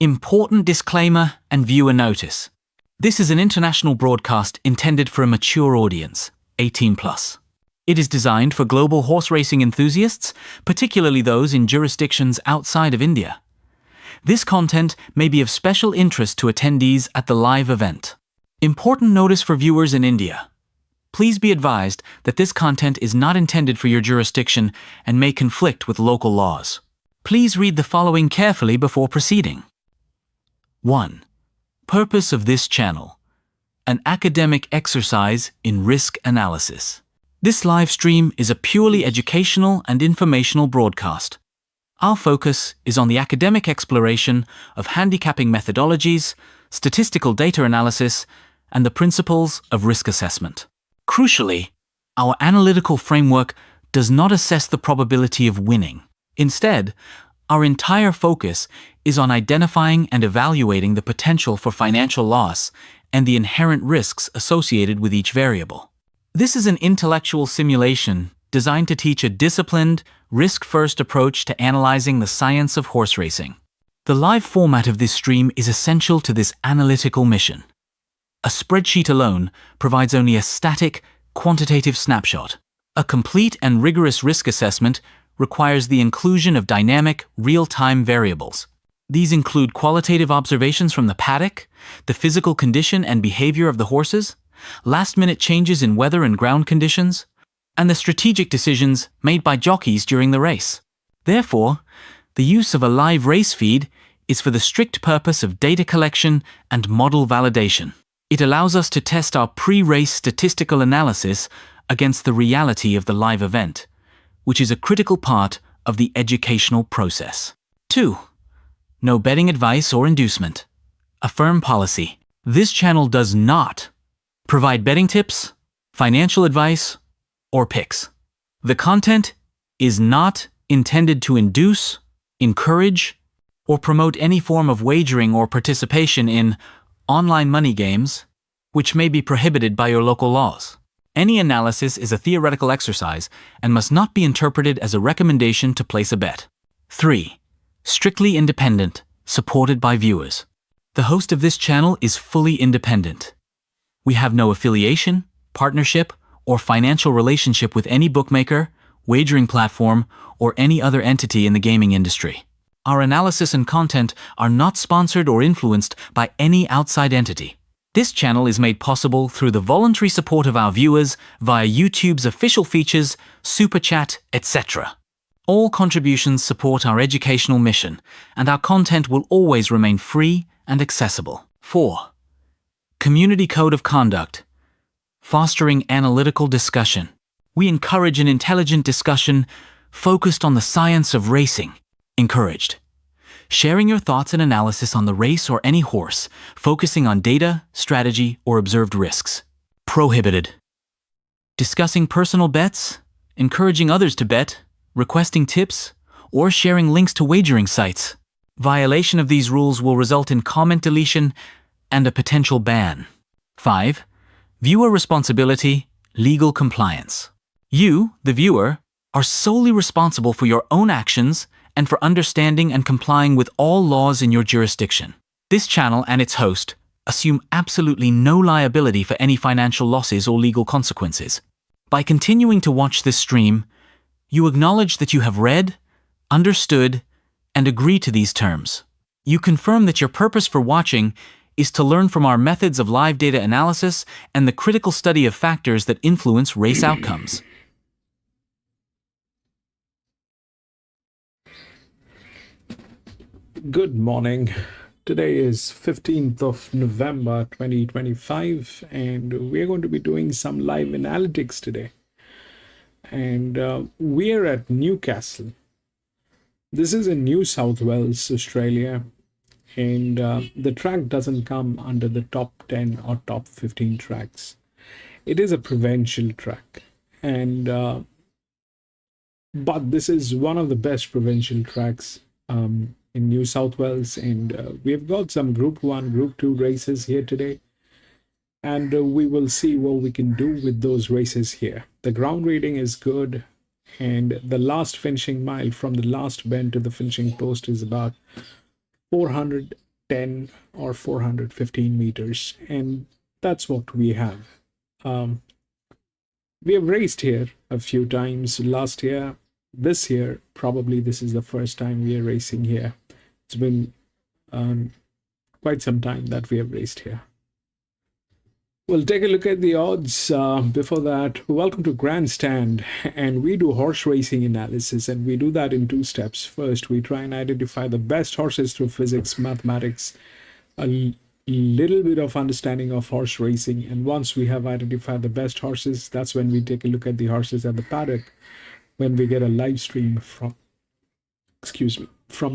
Important disclaimer and viewer notice. This is an international broadcast intended for a mature audience, 18+. It is designed for global horse racing enthusiasts, particularly those in jurisdictions outside of India. This content may be of special interest to attendees at the live event. Important notice for viewers in India. Please be advised that this content is not intended for your jurisdiction and may conflict with local laws. Please read the following carefully before proceeding. 1. Purpose of this channel: an academic exercise in risk analysis. This live stream is a purely educational and informational broadcast. Our focus is on the academic exploration of handicapping methodologies, statistical data analysis, and the principles of risk assessment. Crucially, our analytical framework does not assess the probability of winning. Instead, our entire focus is on identifying and evaluating the potential for financial loss and the inherent risks associated with each variable. This is an intellectual simulation designed to teach a disciplined, risk-first approach to analyzing the science of horse racing. The live format of this stream is essential to this analytical mission. A spreadsheet alone provides only a static, quantitative snapshot. A complete and rigorous risk assessment requires the inclusion of dynamic, real-time variables. These include qualitative observations from the paddock, the physical condition and behavior of the horses, last-minute changes in weather and ground conditions, and the strategic decisions made by jockeys during the race. Therefore, the use of a live race feed is for the strict purpose of data collection and model validation. It allows us to test our pre-race statistical analysis against the reality of the live event, which is a critical part of the educational process. 2. No betting advice or inducement. A firm policy. This channel does not provide betting tips, financial advice, or picks. The content is not intended to induce, encourage, or promote any form of wagering or participation in online money games, which may be prohibited by your local laws. Any analysis is a theoretical exercise and must not be interpreted as a recommendation to place a bet. 3. Strictly independent, supported by viewers. The host of this channel is fully independent. We have no affiliation, partnership, or financial relationship with any bookmaker, wagering platform, or any other entity in the gaming industry. Our analysis and content are not sponsored or influenced by any outside entity. This channel is made possible through the voluntary support of our viewers via YouTube's official features, Super Chat, etc. All contributions support our educational mission, and our content will always remain free and accessible. 4. Community Code of Conduct. Fostering analytical discussion. We encourage an intelligent discussion focused on the science of racing. Encouraged. Sharing your thoughts and analysis on the race or any horse, focusing on data, strategy, or observed risks. Prohibited. Discussing personal bets, encouraging others to bet, requesting tips, or sharing links to wagering sites. Violation of these rules will result in comment deletion and a potential ban. 5. Viewer responsibility, legal compliance. You, the viewer, are solely responsible for your own actions and for understanding and complying with all laws in your jurisdiction. This channel and its host assume absolutely no liability for any financial losses or legal consequences. By continuing to watch this stream, you acknowledge that you have read, understood, and agree to these terms. You confirm that your purpose for watching is to learn from our methods of live data analysis and the critical study of factors that influence race outcomes. Good morning. Today is 15th of November 2025 and we're going to be doing some live analytics today. And we're at Newcastle. This is in New South Wales, Australia, and the track doesn't come under the top 10 or top 15 tracks. It is a provincial track, and but this is one of the best provincial tracks in New South Wales, and we've got some Group 1, Group 2 races here today, and we will see what we can do with those races here. The ground rating is good, and the last finishing mile from the last bend to the finishing post is about 400 410 or 415 meters, and that's what we have. Um, we have raced here a few times last year. This year, probably this is the first time we are racing here. It's been quite some time that we have raced here. We'll take a look at the odds. Before that, welcome to Grandstand, and we do horse racing analysis, and we do that in two steps. First, we try and identify the best horses through physics, mathematics, a little bit of understanding of horse racing, and once we have identified the best horses, that's when we take a look at the horses at the paddock, when we get a live stream from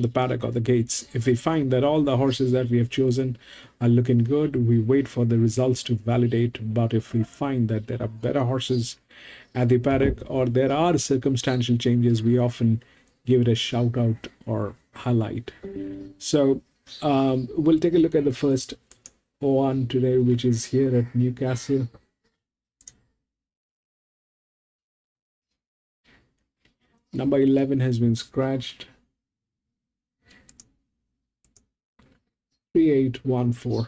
the paddock or the gates. If we find that all the horses that we have chosen are looking good, we wait for the results to validate. But if we find that there are better horses at the paddock or there are circumstantial changes, we often give it a shout out or highlight. So we'll take a look at the first one today, which is here at Newcastle. Number 11 has been scratched. 3814.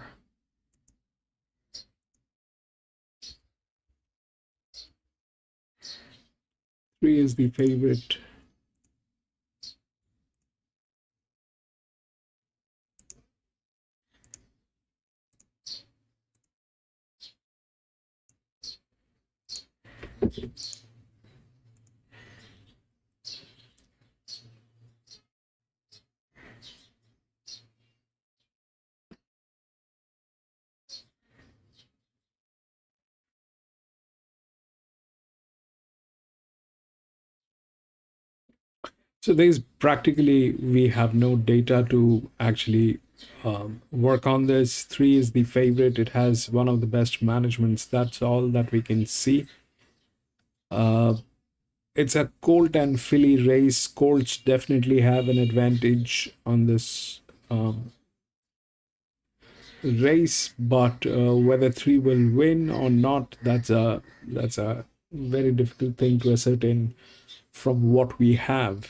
Three is the favorite. So there's practically, we have no data to actually work on this. Three is the favorite. It has one of the best managements. That's all that we can see. It's a colt and filly race. Colts definitely have an advantage on this race, but whether three will win or not, that's a very difficult thing to ascertain from what we have.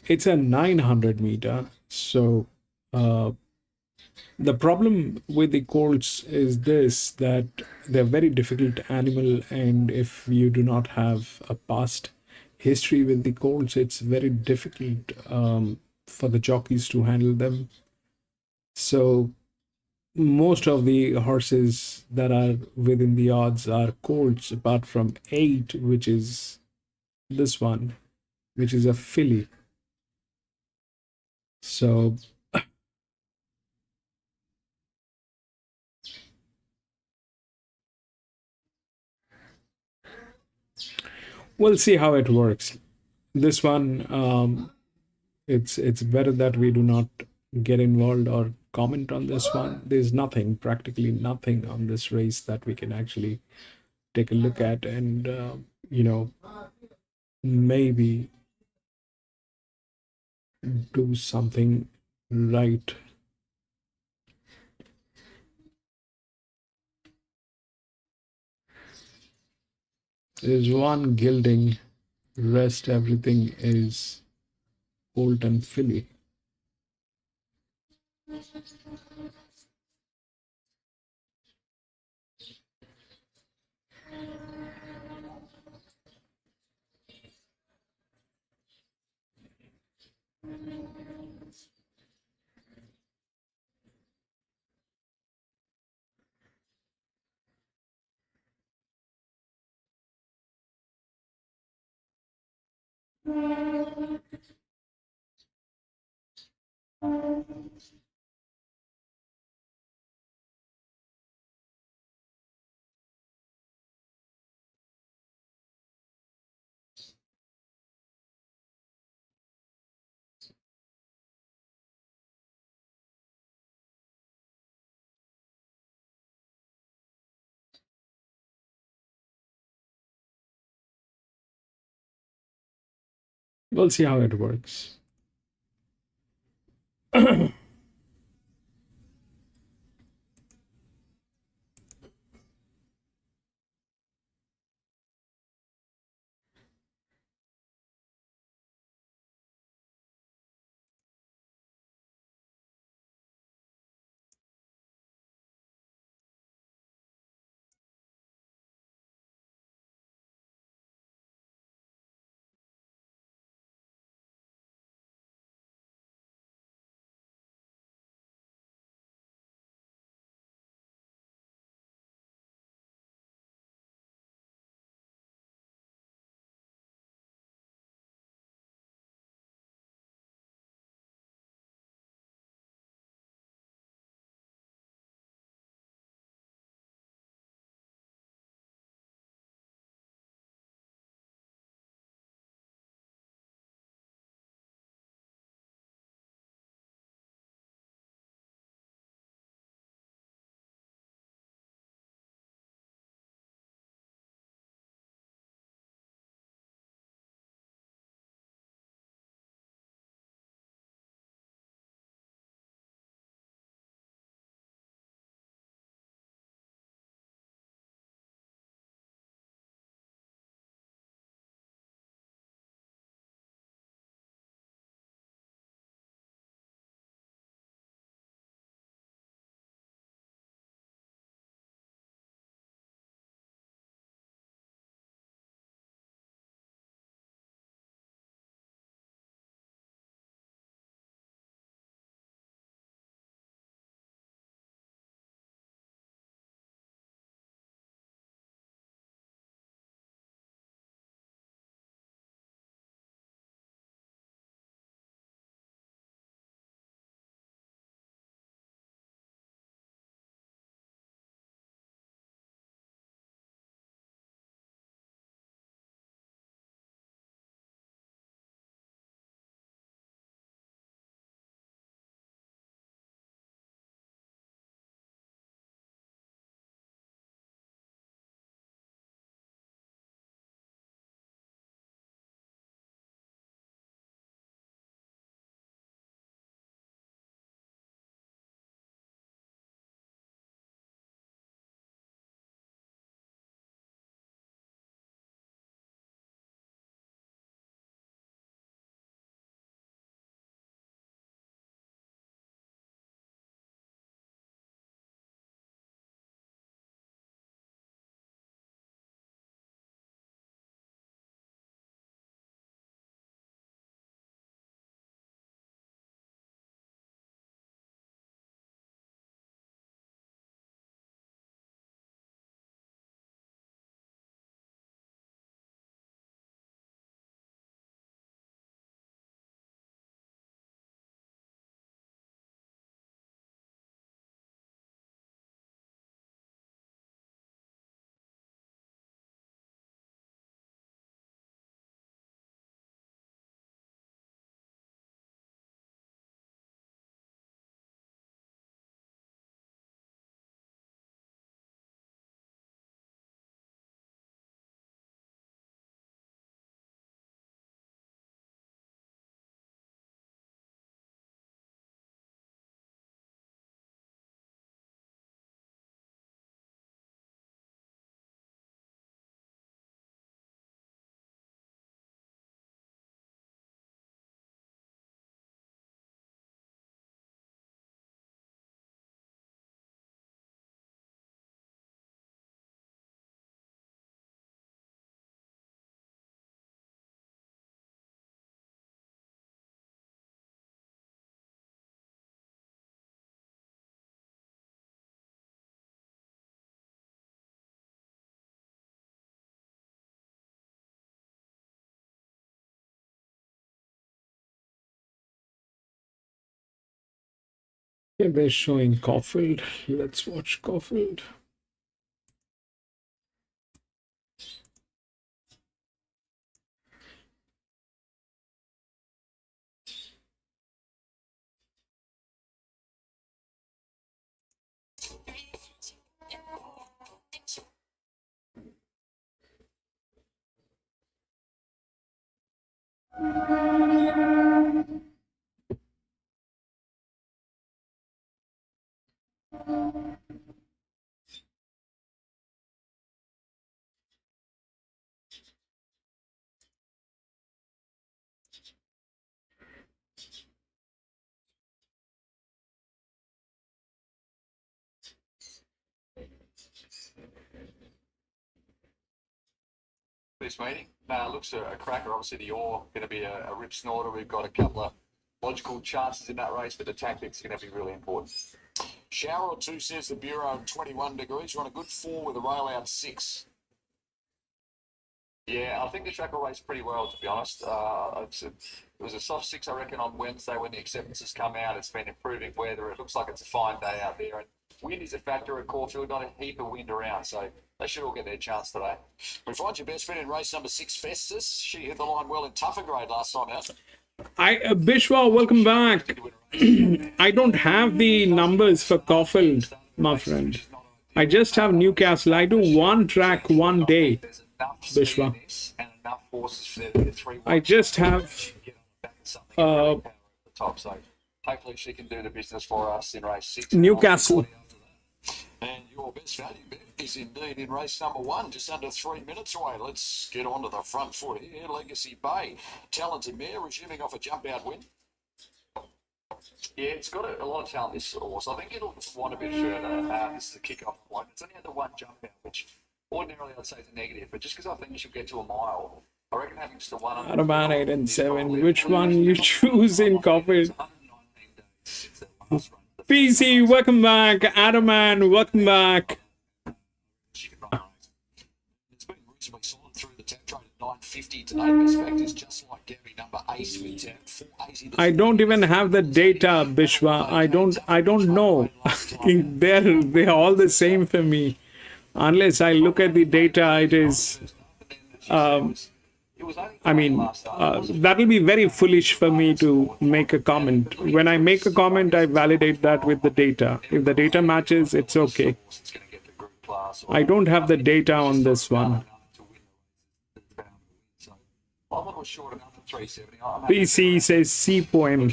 It's a 900 meter, so the problem with the colts is this, that they're very difficult animal, and if you do not have a past history with the colts, it's very difficult for the jockeys to handle them. So most of the horses that are within the odds are colts, apart from 8, which is this one, which is a filly. So we'll see how it works. This one, it's better that we do not get involved or comment on this one. There's nothing, practically nothing on this race that we can actually take a look at and maybe do something right. There's one gilding, rest everything is colt and filly. We'll see how it works. Yeah, they're showing Caulfield. Let's watch Caulfield. This meeting. Looks a cracker. Obviously, the ore going to be a rip snorter. We've got a couple of logical chances in that race, but the tactics are going to be really important. Shower or two, says the Bureau, 21 degrees. You're on a good 4 with a rail out 6. Yeah, I think the track will race pretty well, to be honest. It was a soft 6, I reckon, on Wednesday when the acceptances come out. It's been improving weather. It looks like it's a fine day out there. And wind is a factor at Caulfield, not a heap of wind around. So they should all get their chance today. We find your best friend in race number 6, Festus. She hit the line well in tougher grade last time out. Bishwa, welcome back. I don't have the numbers for Caulfield, my friend. I just have Newcastle. I do one track one day, Bishwa. I just have hopefully she can do the business for us in race 6. Newcastle. And your best value bet is indeed in race number 1, just under 3 minutes away. Let's get on to the front foot here. Legacy Bay, talented mare, resuming off a jump out win. Yeah, it's got a lot of talent, this sort of horse. I think it'll want a bit further. This is the kick-off point. It's only had the one jump out, which ordinarily I'd say is a negative, but just because I think she'll get to a mile, I reckon having just the one... Out of 8 and 7, which one you choose in Caulfield? PC, welcome back. Adaman, welcome back. It's been reasonably solid through the tap trade at 950 today. Best fact is just like Gary number 8 with 480. I don't even have the data, Bishwa. I don't know. They're all the same for me. Unless I look at the data, it is... that will be very foolish for me to make a comment. When I make a comment, I validate that with the data. If the data matches, it's okay. I don't have the data on this one. PC says C poem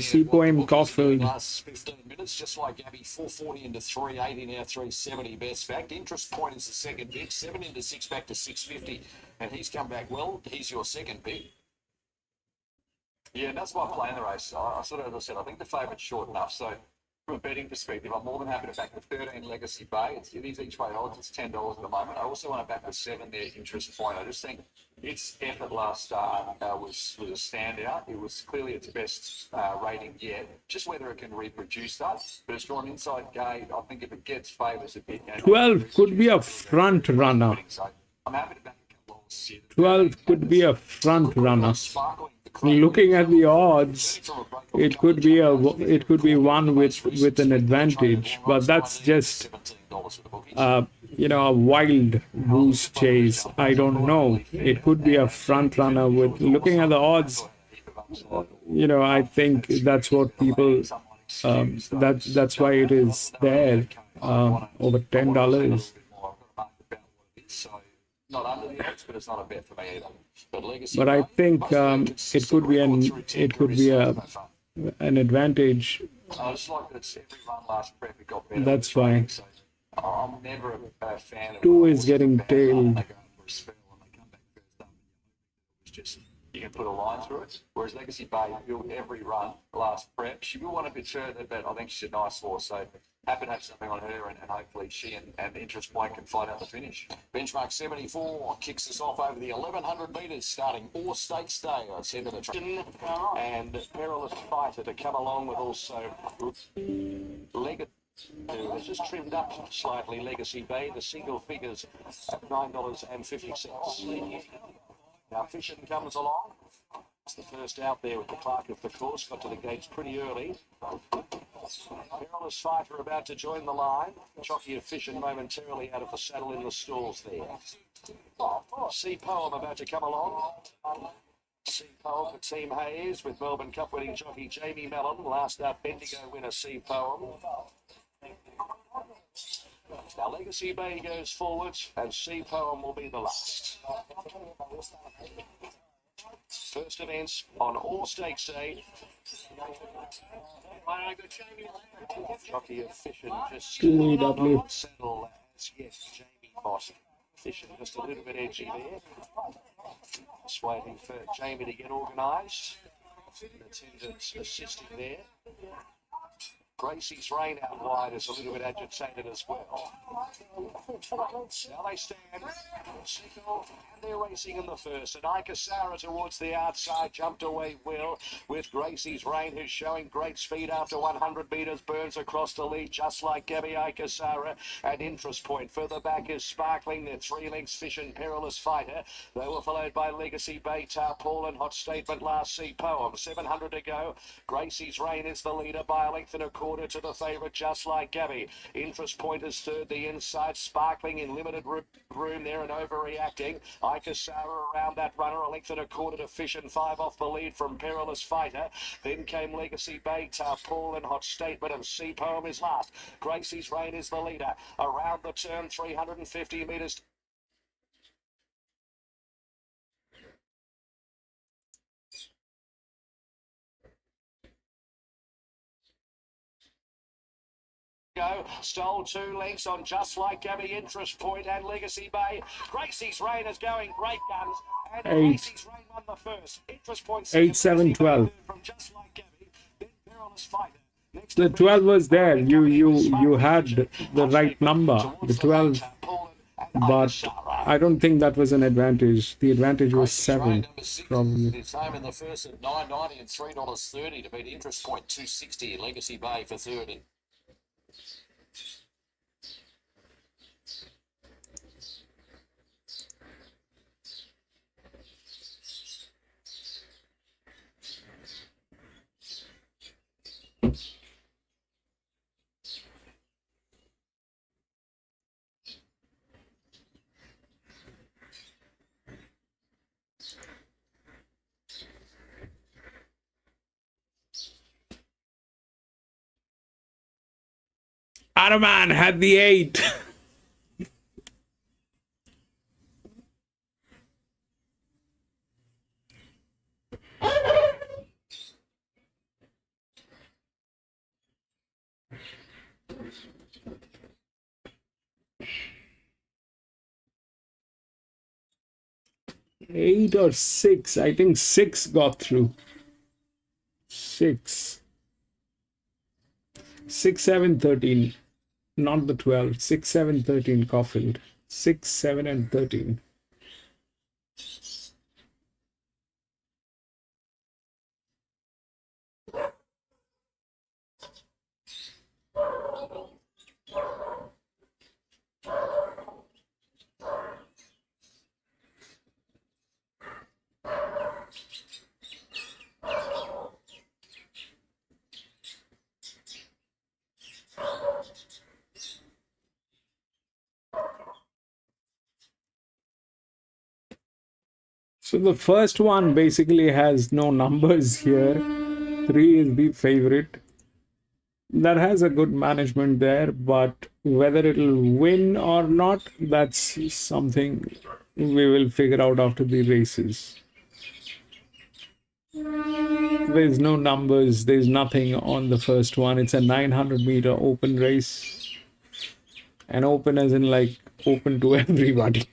Caulfield. Last 15 minutes, just like Gabby, 440 into 380, now 370 best fact. Interest point is the second pick, 7 into 6 back to 650, and he's come back well. He's your second pick. Yeah, that's why I play in the race. I sort of, as I said, I think the favourite's short enough. So from a betting perspective, I'm more than happy to back the 13 Legacy Bay. It is each way odds. It's $10 at the moment. I also want to back the 7 there, interest point. I just think its effort last start was a standout. It was clearly its best rating yet. Just whether it can reproduce that. But it's drawn inside gate. I think if it gets favours a bit... 12 could be a front runner. So I'm happy to back a couple of 12 could be a front runner. Looking at the odds, it could be one with an advantage, but that's just a wild goose chase. I don't know. It could be a front runner with looking at the odds. I think that's what people. That's why it is there over $10. Not under the odds, but it's not a bet for me either. But I think it could be an advantage. I just like that it's every run last prep it got better. That's why. So I'm never a fan of 2 is getting tailed. They go for a spell and they come back first up. It's just you can put a line through it. Whereas Legacy Bay built every run last prep. She will want a bit further, but I think she's a nice horse. So happy to have something on her, and hopefully she and Interest Point can fight out the finish. Benchmark 74 kicks us off over the 1100 metres, starting all stakes day. Let's head to the track. And Perilous Fighter to come along with also Legacy. It's just trimmed up slightly. Legacy Bay, the single figures at $9.50. Now Fisher comes along. It's the first out there with the clerk of the course. Got to the gates pretty early. Perilous Fighter about to join the line. Jockey Efficient momentarily out of the saddle in the stalls there. Sea Poem about to come along. Sea Poem for Team Hayes with Melbourne Cup winning jockey Jamie Mellon. Last up, Bendigo winner Sea Poem. Now Legacy Bay goes forward and Sea Poem will be the last. First events on all stakes day. Jockey Efficient just settle as yes, Jamie Boss. Efficient just a little bit edgy there. Just waiting for Jamie to get organised. Attendants assisting there. Gracie's Rain out wide is a little bit agitated as well. Now they stand, signal, and they're racing in the first. And Ikasara towards the outside, jumped away well with Gracie's Rain, who's showing great speed after 100 metres, burns across the lead, just like Gabby Ikasara. And Interest Point further back is Sparkling. They're 3 lengths, Fish and Perilous Fighter. They were followed by Legacy Bay, Tarpaul and Hot Statement Last Sea Poem. 700 to go. Gracie's Rain is the leader by a length and a quarter to the favourite, just like Gabby. Interest Point is third, the inside. Sparkling in limited room there and overreacting. Ikasara around that runner, a length and a quarter to Fish and 5 off the lead from Perilous Fighter. Then came Legacy Bay, Tarpaul and Hot Statement, and Sea Poem is last. Gracie's Rain is the leader. Around the turn, 350 metres. Go, stole 2 lengths on just like Gabby, Interest Point and Legacy Bay. Gracie's Rain is going great guns, and Gracie's Rain won the first. Interest Point 8, 7, 12. from just like Gabby, then Perilous Fighter. Next The 12 was there. You had the right number, the 12, but I don't think that was an advantage. The advantage was 7, probably. It's home in the first at $9.90 and $3.30 to beat Interest Point 260. Legacy Bay for third. And Araman had the 8. Eight or 6. I think 6 got through. 6. 6, 7, 13. Not the 12. 6, 7, 13 Caulfield. 6, 7 and 13. So the first one basically has no numbers here. 3 is the favorite. That has a good management there, but whether it'll win or not, that's something we will figure out after the races. There's no numbers, there's nothing on the first one. It's a 900-meter open race. And open as in like open to everybody.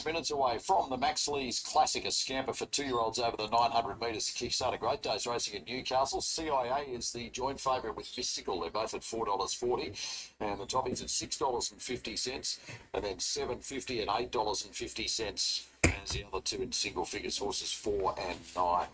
Minutes away from the Max Lees Classic, a scamper for 2-year-olds over the 900 metres to kickstart a great day's racing at Newcastle. CIA is the joint favourite with Mystical. They're both at $4.40, and the Toppy's at $6.50, and then $7.50 and $8.50 as the other two in single figures, horses 4 and 9.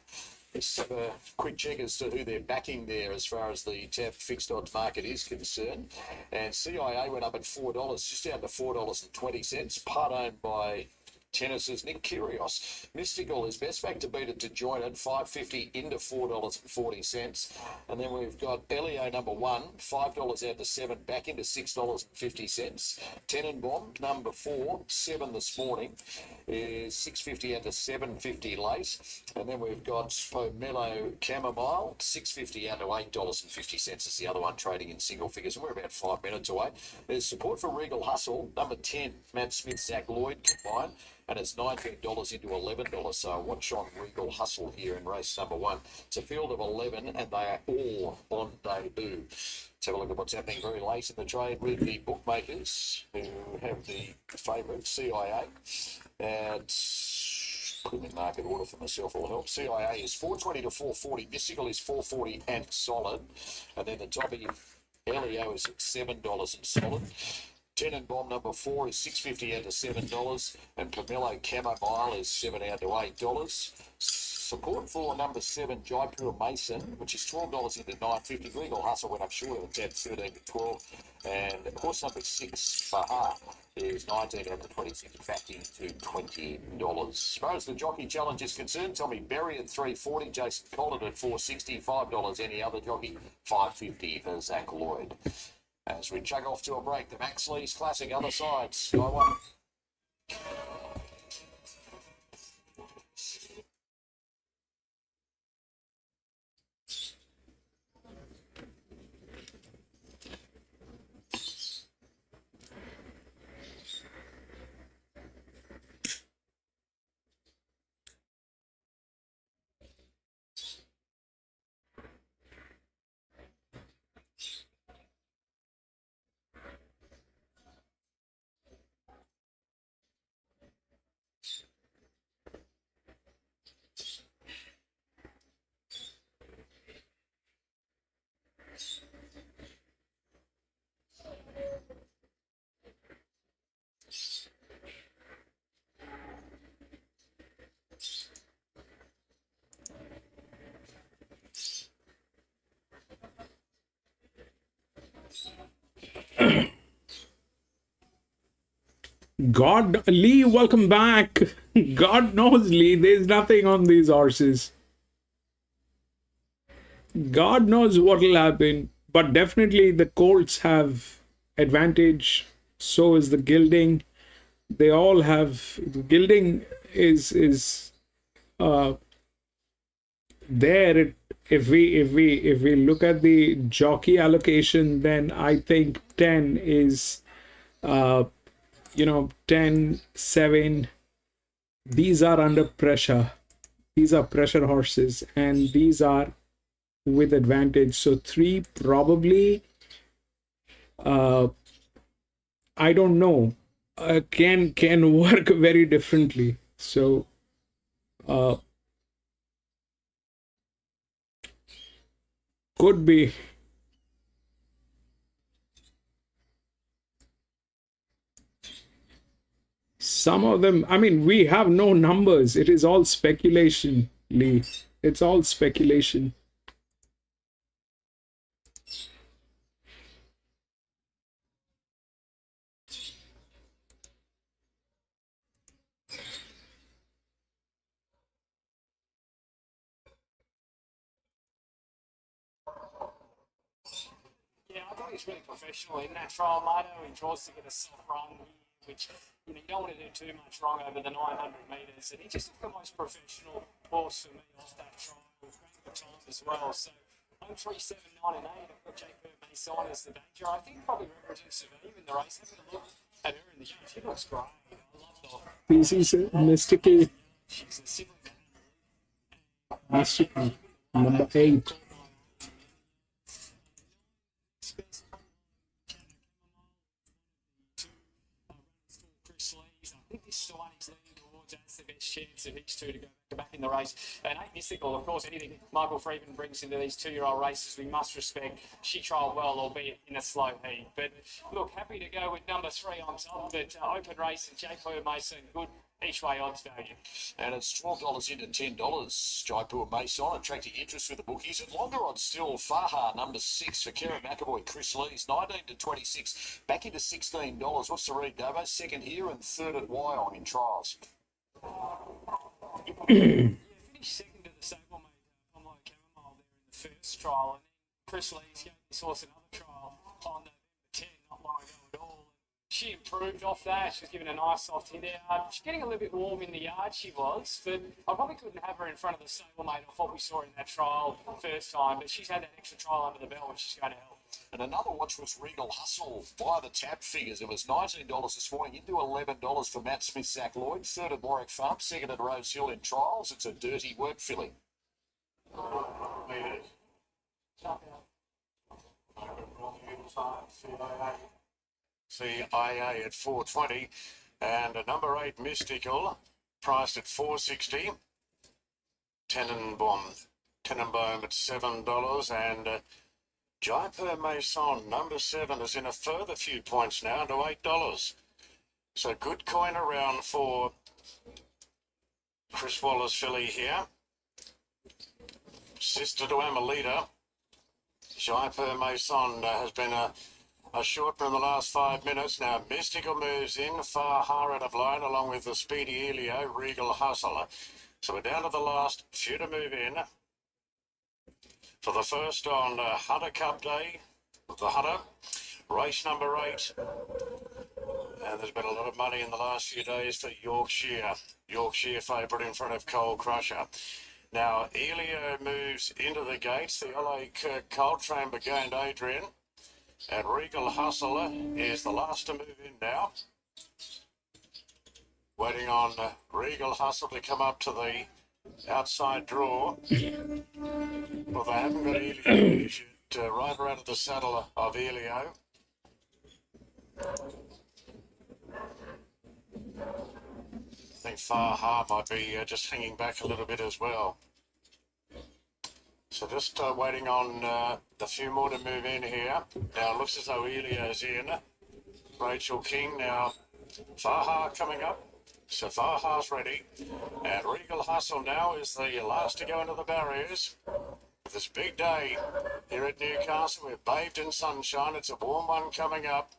Let's have a quick check as to who they're backing there as far as the TAB fixed odds market is concerned. And CIA went up at $4, just down to $4.20, part owned by Tennis's Nick Kyrgios. Mystical is best back to beat it to join it, $5.50 into $4.40. And then we've got Elio number 1, $5 out to $7, back into $6.50. Tenenbaum number 4, 7 this morning, is $6.50 out to $7.50 late. And then we've got Pomelo Chamomile, $6.50 out to $8.50 is the other one trading in single figures. And we're about 5 minutes away. There's support for Regal Hustle, number 10, Matt Smith, Zach Lloyd combined. And it's $19 into $11. So watch on Regal Hustle here in race number 1. It's a field of 11 and they are all on debut. Let's have a look at what's happening very late in the trade with the bookmakers who have the favourite, CIA. And put them in market order for myself will help. CIA is $4.20 to $4.40. Mystical is $4.40 and solid. And then the Toppy Elio is at $7 and solid. Tenenbaum number 4 is $6.50 out to $7, and Pomelo Chamomile is $7 out to $8. Support for number 7, Jaipur Mason, which is $12 into $9.50. Regal Hustle went up short of the tab, 13 to 12, and horse number 6, Fahar, is 19 out to 26, back into $20. As far as the jockey challenge is concerned, Tommy Berry at $3.40, Jason Collin at $4.60, $5 any other jockey, $5.50 for Zach Lloyd. As we chug off to a break, the Max Lees Classic, other side, Sky One. God, Lee, welcome back. God knows, Lee, there's nothing on these horses. God knows what will happen, but definitely the Colts have advantage. So is the gilding. They all have, the gilding is there. If we look at the jockey allocation, then I think 10 is 10, 7, these are under pressure. These are pressure horses, and these are with advantage. So 3 probably, I don't know, can work very differently. So Could be. Some of them, I mean, we have no numbers. It is all speculation, Lee. It's all speculation. Yeah, I thought he was really professional in that trial, Mato. He tries to get a soft run here, which you don't want to do too much wrong over the 900 metres. And he just looked the most professional horse for me off that trial. Great time as well. So 037.9 and 8. I've got J. Mason as the danger. I think probably representative of in the race. Having a look at her in the yard, she looks great. I love the PC's Mystical. She's a sibling. Mystical. Number 8. I think this is the one he's leaning towards. That's the best chance of these two to go back in the race. And 8 Mystical, of course, anything Michael Freeman brings into these 2-year-old races, we must respect. She trialled well, albeit in a slow heat. But look, happy to go with number 3 on top. But open race and Jaipur Mason, good each way odds value. And it's $12 into $10. Jaipur Mason attracting interest with the bookies. And longer odds still, Faha, number 6 for Kerry McAvoy, Chris Lees, 19 to 26, back into $16. What's the read, Davo? Second here and third at Wyong in trials. Finished second to the stablemate on Low Chamomile there in the first trial. And then Chris Lees gave the source another trial on November 10, not long ago at all. She improved off that. She was given a nice soft hit out. She's getting a little bit warm in the yard, she was, but I probably couldn't have her in front of the stablemate off what we saw in that trial first time, but she's had that extra trial under the belt, which is going to help. And another watch was Regal Hustle by the tap figures. It was $19 this morning into $11 for Matt Smith, Zach Lloyd. Third at Warwick Farm, second at Rose Hill in trials. It's a dirty work filling. CIA at 420 and a number 8 Mystical priced at 460. Tenenbaum at $7 and Jaipur Mason number 7 is in a further few points now to $8. So good coin around for Chris Waller's filly here. Sister to Amelita. Jaipur Mason has been a short in the last 5 minutes. Now Mystical moves in, far hard of line along with the speedy Elio, Regal Hustle. So we're down to the last few to move in for the first on Hunter Cup Day, the Hunter, race number 8. And there's been a lot of money in the last few days for Yorkshire favourite in front of Coal Crusher. Now Elio moves into the gates, the LA Cold Train gained Adrian. And Regal Hustler is the last to move in now. Waiting on Regal Hustle to come up to the outside draw. Well, they haven't got Elio. You should ride her out of the saddle of Elio. I think Farha might be just hanging back a little bit as well. So just waiting on the few more to move in here. Now it looks as though Elio's in. Rachel King now. Faha coming up. So Faha's ready. And Regal Hustle now is the last to go into the barriers. This big day here at Newcastle. We're bathed in sunshine. It's a warm one coming up.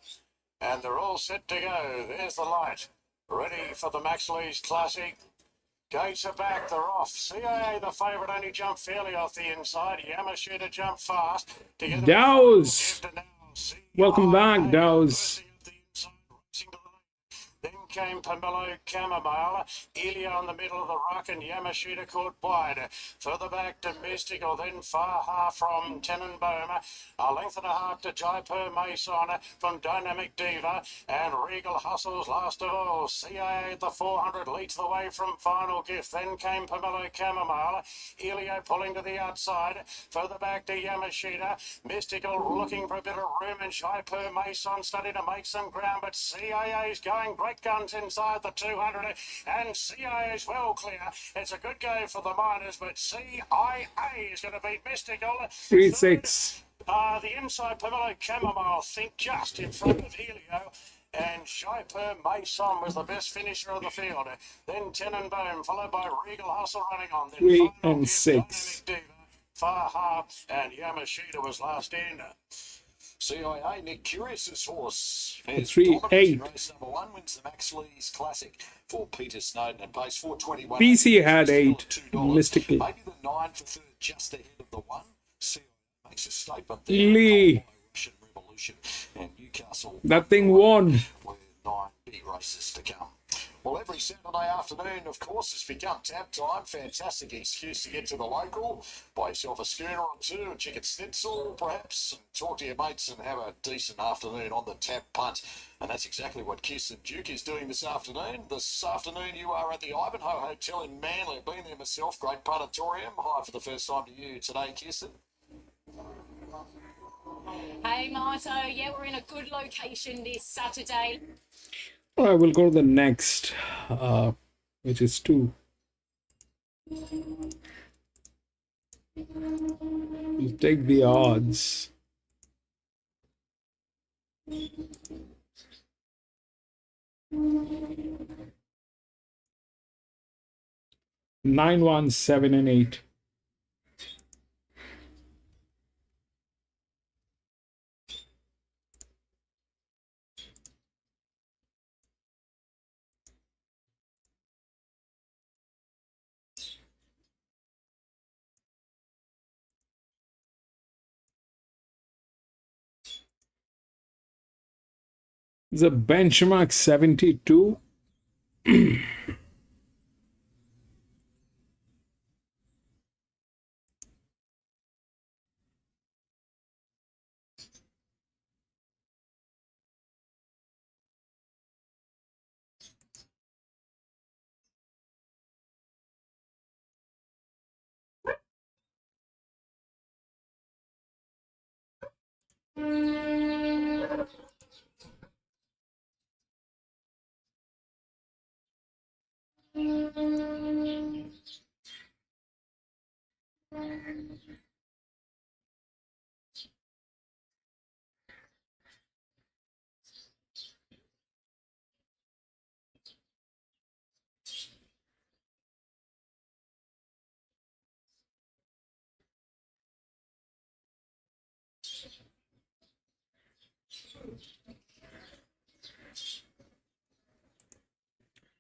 And they're all set to go. There's the light. Ready for the Max Lees Classic. Gates are back, they're off. CIA, the favourite, only jumped fairly off the inside. Yamashita jumped fast. Dowes! Welcome back, Dowes. Then came Pomelo Chamomile, Elio in the middle of the ruck, and Yamashita caught wide. Further back to Mystical, then Faha from Tenenbaum. A length and a half to Jaipur Mason from Dynamic Diva, and Regal Hustles last of all. CIA at the 400 leads the way from Final Gift. Then came Pomelo Chamomile, Elio pulling to the outside. Further back to Yamashita, Mystical looking for a bit of room, and Jaipur Mason starting to make some ground, but CIA's going great gun seconds inside the 200, and CIA is well clear. It's a good go for the Miners, but CIA is going to be mystical. 3-6. The inside Pomelo Chamomile, think just in front of Helio. And Shaper Mason was the best finisher of the field. Then Tenenbaum, followed by Regal Hustle running on. Then 3 final and is 6. Dynamic Diva, Faha, and Yamashita was last in. CIA, Nick Curious's horse. 3-8. Race number 1 wins the Max Lees Classic for Peter Snowden at pace 421. PC had 8. $2. Mystical. Maybe the 9 for third, just ahead of the 1. CIA makes a statement there. Lee. Russian Revolution and Newcastle. That thing won. With 9 big races to come. Well, every Saturday afternoon, of course, has become tap time. Fantastic excuse to get to the local, buy yourself a schooner or two, a chicken schnitzel, perhaps, and talk to your mates and have a decent afternoon on the tap punt. And that's exactly what Kirsten Duke is doing this afternoon. This afternoon, you are at the Ivanhoe Hotel in Manly. I've been there myself. Great puntatorium. Hi for the first time to you today, Kirsten. Hey Marto, yeah, we're in a good location this Saturday. All right, we'll go to the next, which is 2. We'll take the odds. Nine, 1, 7, and 8. The benchmark 72.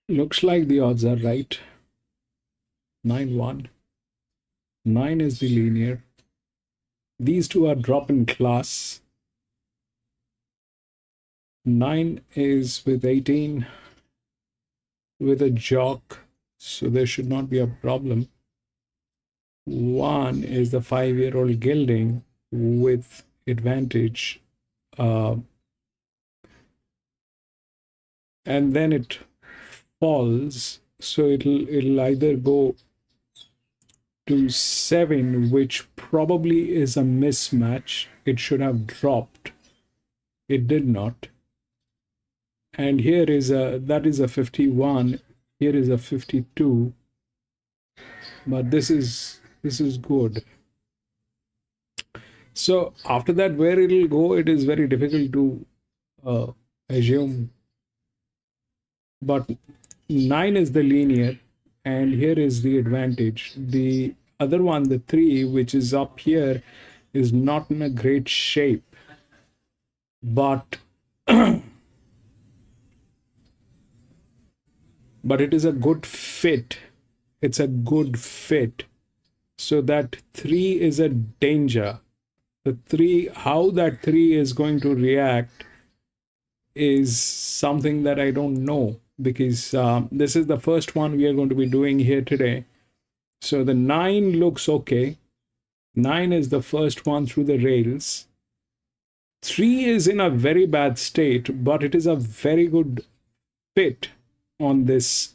Looks like the odds are right. 9, 1. 9 is the linear. These two are drop in class. 9 is with 18 with a jock, so there should not be a problem. 1 is the 5-year-old gelding with advantage. And then it falls, so it'll either go to 7, which probably is a mismatch. It should have dropped. It did not. And here is that is a 51. Here is a 52. But this is good. So after that, where it'll go, it is very difficult to assume. But 9 is the linear, and here is the advantage. The other one, the 3, which is up here, is not in a great shape. But but it is a good fit. It's a good fit. So that 3 is a danger. The 3, how that 3 is going to react is something that I don't know, because this is the first one we are going to be doing here today. So the 9 looks okay. 9 is the first one through the rails. 3 is in a very bad state, but it is a very good fit on this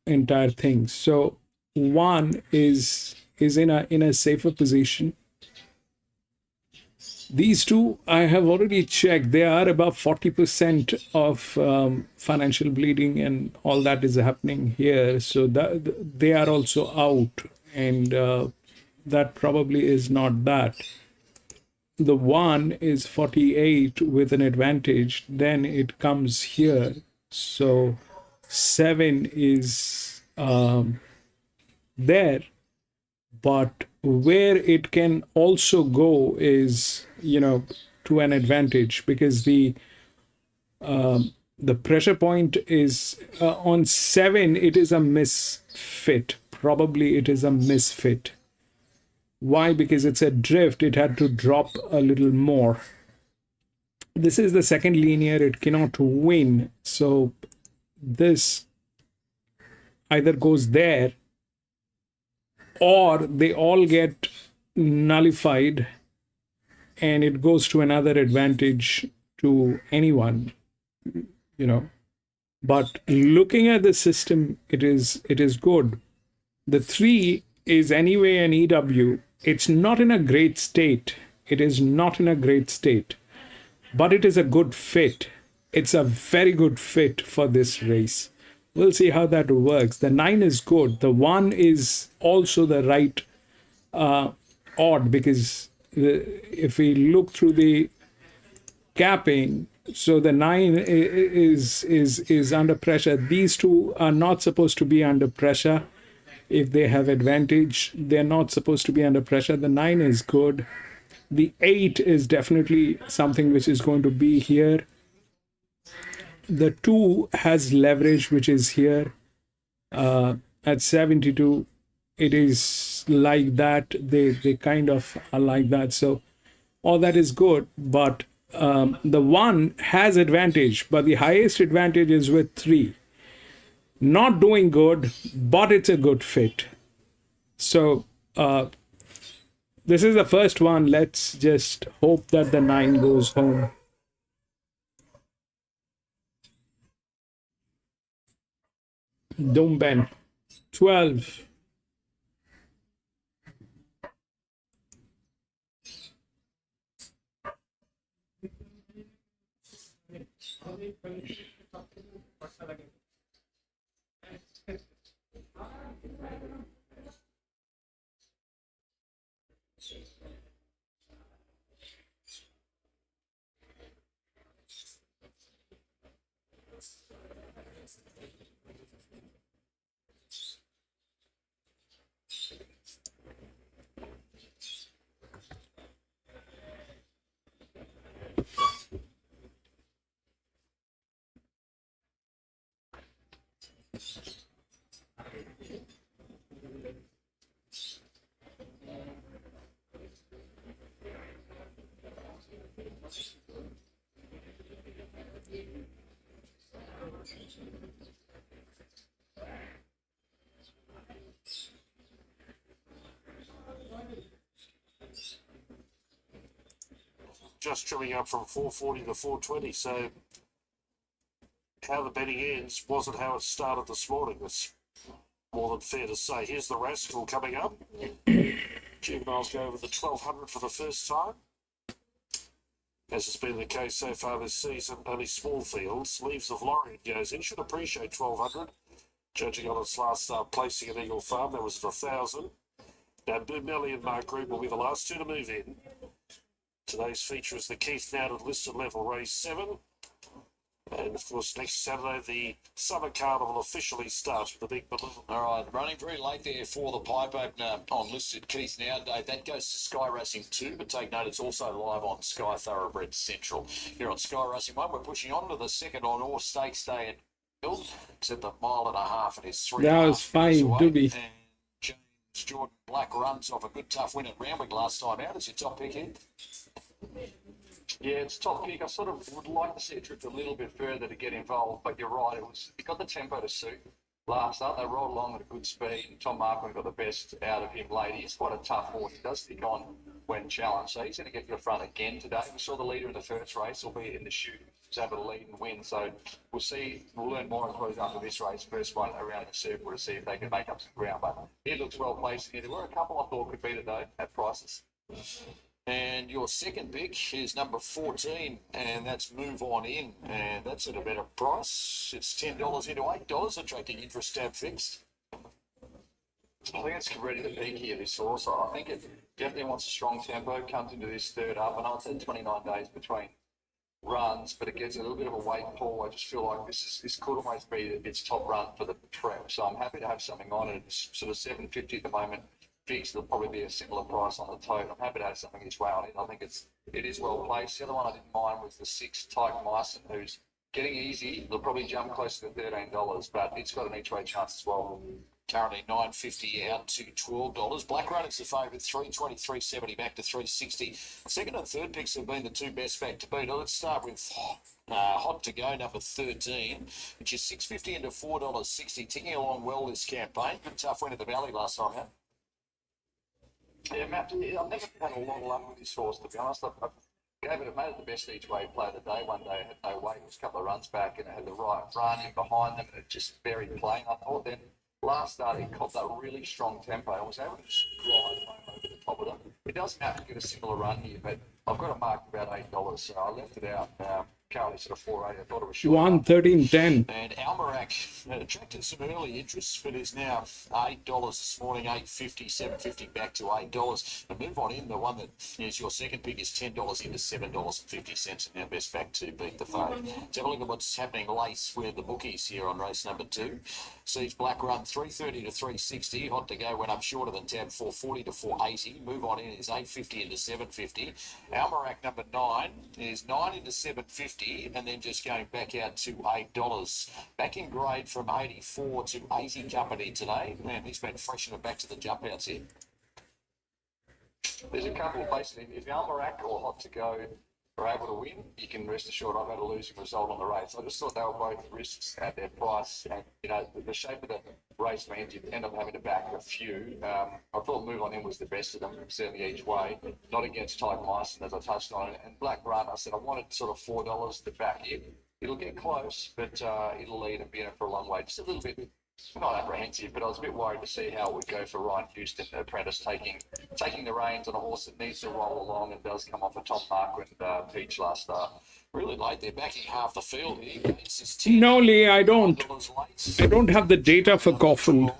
entire thing. So 1 is in a safer position. These two, I have already checked. They are about 40% of financial bleeding, and all that is happening here. So that they are also out, and that probably is not that. The one is 48 with an advantage, then it comes here. So 7 is there, but where it can also go is, to an advantage, because the pressure point is on 7. It is a misfit. Probably it is a misfit. Why? Because it's a drift. It had to drop a little more. This is the second linear. It cannot win. So this either goes there, or they all get nullified and it goes to another advantage to anyone, But looking at the system, it is good. The 3 is anyway an EW. It's not in a great state. It is not in a great state, but it is a good fit. It's a very good fit for this race. We'll see how that works. The 9 is good. The 1 is also the right odd, because if we look through the capping, so the 9 is under pressure. These two are not supposed to be under pressure. If they have advantage, they're not supposed to be under pressure. The 9 is good. The 8 is definitely something which is going to be here. The 2 has leverage, which is here at 72. It is like that. They kind of are like that. So all that is good, but the 1 has advantage, but the highest advantage is with 3. Not doing good, but it's a good fit. So this is the first one. Let's just hope that the 9 goes home. Dumben. 12. Just trimming up from 440 to 420. So how the betting ends wasn't how it started this morning. That's more than fair to say. Here's the Rascal coming up. Juveniles go over the 1200 for the first time. As has been the case so far this season, only small fields. Leaves of Lorient goes in. Should appreciate 1200. Judging on its last placing at Eagle Farm, that was at 1000. Now, Melly and Mark Green will be the last two to move in. Today's feature is the Keith Nowden listed level race 7. And of course, next Saturday, the Summer Carnival officially starts with the big balloon. All right, running very late there for the pipe opener on listed Keith now, Dave. That goes to Sky Racing 2, but take note it's also live on Sky Thoroughbred Central. Here on Sky Racing 1, we're pushing on to the second on all stakes day at Caulfield. It's at the 1.5 miles, and it's 3.5 That was fine, Doobie. And James Jordan Black runs off a good tough win at Randwick last time out. It's your top pick here. Yeah, it's top pick. I sort of would like to see it drift a little bit further to get involved, but you're right. It got the tempo to suit. Last up, they rolled along at a good speed, and Tom Markman got the best out of him late. He's quite a tough horse. He does stick on when challenged, so he's going to get to the front again today. We saw the leader in the first race, albeit in the chute, was able to lead and win. So we'll learn more, I suppose, after this race, first one around the circle, to see if they can make up some ground. But he looks well placed here. There were a couple I thought could beat it, though, at prices. And your second pick is number 14, and that's Move On In, and that's at a better price. It's $10 into $8, attracting interest tab fixed. I think it's ready to peak here, this horse. I think it definitely wants a strong tempo, comes into this third up, and I've had 29 days between runs, but it gets a little bit of a weight pull. I just feel like this could almost be its top run for the prep, so I'm happy to have something on it. It's sort of $7.50 at the moment. Fixed, it'll probably be a similar price on the tote. I'm happy to have something this way on it. I think it is well placed. The other one I didn't mind was the 6 Tyke Myson, who's getting easy. They'll probably jump close to $13, but it's got an each way chance as well. Currently $9.50 out to $12. Black Run is the favourite, $3.20, $3.70 back to $3.60. Second and third picks have been the two best back to beat. Let's start with Hot to Go, number 13, which is $6.50 into $4.60. Ticking along well this campaign. Good tough win at the Valley last time, huh? Yeah, Matt, I've never had a lot of luck with this horse, to be honest. I made it the best each way play of the day. One day it had no weight, it was a couple of runs back, and it had the right run in behind them, and it just very plain, I thought. Then last start, it caught that really strong tempo and was able to just glide home over the top of them. It doesn't have to get a similar run here, but I've got it marked about $8, so I left it out. Currently sort of $4.80. I thought it was short. 113.10. And Almerac attracted some early interest, but is now $8 this morning, $8.50, $7.50 back to $8. And Move On In, the one that is your second pick, is $10 into $7.50, and now best back to beat the fave. Let's have a look at what's happening late with the bookies here on race number 2. Sees Black Run $3.30 to $3.60. Hot to Go went up shorter than tab, $4.40 to $4.80. Move On In is $8.50 into $7.50. Almerac number 9 is $9 into $7.50. And then just going back out to $8. Back in grade from 84 to 80 company today. Man, he's been freshening back to the jump outs here. There's a couple basically. If Almerac or Hot to Go are able to win, you can rest assured I've had a losing result on the race. I just thought they were both risks at their price, and the shape of the race means you end up having to back a few. I thought Move On In was the best of them, certainly each way. Not against Tyke Myson, as I touched on, and Black Run. I said I wanted sort of $4 to back it. It'll get close, but it'll lead and be in it for a long way. Just a little bit. Not apprehensive, but I was a bit worried to see how it would go for Ryan Houston, apprentice, taking the reins on a horse that needs to roll along and does come off a top mark with Peach last start. Really late, they're backing half the field here. No, Lee, I don't. I don't have the data for Caulfield.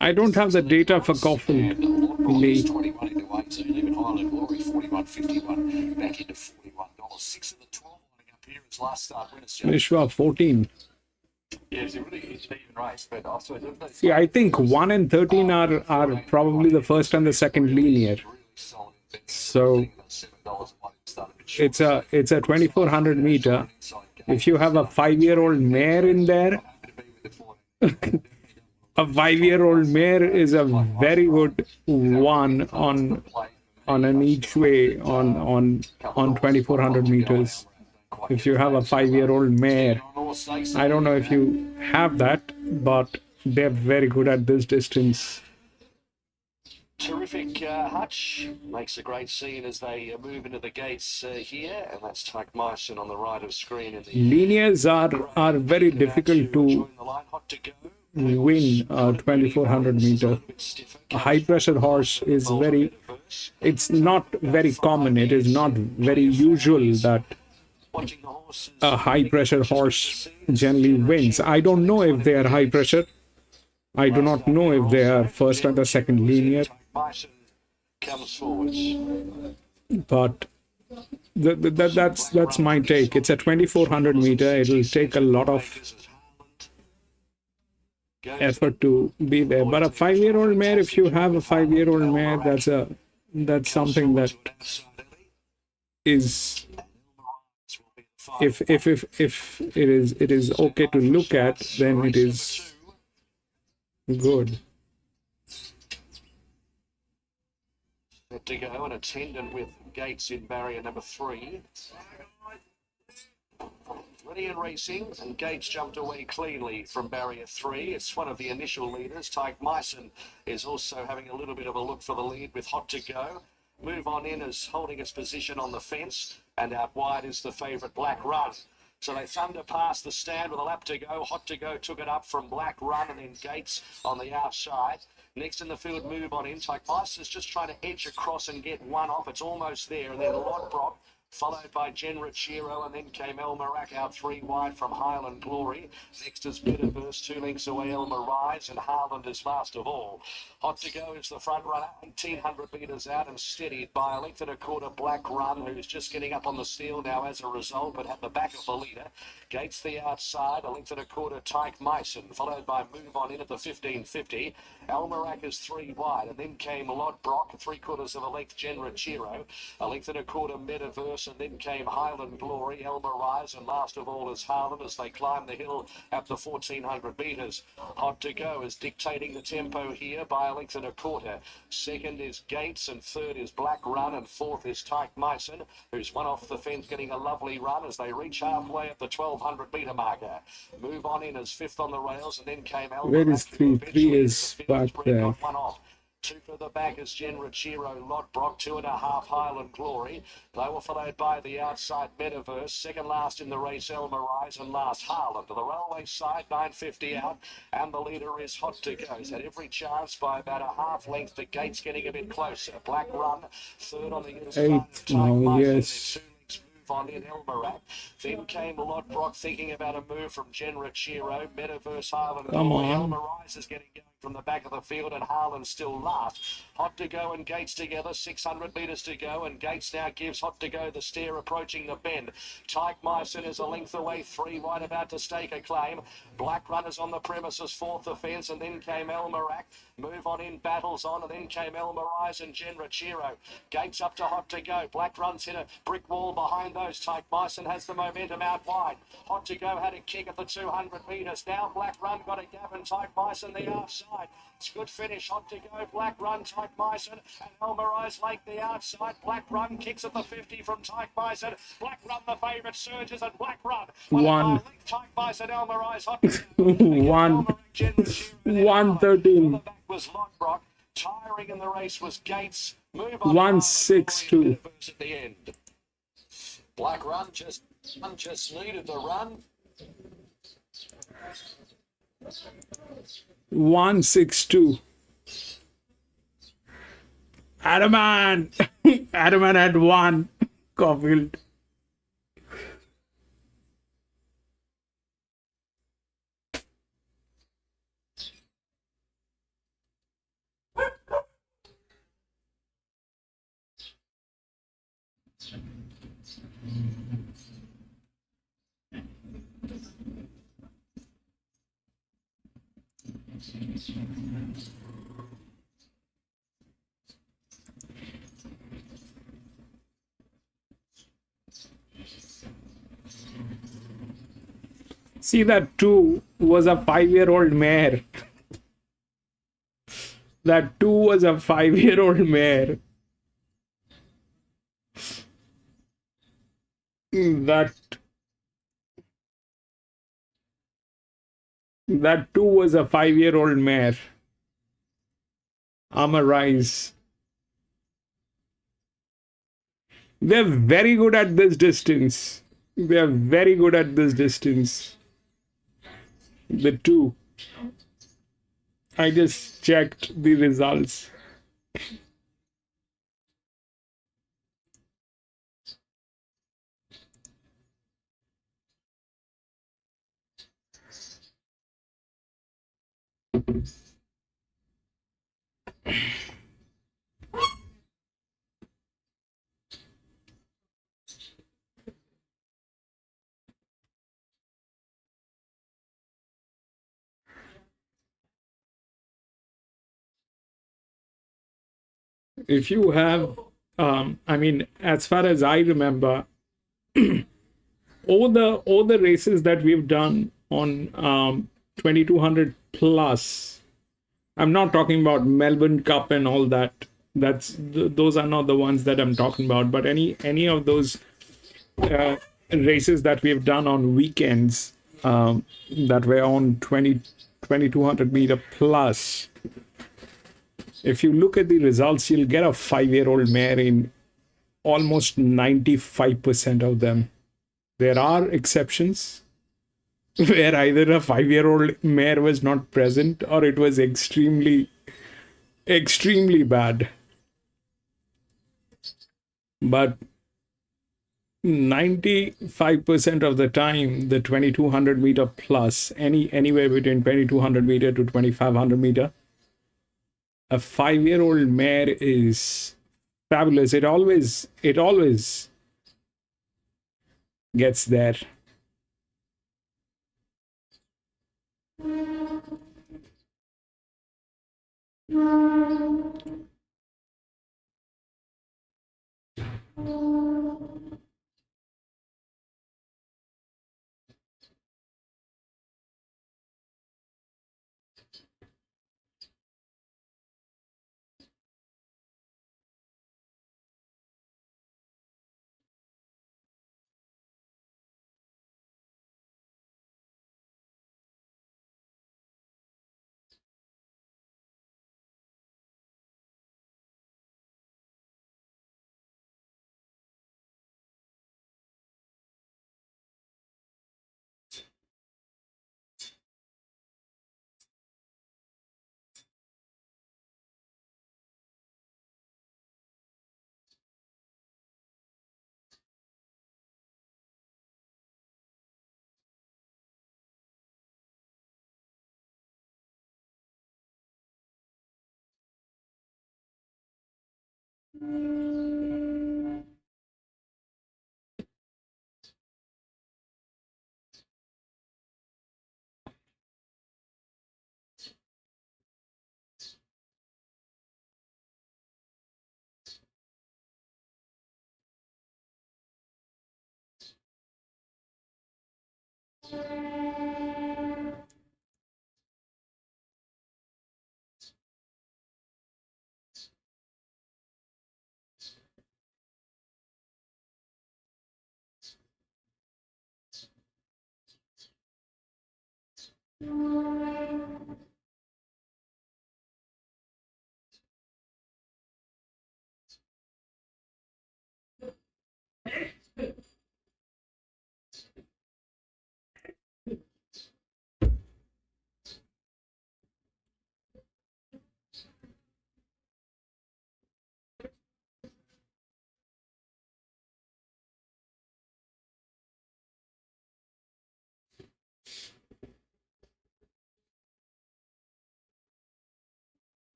I don't have the data for Caulfield, Lee. 21 into 18, even Highland Glory 41.51 back into $41. 6 of the 12 lining up here is last start winners. Vishwa 14. Yeah, it's a really even race, but also See, I think 1 and 13 are probably the first and the second linear. So it's a 2400 meter. If you have a 5-year-old mare in there, a 5-year-old mare is a very good one on an each way on 2400 meters. If you have a 5-year-old mare, I don't know if you have that, but they're very good at this distance. Terrific. Hutch makes a great scene as they move into the gates here, and that's Tyke Myson on the right of screen. In the Linears are very difficult to win 2400 meter. A high pressure horse is it's not very common. It is not very usual that a high pressure horse generally wins. I don't know if they are high pressure. I do not know if they are first or the second linear. But that's my take. It's a 2400 meter. It'll take a lot of effort to be there. But a 5-year-old mare, if you have a 5-year-old mare, that's something that is, if it is okay to look at, then it is good. To go and attendant with Gates in barrier number 3. Ready and racing, and Gates jumped away cleanly from barrier 3. It's one of the initial leaders. Tyke Myson is also having a little bit of a look for the lead with Hot to Go. Move On In is holding its position on the fence, and out wide is the favourite Black Run. So they thunder past the stand with a lap to go. Hot to Go took it up from Black Run and then Gates on the outside. Next in the field, Move On In. Tychmice is just trying to edge across and get one off. It's almost there. And then Lodbrock, followed by Genrachiro, and then came El Marak out 3 wide from Highland Glory. Next is Metaverse, 2 lengths away, El Rise, and Harland is last of all. Hot to Go is the front runner, 1,800 metres out and steadied by a length and a quarter Black Run, who's just getting up on the steel now as a result, but at the back of the leader. Gates the outside, a length and a quarter Tyke Mason, followed by Move On In at the 15.50. Almarac is 3 wide, and then came Lodbrock, 3/4 of a length Genrachiro, a length and a quarter Metaverse, and then came Highland Glory, Elmer Rise, and last of all is Harland as they climb the hill at the 1,400 metres. Hot to Go is dictating the tempo here by a length and a quarter. Second is Gates, and third is Black Run, and fourth is Tyke Mason, who's one off the fence getting a lovely run as they reach halfway at the 1,200 metre marker. Move On In as fifth on the rails, and then came Elmer. Where is 3? 3 is back there. One off. 2 for the back is Genrachiro, Lodbrock, 2.5 Highland Glory. They were followed by the outside Metaverse, second last in the race Elmer Rise, and last Harland. To the railway side, 9.50 out, and the leader is Hot to Go. He's had every chance by about a half length. The Gates getting a bit closer. Black Run, third on the inside. 8 now, yes. On in Elmerac. Then came Lodbrock thinking about a move from Genrachiro, Metaverse, Harland. Come on. Elmer Rise is getting going from the back of the field, and Harland still last. Hot to Go and Gates together, 600 metres to go, and Gates now gives Hot to Go the stare approaching the bend. Tyke Mason is a length away, 3 wide, about to stake a claim. Black Runners on the premises, fourth offence, and then came Elmerac. Move On In, battles on, and then came Elmer Rise and Genrachiro. Gates up to Hot to Go. Black Run's hit a brick wall behind those. Tyke Mason has the momentum out wide. Hot to Go had a kick at the 200 metres. Now Black Run got a gap, and Tyke Mason the outside. It's a good finish. Hot to Go, Black Run, Tyke Mason, and Elmer Rise Lake the outside. Black Run kicks at the 50 from Tyke Mason. Black Run the favourite, surges, and Black Run. 1. Tyke Mason, Elmer Rise, Hot to Go. 1. 113. Was Lodbrock. Tiring in the race was Gates. Move on. 162. At the end. Black Run just needed the run. 162. Adamant. Adamant had 1. Caulfield. See, that 2 was a 5-year-old mare. That 2 was a 5-year-old mare. That 2 was a 5-year-old mare. Rise. They're very good at this distance. They're very good at this distance. The 2. I just checked the results. If you have, as far as I remember, all the races that we've done on 2200 plus, I'm not talking about Melbourne Cup and all that. Those are not the ones that I'm talking about. But any of those races that we've done on weekends that were on 2200 meter plus. If you look at the results, you'll get a 5-year-old mare in almost 95% of them. There are exceptions where either a 5-year-old mare was not present or it was extremely, extremely bad. But 95% of the time, the 2200 meter plus, anywhere between 2200 meter to 2500 meter, a 5-year-old mare is fabulous. It always gets there.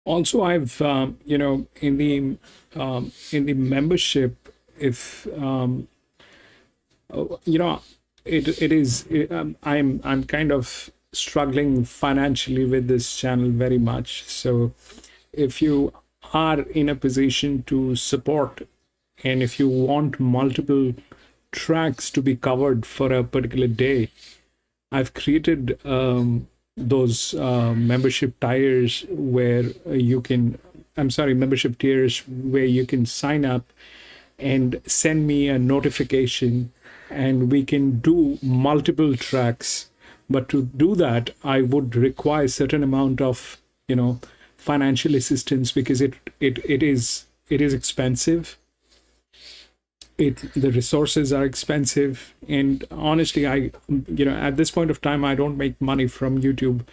Also, I've in the membership, if it is I'm kind of struggling financially with this channel very much. So if you are in a position to support, and if you want multiple tracks to be covered for a particular day, I've created those membership tiers where you can, membership tiers where you can sign up and send me a notification, and we can do multiple tracks. But to do that, I would require a certain amount of, financial assistance, because it is expensive. The resources are expensive, and honestly, I at this point of time, I don't make money from YouTube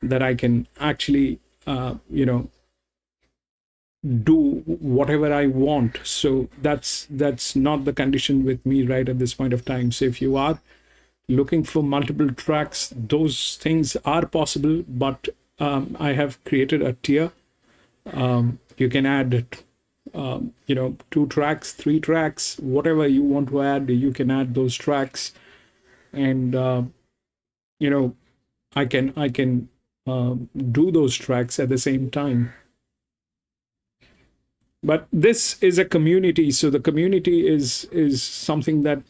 that I can actually do whatever I want. So that's not the condition with me right at this point of time. So if you are looking for multiple tracks, those things are possible, but I have created a tier. You can add 2 tracks, 3 tracks, whatever you want to add, you can add those tracks. And I can do those tracks at the same time. But this is a community, so the community is something that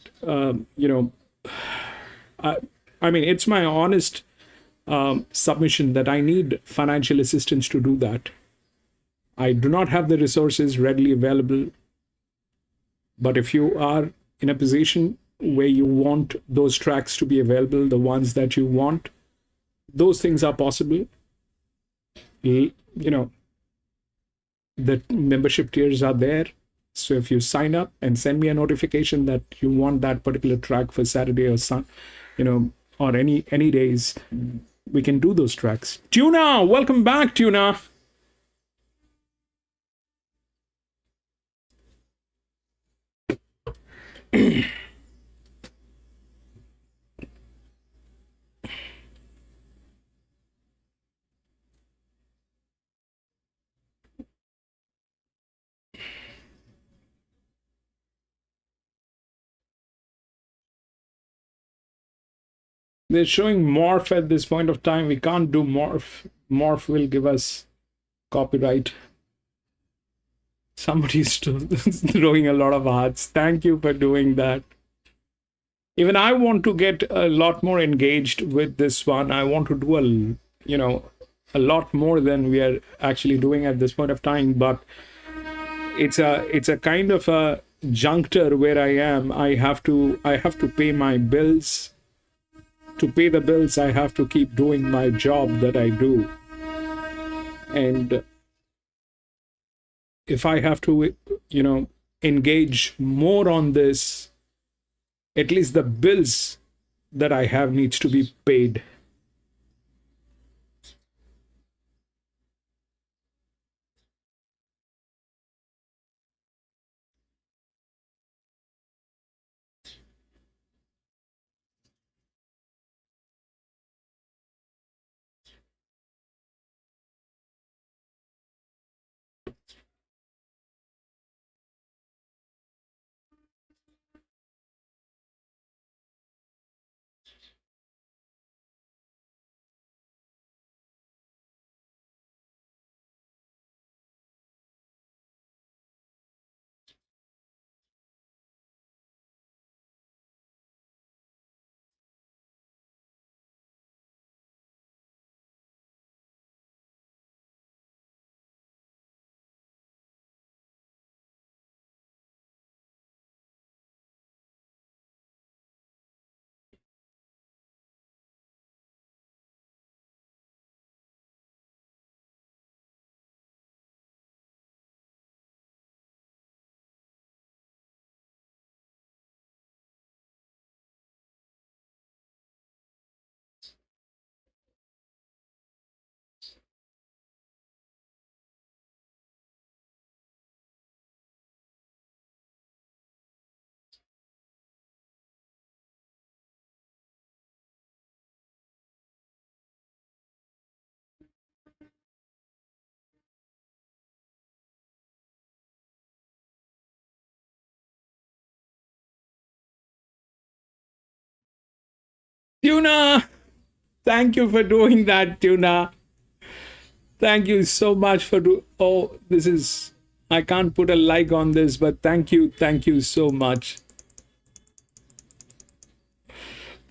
it's my honest submission that I need financial assistance to do that. I do not have the resources readily available. But if you are in a position where you want those tracks to be available, the ones that you want, those things are possible. You know, the membership tiers are there. So if you sign up and send me a notification that you want that particular track for Saturday or or any days, we can do those tracks. Tuna, welcome back, Tuna. They're showing morph at this point of time. We can't do morph. Morph will give us copyright. Somebody's throwing a lot of hearts. Thank you for doing that. Even I want to get a lot more engaged with this one. I want to do a lot more than we are actually doing at this point of time. But it's a kind of a juncture where I am. I have to pay my bills. To pay the bills, I have to keep doing my job that I do. And if I have to, engage more on this, at least the bills that I have needs to be paid. Tuna, thank you for doing that, Tuna. Thank you so much for I can't put a like on this, but thank you so much.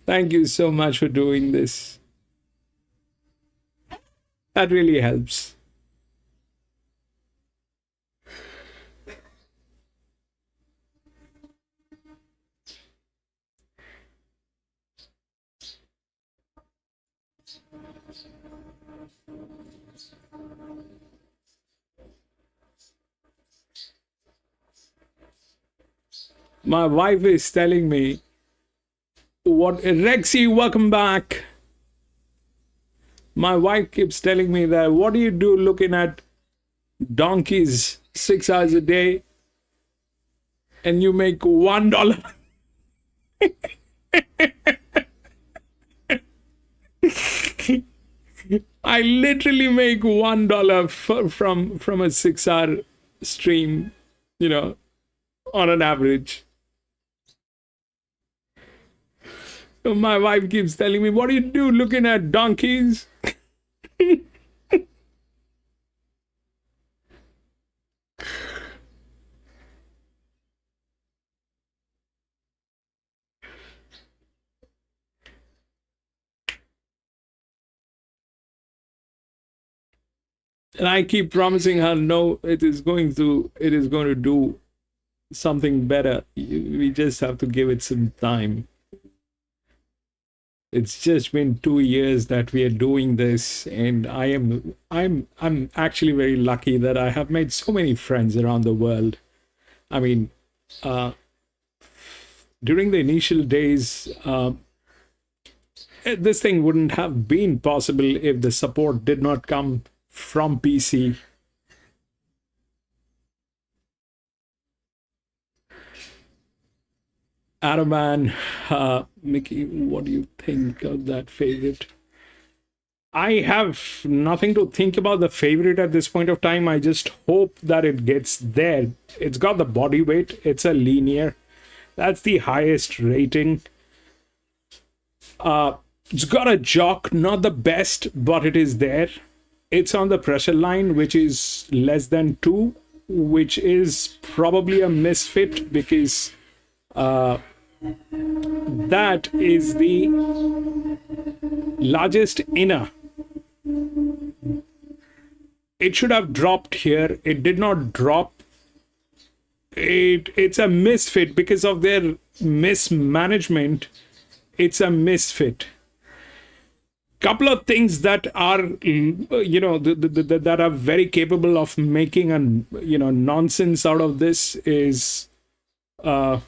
Thank you so much for doing this. That really helps. My wife is telling me, Rexy, welcome back. My wife keeps telling me that, what do you do looking at donkeys 6 hours a day and you make $1? I literally make $1 from a 6-hour stream, on an average. So my wife keeps telling me, what do you do looking at donkeys? And I keep promising her, no, it is going to do something better. We just have to give it some time. It's just been 2 years that we are doing this, and I'm actually very lucky that I have made so many friends around the world. I mean, during the initial days, this thing wouldn't have been possible if the support did not come from PC. Araman, Mickey, what do you think of that favorite? I have nothing to think about the favorite at this point of time. I just hope that it gets there. It's got the body weight. It's a linear. That's the highest rating. It's got a jock, not the best, but it is there. It's on the pressure line, which is less than 2, which is probably a misfit because that is the largest inner. It should have dropped here. It did not drop. It's a misfit because of their mismanagement. It's a misfit. Couple of things that are, that are very capable of making a, nonsense out of this is, I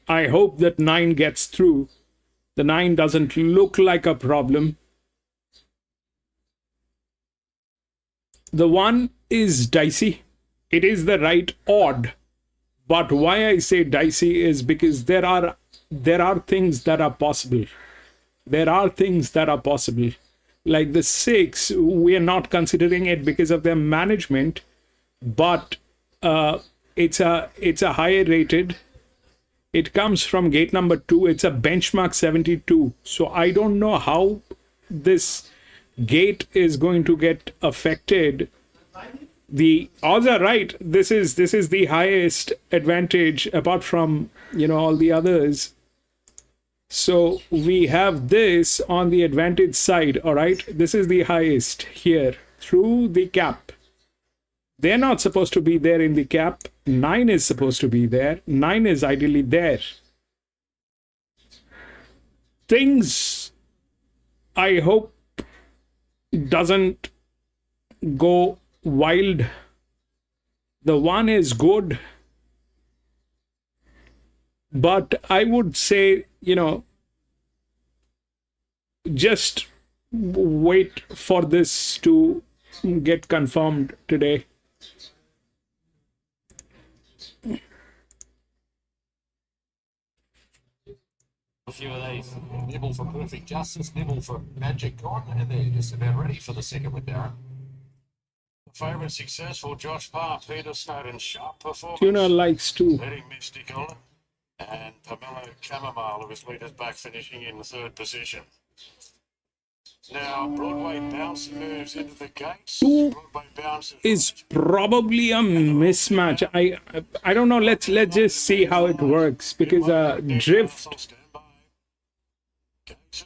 hope that 9 gets through. The 9 doesn't look like a problem. The 1 is dicey. It is the right odd. But why I say dicey is because there are things that are possible. There are things that are possible. Like the 6, we are not considering it because of their management, but it's a higher rated. It comes from gate number 2. It's a benchmark 72. So I don't know how this gate is going to get affected. The odds are right. This is the highest advantage apart from all the others. So we have this on the advantage side. All right, this is the highest here through the cap. They're not supposed to be there in the cap. 9 is supposed to be there. 9 is ideally there. Things, I hope, doesn't go wild. The 1 is good. But I would say, just wait for this to get confirmed today. A few of these. Nibble for perfect justice, nibble for magic con, and they're just about ready for the second with Darren. Favourite successful, Josh Parr, Peter Snowden, sharp performance. Tuna likes to. Very mystical. And Pamela Chamomile, who was leaders back, finishing in the 3rd position. Now, Broadway bounce moves into the gates. 2 Broadway bounce is probably a mismatch. I don't know. Let's just see how it works because drift.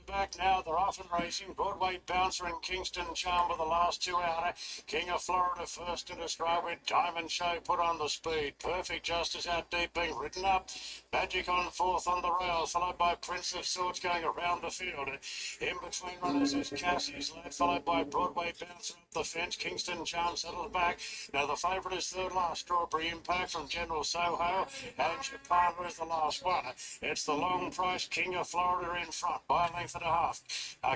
Back now, they're off and racing. Broadway Bouncer and Kingston Charm were the last 2 outer. King of Florida first in a stride with Diamond Show put on the speed. Perfect Justice out deep being ridden up. Magic on 4th on the rail, followed by Prince of Swords going around the field. In between runners is Cassie's led, followed by Broadway Bouncer up the fence. Kingston Charm settled back. Now the favourite is 3rd last. Strawberry Impact from General Soho. And Chapala is the last one. It's the long price King of Florida in front by a length and a half.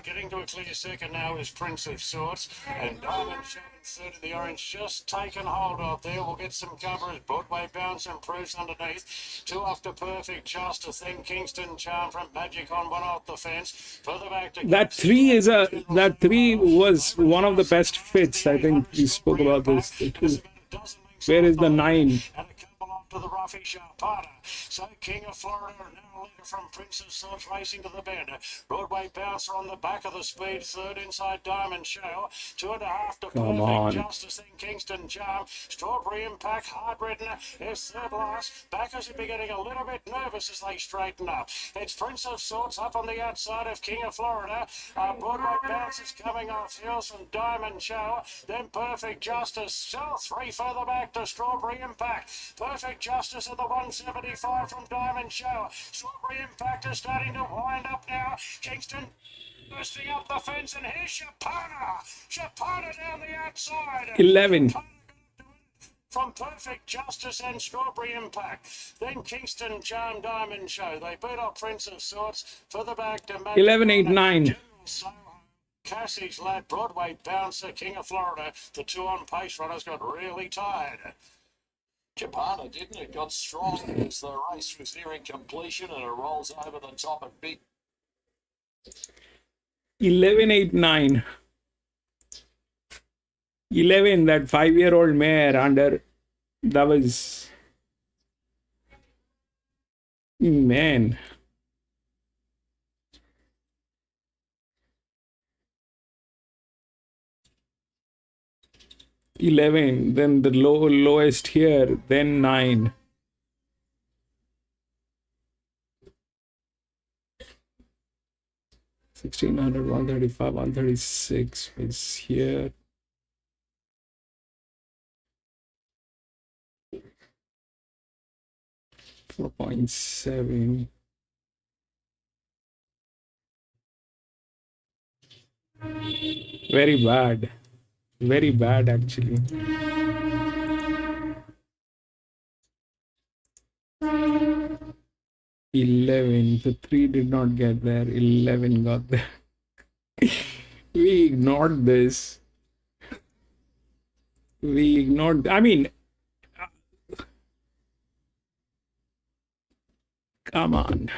Getting to a clear second now is Prince of Swords, and Diamond Show in 3rd in the orange, just taken hold of there. We'll get some cover as Broadway Bounce improves underneath. 2 after Perfect Justice, then Kingston Charm from Magic on 1 off the fence. Further back to that 3 was one of the best fits. I think we spoke about this. Where is the 9? to the roughy Sharpana. So King of Florida now leader from Prince of Swords racing to the bend. Broadway Bouncer on the back of the speed, third inside Diamond Show. 2.5 to Come Perfect on. Justice, then Kingston Charm. Strawberry Impact, Hard Ridden is third last. Backers will be getting a little bit nervous as they straighten up. It's Prince of Swords up on the outside of King of Florida. Broadway Bounce is coming off heels from Diamond Show. Then Perfect Justice. Still three further back to Strawberry Impact. Perfect Justice at the 175 from Diamond Show. Strawberry Impact is starting to wind up now. Kingston bursting up the fence, and here's Sharpana. Sharpana down the outside. 11. From Perfect Justice and Strawberry Impact. Then Kingston Charm Diamond Show. They beat up Prince of Swords. Further back to 11, 8, 9. General Soho. Cassie's Lad, Broadway Bouncer, King of Florida. The two on pace runners got really tired. Japana, didn't it? Got strong as the race was nearing completion, and it rolls over the top and big. 11, 8, 9. 11, that 5-year-old mare under, that was, man. $11, then the lowest here, then 9. $1,600, $135, $136 is here. $4.7. Very bad. Very bad, actually. $11. The 3 did not get there. $11 got there. We ignored this. We ignored. I mean, come on.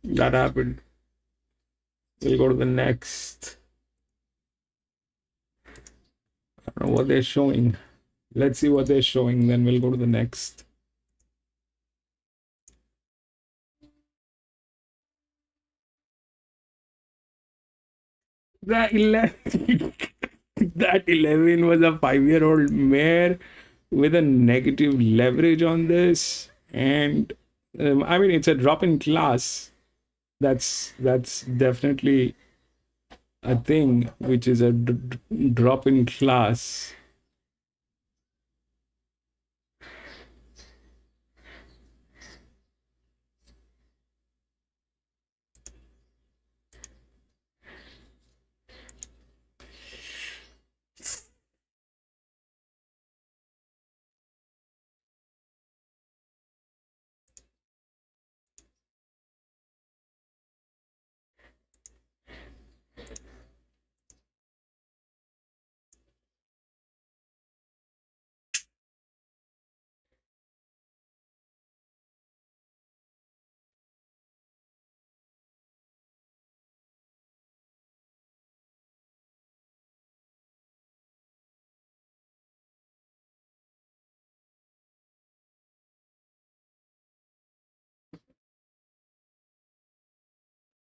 That happened. We'll go to the next. I don't know what they're showing. Let's see what they're showing, then we'll go to the next. That 11, that 11 was a 5-year-old mare with a negative leverage on this, and I mean, it's a drop in class. That's definitely a thing, which is a drop in class.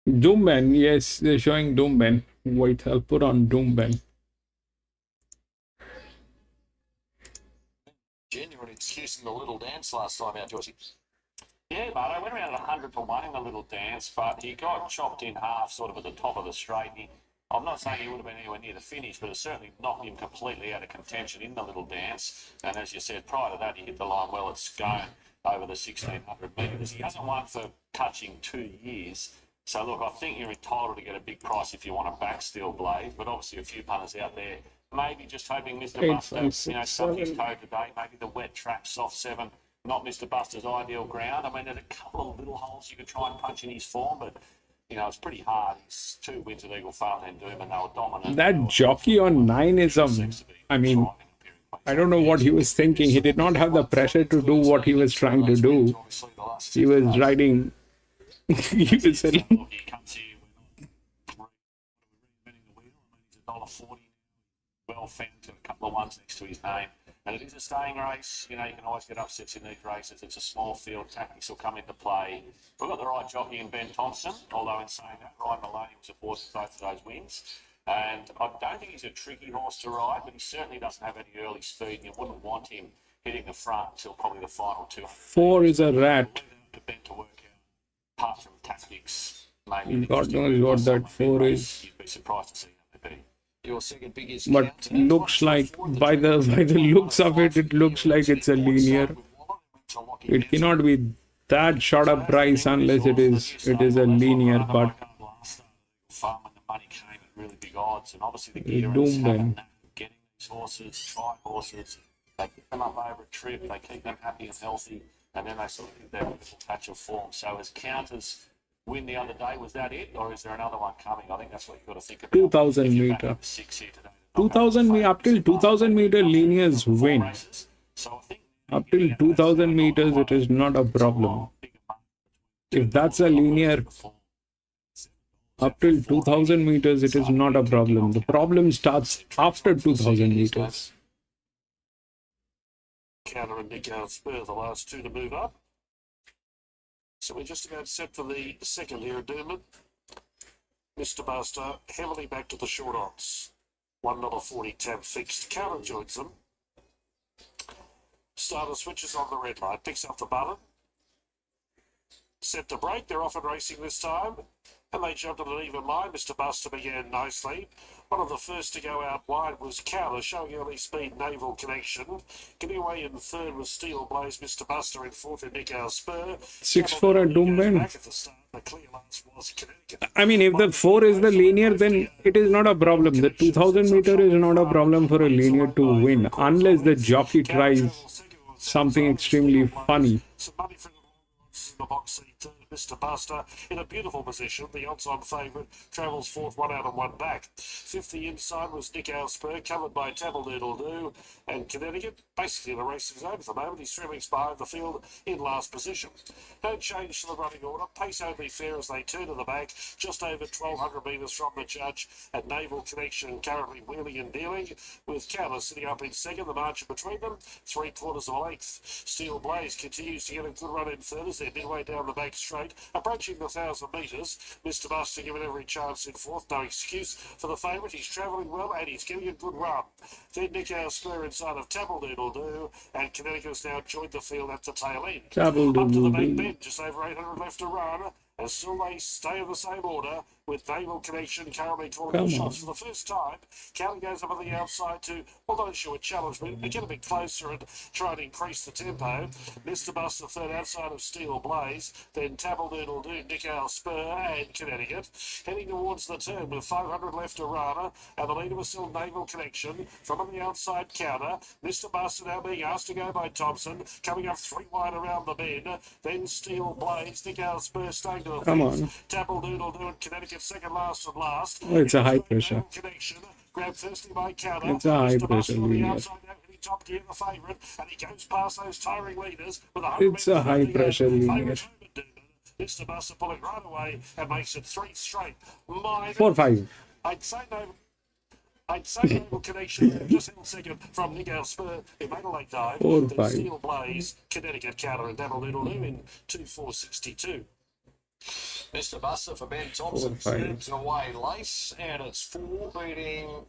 Doomben, yes, they're showing Doomben. Wait, I'll put on Doomben. Genuine excuse in the little dance last time out, Joyce. Yeah, but I went around 100 to 1 in the little dance, but he got chopped in half sort of at the top of the straight. I'm not saying he would have been anywhere near the finish, but it certainly knocked him completely out of contention in the little dance. And as you said, prior to that, he hit the line well at Scone over the 1,600 metres. He hasn't won for touching 2 years. So, look, I think you're entitled to get a big price if you want a back steel blade, but obviously a few punters out there maybe just hoping Mr. Buster, stubbed his toe today, maybe the wet track, soft 7 not Mr. Buster's ideal ground. I mean, there's a couple of little holes you could try and punch in his form, but it's pretty hard. He's 2 wins at Eagle Farm and Doom, and they were dominant. That jockey on 9 is I mean, I don't know what he was thinking. He did not have the pressure to do what he was trying to do. He was riding. He was selling. He comes here, we're not reinventing the wheel. I mean, he's $1.40. Well found, a couple of ones next to his name. And it is a staying race. You can always get upsets in these races. It's a small field. Tactics will come into play. We've got the right jockey in Ben Thompson, although in saying that, Ryan Maloney was a force for both of those wins. And I don't think he's a tricky horse to ride, but he certainly doesn't have any early speed, and you wouldn't want him hitting the front until probably the final 200. 4 is a rat. To Ben to work out, apart from tactics, maybe. God knows what that 4 is. You'd be surprised to see that be. Your second biggest But looks like by the looks of it, it looks like it's a linear. It cannot be that short a price unless it is a linear. But farm when the money came at really big odds, and obviously the gear doomed is them. getting these horses, try horses. They pick them up over a trip. They keep them happy and healthy, and then they sort of hit their little patch of form. So as counters win the other day, was that it, or is there another one coming? I think that's what you've got to think about. 2,000 meter. 2,000 up till 2,000 meter linears win. Up till 2,000 meters, it is not a problem. If that's a linear, up till 2,000 meters, it is not a problem. The problem starts after 2,000 meters. Counter and Nick Spur, the last two to move up. So we're just about set for the second here at Doomman. Mr. Buster heavily back to the short odds. $1.40 tab fixed. Counter joins them. Starter switches on the red light, picks up the button. Set to break, they're off and racing this time. And they jumped on an even line. Mr. Buster began nicely. One of the first to go out wide was Counter, showing early speed, Naval Connection. Getting away in third was Steel Blaze. Mr. Buster in fourth and Nick Spur. 6-4 at Doomben. I mean, if the 4 is the linear, then it is not a problem. The 2,000 meter is not a problem for a linear to win, unless the jockey tries something extremely funny. The box seat, Mr. Buster in a beautiful position. The odds-on favourite travels fourth, 1 out and 1 back. Fifth, the inside was Nick Spur, covered by Tabble-Doodle-Doo and Connecticut. Basically, the race is over at the moment. He's 3 weeks behind the field in last position. No change to the running order. Pace only fair as they turn to the back, just over 1,200 metres from the judge at Naval Connection, currently wheeling and dealing, with Counter sitting up in second. The margin between them, 3/4 of a length. Steel Blaze continues to get a good run in third as they're midway down the back straight, approaching the 1,000 metres. Mr. Buster given every chance in fourth, no excuse for the favourite. He's travelling well and he's getting a good run. Then Nick Spur inside of Tabble-Doodle-Doo, and Connecticut has now joined the field at the tail end. Up to the back bend, just over 800 left to run. And still they stay in the same order, with Naval Connection currently calling the shots for the first time. Counter goes up on the outside to, although show a challenge, but get a bit closer and try and increase the tempo. Mr. Buster third outside of Steel Blaze, then Tabble-Doodle-Doo, Nick Spur and Connecticut. Heading towards the turn with 500 left to run, and the leader was still Naval Connection. From on the outside Counter, Mr. Buster now being asked to go by Thompson, coming up 3 wide around the bend. Then Steel Blaze, Nick Spur staying to the Come on. Tabble-Doodle-Doo and Connecticut second last and last. Oh, it's a high pressure. Grabbed firstly by Counter. It's a high pressure linear. Top gear, the favourite, and he goes past those tiring leaders with It's a high pressure linear. Mr. Buster pulling right away and makes it 3 straight. 4-5. I'd say Naval Connection just in second from Nick Spur, who made a late dive. 4-5. Steel Blaze, Connecticut Counter and Tabble-Doodle-Doo in 2-4-62. Mr. Buster for Ben Thompson turns away late, and it's 4 beating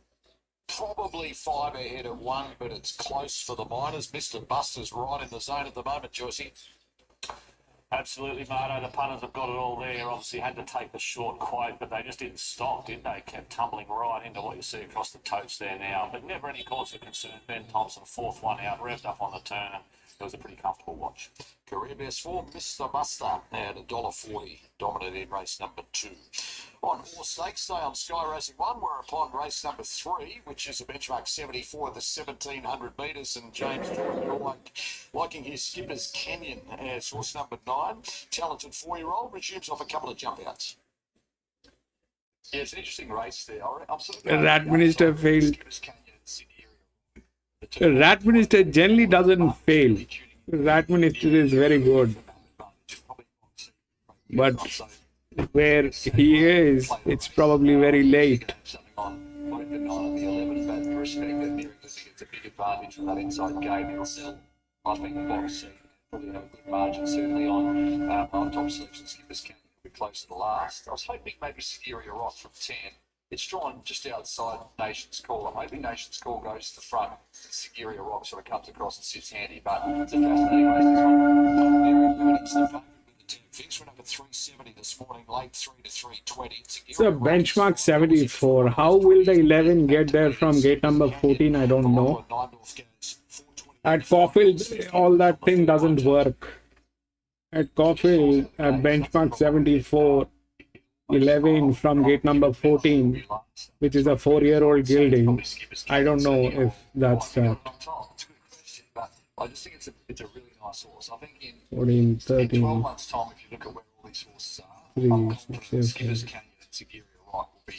probably 5 ahead of 1, but it's close for the miners. Mr. Buster's right in the zone at the moment, Joycey. Absolutely, Marto. The punters have got it all there. Obviously had to take the short quote, but they just didn't stop, did they? Kept tumbling right into what you see across the totes there now. But never any cause for concern. Ben Thompson, 4th one out, revved up on the turn. And It was a pretty comfortable watch. Career best form, Mr. Muster at $1.40, dominant in race number 2. On horse stakes day on Sky Racing 1, we're upon race number 3, which is a benchmark 74 at the 1700 metres. And James Jordan, you're liking his Skipper's Canyon as horse number 9. Talented 4-year-old, resumes off a couple of jump outs. Yeah, it's an interesting race there. I'm sort of Rat Minister failed. Rat Minister generally doesn't fail. Rat Minister is very good. But where he is, it's probably very late. It's a big advantage from that inside gate. It'll sell. I think the box probably have a good margin, certainly on top selection. Skipper's Canyon a bit close to the last. I was hoping maybe Sigiriya Rock from 10. It's drawn just outside Nation's Call. I'm hoping Nation's Call goes to the front. Sigiriya Rock sort of comes across and sits handy, but it's a fascinating race, this one. It's the favourite with the 10 fix for number 370 this morning, late 3 to 320. So benchmark 74. How will the 11 get there from gate number 14? I don't know. At Caulfield, all that thing doesn't work. At Caulfield, at benchmark 74, 11 from gate number 14, which is a 4-year-old gelding. I don't know if that's that. I just think it's a really nice horse. I think in 14, 13, 12 months' time, if you look at where all these horses are, 3, I'm confident 6, Skipper's Canyon and Sigiriya Rock will be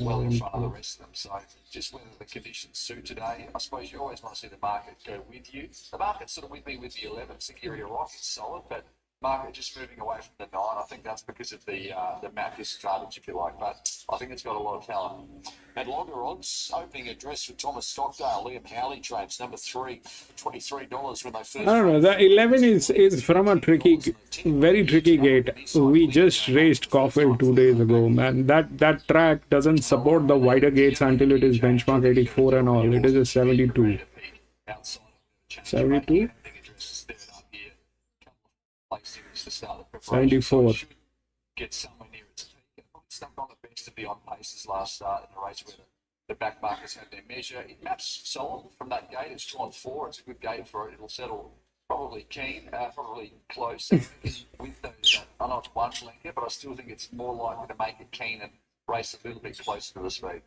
well in front of the rest of them. So just whether the conditions suit today, I suppose you always want to see the market go with you. The market's sort of with me with the 11. Sigiriya Rock is solid, but market just moving away from the 9. I think that's because of the map disadvantage, if you like, but I think it's got a lot of talent. And longer odds, opening address for Thomas Stockdale, Liam Howley trains, number 3, $23 when they first... I don't know, the 11 is from a very tricky gate. We just raced Caulfield 2 days ago, man. That track doesn't support the wider gates until it is benchmark 84 and all. It is a 72. 72? 74. Get somewhere near its peak. It's not on the best of the on paces last start in a race where the back markers had their measure. It maps solid from that gate. It's drawn 4. It's a good gate for it. It'll settle probably keen, probably close. With those, I know it's 1 length, but I still think it's more likely to make it keen and race a little bit closer to the speed.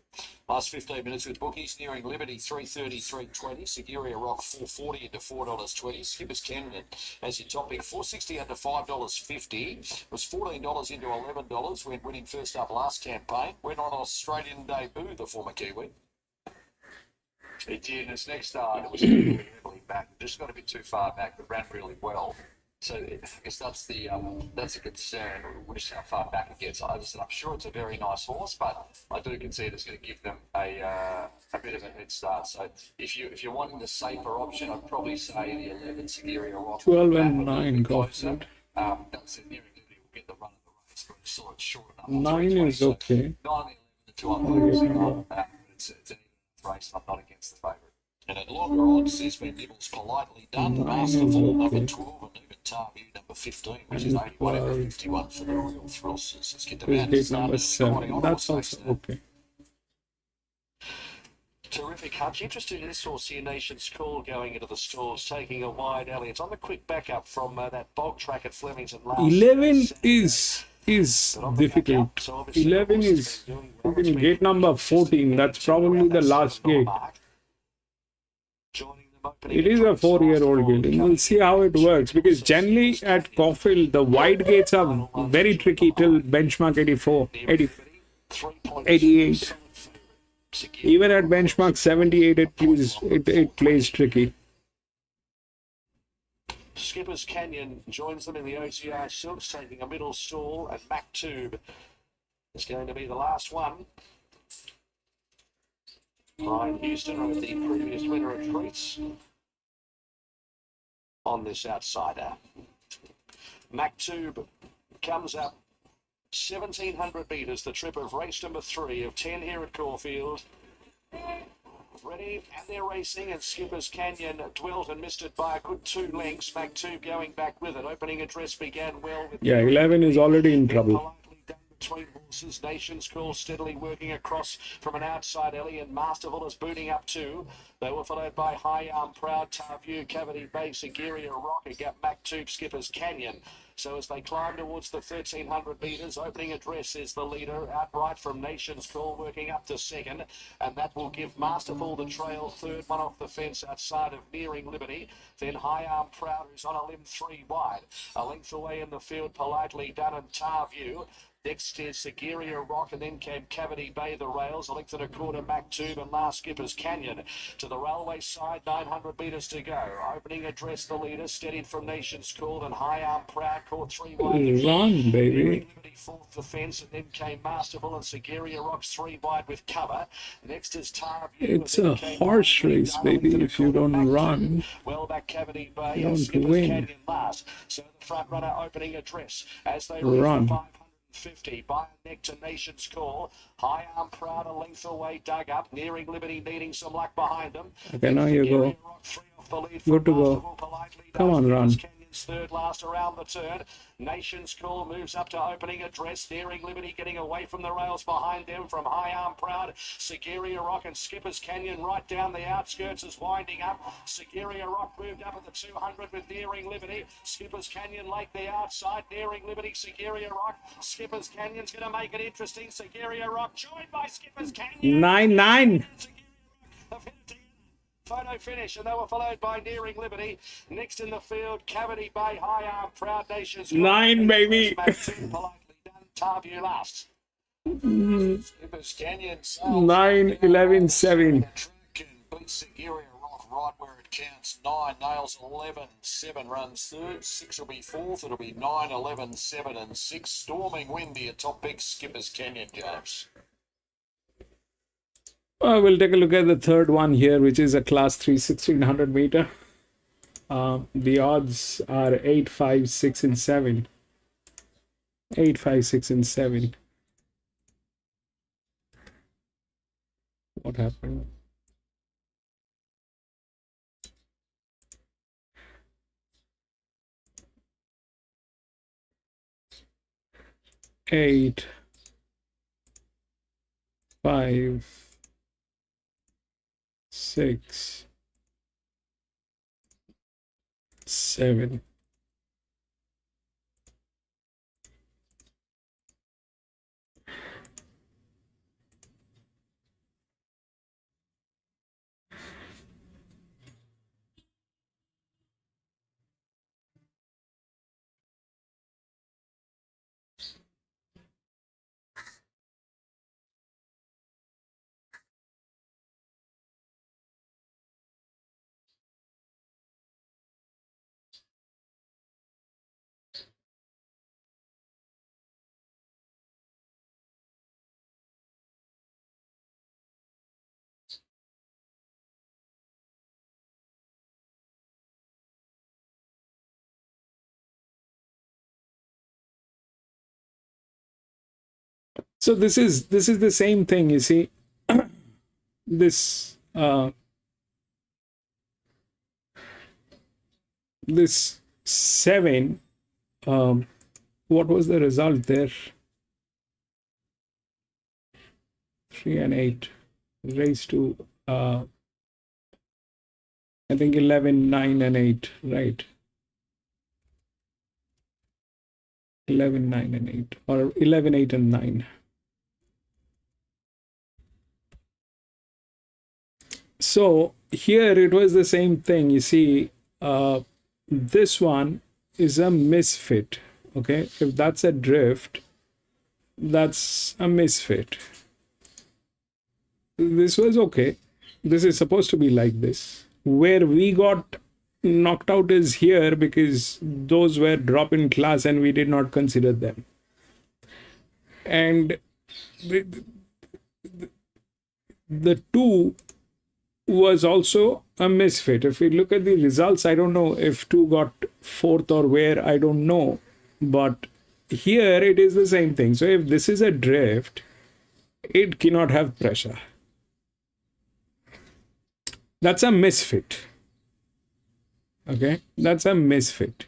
Last 15 minutes with bookies, nearing Liberty 330, 320, Sigiriya Rock 440 into $4.20, Skipper's Canyon as your top pick 460 under $5.50, was $14 into $11 when winning first up last campaign, went on Australian debut, the former Kiwi. It did, and its next start, it was really heavily back, just got a bit too far back, but ran really well. So I guess that's a concern, just how far back it gets. I'm sure it's a very nice horse, but I do concede it's going to give them a bit of a head start. So if you're wanting the safer option, I'd probably say the 11 Sigiriya Rock. 12 and 9 Caulfield. That's it. Nearing Liberty will get the run of the race, but it's still short enough. 9 is okay. 9 and 11, the 2 unforgiving. It's an even race. I'm not against the favourite. And at longer odds, there's been nibbles politely done. Masterful, number 12, and even Tarview, number 15, which is 81 over 51 for the Royal Thrills. Let's get them out. Gate number 7. That's also okay. Terrific hunch. Interested in this horse here, Nation's Call, going into the stalls, taking a wide alley. It's on the quick backup from that bulk track at Flemington last 11 is difficult. 11 is gate number 14. That's probably the last gate. It is a 4-year-old gelding. We'll see how it works, because generally at Caulfield the wide gates are very tricky till benchmark 84, 88. Even at benchmark 78 it plays tricky. Skipper's Canyon joins them in the OTR Silks, taking a middle stall, and Mac Tube is going to be the last one. Brian Houston was the previous winner of treats on this outsider. Maktub comes up 1,700 metres, the trip of race number 3 of 10 here at Caulfield. Ready, and they're racing, and Skipper's Canyon dwelt and missed it by a good 2 lengths. Maktub going back with it. Opening address began well with... Yeah, 11 is already in trouble. between horses. Nation's Call steadily working across from an outside alley, and Masterful is booting up too. They were followed by High Arm, Proud, Tarview, Cavity Bay, Seguria, Rocker, Gap, Mac Tube, Skippers Canyon. So as they climb towards the 1,300 metres, opening address is the leader, outright from Nation's Call, working up to second, and that will give Masterful the trail, third one off the fence outside of Nearing Liberty. Then High Arm Proud, who's on a limb 3 wide. A length away in the field, Politely Done and Tarview. Next is Seguria Rock, and then came Cavity Bay, the rails, a length and a quarter, Mac Tube, and last Skippers Canyon. To the railway side, 900 metres to go. Opening address, the leader, steadied from Nation's Call, and High Arm Proud caught 3 wide. Run, baby. Liberty fourth the fence, and then came Masterful, and Seguria Rock's 3 wide with cover. Next is Tarview. It's a horse race, baby. If you don't run, well back Cavity Bay, you and don't Skippers win. Canyon last. So the front runner opening address as they Run. reach the 550 by a neck to Nation's Call. High Arm Proud a length away, dug up. Nearing Liberty needing some luck behind them. Okay, now you go. Good to go. Come on, run. Third last around the turn. Nation's Call moves up to opening address. Nearing Liberty getting away from the rails behind them from High Arm Proud. Seguria Rock and Skippers Canyon right down the outskirts is winding up. Seguria Rock moved up at the 200 with Nearing Liberty. Skippers Canyon late the outside. Nearing Liberty, Seguria Rock. Skippers Canyon's going to make it interesting. Seguria Rock joined by Skippers Canyon. 9-9. Photo finish, and they were followed by Nearing Liberty. Next in the field, Cavity Bay, High Arm, Proud Nations. 9, baby. Politely Done, Tarview last. Skippers Canyon. 9, 11, 7. Beat Seguria Rock right where it counts. 9 nails, 11, 7 runs third. 6 will be fourth. It'll be 9, 11, 7 and 6. Storming Windy, a top pick, Skippers Canyon, James. We'll take a look at the third one here, which is a class 3 1600 meter. The odds are 8, 5, 6 and 7. 8, 5, 6 and 7. What happened? Eight, 5, 6, 7. So this is the same thing, you see. This this 7, what was the result there? 3 and 8 raised to I think 11, 9 and 8, right? 11, 9 and 8, or 11, 8 and 9. So here it was the same thing. You see, this one is a misfit. Okay, if that's a drift, that's a misfit. This was okay. This is supposed to be like this. Where we got knocked out is here because those were drop in class and we did not consider them. And the 2 was also a misfit. If we look at the results, I don't know if 2 got 4th or where, I don't know. But here it is the same thing. So if this is a drift, it cannot have pressure. That's a misfit. Okay, that's a misfit.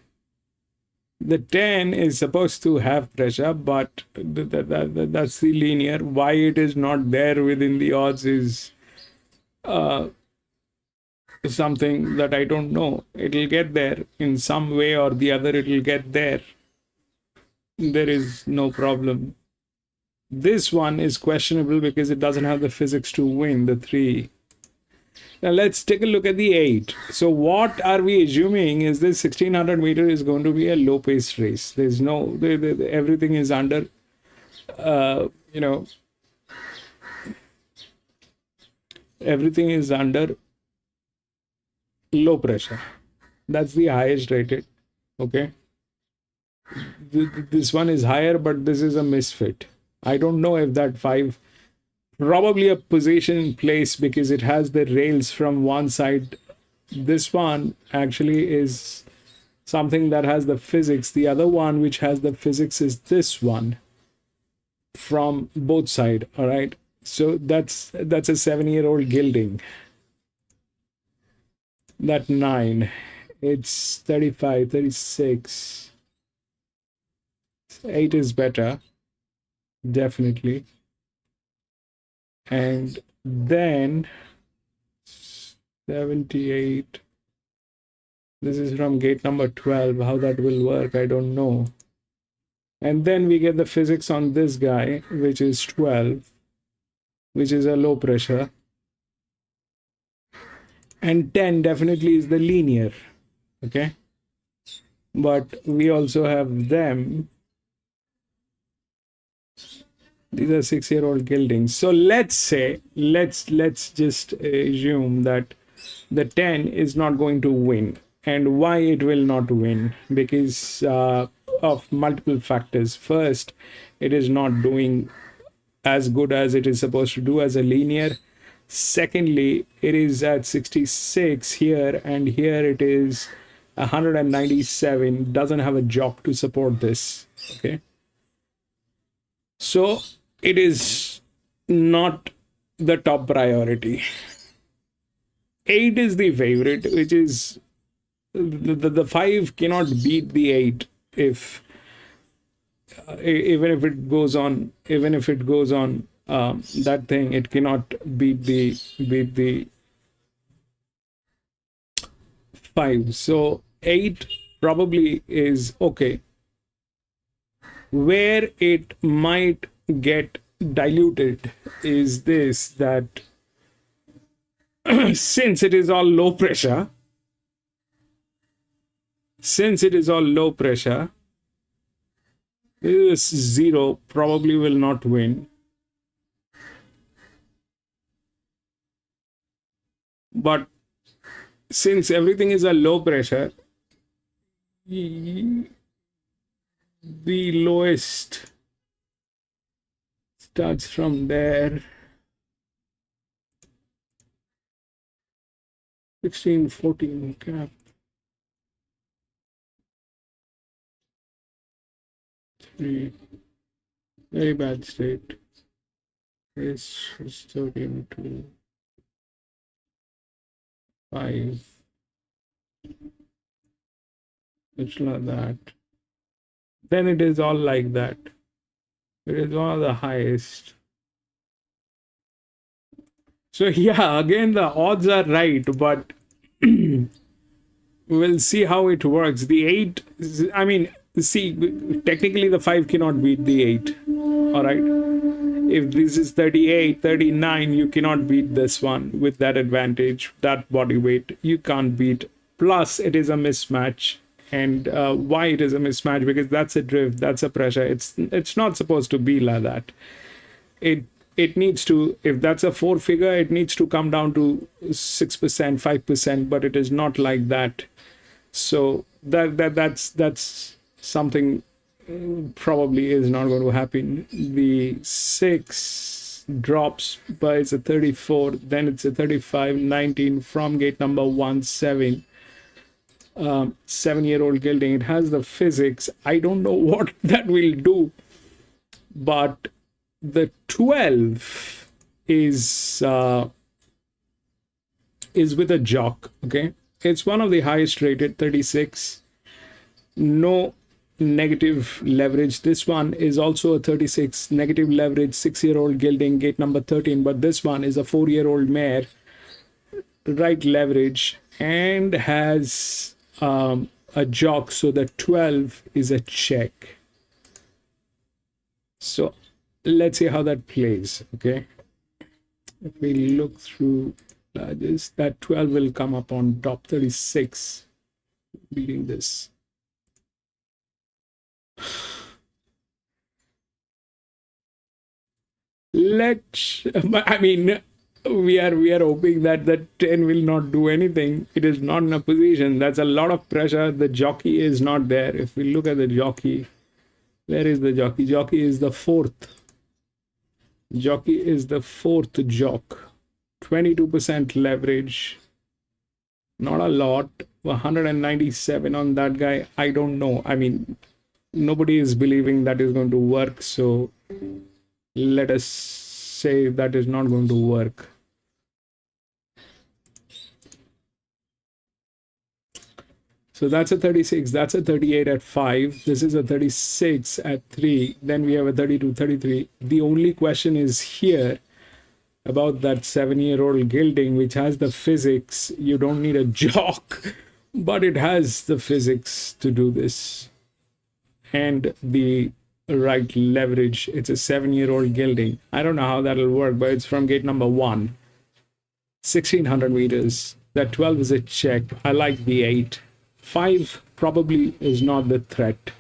The 10 is supposed to have pressure, but that's the linear. Why it is not there within the odds is something that I don't know. It'll get there in some way or the other, it'll get there. There is no problem. This one is questionable because it doesn't have the physics to win, the 3. Now let's take a look at the 8. So what are we assuming is this 1600 meter is going to be a low pace race. There's no, everything is under, everything is under low pressure. That's the highest rated. Okay. This one is higher, but this is a misfit. I don't know if that 5, probably a position in place because it has the rails from one side. This one actually is something that has the physics. The other one which has the physics is this one from both sides. All right. So that's a 7-year-old gilding. That 9, it's 35, 36. 8 is better, definitely. And then 78. This is from gate number 12. How that will work, I don't know. And then we get the physics on this guy, which is 12, which is a low pressure. And 10 definitely is the linear. Okay. But we also have them. These are 6-year-old gildings. So let's say, let's just assume that the 10 is not going to win. And why it will not win? Because of multiple factors. First, it is not doing as good as it is supposed to do as a linear. Secondly, it is at 66 here, and here it is 197. Doesn't have a jock to support this. Okay. So it is not the top priority. 8 is the favorite, which is the 5 cannot beat the 8 if even if it goes on that thing, it cannot beat the 5. So 8 probably is okay. Where it might get diluted is this, that since it is all low pressure, this 0 probably will not win. But since everything is a low pressure, the lowest starts from there. 16, 14 cap. 3. Very bad state. This is 13 to 5. It's like that. Then it is all like that. It is one of the highest. So yeah, again the odds are right, but we'll see how it works. The 8, I mean, see, technically the 5 cannot beat the 8. All right. If this is 38, 39, you cannot beat this one with that advantage, that body weight. You can't beat. Plus, it is a mismatch. And why it is a mismatch? Because that's a drift, that's a pressure. It's not supposed to be like that. It needs to, if that's a 4 figure, it needs to come down to 6%, 5%, but it is not like that. So that's something probably is not going to happen. The 6 drops, but it's a 34, then it's a 35, 19 from gate number 1, 7. 7-year-old gilding. It has the physics. I don't know what that will do, but the 12 is with a jock. Okay, it's one of the highest rated, 36. No negative leverage. This one is also a 36, negative leverage, 6-year-old gelding, gate number 13, but this one is a 4-year-old mare, right leverage, and has a jock, so the 12 is a check. So let's see how that plays. Okay, if we look through this, that 12 will come up on top. 36 beating this. I mean, we are hoping that the 10 will not do anything. It is not in a position. That's a lot of pressure. The jockey is not there. If we look at the jockey, where is the jockey? Jockey is the fourth. Jockey is the fourth jock. 22% leverage. Not a lot. 197 on that guy. I don't know. I mean, nobody is believing that is going to work. So let us say that is not going to work. So that's a 36, that's a 38 at 5, this is a 36 at 3, then we have a 32, 33. The only question is here about that 7-year-old gelding, which has the physics. You don't need a jock, but it has the physics to do this. And the right leverage. It's a 7-year-old gelding. I don't know how that'll work, but it's from gate number 1. 1600 meters. That 12 is a check. I like the 8. 5 probably is not the threat.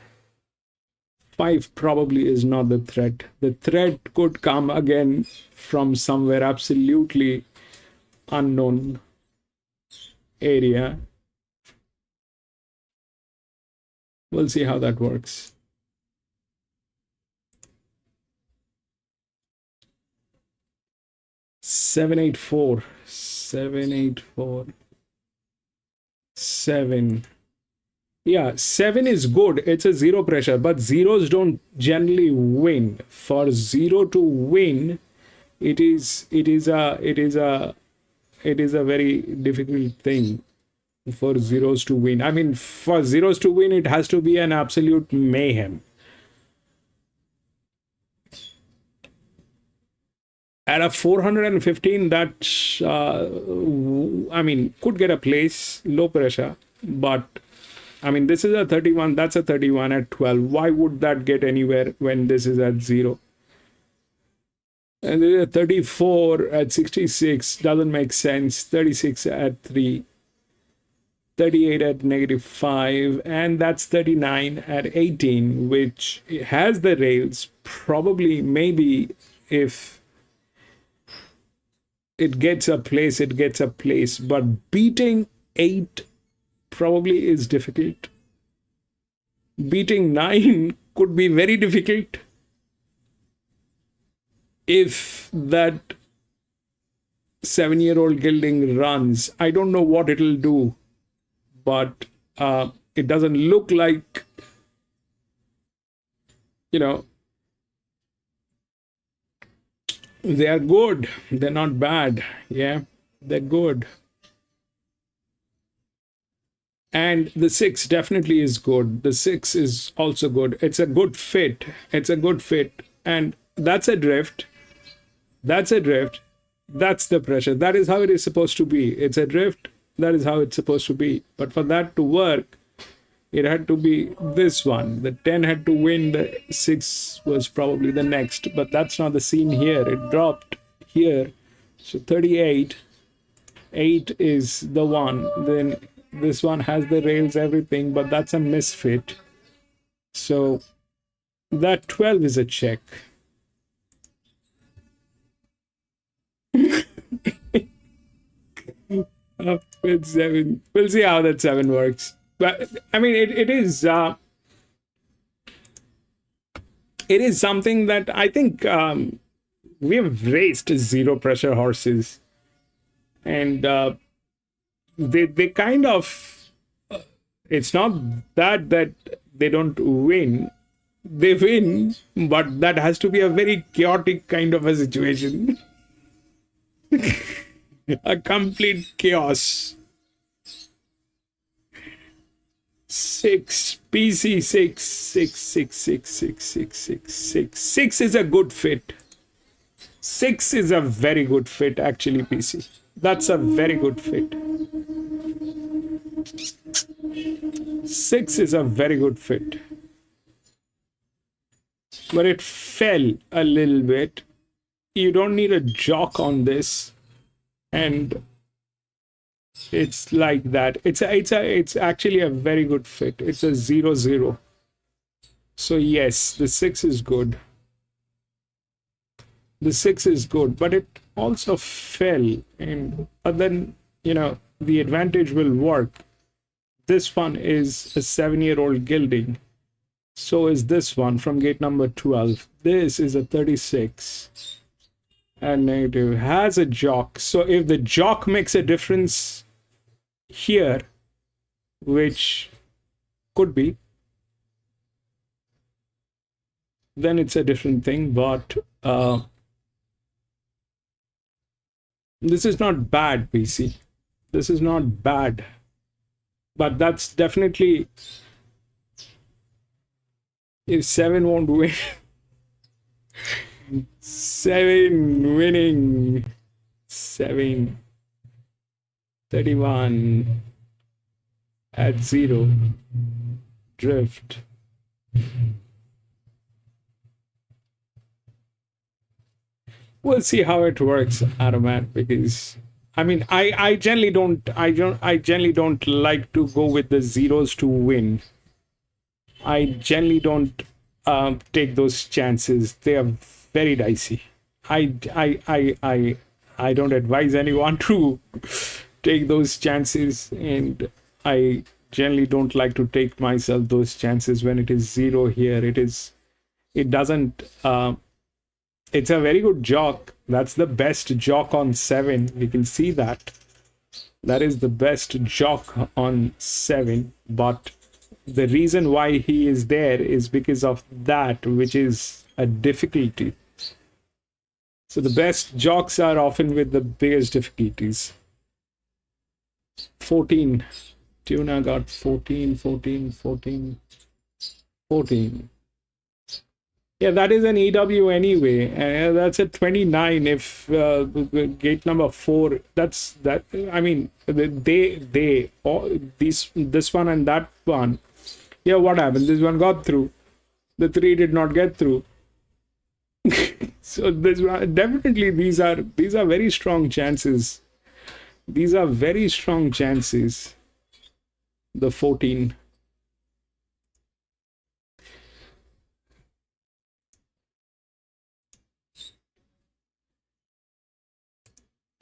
5 probably is not the threat. The threat could come again from somewhere absolutely unknown area. We'll see how that works. Seven, 8, 4. 7, 8, 4. 7. Yeah, 7 is good. It's a 0 pressure, but zeros don't generally win. For 0 to win, it is a very difficult thing for zeros to win. I mean, for zeros to win, it has to be an absolute mayhem. At a 415, that I mean, could get a place, low pressure, but I mean, this is a 31, that's a 31 at 12. Why would that get anywhere when this is at 0? And there's a 34 at 66, doesn't make sense. 36 at 3, 38 at -5, and that's 39 at 18, which has the rails. Probably, maybe, if it gets a place, it gets a place. But beating 8 probably is difficult. Beating 9 could be very difficult. If that 7-year-old gelding runs, I don't know what it'll do, but it doesn't look like, you know, they are good. They're not bad. Yeah, they're good. And the 6 definitely is good. The 6 is also good. It's a good fit. It's a good fit. And that's a drift. That's a drift. That's the pressure. That is how it is supposed to be. It's a drift. That is how it's supposed to be. But for that to work, it had to be this one. The 10 had to win. The 6 was probably the next. But that's not the scene here. It dropped here. So 38. 8 is the one. Then this one has the rails, everything. But that's a misfit. So that 12 is a check. Up with 7. We'll see how that 7 works. But I mean, it is something that I think we have raced 0 pressure horses, and they kind of, it's not that they don't win. They win, but that has to be a very chaotic kind of a situation. A complete chaos. 6, PC 6, 6, 6, 6, 6, 6, 6, 6. 6 is a good fit. 6 is a very good fit, actually, PC. That's a very good fit. 6 is a very good fit. But it fell a little bit. You don't need a jock on this. And it's like that. It's actually a very good fit. It's a 0-0. So yes, the 6 is good. The 6 is good, but it also fell. And then, the advantage will work. This one is a 7-year-old gilding. So is this one from gate number 12. This is a 36. And negative has a jock. So if the jock makes a difference here, which could be, then it's a different thing. But this is not bad, PC. This is not bad. But that's definitely, if 7 won't win. 7 winning. 7. 31 at 0. Drift. We'll see how it works, Aramat, because I generally don't like to go with the zeros to win. I generally don't take those chances. They are very dicey. I don't advise anyone to take those chances, and I generally don't like to take myself those chances when it is 0 here. It doesn't. It's a very good jock. That's the best jock on 7. We can see that. That is the best jock on 7. But the reason why he is there is because of that, which is a difficulty. So the best jocks are often with the biggest difficulties. 14. Tuna got 14, 14, 14, 14. Yeah, that is an EW anyway. That's a 29. If gate number 4, that's that. This one and that one. Yeah, what happened? This one got through. The 3 did not get through. So this one, definitely these are very strong chances. These are very strong chances. The 14.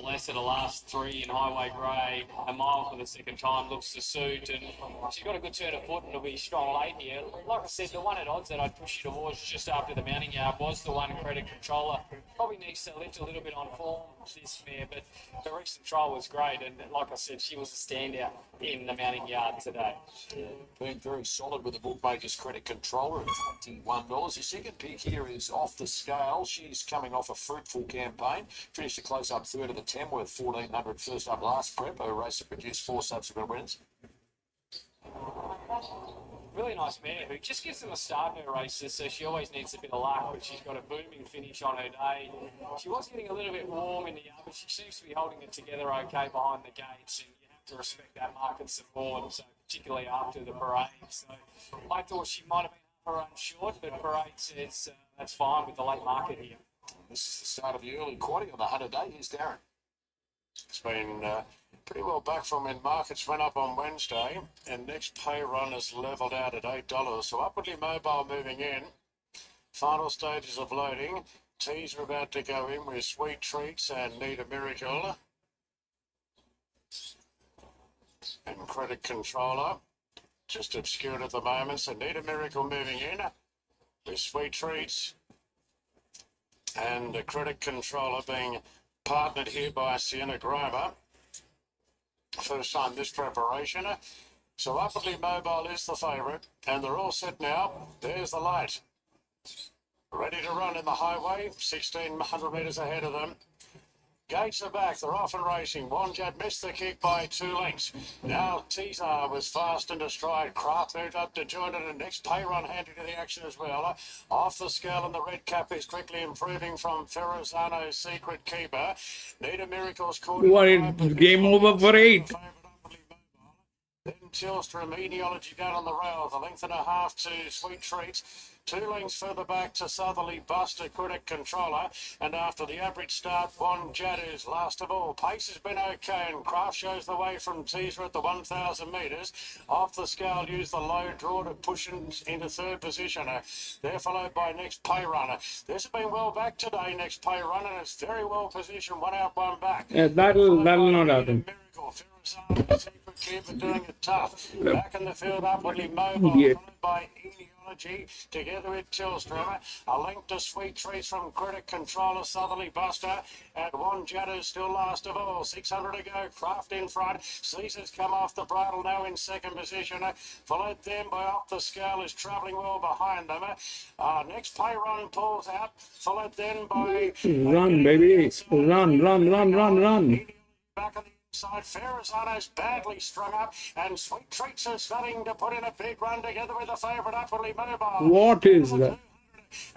Less of the last 3 in highway grey, a mile for the second time looks to suit, and she's got a good turn of foot and will be strong late here. Like I said, the one at odds that I'd push you towards just after the mounting yard was the one Credit Controller. Probably needs to lift a little bit on form this mare, but the recent trial was great, and like I said, she was a standout in the mounting yard today. Been very solid with the bookmakers Credit Controller at $21. Your second pick here is Off the Scale. She's coming off a fruitful campaign. Finished a close-up third of the Tamworth 1400 first up last prep. Her race that produced 4 subsequent wins. Really nice mare who just gets them a start in her races, so she always needs a bit of luck, but she's got a booming finish on her day. She was getting a little bit warm in the yard, but she seems to be holding it together okay behind the gates, and you have to respect that market support, so particularly after the parade. So I thought she might have been her run short, but parade says that's fine with the late market here. This is the start of the early quaddy on the 100 day. Here's Darren. It's been pretty well back from when markets went up on Wednesday, and next pay run is levelled out at $8. So upwardly mobile moving in. Final stages of loading. Teas are about to go in with Sweet Treats and Need a Miracle. And Credit Controller, just obscured at the moment. So Need a Miracle moving in with Sweet Treats. And the Credit Controller being partnered here by Sienna Grover. First time this preparation. So Upwardly Mobile is the favourite, and they're all set now. There's the light. Ready to run in the highway, 1,600 metres ahead of them. Gates are back. They're off and racing. Wanjad missed the kick by 2 lengths. Now Teasar was fast into stride. Kraft moved up to join it, and next pay run handy to the action as well. Off the scale, and the red cap is quickly improving from Ferrazano's Secret Keeper. Need a Miracle's caught. What? Game over for 8. Then Telstra Meteorology down on the rail, the length and a half to Sweet Treats. 2 lengths further back to Southerly Buster, Critic Controller. And after the average start, One Jadu's last of all. Pace has been okay, and Kraft shows the way from Teaser at the 1,000 metres. Off the scale, use the low draw to push into third position. They're followed by Next Pay Runner. This has been well back today, Next Pay Runner, and it's very well positioned, 1 out, 1 back. Yeah, that'll not happen. Miracle, Secret Keeper doing it tough. Back in the field, upwardly mobile, Yeah. followed by Etiology, together with Telstra. A link to Sweet Trees from Critic Controller, Southerly Buster, and One Jadder still last of all. 600 to go, Kraft in front. Caesar's come off the bridle, now in second position. Followed then by Off the Scale, is travelling well behind them. Next Pay Run pulls out, followed then by... Run, baby. Run. Back on the inside, Ferrazano's badly strung up, and Sweet Treats are starting to put in a big run together with the favourite Upwardly Mobile. What is that?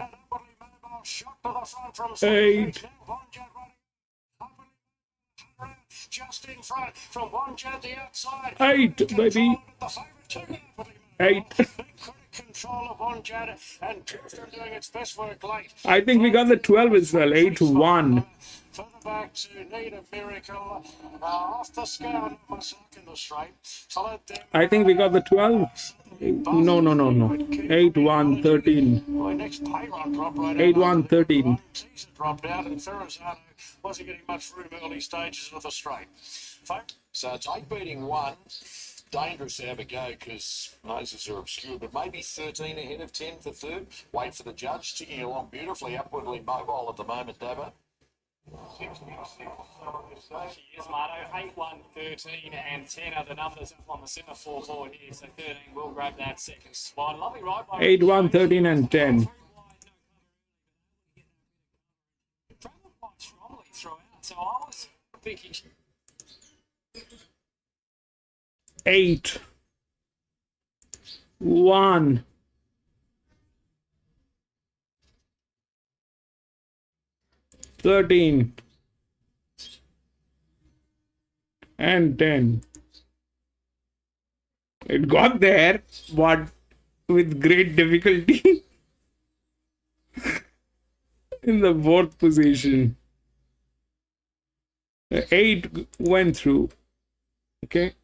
And Upwardly Mobile shot to the front from Sweet 8. Treats. Now One Jet running. Upwardly Mobile just in front from One Jet the outside. 8, baby. The favourite two, Upwardly 8. Big critic control of One Jet, and Telstra doing its best work late. I think we got the 12 as well. 8-1. Further back to Need a Miracle. Off the scale, myself in the straight. Followed them. I think we got the 12. No. 8-1-13. My next pay run drop right 8-1-13. Caesar dropped out, and Ferrazano wasn't getting much room early stages of the straight. Folks, So it's 8 beating 1. Dangerous to have a go because noses are obscured, but maybe 13 ahead of 10 for third. Wait for the judge, ticking along beautifully, upwardly mobile at the moment, Dabo. She is, Marto. 8, 1, 13 and 10 are the numbers up on the semaphore board here. So 13 will grab that second spot. Lovely ride by 8-1-13 and 10. Travelled quite strongly throughout. So I was thinking 8 1 13 and 10. It got there, but with great difficulty in the fourth position. 8 went through. Okay.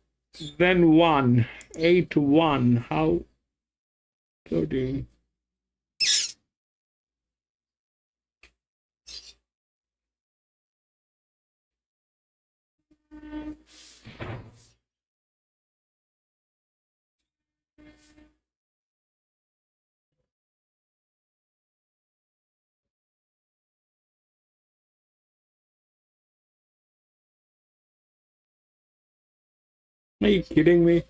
Then 1. 8-1. How? 13. Are you kidding me?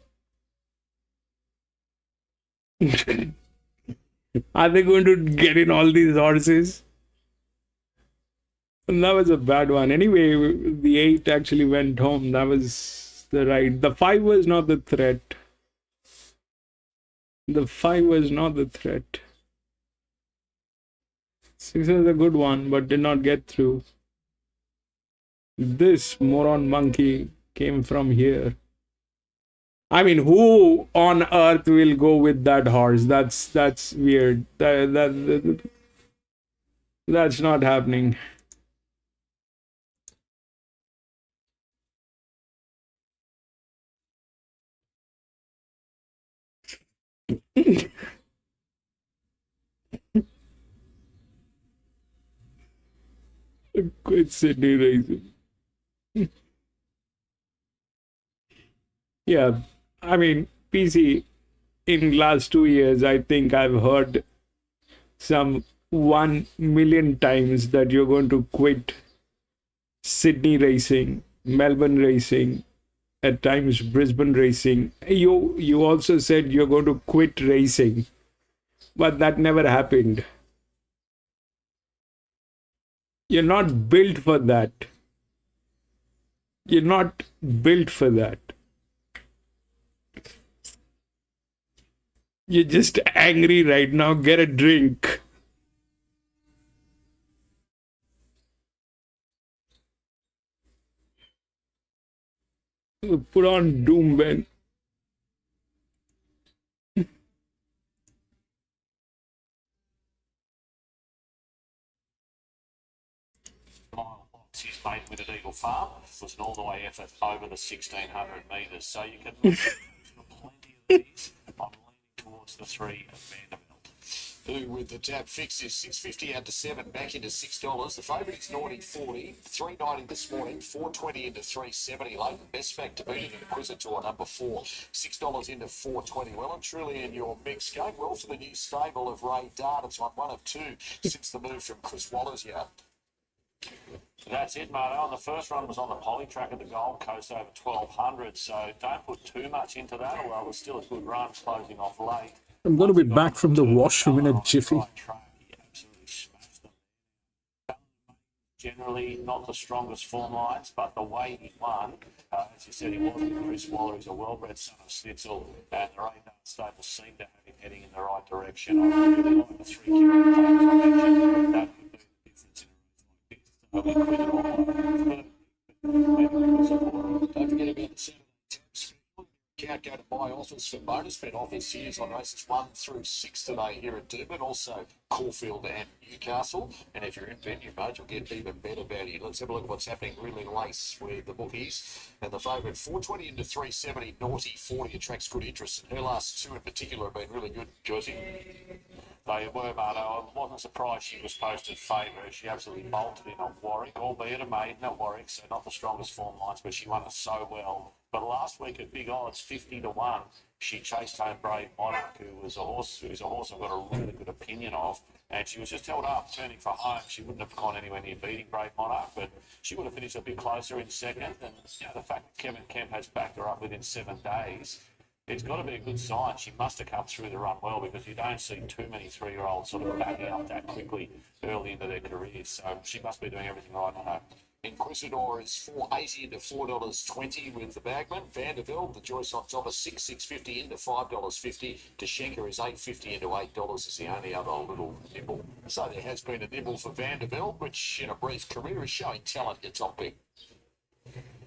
Are they going to get in all these horses? And that was a bad one. Anyway, the 8 actually went home. That was the right. The 5 was not the threat. The 5 was not the threat. 6 was a good one, but did not get through. This moron monkey came from here. I mean, who on earth will go with that horse? That's weird. That's not happening. Quit Sydney racing. Yeah. I mean, PC, in last 2 years, I think I've heard some 1 million times that you're going to quit Sydney racing, Melbourne racing, at times Brisbane racing. You also said you're going to quit racing, but that never happened. You're not built for that. You're not built for that. You're just angry right now. Get a drink. Put on Doom, Ben. He's made with an Eagle Farm. It was an all-the-way effort over the 1,600 metres. So you can look at plenty of these. I'm leaning towards the 3 of Vanderbilt. Who with the tap fixes 6.50 out to 7, back into $6. The favourite is 40, 3.90 this morning, 4.20 into 3.70 late. Best back to beat it, Inquisitor number 4, $6 into 4.20. Well and truly in your mix, going well for the new stable of Ray Dart. It's won 1 of 2 since the move from Chris Waller's yard. That's it, Marto. And the first run was on the poly track at the Gold Coast over 1,200. So don't put too much into that, although it was still a good run closing off late. I'm going to be back from the washroom in a jiffy. He absolutely smashed them. Generally not the strongest form lines, but the way he won, as you said, he was with Chris Waller. He's a well-bred son of Snitzel, and the Radar stable seemed to have him heading in the right direction. I really like the 3 kilo claims I mentioned. That could be the difference in a race like this. So we quit it all. Don't forget about the Saturday taps. Count go to buy offers for bonus bet offers years on races 1 through 6 today here at Durban, also Caulfield and Newcastle. And if you're in venue mode, you'll get even better value. Let's have a look at what's happening really lace with the bookies. And the favourite 4.20 into 3.70, naughty 40 attracts good interest. And her last 2 in particular have been really good, Josie. They were, Marto. I wasn't surprised she was posted favourite. She absolutely bolted in on Warwick, albeit a maiden at Warwick, so not the strongest form lines, but she won it so well. But last week at big odds, 50 to 1, she chased home Brave Monarch, who was a horse I've got a really good opinion of. And she was just held up, turning for home. She wouldn't have gone anywhere near beating Brave Monarch, but she would have finished a bit closer in second. And the fact that Kevin Kemp has backed her up within 7 days, it's got to be a good sign. She must have come through the run well, because you don't see too many 3-year-olds sort of backing up that quickly early into their careers. So she must be doing everything right on her. Inquisitor is 4.80 into $4.20 with the Bagman. Vanderbilt, the Joyce on top of 6.50 into $5.50. Tashenka is 8.50 into $8 is the only other little nibble. So there has been a nibble for Vanderbilt, which in a brief career is showing talent at top pick.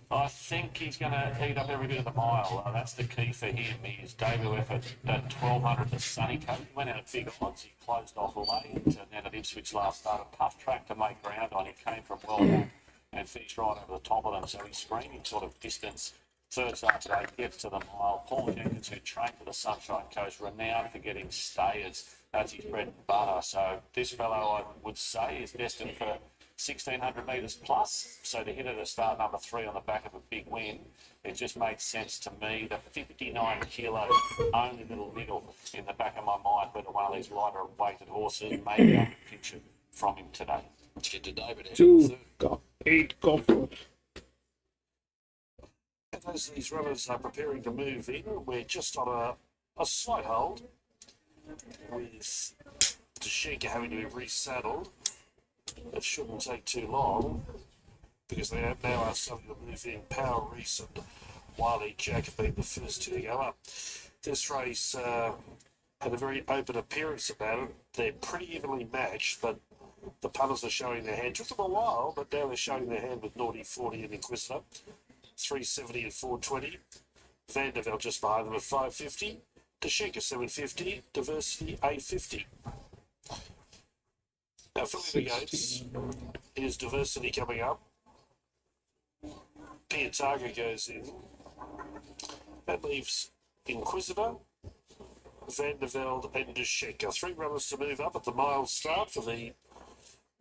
I think he's going to eat up every bit of the mile. That's the key for him. His debut effort at 1,200 to Sunnycoat. He went out at big odds. He closed off late, and then at Ipswich last start, a tough track to make ground on. He came from well and finished right over the top of them, so he's screaming sort of distance. Third start today, gets to the mile. Paul Jenkins, who trained for the Sunshine Coast, renowned for getting stayers. That's his bread and butter. So this fellow, I would say, is destined for 1,600 metres plus. So to hit it at start number 3 on the back of a big win, it just made sense to me. The 59 kilo only little niggle in the back of my mind, whether one of these lighter weighted horses, maybe I could picture from him today. Let's get to David. 8 Caulfield. As these runners are preparing to move in, we're just on a slight hold with Tashenka having to be resaddled. It shouldn't take too long because they now are starting to move in. Power Reese and Wiley Jack have been the first 2 to go up. This race had a very open appearance about it. They're pretty evenly matched, but the punters are showing their hand. Took them a while, but now they're showing their hand with Naughty 40 and Inquisitor. 370 and 420. Vanderbilt just behind them at 550. Tashenka 750. Diversity 850. Now filling the gates is Diversity coming up. Piataga goes in. That leaves Inquisitor, Vandervelde and Tashenka. 3 runners to move up at the mile start for the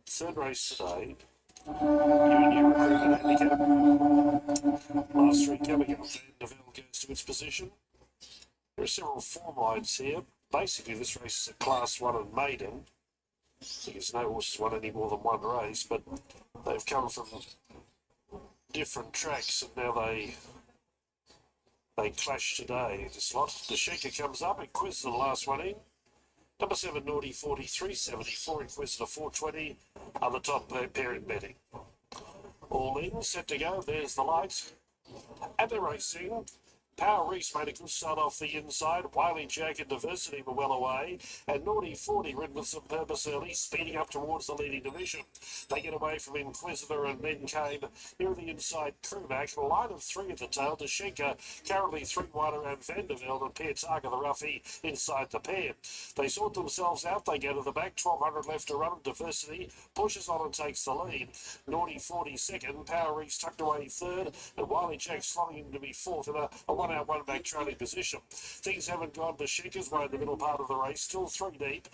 3rd race today. New recruitment handicap. Last 3 coming up. Vandervelde goes to its position. There are several form lines here. Basically, this race is a Class 1 and maiden. Because no horse has won any more than 1 race, but they've come from different tracks, and now they clash today. This lot. The Sheikah comes up. Inquisitor, the last one in. Number 7, Naughty 43, 74. Inquisitor 420 are the top pair in betting. All in, set to go. There's the light. And they're racing. Power Reese made a good start off the inside. Wiley Jack and Diversity were well away. And Naughty 40 rid with some purpose early, speeding up towards the leading division. They get away from Inquisitor, and then came here on the inside Krumak. A line of three at the tail. Deshenka currently three wider, and Vandervelde and Pietaga the roughie inside the pair. They sort themselves out. They go to the back. 1200 left to run. Diversity pushes on and takes the lead. Naughty 40 second. Power Reese tucked away third. And Wiley Jack slotting him to be fourth in a one out, one back trailing position. Things haven't gone to Shenka's way in the middle part of the race, still three deep.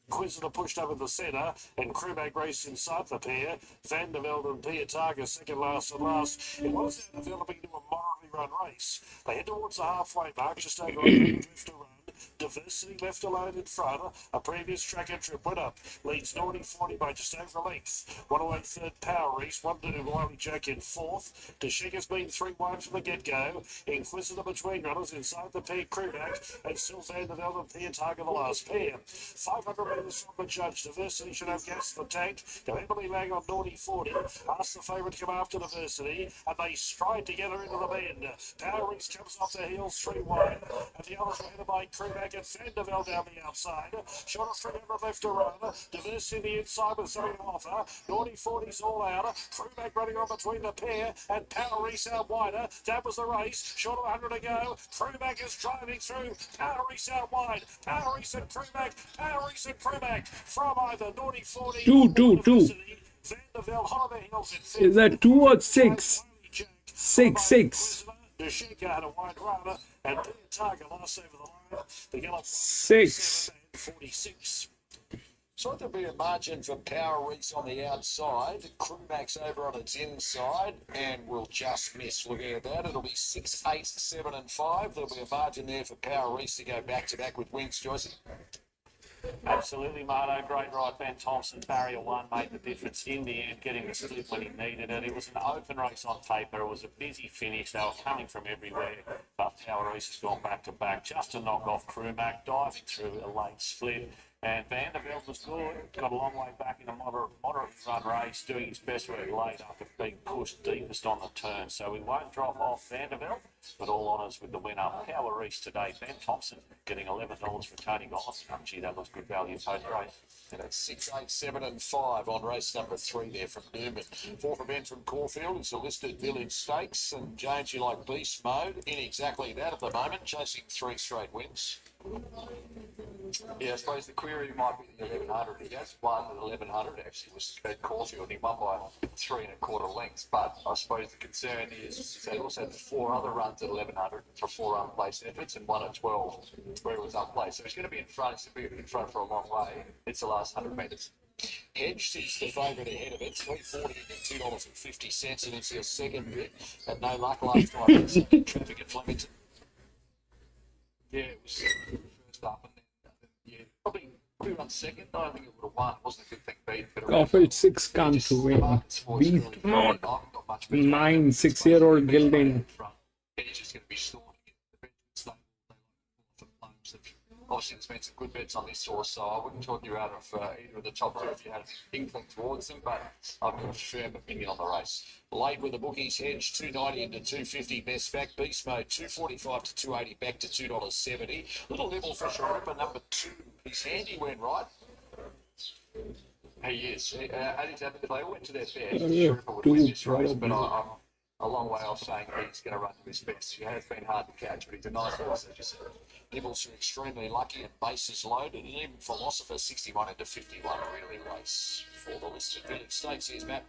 Inquisitor pushed up in the centre, and Krumak raced inside the pair. Vandervelde and Pietaga second last and last. It was developing into a moderately run race. They head towards the halfway mark, just over 100 left to run. Diversity left alone in front. A previous track and trip winner leads Naughty 40 by just over a length. 1away third, Power Reese. 1-2 Wiley Jack in fourth. Deshenka's been three wide from the get-go. Inquisitor between runners inside the pair, Krumak, and still Vandervelde and Pietaga the last pair. 500 metres from the judge. Diversity should have gas in the tank. They'll heavily lag on Naughty 40. Ask the favourite to come after Diversity, and they stride together into the bend. Power Reese comes off the heels three wide, and the others were headed by Krumak and Vandervelde down the outside. Shot of 300 left to run. Diversity the inside with something to offer. Naughty 40's all out. Krumak running on between the pair, and Power Reese out wider. That was the race. Short of 100 to go. Krumak is driving through. Power Reese out wide. Power Reese and Krumak. Power Reese and Krumak from either Naughty 40. Two. Vandervelde hot on the heels in fifth. Is that 2 or 6? 6. Deshenka had a wide runner, and Pietaga last over the line. The yellow 6. 46. So there'll be a margin for Power Reese on the outside. Krumak's over on its inside, and we'll just miss. Looking at that, it'll be 6, 8, 7 and 5. There'll be a margin there for Power Reese to go back-to-back with wins, Joyce. Absolutely, Marto. Great ride. Ben Thompson, barrier one, made the difference in the end, getting the split when he needed it. It was an open race on paper. It was a busy finish. They were coming from everywhere, but Power Reese has gone back-to-back just to knock off Krumak, diving through a late split. And Vandervelde was good. Got a long way back in a moderate run race, doing his best work late after being pushed deepest on the turn. So we won't drop off Vandervelde, but all honours with the winner. Power Reese today. Ben Thompson getting $11 for Tony Gollis. Gee, that was good value post-race. And it's 6, 8, 7 and 5 on race number 3 there from Newman. 4 for Ben from Caulfield. It's a listed Village Stakes. And James, you like beast mode? In exactly that at the moment, chasing 3 straight wins. Yeah, I suppose the query might be the 1100. He has won at 1100 actually, was at Caulfield. He won by 3 1/4 lengths. But I suppose the concern is they also had 4 other runs at 1100 for 4 unplaced efforts and 1 at 12 where it was unplaced. So he's going to be in front. He's going to be in front for a long way. It's the last 100 metres. Hedged is the favourite ahead of it, $3.40 and $2.50, and it's your second bit. Had no luck last time in second traffic at Flemington. Yeah, it was first up, and then yeah, probably run second. I don't think it would have won. It wasn't a good thing beat. But Caulfield 6 can't win. Beast mode. 9, 6-year-old gelding. He's just going to be storming it. The stable, obviously, there's been some good bets on this horse, so I wouldn't talk you out of either of the top two if you had an inkling towards them, but I've got a firm opinion on the race. Late with the bookies, Hedge 290 into 250, best back. Beast Mode 245 to 280, back to $2.70. Little nibble for Sharapa, number 2. He's handy when right. He is. They all went to their best. Yeah, Sharapa would win this race, but I'm a long way off saying he's going to run to his best. He has been hard to catch, but he's a nice horse, as you said. Nibbles are extremely lucky and bases loaded, and even Philosopher 61 into 51 really race for the listed Village Stakes. Here's Matt.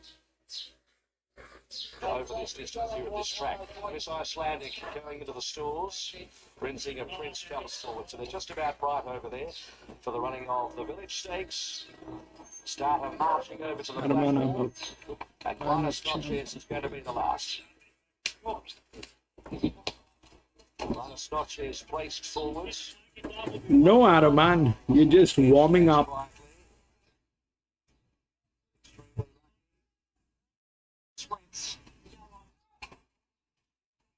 Over this distance here at this track. Miss Icelandic going into the stalls. Renzing and Prince comes forward. So they're just about right over there for the running of the Village Stakes. Starter marching over to the platform. And Minus Notches is going to be the last. Minus Notches placed forwards. No, Araman. You're just warming up. Sprints.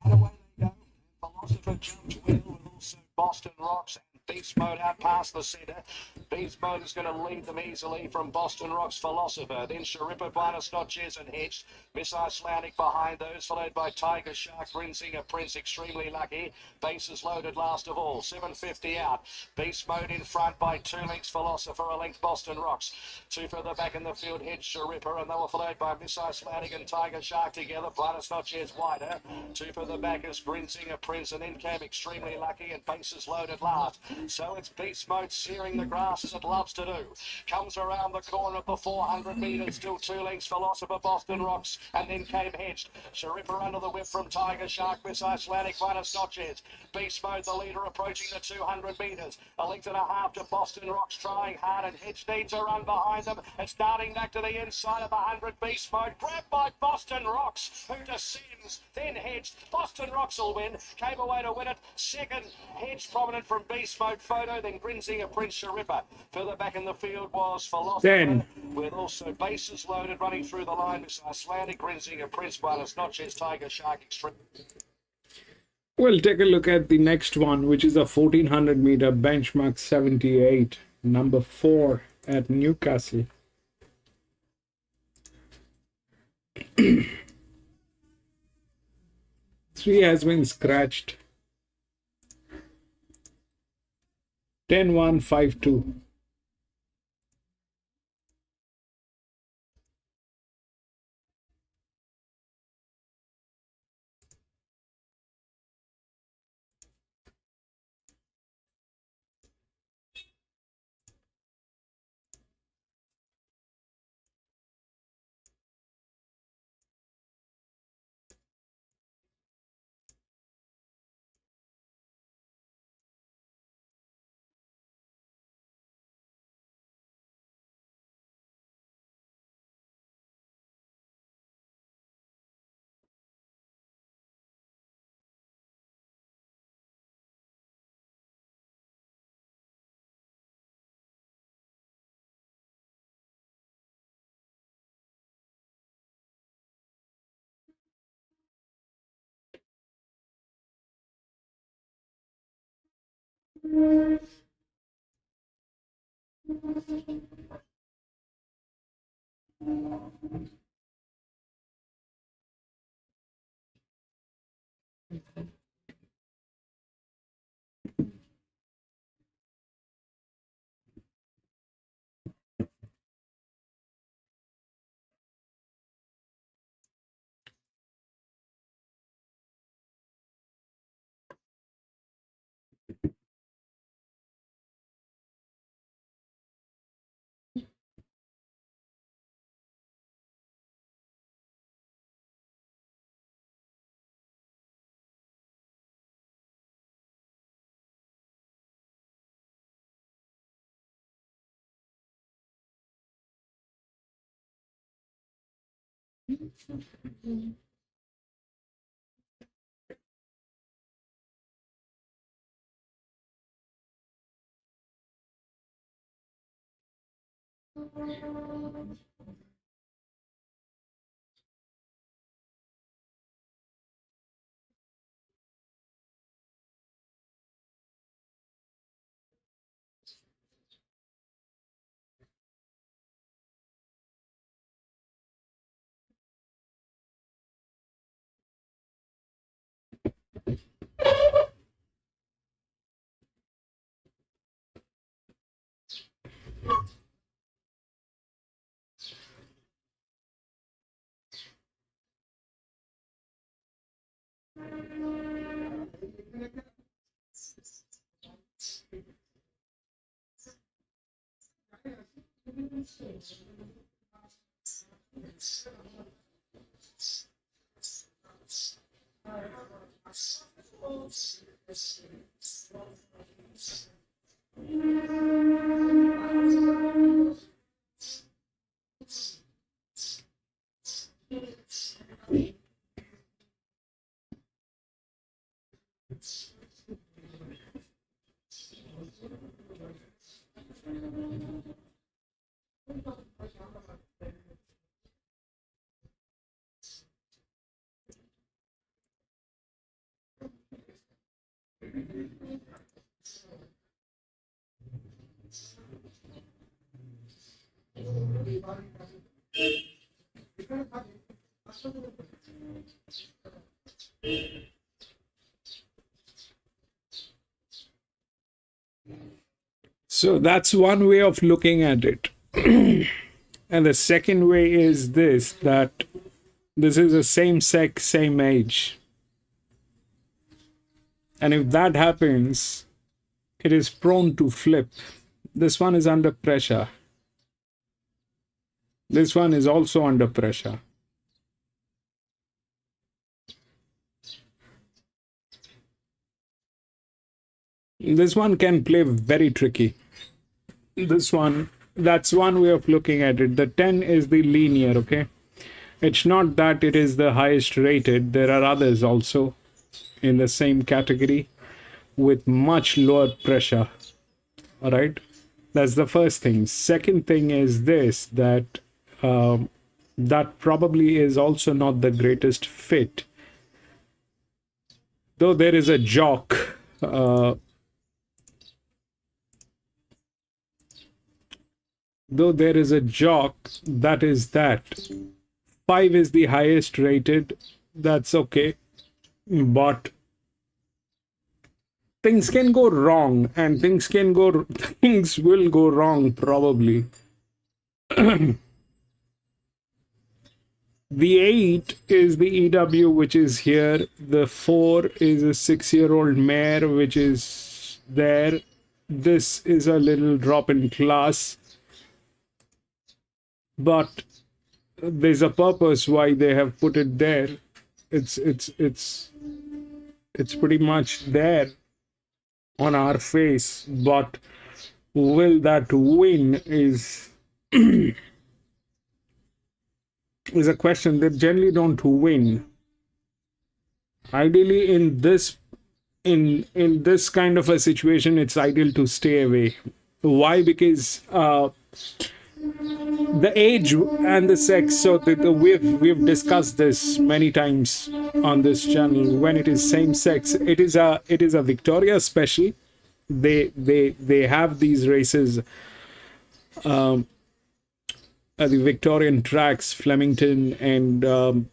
And away they go. Philosopher jumped well, and also Boston Rocks and Beast Mode out past the centre. Beast Mode is going to lead them easily from Boston Rock's Philosopher. Then Sharippa, Buenos Noches and Hedged. Miss Icelandic behind those, followed by Tiger Shark, Grinsinger Prince, Extremely Lucky. Bases loaded last of all. 750 out. Beast Mode in front by 2 lengths Philosopher, a length Boston Rocks. 2 further back in the field, Hedged, Sharippa, and they were followed by Miss Icelandic and Tiger Shark together. Buenos Noches wider. 2 further back is Grinsinger Prince, and then came Extremely Lucky, and bases loaded last. So it's Beast Mode searing the grass as it loves to do. Comes around the corner of the 400 metres, still 2 lengths Philosopher, Boston Rocks, and then came Hedged. Sharippa under the whip from Tiger Shark, Miss Icelandic, Buenos Noches. Beast Mode, the leader, approaching the 200 metres. A length and a half to Boston Rocks, trying hard, and Hedged needs a run behind them. It's starting back to the inside of the 100. Beast Mode, grabbed by Boston Rocks, who descends, then Hedged. Boston Rocks will win, came away to win it. Second, Hedged prominent from Beast Mode Photo, then Grinsinger Prince, Sharippa. Further back in the field was Philosopher, 10. with also bases loaded running through the line. Miss Icelandic, Grinsinger Prince, Buenos Noches, Tiger Shark, Extreme. We'll take a look at the next one, which is a 1400 meter benchmark 78, number 4 at Newcastle. Three has been scratched. 10-1-5-2. So that's one way of looking at it. And the second way is this, that this is the same sex, same age. And if that happens, it is prone to flip. This one is under pressure. This one is also under pressure. This one can play very tricky. This one, that's one way of looking at it. The 10 is the linear, okay? It's not that it is the highest rated. There are others also in the same category with much lower pressure. All right, that's the first thing. Second thing is this, that that probably is also not the greatest fit. Though there is a jock, that is that. 5 is the highest rated, that's okay. But things can go wrong, and things will go wrong probably. The 8 is the EW, which is here. The 4 is a 6-year-old mare, which is there. This is a little drop in class, but there's a purpose why they have put it there. It's pretty much there on our face, but will that win is is a question. That generally don't win. Ideally, in this kind of a situation, it's ideal to stay away. Why? Because the age and the sex. So we've discussed this many times on this channel. When it is same sex, it is a Victoria special. They have these races at the Victorian tracks, Flemington and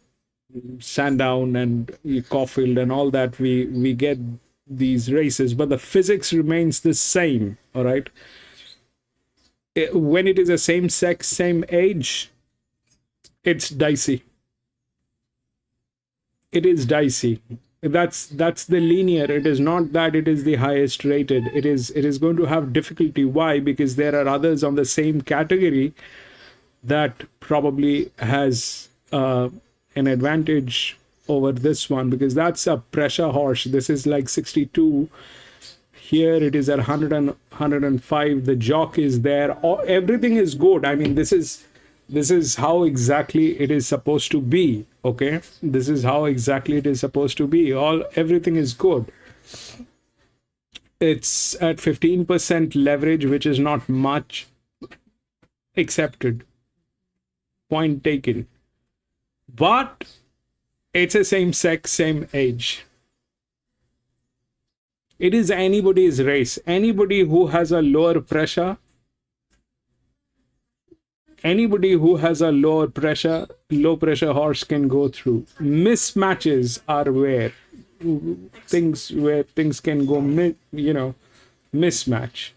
Sandown and Caulfield and all that. We get these races, but the physics remains the same. All right. When it is a same sex, same age, it's dicey. It is dicey. That's the linear. It is not that it is the highest rated. It is going to have difficulty. Why? Because there are others on the same category that probably has an advantage over this one, because that's a pressure horse. This is like 62. Here it is at 100 and 105. The jock is there. Everything is good. I mean, this is how exactly it is supposed to be. Okay, this is how exactly it is supposed to be. Everything is good. It's at 15% leverage, which is not much. Accepted. Point taken. But it's a same sex, same age. It is anybody's race. Anybody who has a lower pressure, low pressure horse can go through. Mismatches are where things can go, mismatch.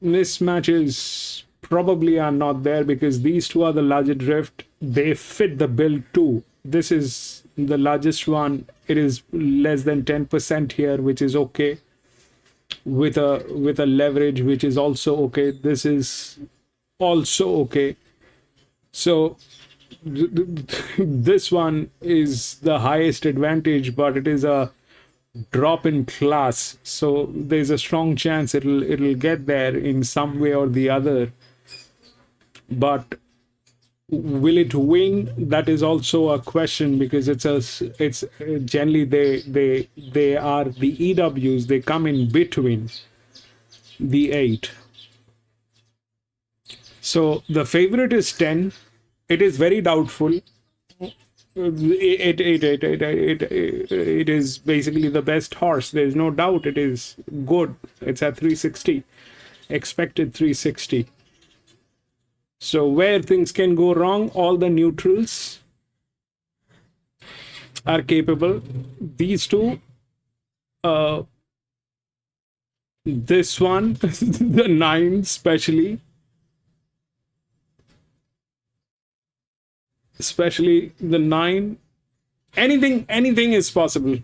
Mismatches probably are not there because these two are the larger drift. They fit the bill too. This is the largest one. It is less than 10% here, which is okay. With a leverage, which is also okay. This is also okay. So this one is the highest advantage, but it is a drop in class. So there's a strong chance it'll get there in some way or the other. But will it win? That is also a question, because it's generally they are the EWs. They come in between the 8. So the favorite is 10. It is very doubtful. It is basically the best horse. There is no doubt. It is good. It's at 360, expected 360. So where things can go wrong, all the neutrals are capable. These two, this one, the 9 especially the 9, anything is possible.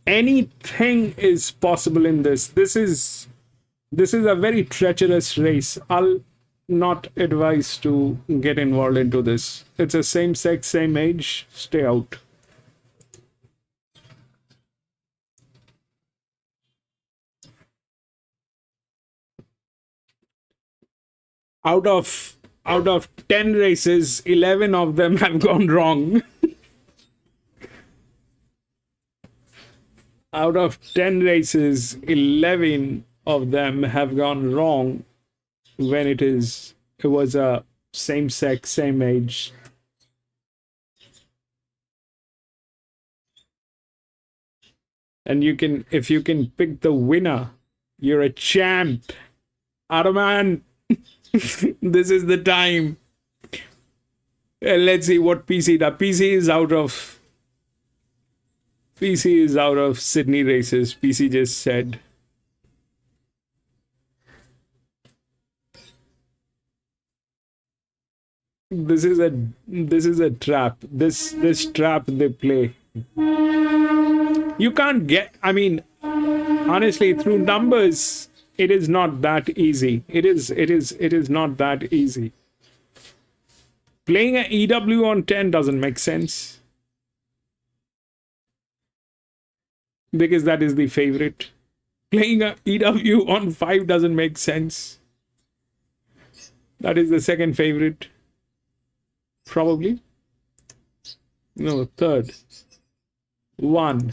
Anything is possible in this. This is a very treacherous race. I'll not advise to get involved into this. It's a same sex, same age. Stay out. Out of 10 races, 11 of them have gone wrong. Out of 10 races, 11 of them have gone wrong when it was a same sex, same age. And if you can pick the winner, you're a champ. Araman, this is the time. Let's see what PC does. PC is out of Sydney races. PC just said. This is a trap. This trap they play. You can't get, I mean, honestly, through numbers, it is not that easy. It is not that easy. Playing an EW on 10 doesn't make sense. Because that is the favorite. Playing an EW on 5 doesn't make sense. That is the second favorite. Probably. No, third. 1.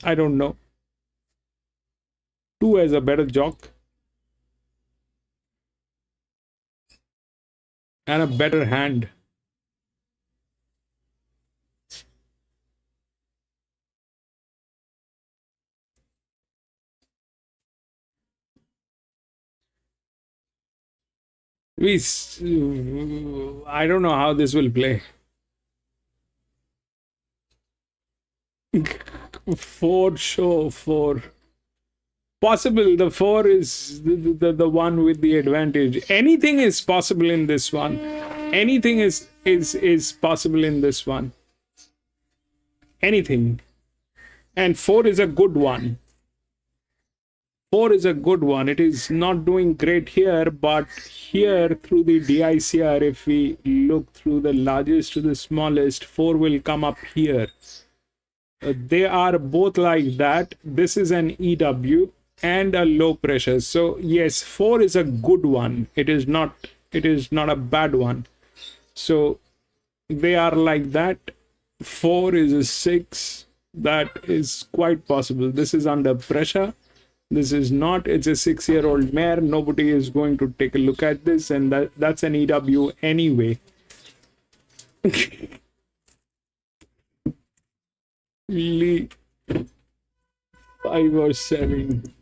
I don't know. 2 has a better jock. And a better hand. I don't know how this will play. 4 show 4. Possible. The 4 is the one with the advantage. Anything is possible in this one. Anything is possible in this one. Anything. And 4 is a good one. 4 is a good one. It is not doing great here, but here through the DICR, if we look through the largest to the smallest, 4 will come up here. They are both like that. This is an EW and a low pressure. So yes, 4 is a good one. It is not a bad one. So they are like that. 4 is a 6. That is quite possible. This is under pressure. This is not. It's a 6-year-old mare. Nobody is going to take a look at this, and that's an EW anyway. 5 or 7.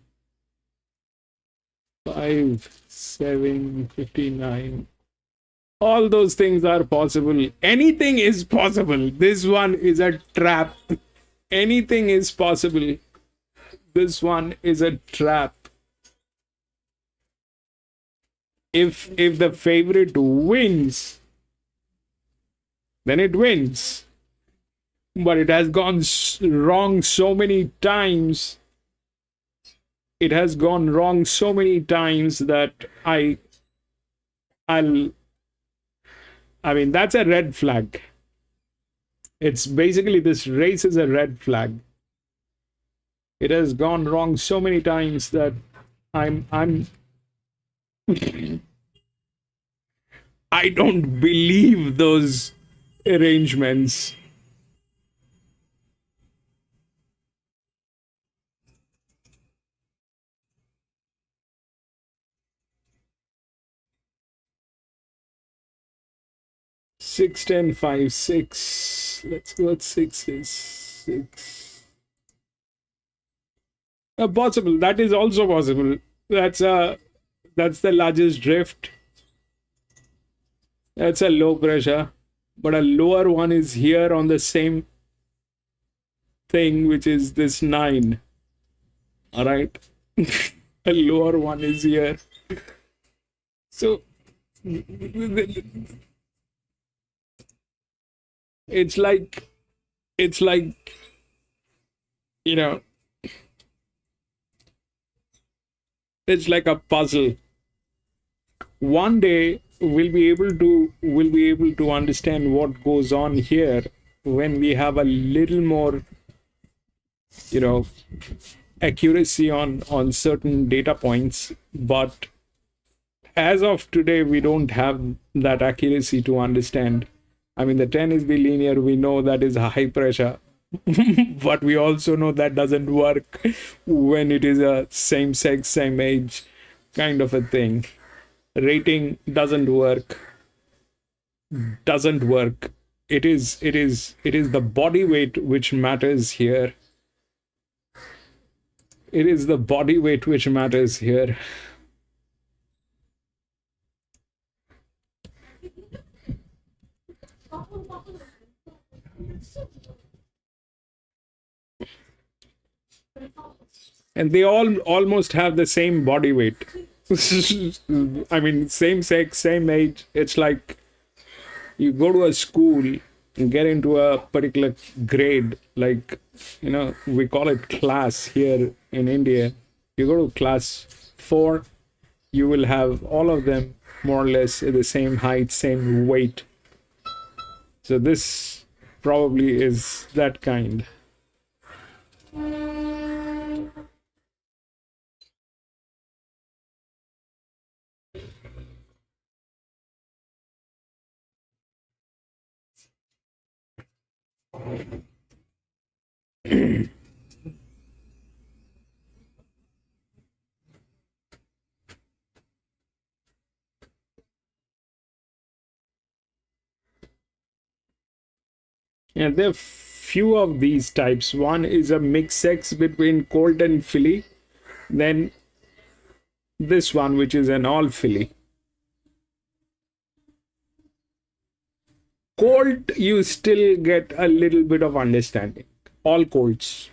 5, 7, 59. All those things are possible. Anything is possible. This one is a trap. Anything is possible. This one is a trap. If the favorite wins, then it wins. But it has gone wrong so many times. It has gone wrong so many times that I mean, that's a red flag. It's basically, this race is a red flag. It has gone wrong so many times that I'm I don't believe those arrangements. Six, 10, 5, 6. Let's go at 6 is 6. Possible. That is also possible. That's a That's the largest drift. That's a low pressure, but a lower one is here on the same thing, which is this 9. All right. A lower one is here. So it's like, you know, it's like a puzzle. One day we'll be able to understand what goes on here when we have a little more, accuracy on certain data points. But as of today, we don't have that accuracy to understand. I mean, the 10 is the linear. We know that is a high pressure. But we also know that doesn't work when it is a same sex, same age kind of a thing. Rating doesn't work. It is the body weight which matters here. It is the body weight which matters here. And they all almost have the same body weight. I mean, same sex, same age. It's like you go to a school and get into a particular grade, like, we call it class here in India. You go to class 4, you will have all of them more or less the same height, same weight. So this probably is that kind. And there are few of these types. One is a mixed sex between Colt and filly. Then this one, which is an all filly. Colt, you still get a little bit of understanding. All colts.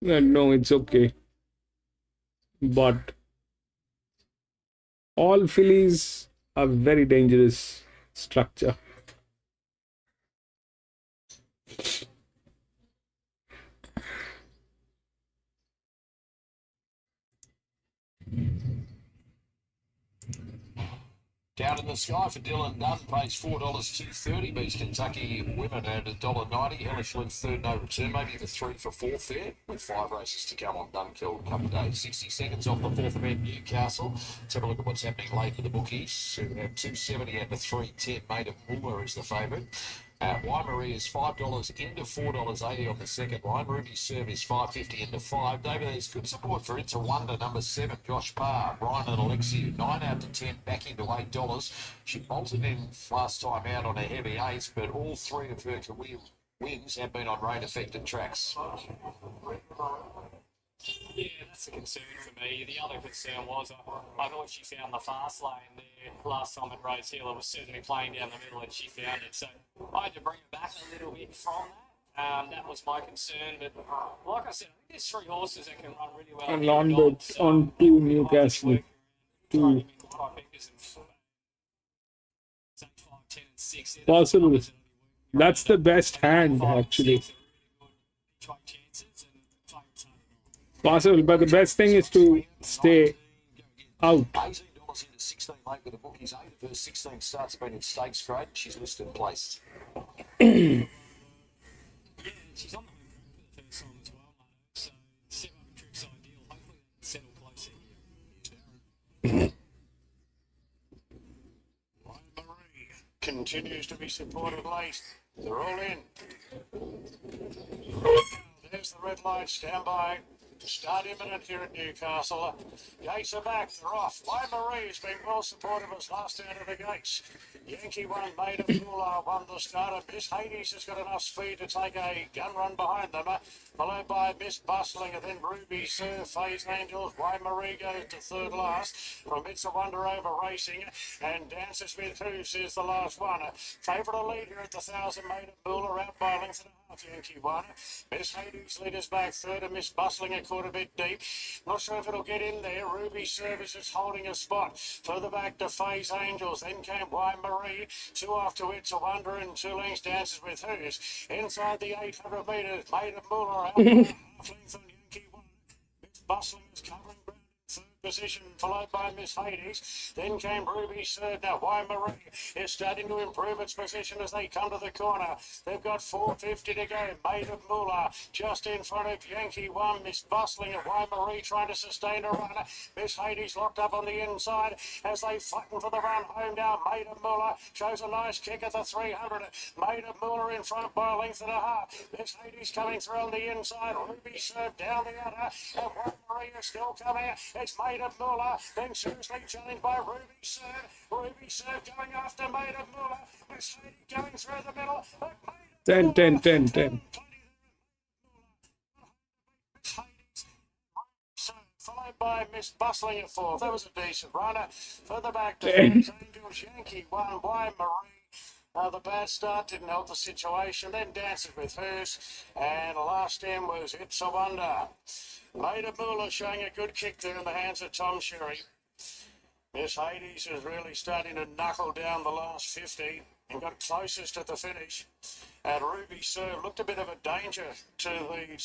No, it's okay. But all fillies are very dangerous structure. Down in the sky for Dylan Dunn, pays $4.230. Beats Kentucky women at $1.90. Hellish Leaf third, no return. Maybe the 3 for 4 fair with 5 races to come on Dunkeld Cup day. 60 seconds off the 4th event, Newcastle. Let's have a look at what's happening late with the bookies. Who have 270 and the 310. Maiden Muller is the favourite. Waimarie is $5 into $4.80 on the second line. Ruby's serve is $5.50 into 5. David, there's good support for It's a Wonder, number 7, Josh Parr. Ryan and Alexiou, 9 out to 10, back into $8. She bolted in last time out on a heavy ace, but all 3 of her career wins have been on rain-affected tracks. Yeah, that's a concern for me. The other concern was I thought she found the fast lane there last time at Rose Hill. It was certainly playing down the middle and she found it. So I had to bring her back a little bit from that. That was my concern. But like I said, I think there's 3 horses that can run really well. And on to Newcastle. Possible. That's the best hand, actually. Possible, but the best thing is to stay out. $18 into 16 late with the bookies. 8 of her 16 starts been in stakes grade. She's listed placed. She's on the first time as well, mate. So 700 trips ideal. Hopefully they settle closer here. Marie continues to be supported late. They're all in. There's the red light. Stand by. Start imminent here at Newcastle. Gates are back, they're off. Why Marie's been well supportive as last out of the gates. Yankee one, Made of Moolah won the starter. Miss Hades has got enough speed to take a gun run behind them. Followed by Miss Bustling and then Ruby Sir, Phase Angels. Why Marie goes to third last. From It's a Wonder over racing. And Dances with Hooves is the last one. Favourite to lead here at the 1,000 Made of Moolah out by a length and a half. Yankee one. Miss Hades leaders back third and Miss Bustling a quarter bit deep. Not sure if it'll get in there. Ruby Service is holding a spot. Further back to Phase Angels. Then came Why Marie. Two after It's a Wonder and 2 lengths Dances with Hooves. Inside the 800 metres. Made of Moolah out by a half length on Yankee one. Miss Bustling is covering ground in third position, followed by Miss Hades. Then came Ruby third. Now Why Marie is starting to improve its position as they come to the corner. They've got 450 to go. Made of Moolah just in front of Yankee one. Miss Bustling and Why Marie trying to sustain a run. Miss Hades locked up on the inside as they flatten for the run home now. Made of Moolah shows a nice kick at the 300. Made of Moolah in front by a length and a half. Miss Hades coming through on the inside. Ruby served down the other. And Why Marie is still coming. It's Made of Moolah. Then seriously challenged by Ruby served. Ruby served going after Made of Moolah. Miss Hades going through the middle. 10, 10, 10, 10. Followed by Miss Bustling at fourth. That was a decent runner. Further back to Angels Yankee one. Why Marie. The bad start didn't help the situation. Then Dances with Hers. And the last end was It's a Wonder. Made of Moolah showing a good kick there in the hands of Tom Sherry. Miss Hades is really starting to knuckle down the last 50 and got closest at the finish. And Ruby Sir looked a bit of a danger to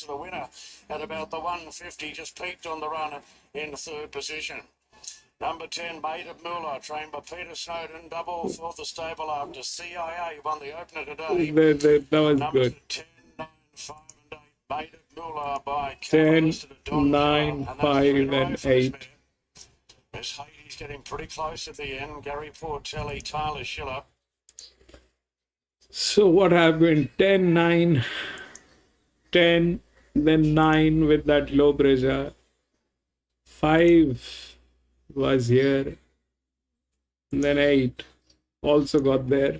the winner at about the 150, just peaked on the run in third position. Number 10, Made of Moolah, trained by Peter Snowden, double for the stable after CIA won the opener today. That was Numbers good. 10, 9, 5 and 8, Made of Moolah by 10, Don 9, John, 5 and 8. Miss Hades getting pretty close at the end. Gary Portelli, Tyler Schiller. So what happened? 10, 9, 10, then 9 with that low pressure. 5 was here. And then 8 also got there.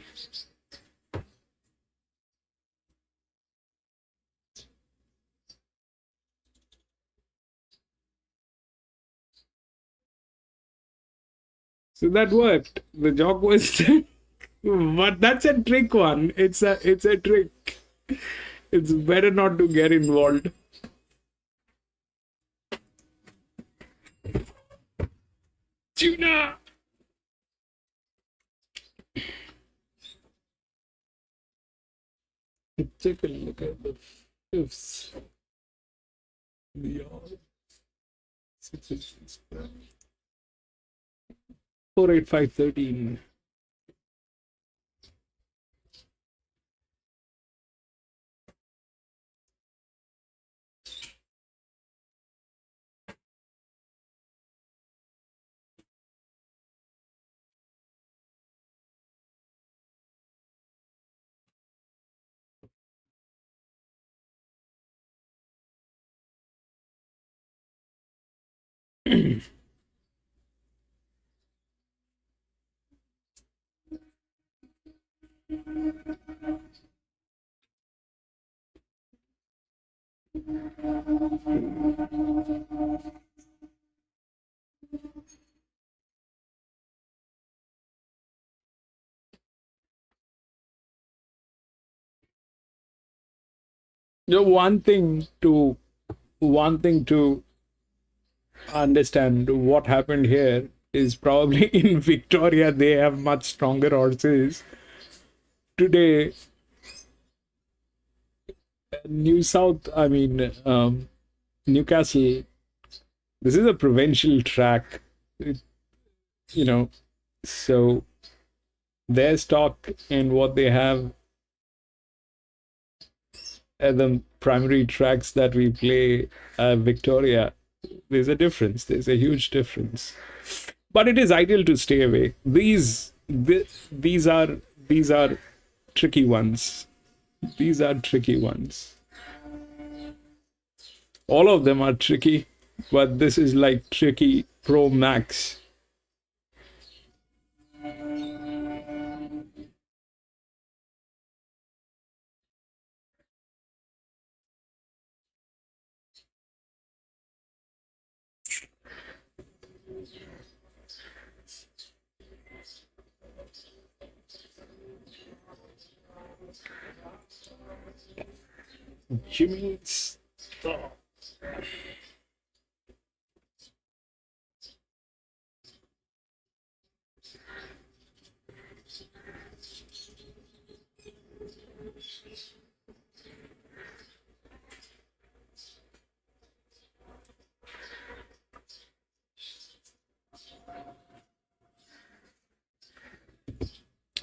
So that worked. The joke was but that's a trick one. It's a trick. It's better not to get involved. Tuna. Take a look at the fifths. The odd. 4, 8, 5, 13. The one thing to understand what happened here is probably in Victoria they have much stronger horses. Today, Newcastle, this is a provincial track, so their stock and what they have at the primary tracks that we play Victoria, there's a difference. There's a huge difference. But it is ideal to stay away. These are tricky ones. These are tricky ones. All of them are tricky, but this is like tricky Pro Max. Jimmy's stop.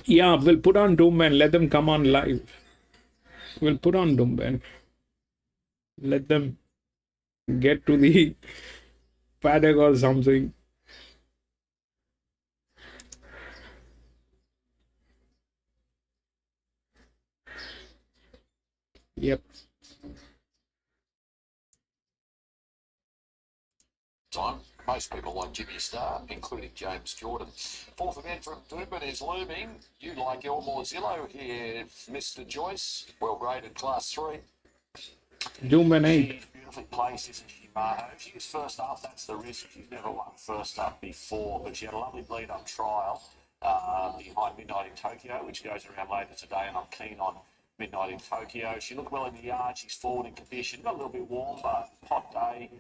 Yeah, we'll put on Doom and let them come on live. We'll put on Doom and let them get to the paddock or something. Yep. Time. Most people like Jimmy Star, including James Jordan. Fourth event from Doomben is looming. You like Elmore Zillow here, Mr. Joyce. Well graded Class 3. Doom and 8. She's beautifully placed, isn't she, Marto? She was first up, that's the risk. She's never won first up before, but she had a lovely lead-up trial behind Midnight in Tokyo, which goes around later today, and I'm keen on Midnight in Tokyo. She looked well in the yard. She's forward in condition. Got a little bit warm, but hot day.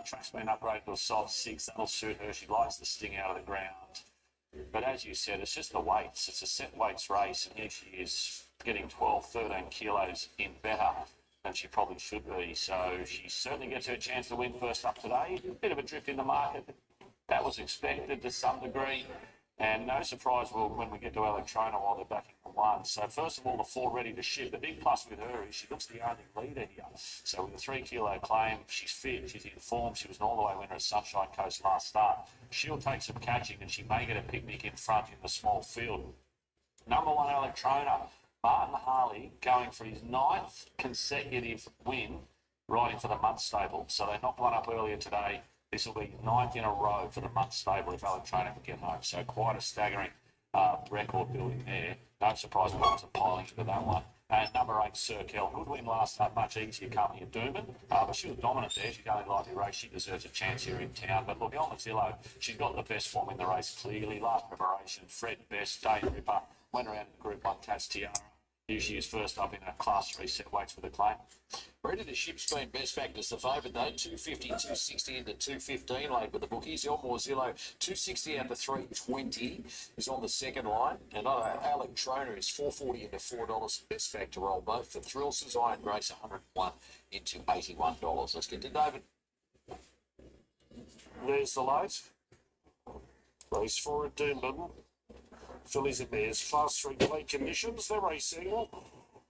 Track's been upgraded to a soft 6. That'll suit her. She likes the sting out of the ground. But as you said, it's just the weights. It's a set weights race, and here she is getting 12, 13 kilos in better than she probably should be. So she certainly gets her chance to win first up today. A bit of a drift in the market. That was expected to some degree. And no surprise when we get to Electrona while they're backing for one. So first of all, the 4 ready to ship. The big plus with her is she looks the only leader here. So with a 3 kilo claim, she's fit, she's in form. She was an all-the-way winner at Sunshine Coast last start. She'll take some catching and she may get a picnic in front in the small field. Number 1, Electrona. Martin Harley going for his 9th consecutive win riding for the Mudd stable. So they knocked one up earlier today. This will be 9th in a row for the Mudd stable if Electrona can get home. So quite a staggering record building there. No surprise points are piling into that one. And number 8, Sir Kel. Good win last start, much easier coming at Doomben. But she was dominant there. She's only lightly raced. She deserves a chance here in town. But look, El Mazzillo, she's got the best form in the race clearly. Last preparation, Fred Best, Dane Ripper, went around in Group 1, Tats Tiara. Here she is first up in a Class 3 set weights with a claim. Ready to ship's been best backed as the favourite though. 250, 260 into 215 laid with the bookies. Elmore Zillow 260 out to 320 is on the second line. And Electrona is 440 into $4. Best back to roll both. For Thrills' Iron Grace 101 into $81. Let's get to David. There's the light. Race 4 at Doomben. Fillies and Mares, Class 3 play conditions. They're racing.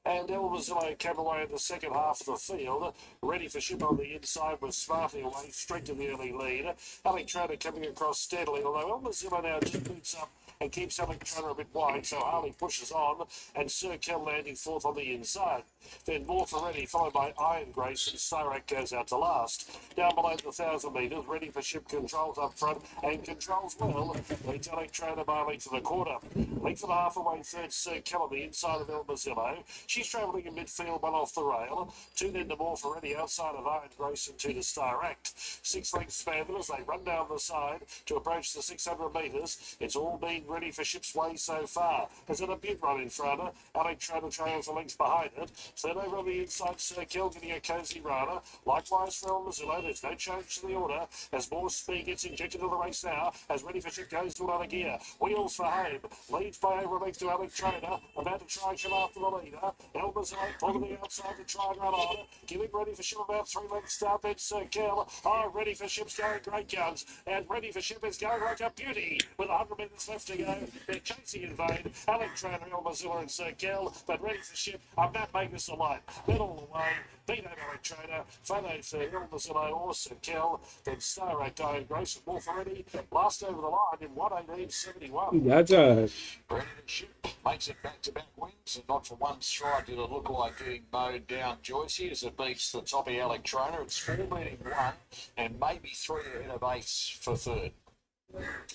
And El Mazzillo came away in the second half of the field, ready for ship on the inside, was smartly away, straight to the early lead. Electrona coming across steadily, although El Mazzillo now just boots up and keeps Electrona a bit wide, so Harley pushes on, and Sir Kel landing 4th on the inside. Then More for Ready, followed by Iron Grace, and Styrac goes out to last. Down below the 1,000 metres, ready for ship, controls up front, and controls well. Leads Electrona by a length of the quarter. Length and a half away, 3rd Sir Kel on the inside of El Mazzillo. She's travelling in midfield, 1 off the rail. 2 then to More for Ready, outside of Iron Grace, and 2 to Styrac. 6 lengths span as they run down the side to approach the 600 metres. It's all been ready for ship's way so far. There's an Butte run in front. Electrona trails the lengths behind it. Third over on the inside, Sir Kel getting a cosy runner. Likewise for El Mazzillo, there's no change to the order. As more speed gets injected into the race now, as Ready for Ship goes to another gear. Wheels for home. Leads by over a length to Electrona. About to try and come after the leader. El Mazzillo pulling the outside to try and run on. Giving Ready for Ship about 3 lengths start. Then Sir Kel. Oh, Ready for Ship's going great guns. And Ready for Ship is going like a beauty with 100 metres left to go. They're chasing in vain. Alex Trainer, El Mozilla and Sir Kell, but ready for ship. I'm not making this alone. Led all the way. Beat out Alex Trainer. Photo for El Mozilla or Sir Kell. Then Star Rate Diane Grace and Wolf already. Last over the line in 1:18.71. That's a Ready to shoot. Makes it back-to-back wins, and not for one stride did it look like getting mowed down Joycey as it beats the toppy Alec Trainer. It's 4 beating 1 and maybe 3 ahead of Ace for third.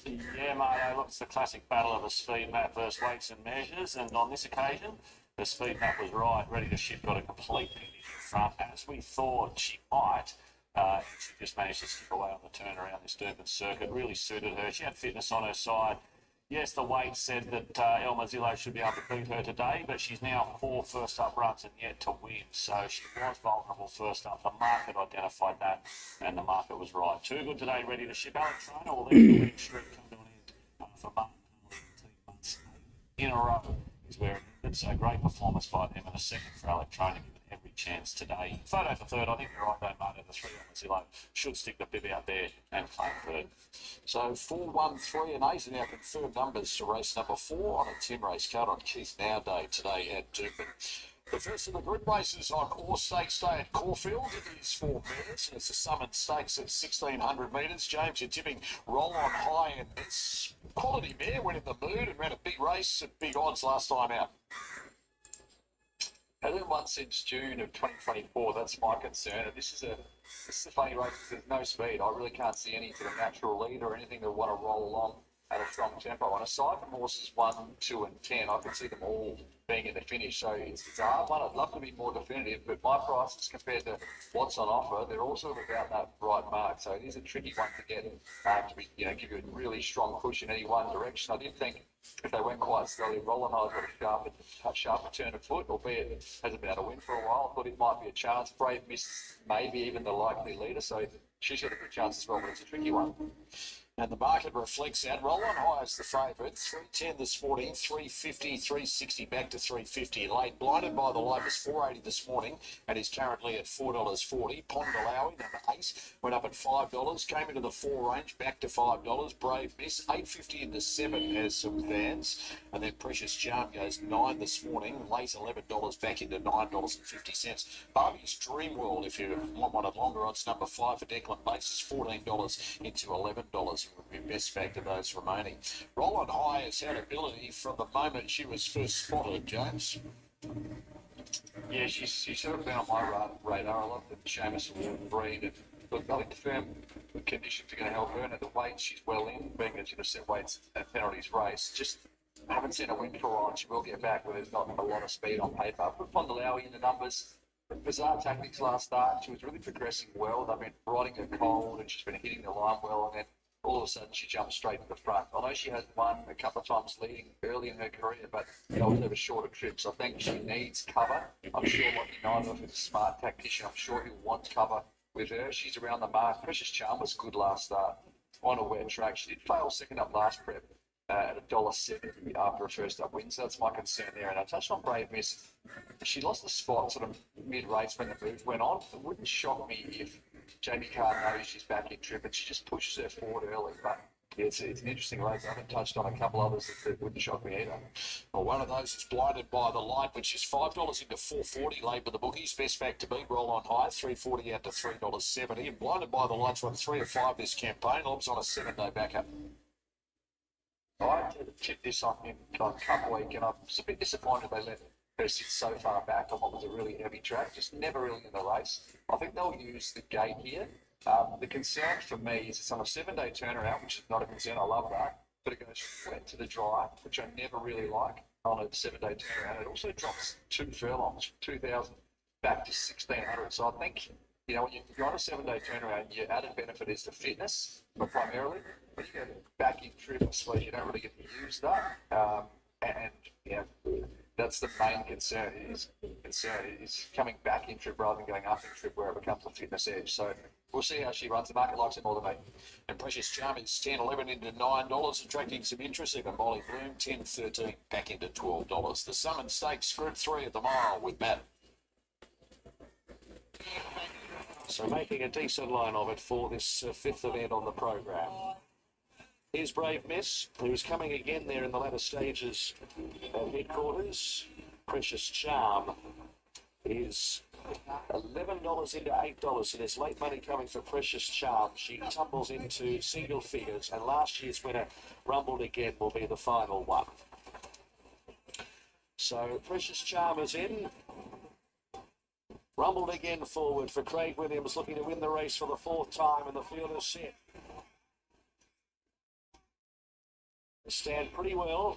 Yeah, mate, look, it's the classic battle of the speed map versus weights and measures, and on this occasion, the speed map was right. Ready to ship got a complete picnic in front, as we thought she might. She just managed to skip away on the turn around this Durban circuit. Really suited her. She had fitness on her side. Yes, the weight said that El Mozilla should be able to beat her today, but she's now 4 first-up runs and yet to win. So she was vulnerable first up. The market identified that, and the market was right. Too good today, ready to ship. Alex Trainer will let the winning streak come to an end for Martin Huntley. 18 months in a row is where it ended. So great performance by them, and a second for Alex Trainer. Every chance today. Photo for third. I think you're right though, Martin. The 3 on Mozilla should stick the bib out there and claim third. So 4, 1, 3 and 8 are now confirmed numbers to race number 4 on a 10-race card on Keith Now Day today at Durban. The first of the group races on Horse Stakes Day at Caulfield. It is 4 metres, and it's a Summon Stakes at 1,600 metres. James, you're tipping Roll On High, and it's quality mare, went in the mood and ran a big race at big odds last time out. Hasn't won since June of 2024. That's my concern. And this is a funny race because there's no speed. I really can't see any sort of natural lead or anything that want to roll along at a strong tempo. And aside from horses 1, 2 and 10, I can see them all being in the finish. So it's a hard one. I'd love to be more definitive, but my prices compared to what's on offer, they're all sort of about that right mark. So it is a tricky one to get to be, give you a really strong push in any one direction. I did think if they went quite slowly, Roland High's got a sharper turn of foot, albeit it hasn't been able to win for a while. I thought it might be a chance. Brave Miss, maybe even the likely leader, so she's got a good chance as well, but it's a tricky one. And the market reflects that. Roll On High is the favourite. 310 this morning, 350, 360 back to 350 late. Blinded by the Light was 480 this morning and is currently at $4.40. Pondalawi, number 8, went up at $5. Came into the 4 range, back to $5. Brave Miss, 850 into 7 has some fans. And then Precious Charm goes 9 this morning, late $11 back into $9.50. Barbie's Dream World, if you want one of longer odds, number 5 for Declan Bates is $14 into $11. Would be best factor those remaining. Roll On High has had ability from the moment she was first spotted, James. Yeah, she's sort of been on my radar. I love the Seamus Award breed. And look, I think the firm conditions are going to help her, and at the weight she's well in, being that she's set weights at penalties race. Just haven't seen a win for her on. She will get back, but there's not a lot of speed on paper. Put Pondalawi in the numbers. Bizarre tactics last start. She was really progressing well. They've been riding her cold, and she's been hitting the line well, and then all of a sudden she jumps straight to the front. I know she has won a couple of times leading early in her career, but always over shorter trips. I think she needs cover. I'm sure Lockie Nynorth is a smart tactician. I'm sure he'll want cover with her. She's around the mark. Precious Charm was good last start on a wet track. She did fail second up last prep at $1.70 after a first up win, so that's my concern there. And I touched on Brave Miss. She lost the spot sort of mid-race when the move went on. It wouldn't shock me if Jamie Carr knows she's back in trip and she just pushes her forward early. But yeah, it's an interesting race. I haven't touched on a couple others that wouldn't shock me either. Well, one of those is Blinded by the Light, which is $5 into $4.40 late with the bookies. Best back to beat, Roll On High, $3.40 out to $3.70. And Blinded by the Light's won 3 of 5 this campaign. Lob's on a 7-day backup. I tipped this on Cup Week, and I'm just a bit disappointed they let her sit so far back on what was a really heavy track, just never really in the race. I think they'll use the gate here. The concern for me is it's on a 7-day turnaround, which is not a concern. I love that, but it goes wet to the dry, which I never really like on a 7-day turnaround. It also drops 2 furlongs, 2,000 back to 1,600. So I think, when you're on a 7-day turnaround, your added benefit is the fitness, but primarily. When you go back in trip, I suppose you don't really get to use that. That's the main concern is coming back in trip rather than going up in trip where it becomes a fitness edge. So we'll see how she runs. The market likes it more than me. And Precious Charm is 10, 11 into $9, attracting some interest. Even Molly Bloom, 10, 13, back into $12. The Summon Stakes, Group 3 at the mile with Matt. So making a decent line of it for this 5th event on the program. Here's Brave Miss, who's coming again there in the latter stages of headquarters. Precious Charm is $11 into $8, so there's late money coming for Precious Charm. She tumbles into single figures, and last year's winner, Rumbled Again, will be the final one. So Precious Charm is in. Rumbled Again forward for Craig Williams, looking to win the race for the fourth time, and the field is set. They stand pretty well.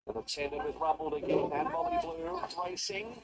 And a tender with Rumbled Again and Molly Bloom racing.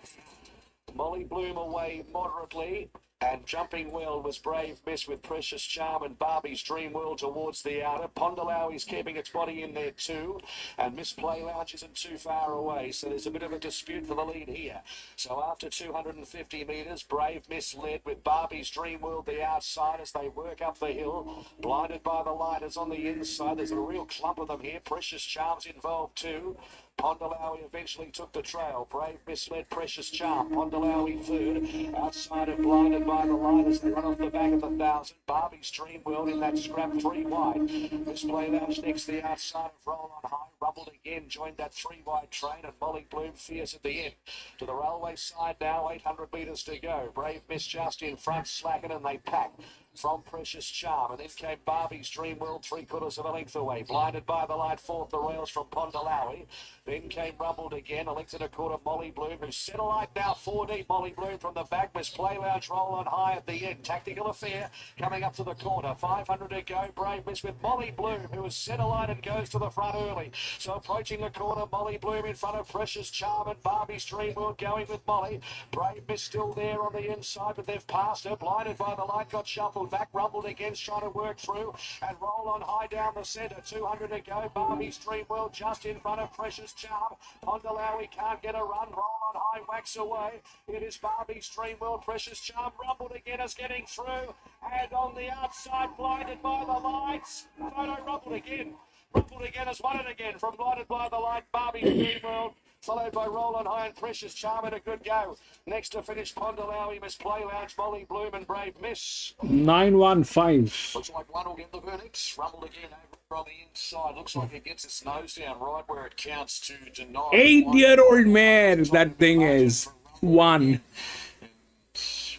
Molly Bloom away moderately, and jumping well was Brave Miss with Precious Charm and Barbie's Dream World towards the outer. Pondalowi's keeping its body in there too, and Miss Play Lounge isn't too far away, so there's a bit of a dispute for the lead here. So after 250 metres, Brave Miss led with Barbie's Dream World the outside as they work up the hill. Blinded by the Lighters on the inside. There's a real clump of them here. Precious Charm's involved too. Pondalowi eventually took the trail. Brave Miss led Precious Charm. Pondalowi third. Outside of Blinded by the Light as they run off the back of the 1,000. Barbie's Dream World in that scrap 3 wide. Miss Play Lounge next the outside of Roll on High. Rumbled Again joined that 3 wide train, and Molly Bloom fierce at the end. To the railway side now, 800 metres to go. Brave Miss just in front, slacking, and they pack from Precious Charm, and then came Barbie's Dream World 3/4 of a length away. Blinded by the Light fourth, the rails from Pondalowi. Then came Rumbled Again, a length and a quarter, Molly Bloom, who's set alight now 4 deep. Molly Bloom from the back, Miss Play Lounge Roll on High at the end. Tactical Affair coming up to the corner, 500 to go. Brave Miss with Molly Bloom, who is set alight and goes to the front early. So approaching the corner, Molly Bloom in front of Precious Charm, and Barbie's Dream World going with Molly. Brave Miss still there on the inside, but they've passed her. Blinded by the Light got shuffled back. Rumbled Again trying to work through, and Roll on High down the centre. 200 to go. Barbie's Dream World just in front of Precious Charm. Pondalowi can't get a run. Roll on High whacks away. It is Barbie's Dream World. Precious Charm. Rumbled Again is getting through, and on the outside, Blinded by the Lights. Photo Rumbled Again. Rumbled Again has won it again from Blinded by the Light. Barbie's Dream World, followed by Roll on High and Precious Charm at a good go. Next to finish, Pondalowi, Miss Play Lounge, Molly Bloom, and Brave Miss. 915. Looks like one will get the verdicts. Rumbled Again over on the inside. Looks like it gets its nose down right where it counts to deny. 8-year-old mare, that thing is. 1.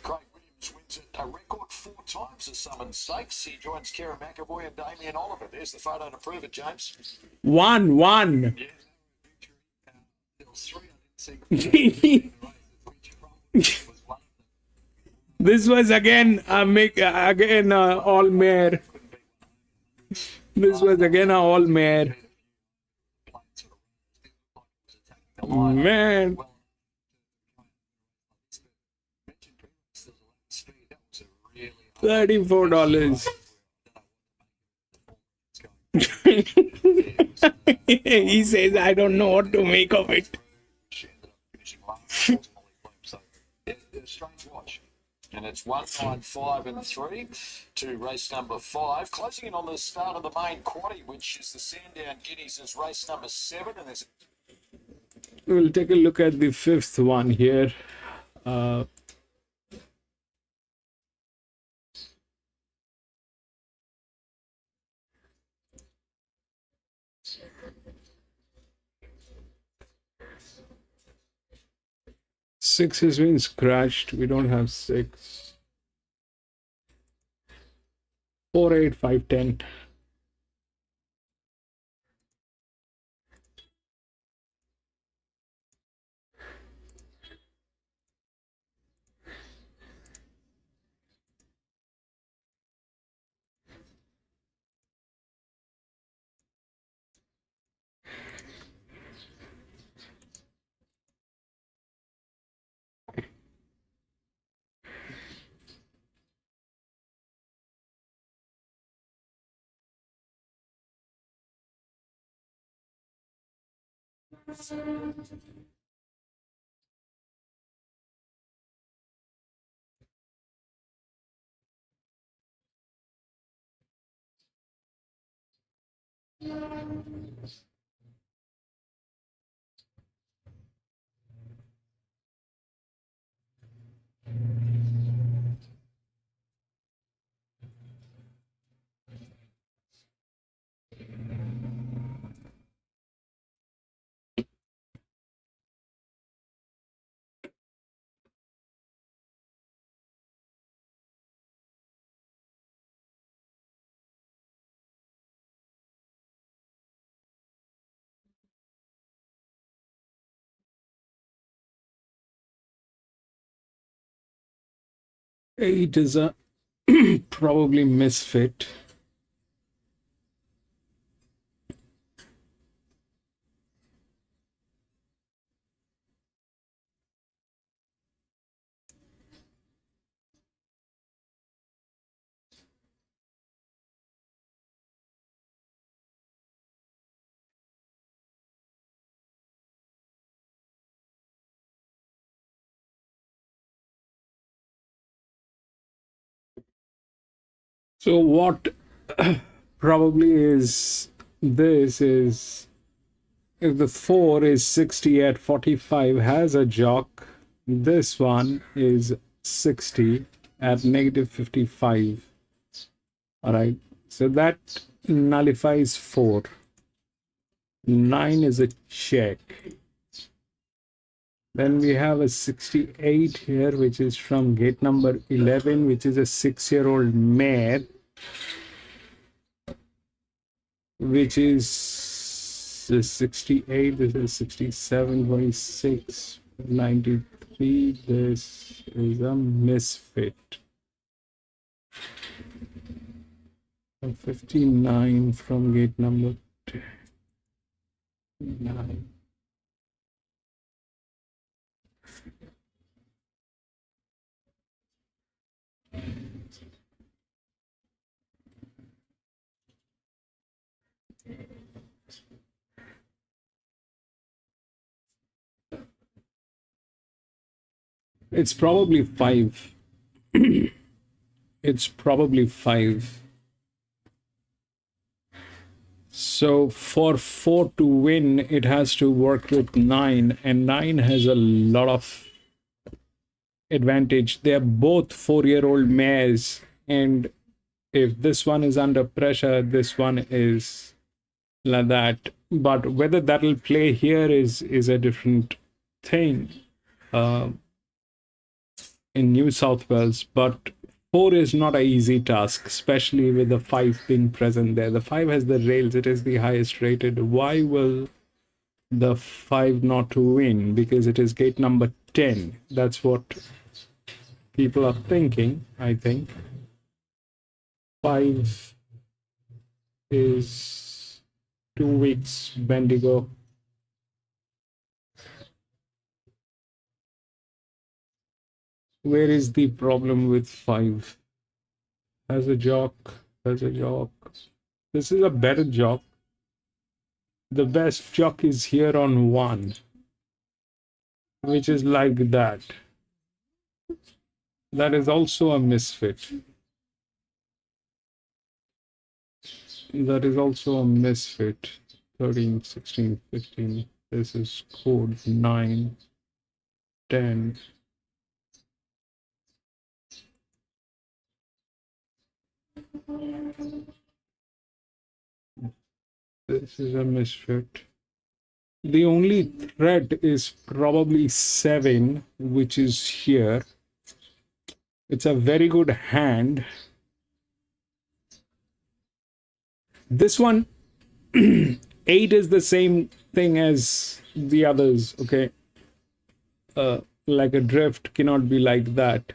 Craig Williams wins it a record 4 times at Summon Stakes. He joins Karen McAvoy and Damien Oliver. There's the photo to prove it, James. 1. Yeah. There was 3 I didn't see. This was again all mare. This was again a all mare. Man. $34. He says, I don't know what to make of it. Strange watch. And it's 195 and 3 to race number 5. Closing in on the start of the main quaddy, which is the Sandown Guineas, is race number 7. And there's We'll take a look at the 5th one here. 6 has been scratched. We don't have 6. 4, 8, 5, 10. 8 is a probably misfit. So what probably is this is if the 4 is 60 at 45 has a jock, this one is 60 at negative 55. All right, so that nullifies 4. 9 is a check. Then we have a 68 here, which is from gate number 11, which is a 6-year-old mare, which is 68, this is 67, 26, 93, this is a misfit. 59 from gate number 9. It's probably 5. It's probably 5. So for 4 to win, it has to work with 9, and 9 has a lot of advantage. They're both 4-year-old mares, and if this one is under pressure, this one is like that. But whether that'll play here is a different thing in New South Wales. But 4 is not an easy task, especially with the 5 being present there. The 5 has the rails, it is the highest rated. Why will the 5 not win? Because it is gate number 10. That's what people are thinking, I think. 5 is 2 weeks Bendigo. Where is the problem with 5? Has a jock, has a jock. This is a better jock. The best jock is here on 1, which is like that. That is also a misfit. That is also a misfit. 13, 16, 15. This is code 9, 10. This is a misfit. The only threat is probably 7, which is here. It's a very good hand. This one, 8 is the same thing as the others, okay? Like a drift cannot be like that.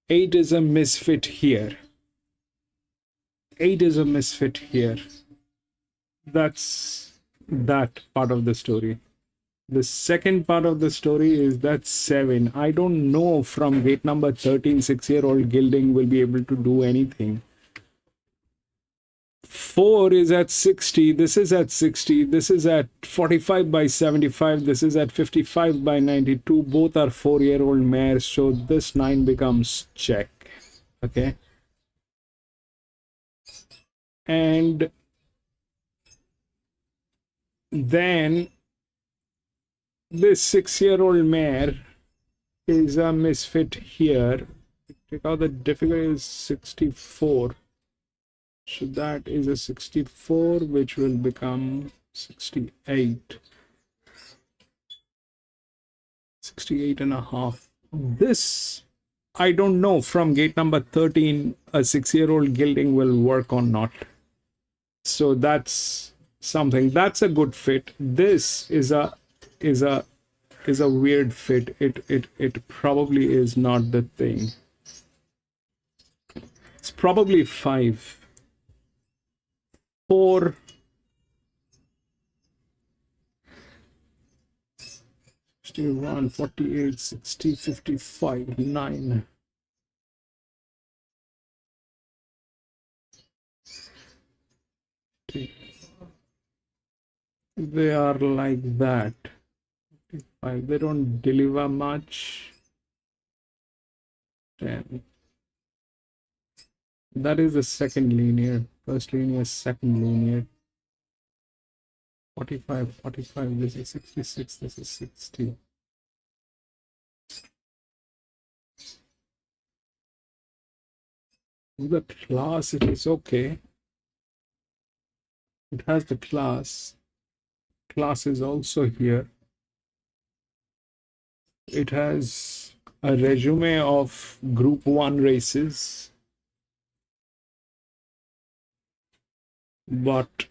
8 is a misfit here. 8 is a misfit here. That's that part of the story. The second part of the story is that 7. I don't know from gate number 13, 6-year-old gilding will be able to do anything. 4 is at 60. This is at 60. This is at 45 by 75. This is at 55 by 92. Both are 4-year-old mares. So this 9 becomes check. Okay. And then this 6-year-old mare is a misfit here. Take out the difficulty is 64. So that is a 64, which will become 68. 68 and a half. This, I don't know from gate number 13, a 6-year-old gilding will work or not. So that's something. That's a good fit. This is a weird fit. It probably is not the thing. It's probably 5. 4. 61, 48, 60, 55, 9. They are like that. They don't deliver much. 10. That is the second linear. First linear, second linear. 45, 45. This is 66. This is 60. The class, it is okay. It has the class. Class is also here. It has a resume of Group 1 races. But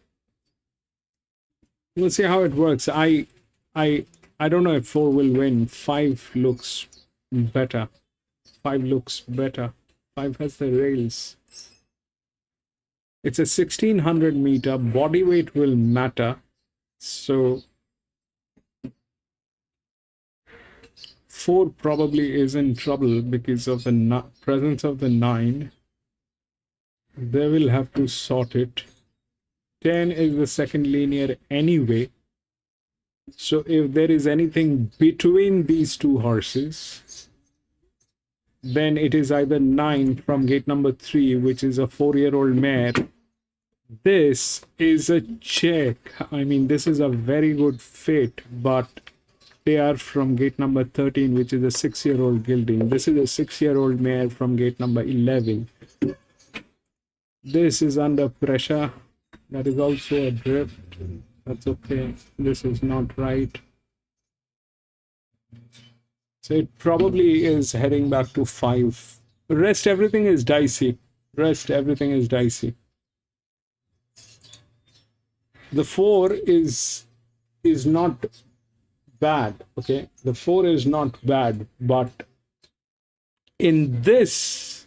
we'll see how it works. I don't know if 4 will win. 5 looks better. 5 looks better. 5 has the rails. It's a 1600 meter. Body weight will matter. So 4 probably is in trouble because of the presence of the 9. They will have to sort it. 10 is the second linear anyway. So if there is anything between these two horses, then it is either 9 from gate number 3, which is a 4-year-old mare. This is a check. I mean, this is a very good fit, but they are from gate number 13, which is a 6-year-old gelding. This is a 6-year-old mare from gate number 11. This is under pressure. That is also a drift. That's okay. This is not right. So it probably is heading back to 5. Rest everything is dicey. Rest everything is dicey. The 4 is not bad. Okay, the 4 is not bad, but in this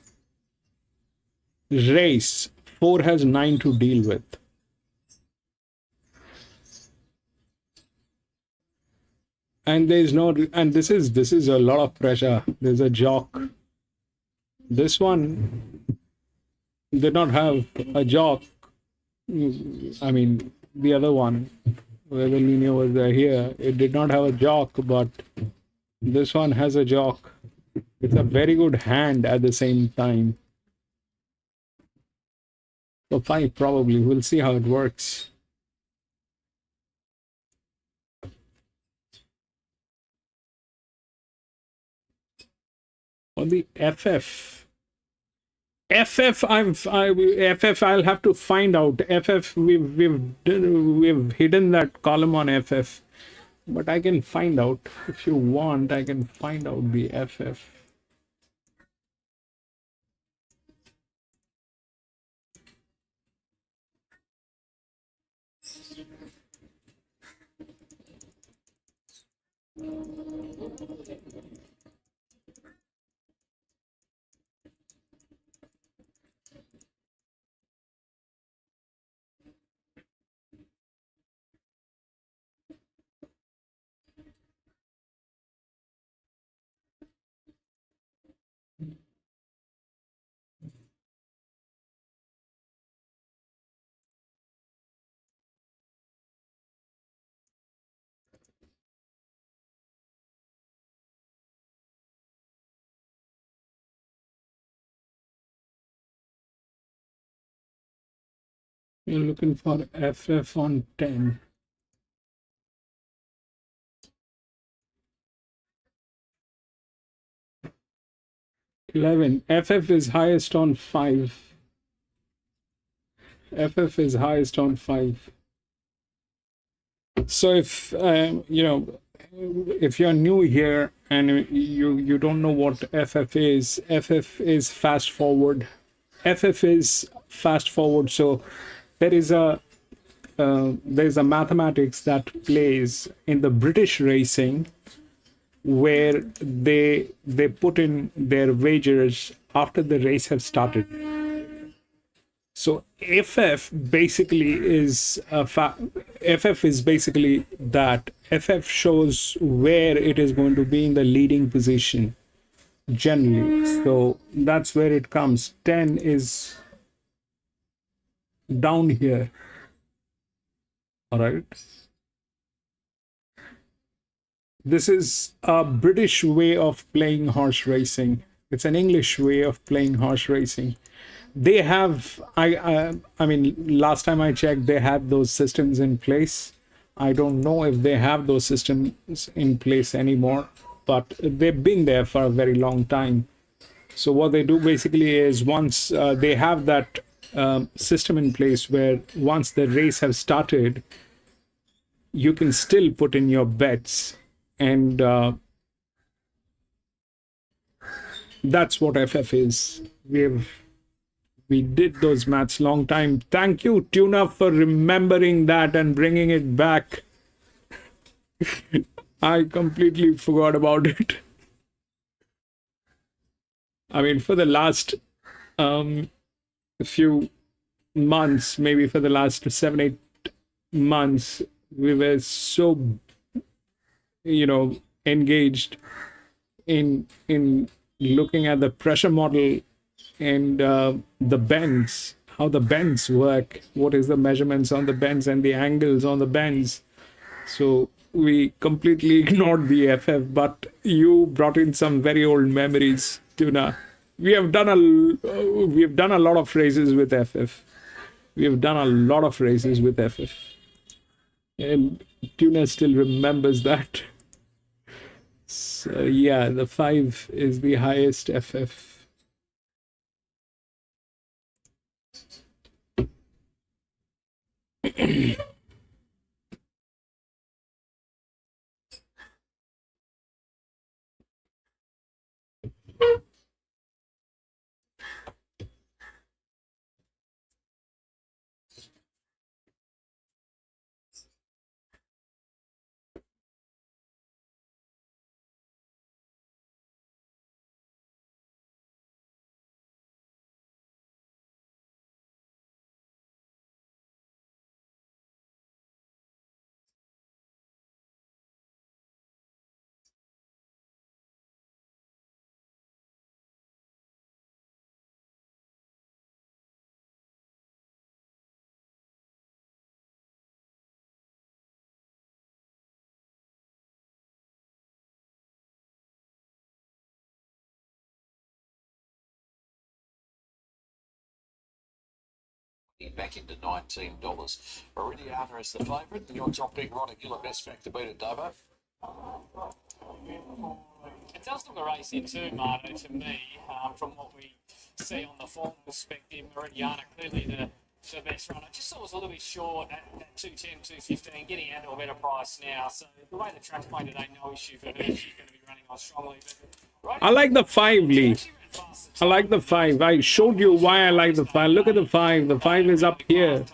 race, 4 has 9 to deal with. And there is no, and this is a lot of pressure. There's a jock. This one did not have a jock. I mean, the other one, where the linear was here, it did not have a jock, but this one has a jock. It's a very good hand at the same time. So 5 probably. We'll see how it works. On the FF, I'll have to find out. FF, we've hidden that column on FF, but I can find out. If you want, I can find out the FF. You're looking for FF on 10. FF is highest on 5. FF is highest on 5. So if if you're new here and you don't know what FF is fast forward. FF is fast forward. So there's a mathematics that plays in the British racing where they put in their wagers after the race has started. So FF basically is FF is basically that FF shows where it is going to be in the leading position generally. So that's where it comes. 10 is down here. All right. This is a British way of playing horse racing. It's an English way of playing horse racing. They have, I mean, last time I checked, they had those systems in place. I don't know if they have those systems in place anymore, but they've been there for a very long time. So what they do basically is once they have that system in place where once the race has started, you can still put in your bets, and that's what FF is. We did those maths long time. Thank you, Tuna, for remembering that and bringing it back. I completely forgot about it. I mean, for the last few months, maybe for the last 7-8 months, we were so, engaged in looking at the pressure model and the bends, how the bends work, what is the measurements on the bends and the angles on the bends. So we completely ignored the FF, but you brought in some very old memories, Tuna. We have done a lot of races with FF. We have done a lot of races with FF. And Tuna still remembers that. So yeah, the 5 is the highest FF. Back into $19. Iridiana is the favourite. Your top pick, Rodagilla, best back to beat at Dover. It does look a race in too, Marto, to me, from what we see on the form perspective. Meridiana clearly the best runner. Just thought it was a little bit short at 210, 215, getting out to a better price now. So the way the track's played today, no issue for her. She's going to be running on strongly. But I like the 5, Lee. I like the 5. I showed you why I like the 5. Look at the 5. The 5 is up here.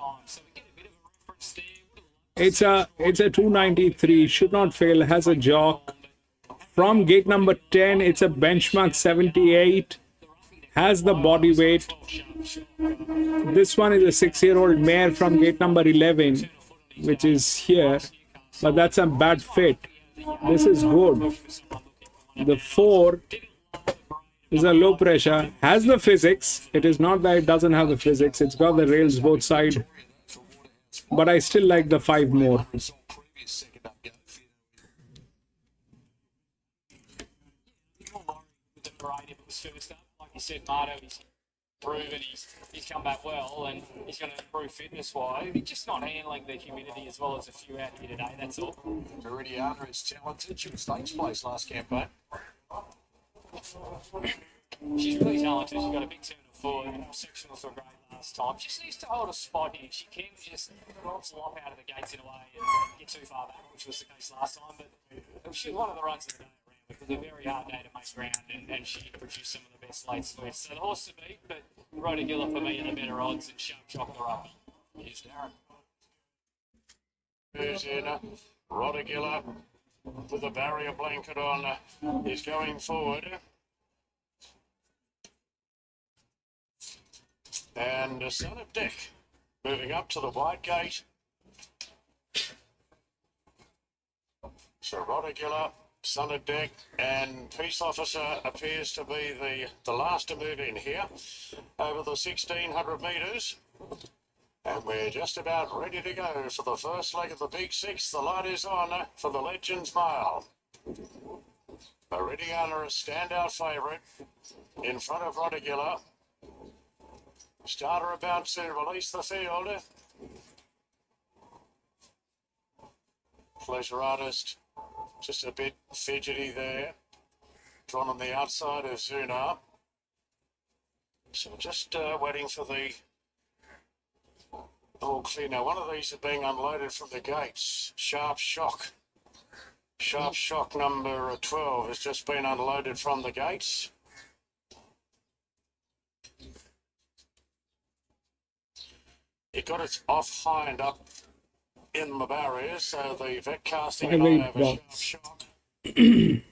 It's a 293. Should not fail. Has a jock. From gate number 10, it's a benchmark 78. Has the body weight. This one is a 6-year-old mare from gate number 11, which is here. But that's a bad fit. This is good. The 4 is a low pressure, has the physics. It is not that it doesn't have the physics. It's got the rails both sides. But I still like the 5 more. Like you said, Marto, he's proven he's come back well and he's going to improve fitness-wise. He's just not handling the humidity as well as a few out here today, that's all. Meridiana is talented. She was stakes place last campaign. She's really talented. She's got a big turn of foot. Sectionals were great last time. She just needs to hold a spot here. She can just flop out of the gates in a way and get too far back, which was the case last time. But she was one of the runs of the day around because they're a very hard day to make ground, and she produced some of the best late splits. So the horse to beat, but Rodagilla for me are the better odds, and Sharp Chocolate up. Here's Darren. Who's in? Rodagilla with a barrier blanket on. He's going forward. and centre deck. Moving up to the wide gate. So Rodigilla, centre deck, and Peace Officer appears to be the last to move in here over the 1,600 metres. And we're just about ready to go for the first leg of the Big Six. The light is on for the Legends Mile. Meridiana, a standout favourite in front of Rodigilla. Starter about to release the field. Pleasure Artist, just a bit fidgety there. Drawn on the outside of Zuna. So just waiting for the all clear. Now, one of these are being unloaded from the gates. Sharp Shock. Sharp Shock number 12 has just been unloaded from the gates. It got its off hind up in the barriers, so the vet casting an eye over Sharp Shock. It's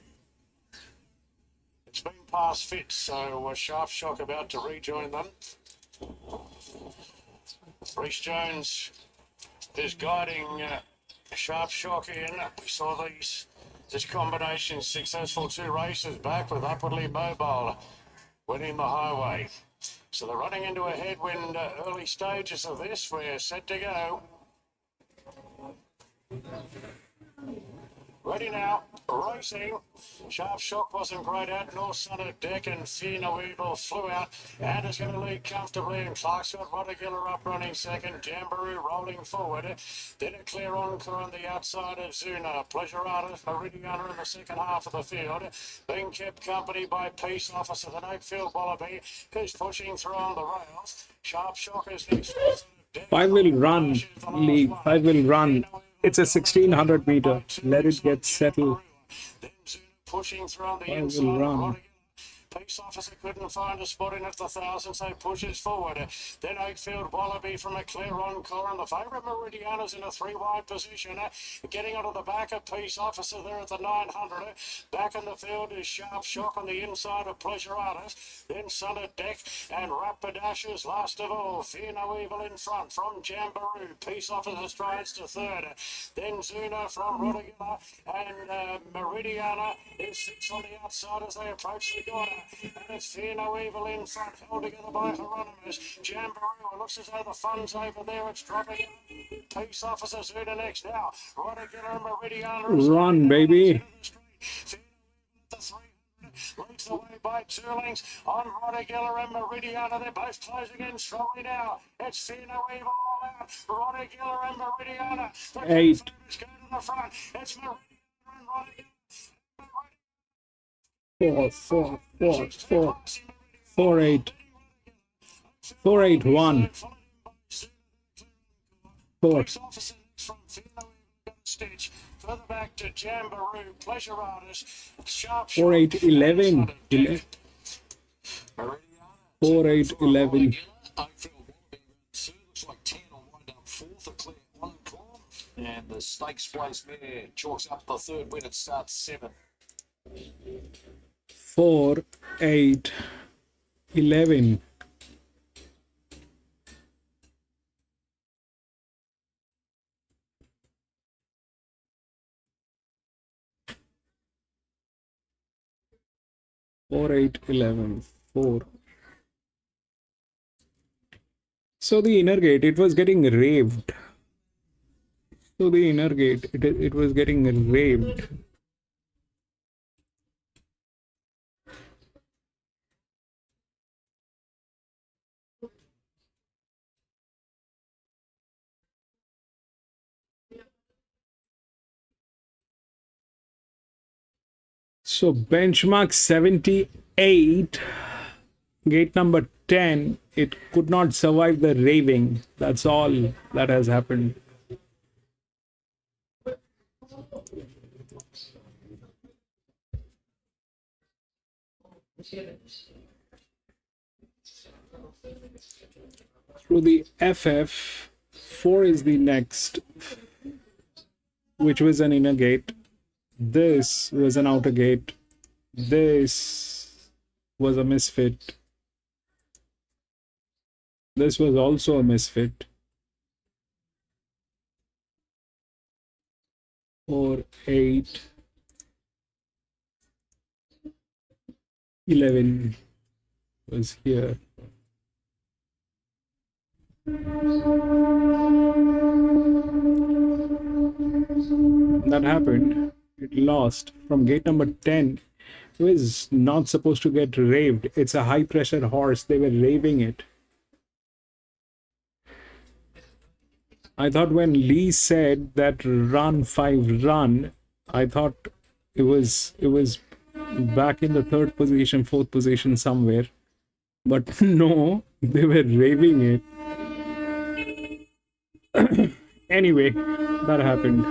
been past fit, so Sharp Shock about to rejoin them. Reece Jones is guiding Sharp Shock in. We saw this combination successful 2 races back with Upwardly Mobile winning the highway. So they're running into a headwind early stages of this. We're set to go. Ready now, racing. Sharp Shock wasn't great out, nor centre deck, and Fear No Evil flew out. And is going to lead comfortably, and Clark's got Rodigilla up running second. Jamboree rolling forward. Then a clear encore on the outside of Zuna. Pleasure Artist, Meridiana in the second half of the field. Being kept company by Peace Officer, the Oakfield Wallaby, who's pushing through on the rails. Sharp Shock is next. 5 will run, league. 5 will run. It's a 1,600 meter. Let it get settled. Pushing through on the 5 inside. will run. Peace Officer couldn't find a spot in at the 1,000, so pushes forward. Then Oakfield Wallaby from a clear encore, and the favourite Meridiana's in a 3-wide position. Getting onto the back of Peace Officer there at the 900. Back in the field is Sharp Shock on the inside of Pleasure Artist. Then Centre Deck and Rapidashes last of all. Fear No Evil in front from Jamboree. Peace Officer strides to third. Then Zuna from Rodigilla, and Meridiana is 6 on the outside as they approach the corner. And it's Fear No Evil in front, held together by Hieronymus. Jamboree, looks as though the fun's over there. It's dropping. Peace Officer Zuna next now. Rodigilla and Meridiana. Run, baby. Leads the way by 2 lengths on Rodigilla and Meridiana. They're both closing in strongly now. It's Fear No Evil all out. Rodigilla and Meridiana. The 8. go to the front. It's Meridiana and Rodigilla. 4, 4, 4, 4, 4, 8. 4, 8, 1. 4. Stitch. Further back to Jamboree, Pleasure Artist, Sharp 4, 8, 11. 4, 8, 11. Looks like 10 will wind up 4th, a clear 1 column. And the stakes place mare chalks up the 3rd win. It starts 7. 4, 8, 11. Four, 8, 11, 4. So the inner gate, it was getting raved. So the inner gate, it was getting raved. So benchmark 78, gate number 10, it could not survive the raving. That's all that has happened. Through the FF, 4 is the next, which was an inner gate. This was an outer gate. This was a misfit. This was also a misfit. 4, 8, 11 was here. That happened. It lost from gate number 10. It was not supposed to get raved. It's a high pressure horse. They were raving it. I thought when Lee said that run 5 run, I thought it was back in the 3rd position, 4th position somewhere. But no, they were raving it. Anyway, that happened.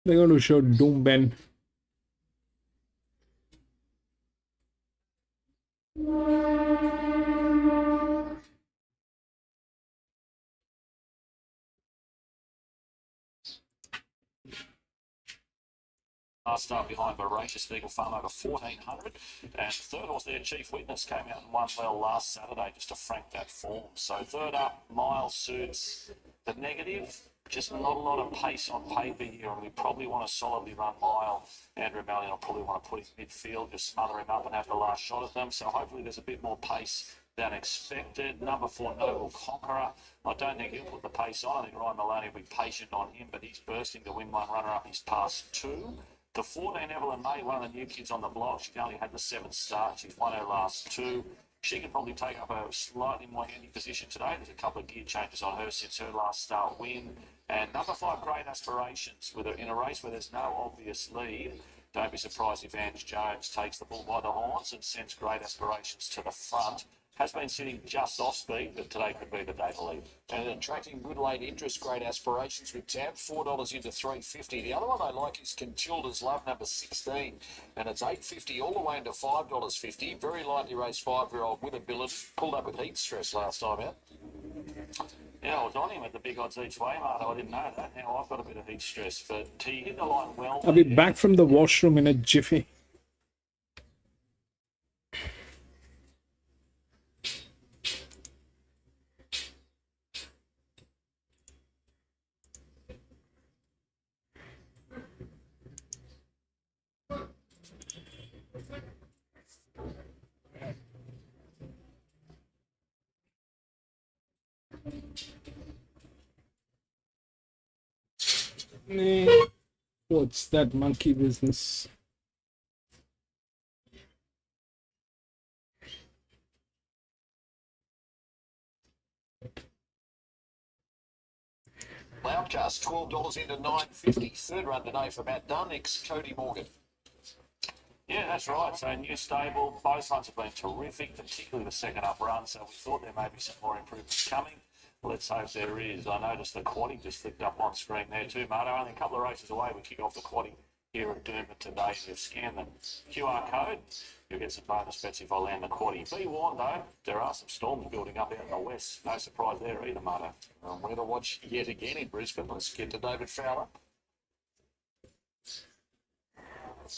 They're going to show Doom Ben. Start behind Voracious Eagle Farm over 1400, and third horse there, Chief Witness, came out and won well last Saturday just to frank that form. So third up, Miles suits the negative. Just not a lot of pace on paper here, and we probably want to solidly run Mile. Andrew Mallion will probably want to put him midfield, just smother him up and have the last shot at them. So hopefully there's a bit more pace than expected. Number 4, Noble Conqueror. I don't think he'll put the pace on. I think Ryan Maloney will be patient on him, but he's bursting to win one runner-up. He's past 2. The 14, Evelyn May, one of the new kids on the block. She's only had the 7th start. She's won her last 2. She can probably take up a slightly more handy position today. There's a couple of gear changes on her since her last start win. And number 5, Great Aspirations, in a race where there's no obvious lead. Don't be surprised if Ange Jones takes the bull by the horns and sends Great Aspirations to the front. Has been sitting just off speed, but today could be the day to lead. And attracting good late interest, Great Aspirations with tab, $4 into $3.50. The other one I like is Contilda's Love, number 16, and it's $8.50 all the way into $5.50. Very lightly raced 5-year-old with ability. Pulled up with heat stress last time out. Yeah, I was on him at the big odds each way, Marto. I didn't know that. Now I've got a bit of heat stress, but he hit the line well. I'll be back from the washroom in a jiffy. What's that monkey business? Loudcast, $12 into $9.50. Third run today for Matt Dunn, ex-Cody Morgan. Yeah, that's right. So new stable. Both runs have been terrific, particularly the second up run. So we thought there may be some more improvements coming. Let's hope there is. I noticed the quadding just flicked up on screen there too, Marto. Only a couple of races away. We kick off the quadding here at Doomben today. If you scan the QR code, you'll get some bonus bets if I land the quadding. Be warned though, there are some storms building up out in the west. No surprise there either, Marto. Weather watch yet again in Brisbane. Let's get to David Fowler.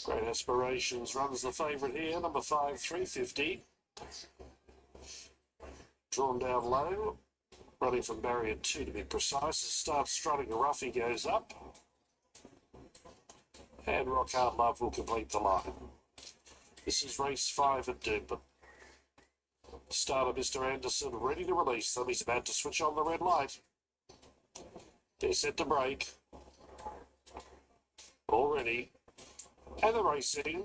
Great Aspirations runs the favourite here, number 5, $3.50. Drawn down low, running from barrier 2 to be precise. Starts strutting a rough, he goes up. And Rock Hard Love will complete the line. This is race 5 at Doomben. Starter Mr. Anderson ready to release them. He's about to switch on the red light. They're set to break. Already. And the racing.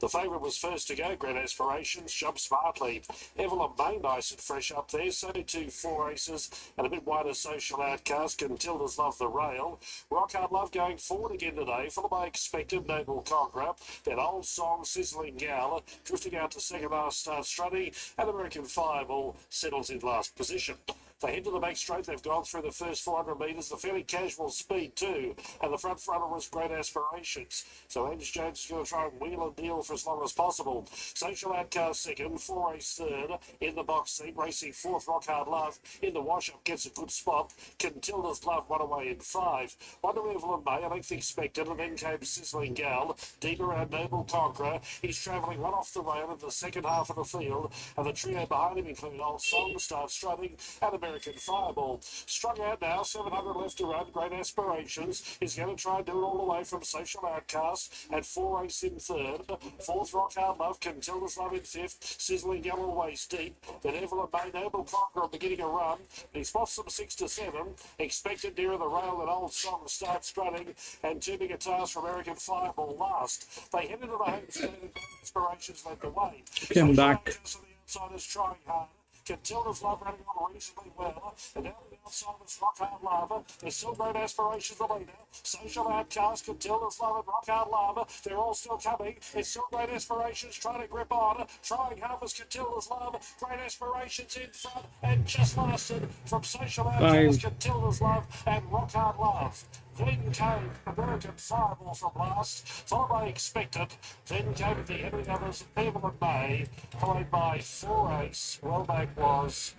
The favourite was first to go. Great Aspirations jumped smartly. Evelyn May nice and fresh up there. So too 4 races and a bit wider Social Outcast. Contilda's Love the Rail. Rock Hard Love going forward again today. Full of I expected. Noble Conqueror. That old song Sizzling Gal drifting out to second last start strutting. And American Fireball settles in last position. They head to the back straight. They've gone through the first 400 metres. The fairly casual speed too. And the front runner was Great Aspirations. So Ange Jones is going to try and wheel and deal for as long as possible. Social Outcast second, 4-race third. In the box seat, racing fourth, Rock Hard Love. In the wash-up, gets a good spot. Contilda's Love won away in 5. Wonder Evelyn May, a length expected, and then came Sizzling Gal. Deep around Noble Conqueror. He's travelling one off the rail in the second half of the field, and the trio behind him include Old Song, Start Strutting, and American Fireball. Strung out now, 700 left to run. Great Aspirations is going to try and do it all the way from Social Outcast at 4-race in third. Fourth, Rock Hard Love, Contilda's Love in fifth. Sizzling Gal always deep. Then Evelyn May, Noble Conqueror beginning a run. He spots them 6 to 7. Expected nearer the rail that Old Song Start Strutting, and two big guitars from American Fireball last. They head into the home stand and Inspirations led the way. Came back. The outsiders trying hard. Contilda's Love running on reasonably well. And now the outsiders Rock Hard Lava. There's still Great Aspirations the leader. Social Outcast, Contilda's Love and Rock Hard Lava. They're all still coming. It's still Great Aspirations trying to grip on. Trying hard was Contilda's Love. Great Aspirations in front and just lasted from Social Outcast, Contilda's Love and Rock Hard Love. Then came American Fireball from last, followed by Expected. Then came the heavy others, Evelyn May, followed by 4-race. Well back was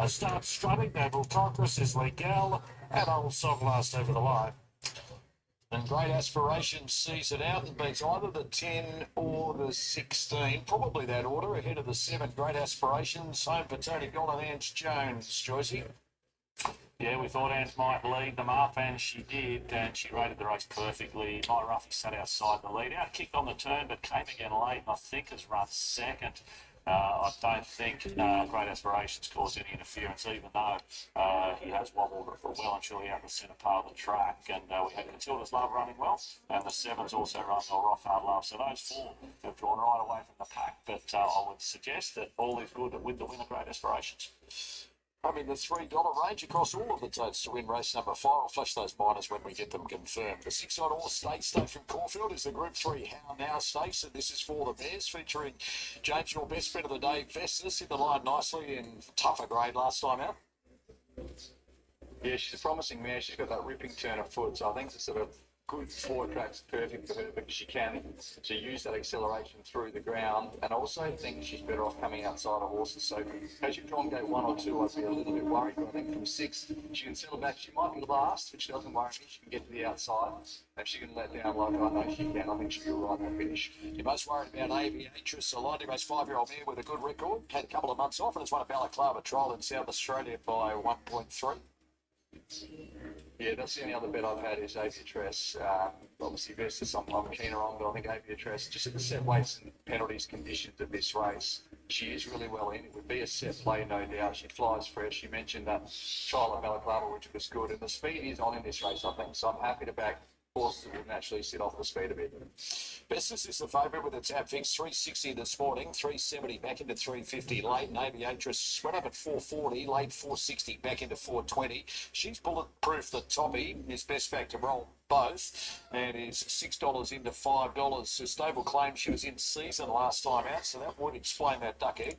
Start Strutting, Noble Conqueror, Sizzling Gal, and Old Song last over the line. And Great Aspirations sees it out and beats either the 10 or the 16. Probably that order ahead of the 7. Great Aspirations. Home for Tony Gold and Ange Jones. Joycey. Yeah, we thought Ange might lead them up, and she did, and she rated the race perfectly. My Ruffy sat outside the lead, out kicked on the turn, but came again late, and I think has run second. I don't think Great Aspirations caused any interference, even though he has wobbled well and truly out in the centre part of the track. And we had Contilda's Love running well, and the 7's also run well, Rock Hard Love. So those 4 have drawn right away from the pack, but I would suggest that all is good with the winner, Great Aspirations. I'm in the $3 range across all of the totes to win race number 5. I'll flash those minors when we get them confirmed. The 6-odd Horse State Stake from Caulfield is the Group 3 How Now Stakes, and this is for the Bears, featuring James, your best bet of the day, Festus, in the line nicely in tougher grade last time out. Yeah, she's a promising mare. She's got that ripping turn of foot, so I think it's sort of good forward track's perfect for her because she can use that acceleration through the ground, and also think she's better off coming outside of horses. So as you try and go 1 or 2, I'd be a little bit worried, but I think from 6 she can settle back. She might be last, which doesn't worry me. She can get to the outside. If she can let down like I know she can, I think she'll be right in the finish. You're most worried about Aviatrix, a lightly raced 5-year-old mare with a good record. Had a couple of months off and it's won a Balaclava trial in South Australia by 1.3. Yeah, that's the only other bet I've had is Aviatrix. Obviously, Vestas I'm keener on, but I think Aviatrix, just at the set weights and penalties conditions of this race, she is really well in. It would be a set play, no doubt. She flies fresh. You mentioned that trial at Balaclava, which was good, and the speed is on in this race, I think. So I'm happy to back horses that will naturally sit off the speed a bit. Bestis is the favourite with a tab fix, 360 this morning, 370 back into 350 late. And Aviatrix went up at 440, late 460 back into 420. She's bulletproof the toppy, his best back to roll both, and is $6 into $5. So stable claim she was in season last time out, so that would explain that duck egg.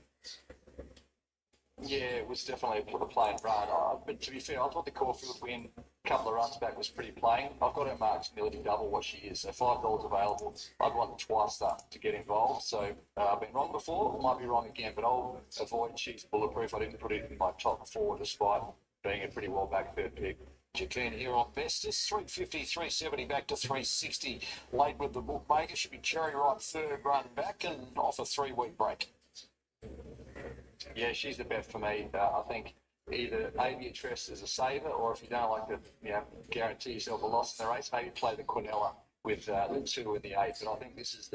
Yeah, it was definitely a plain run. But to be fair, I thought the Caulfield win a couple of runs back was pretty plain. I've got her marked nearly double what she is, so $5 available. I'd want the twice that to get involved. So I've been wrong before, might be wrong again, but I'll avoid she's bulletproof. I didn't put it in my top 4 despite being a pretty well back third pick. You can here on Bestis, 350, 370 back to 360. Late with the bookmaker, should be cherry ripe third run back and off a 3-week break. Yeah, she's the bet for me. I think either Aviatrix as a saver, or if you don't like to, guarantee yourself a loss in the race, maybe play the Quinella with the 2 and the 8. But I think this is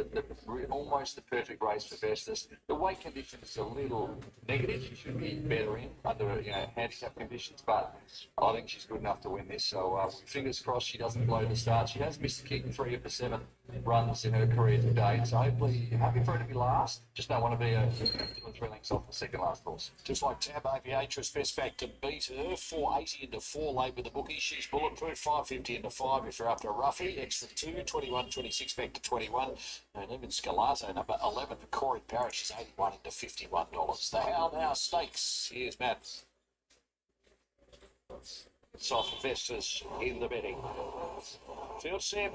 almost the perfect race for Vestas. The weight condition is a little negative. She should be better in under handicap conditions, but I think she's good enough to win this. So fingers crossed she doesn't blow the start. She has missed the kick in 3 of the 7 runs in her career to date. So hopefully happy for her to be last. Just don't want to be 2 lengths off the second last horse. Just like Tab Aviatrix, best back to beat her. 480 into 4 late with the bookie. She's bulletproof. 550 into 5 if you're after a roughie. Extra 2. 21, 26 back to 21. And even Scalato, number 11 for Corey Parrish, is 81 into $51. The How Now Stakes. Here's Matt. Soft Vestas in the betting. Field set.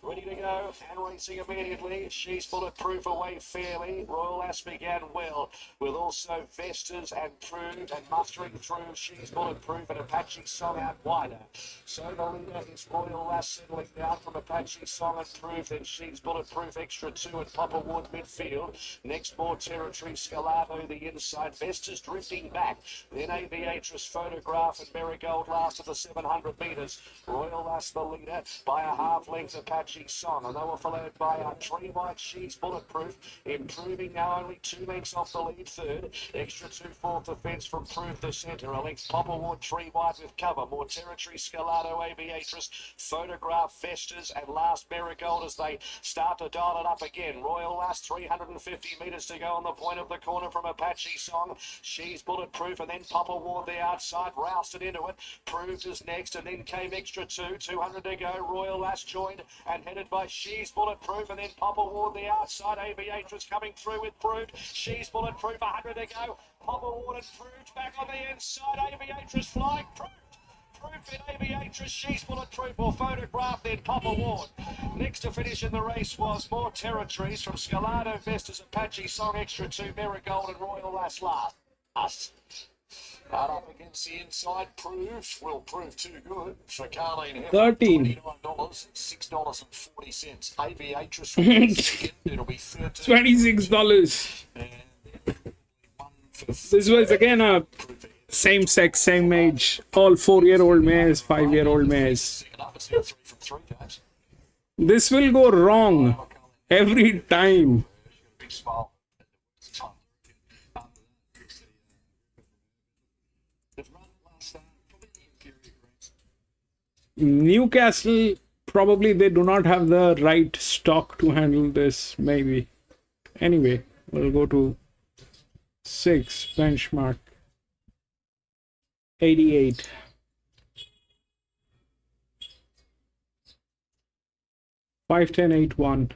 Ready to go and racing immediately. She's bulletproof away fairly. Royal Lass began well with also Vestas and Proved and mustering through. She's bulletproof and Apache Song out wider. So the leader is Royal Lass settling down from Apache Song and Proved. Then She's bulletproof extra 2 and Papa Ward midfield. Next more territory. Scalado the inside. Vestas drifting back. Then Aviatress Photograph and Marigold last of the 700 metres. Royal Lass the leader by a half length. Apache Song, and they were followed by a Tree White. She's bulletproof, improving now only 2 lengths off the lead third. Extra 2 fourth defence from Proof the centre. A length Popper Ward, Tree White with cover. More territory, Scalado, Aviatress, Photograph, Vestas, and last Marigold as they start to dial it up again. Royal Last, 350 metres to go on the point of the corner from Apache Song. She's bulletproof, and then Popper Ward the outside, rousted into it. Proved is next, and then came Extra 2, 200 to go. Royal Last joined and headed by She's Bulletproof, and then Popper Ward the outside. Aviatress coming through with Proved. She's Bulletproof, 100 to go. Popper Ward and Proved back on the inside. Aviatress flying. Proved and Aviatress. She's Bulletproof or Photograph, then Popper Ward. Next to finish in the race was more territories from Scalado, Vestas, Apache Song, Extra 2, Marigold and Royal Lass last. Hard up against the inside. Will prove too good for Carleen. 13. $29, $6.40. Aviatress will be second. It'll be $26. This was again a same sex, same age, all 4-year-old mares, 5-year-old mares. This will go wrong every time. Newcastle, probably they do not have the right stock to handle this, maybe. Anyway, we'll go to 6, benchmark 88. Five, 10, 8, 1.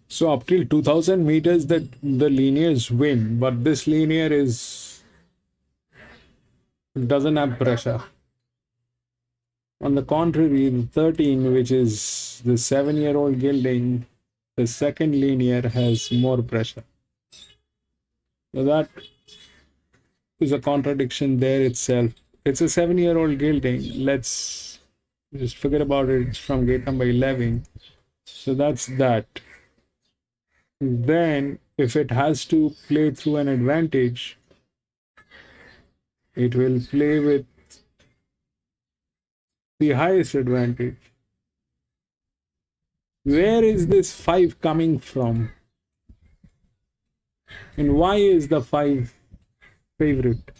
So up till 2000 meters, the linears win, but this linear doesn't have pressure. On the contrary, the 13, which is the 7-year-old gilding, the second linear has more pressure. So that is a contradiction there itself. It's a 7-year-old gilding. Let's just forget about it. It's from gate number 11. So that's that. Then, if it has to play through an advantage, it will play with the highest advantage. Where is this 5 coming from? And why is the 5 favorite?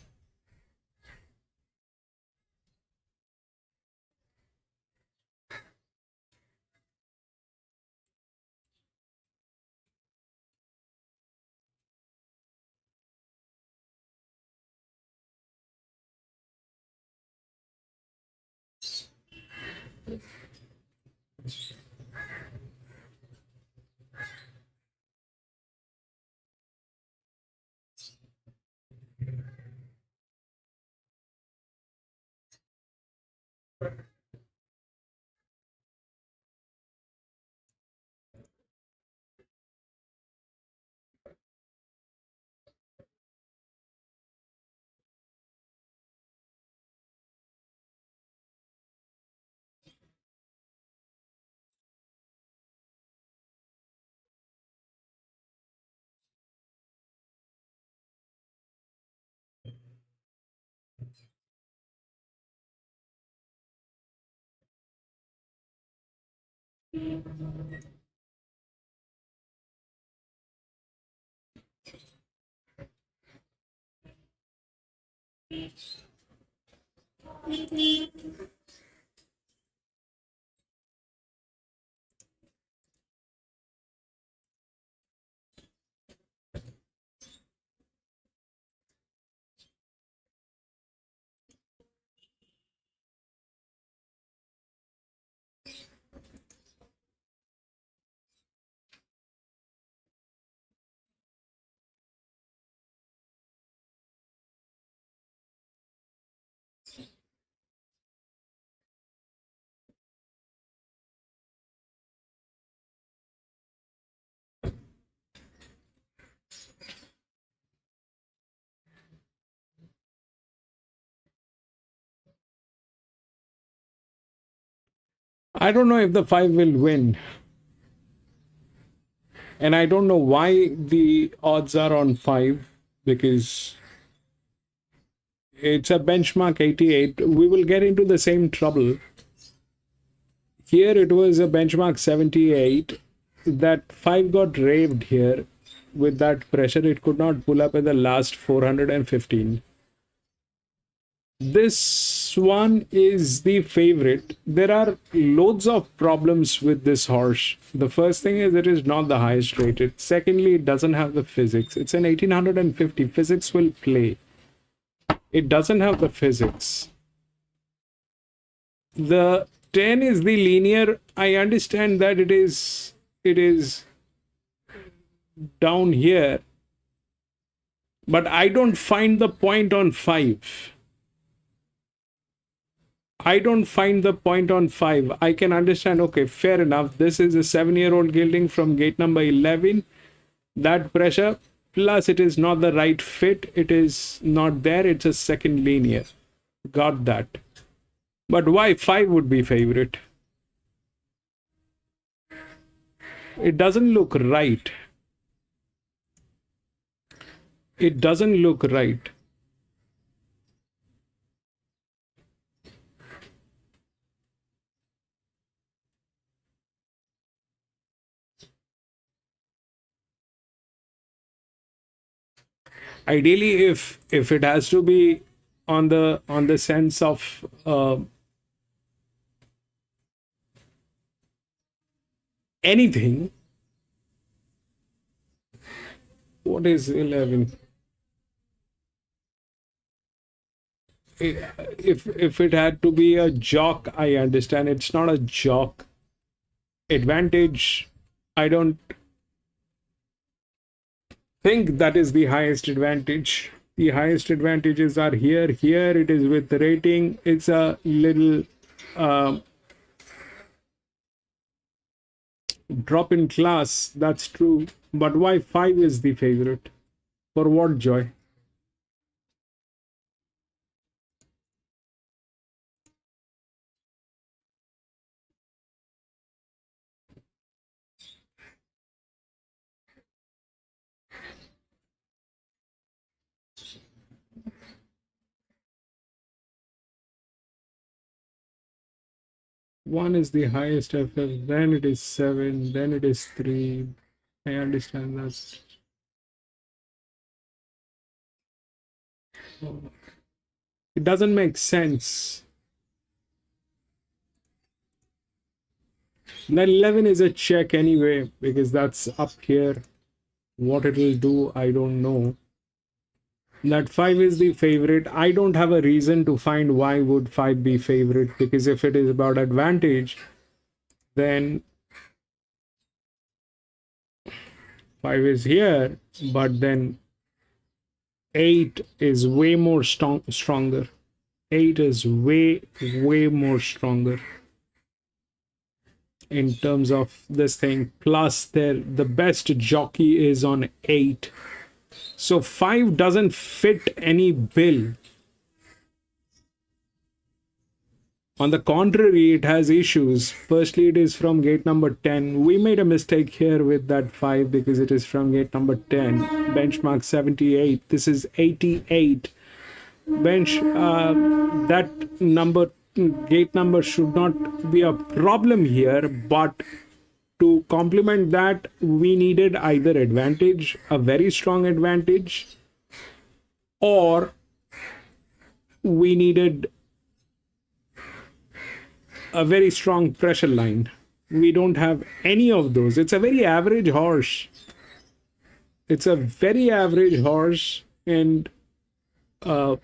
I don't know if the 5 will win. And I don't know why the odds are on 5, because it's a benchmark 88. We will get into the same trouble. Here it was a benchmark 78. That 5 got raved here. With that pressure, it could not pull up at the last 415. This one is the favorite. There are loads of problems with this horse. The first thing is it is not the highest rated. Secondly, it doesn't have the physics. It's an 1850. Physics will play. It doesn't have the physics. The 10 is the linear. I understand that it is down here, but I don't find the point on 5. I don't find the point on 5. I can understand, okay, fair enough. This is a 7-year-old gilding from gate number 11. That pressure, plus it is not the right fit. It is not there. It's a second linear. Got that. But why 5 would be favorite? It doesn't look right. It doesn't look right. Ideally, if it has to be on the sense of anything, what is 11? If it had to be a jock, I understand. It's not a jock. Advantage, I don't think that is the highest advantage. The highest advantages are here. Here it is with rating. It's a little drop in class. That's true. But why 5 is the favorite? For what joy? One is the highest FF, then it is 7, then it is 3. I understand that. It doesn't make sense. Then 11 is a check anyway, because that's up here. What it will do, I don't know. That 5 is the favorite. I don't have a reason to find why would 5 be favorite, because if it is about advantage, then 5 is here, but then 8 is way more stronger. 8 is way more stronger in terms of this thing. Plus the best jockey is on 8. So 5 doesn't fit any bill. On the contrary, it has issues. Firstly, it is from gate number 10. We made a mistake here with that 5 because it is from gate number 10. Benchmark 78. This is 88. That number, gate number should not be a problem here, but to complement that, we needed either advantage, a very strong advantage, or we needed a very strong pressure line. We don't have any of those. It's a very average horse. It's a very average horse, and it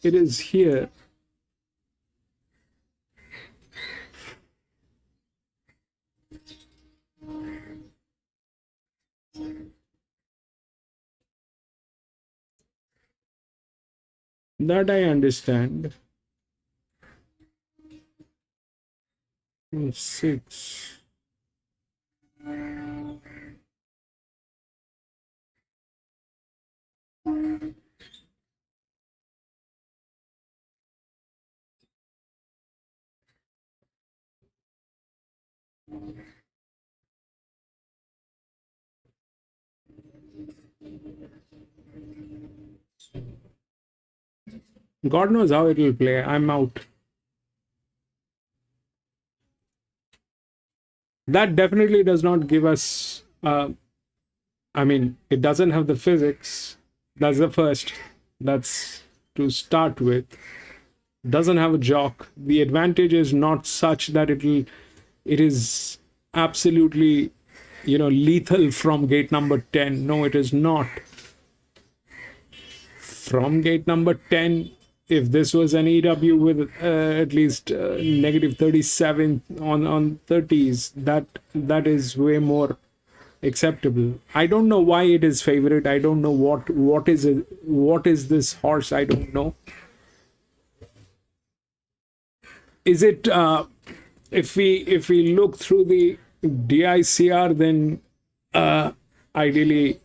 is here. That I understand. 6. God knows how it will play. I'm out. That definitely does not give us, I mean, it doesn't have the physics. That's the first. That's to start with. Doesn't have a jock. The advantage is not such that it is absolutely, lethal from gate number 10. No, it is not. From gate number 10, if this was an EW with at least negative 37 on 30s, that is way more acceptable. I don't know why it is favorite. I don't know what is it. What is this horse? I don't know. Is it if we look through the DICR, then ideally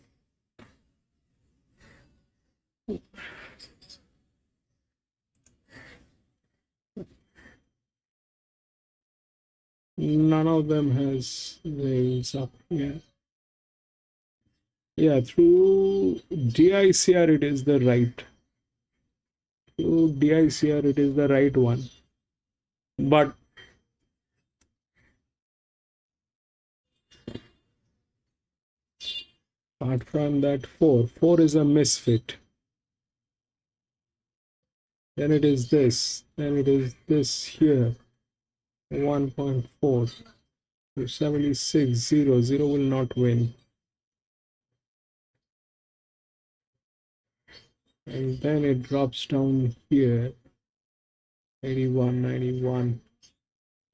None of them has rails up here. Yeah, through DICR it is the right. Through DICR it is the right one. But apart from that, 4 is a misfit. Then it is this. Then it is this here. 1.4 to 76, 0. 0 will not win. And then it drops down here. 81, 91.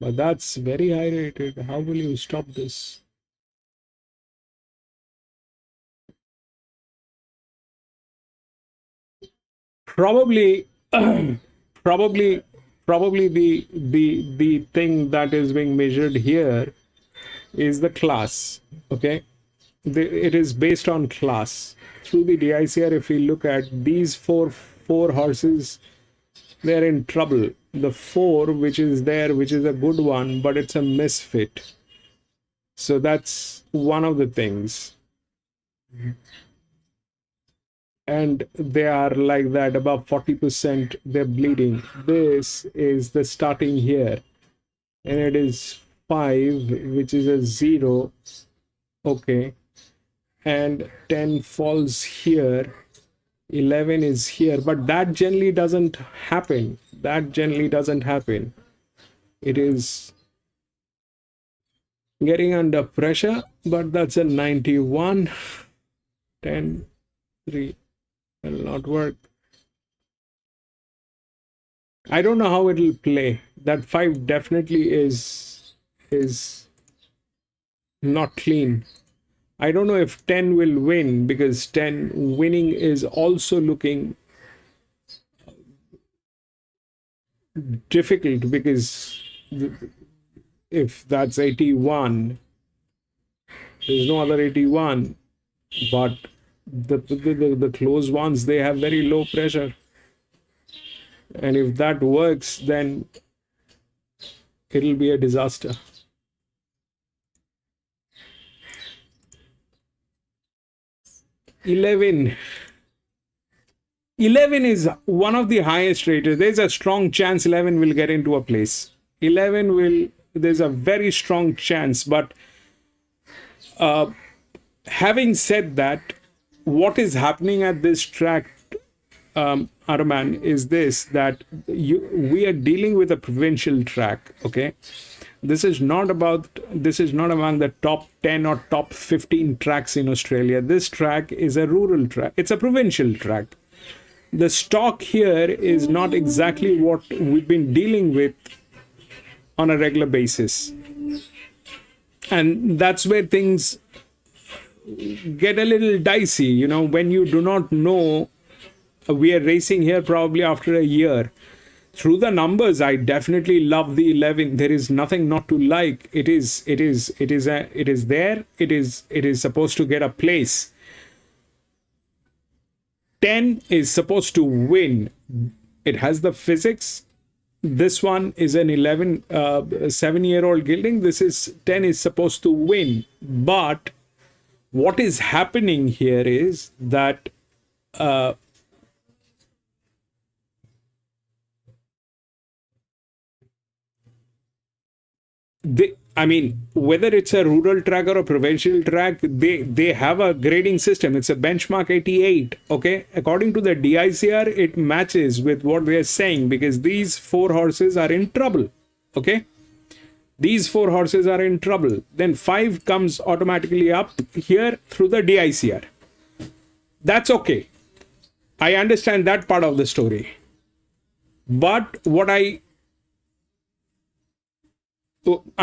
But that's very high rated. How will you stop this? Probably probably the thing that is being measured here is the class. Okay, it is based on class. Through the DICR, if we look at these four horses, they're in trouble. The 4 which is there, which is a good one, but it's a misfit. So that's one of the things. And they are like that, above 40%, they're bleeding. This is the starting here, and it is 5, which is a 0. Okay, and 10 falls here, 11 is here, but that generally doesn't happen. That generally doesn't happen. It is getting under pressure, but that's a 91. 10, 3 will not work. I don't know how it will play. That 5 definitely is not clean. I don't know if 10 will win, because 10 winning is also looking difficult, because if that's 81, there's no other 81, but the close ones, they have very low pressure, and if that works, then it'll be a disaster. 11 is one of the highest rated. There's a strong chance 11 will get into a place. 11 will, there's a very strong chance. But having said that, what is happening at this track, Arman, is this, that we are dealing with a provincial track. Okay, this is not among the top 10 or top 15 tracks in Australia. This track is a rural track. It's a provincial track. The stock here is not exactly what we've been dealing with on a regular basis, and that's where things get a little dicey, you know, when you do not know. We are racing here probably after a year. Through the numbers, I definitely love the 11. There is nothing not to like. It is there. It is supposed to get a place. 10 is supposed to win. It has the physics. This one is an 11, 7-year-old gelding. This is 10 is supposed to win. But what is happening here is that I mean, whether it's a rural track or a provincial track, they have a grading system. It's a benchmark 88. Okay, according to the DICR, it matches with what they are saying, because these 4 horses are in trouble. Okay, these 4 horses are in trouble. Then 5 comes automatically up here through the DICR. That's okay. I understand that part of the story. But what I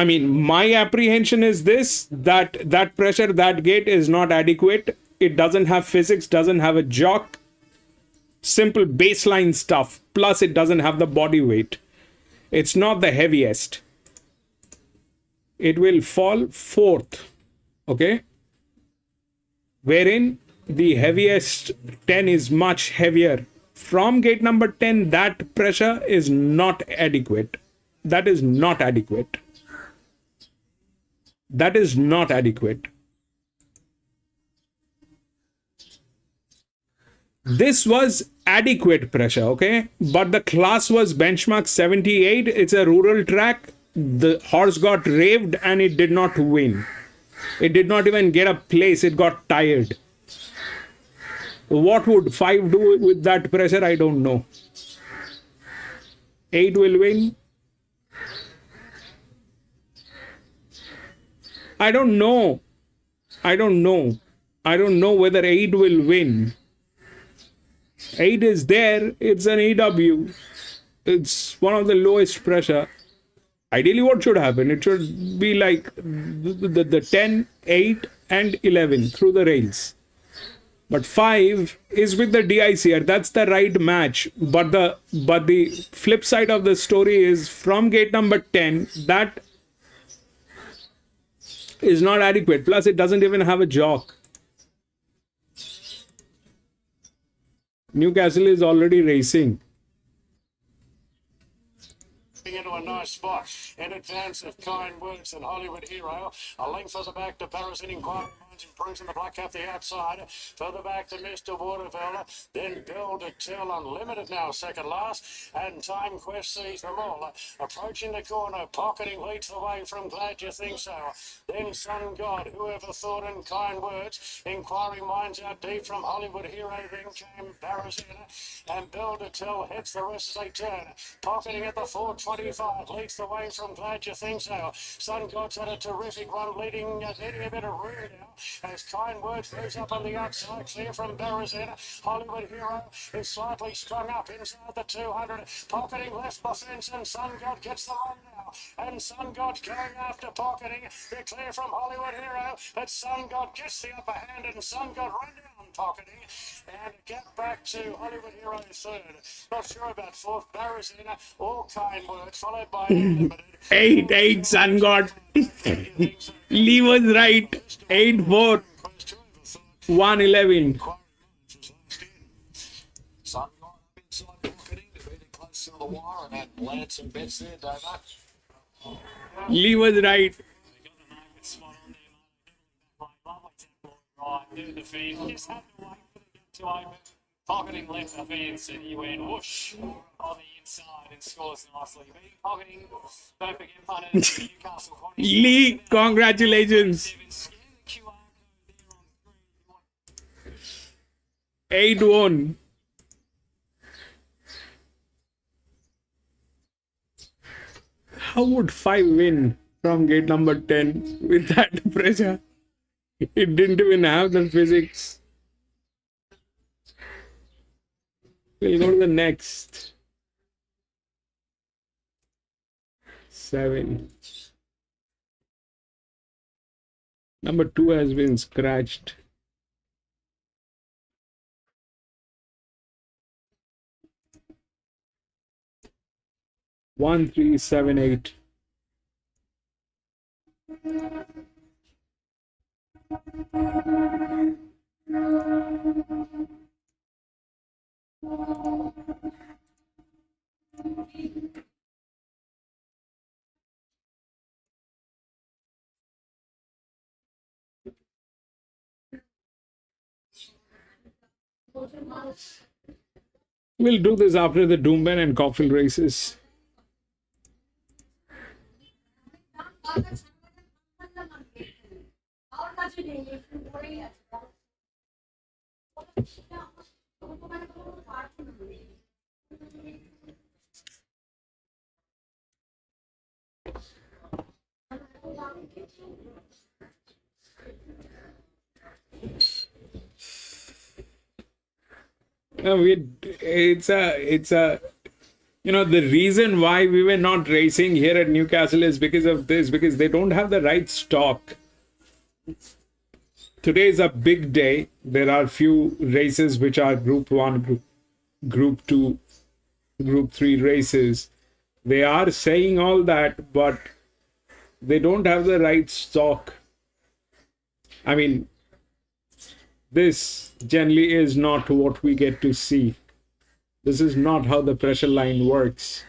mean, my apprehension is this, that pressure, that gate is not adequate. It doesn't have physics, doesn't have a jock, simple baseline stuff. Plus, it doesn't have the body weight. It's not the heaviest. It will fall 4th, okay? Wherein the heaviest 10 is much heavier. From gate number 10, that pressure is not adequate. That is not adequate. That is not adequate. This was adequate pressure, okay? But the class was benchmark 78. It's a rural track. The horse got raved and it did not win. It did not even get a place. It got tired. What would 5 do with that pressure? I don't know. 8 will win. I don't know. I don't know. I don't know whether 8 will win. 8 is there. It's an EW. It's one of the lowest pressure. Ideally, what should happen? It should be like the 10, 8, and 11 through the rails. But 5 is with the DICR. That's the right match. But the flip side of the story is from gate number 10, that is not adequate. Plus, it doesn't even have a jock. Newcastle is already racing. Into a nice spot in advance of Kind Words and Hollywood Hero. A length further back to Parasite Inquiry Minds improves in the black cap the outside. Further back to Mr. Waterfell. Then Build a Till Unlimited now second last. And Time Quest sees them all. Approaching the corner, pocketing leads the way from Glad You Think So. Then Sun God, Whoever Thought, and Kind Words. Inquiry Minds out deep from Hollywood Hero. Then came Parasite and Build a Till hits the rest as they turn. Pocketing at the 425 leads the way from Glad You Think So. Sun God's had a terrific run, leading a bit of room now as Kind Words moves up on the outside, clear from Barazetta. Hollywood Hero is slightly strung up inside the 200, pocketing left the fence, and Sun God gets the run now. And Sun God going after pocketing. They're clear from Hollywood Hero, but Sun God gets the upper hand, and Sun God run down pocketing, and get back to Hollywood Hero third. Not sure about fourth. Barazetta, all Kind Words, followed by Unlimited. 8, Sun God. Lee was right. 8, 4, 1, 11. Sun God inside pocketing to be close to the wire and then land some bets there, Dave. Lee was right. Just had to wait for the gate to open. Pocketing left the fence and he went whoosh on the inside and scores nicely. Pocketing, don't forget punters, Newcastle. Lee, congratulations. 8-1. How would 5 win from gate number 10 with that pressure? It didn't even have the physics. We'll go to the next. 7. Number 2 has been scratched. One, 3, 7, 8. We'll do this after the Doomben and Caulfield races. It's a the reason why we were not racing here at Newcastle is because of this, because they don't have the right stock. Today is a big day. There are few races which are Group 1, Group 2, Group 3 races. They are saying all that, but they don't have the right stock. I mean, this generally is not what we get to see. This is not how the pressure line works.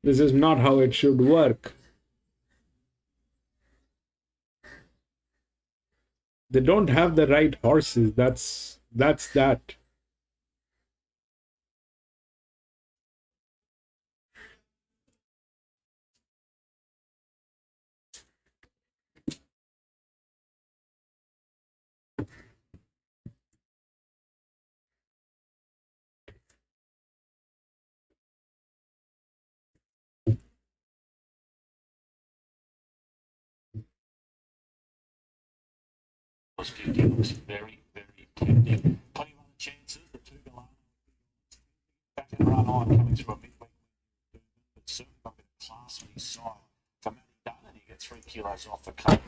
This is not how it should work. They don't have the right horses. That's that. Was 50 looks very, very tempting. 21 chances, the two Galano back and run on coming through a midweek. But certainly got a bit of class on his side. For Matty Dunn, he gets 3 kilos off the cut.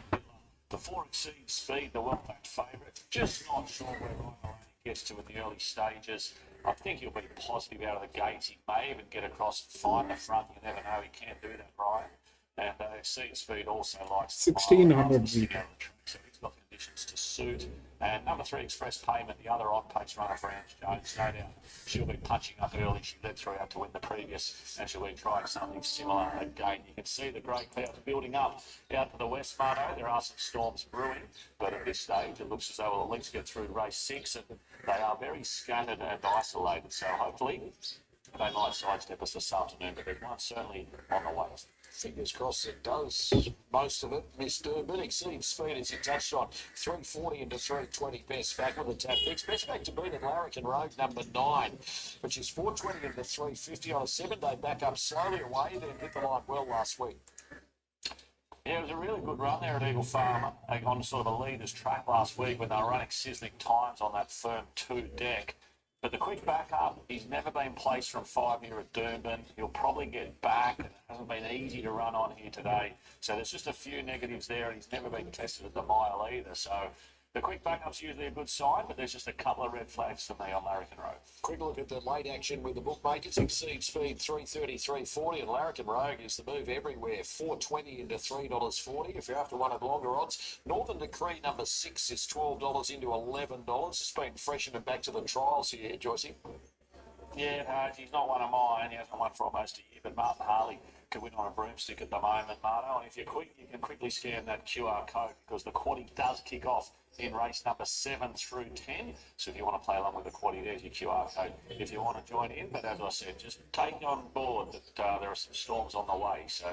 The 4 exceeds speed, the well-backed favourite. Just not sure where Ryan gets to in the early stages. I think he'll be positive out of the gates. He may even get across and find the front. You never know. He can do that, Ryan. And exceed speed also likes 1600 metre. So he's got conditions to suit. And number 3, Express Payment, the other on-pace runner for Ange Jones. No doubt she'll be punching up early. She led throughout to win the previous, and she'll be trying something similar again. You can see the grey clouds building up out to the west, Marto. There are some storms brewing, but at this stage it looks as though we'll at least get through race 6, and they are very scattered and isolated. So hopefully they might sidestep us this afternoon, but there's one certainly on the way. Fingers crossed it does. Most of it. Miss Durban exceeds speed as he touched on 340 into 320 best back with the tap fix. Best back to beat at Larrikin Road, number 9, which is 420 into 350 on a 7-day back up slowly away, then hit the line well last week. Yeah, it was a really good run there at Eagle Farm on sort of a leader's track last week when they were running sizzling times on that firm 2 deck. But the quick backup, he's never been placed from 5 here at Durban. He'll probably get back. It hasn't been easy to run on here today. So there's just a few negatives there, and he's never been tested at the mile either. So the quick backup's usually a good sign, but there's just a couple of red flags for me on Larrikin Road. Quick look at the late action with the bookmakers. Exceed speed 330, 340, and Larrikin Rogue is the move everywhere. 420 into $3.40. If you're after one of longer odds, Northern Decree number 6 is $12 into $11. It's been freshened and back to the trials here, Joycey. Yeah, he's not one of mine. He hasn't won for almost a year, but Martin Harley can win on a broomstick at the moment, Marto. And if you're quick, you can quickly scan that QR code because the quaddie does kick off in race number 7 through 10. So if you want to play along with the quaddie, there's your QR code if you want to join in. But as I said, just take on board that there are some storms on the way. So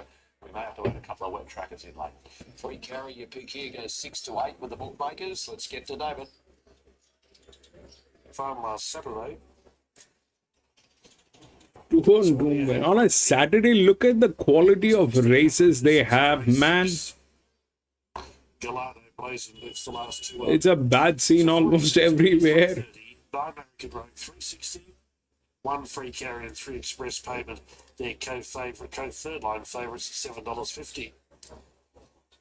we may have to add a couple of wet trackers in late. Free carry, your pick here goes 6 to 8 with the bookmakers. Let's get to David. From Saturday. On a Saturday, look at the quality of races they have, man. Gallardo plays and lifts the last 2 It's a bad scene almost everywhere. 9 American Road 360, 1 free carry and 3 express payment. Their co-third line favourites at $7.50.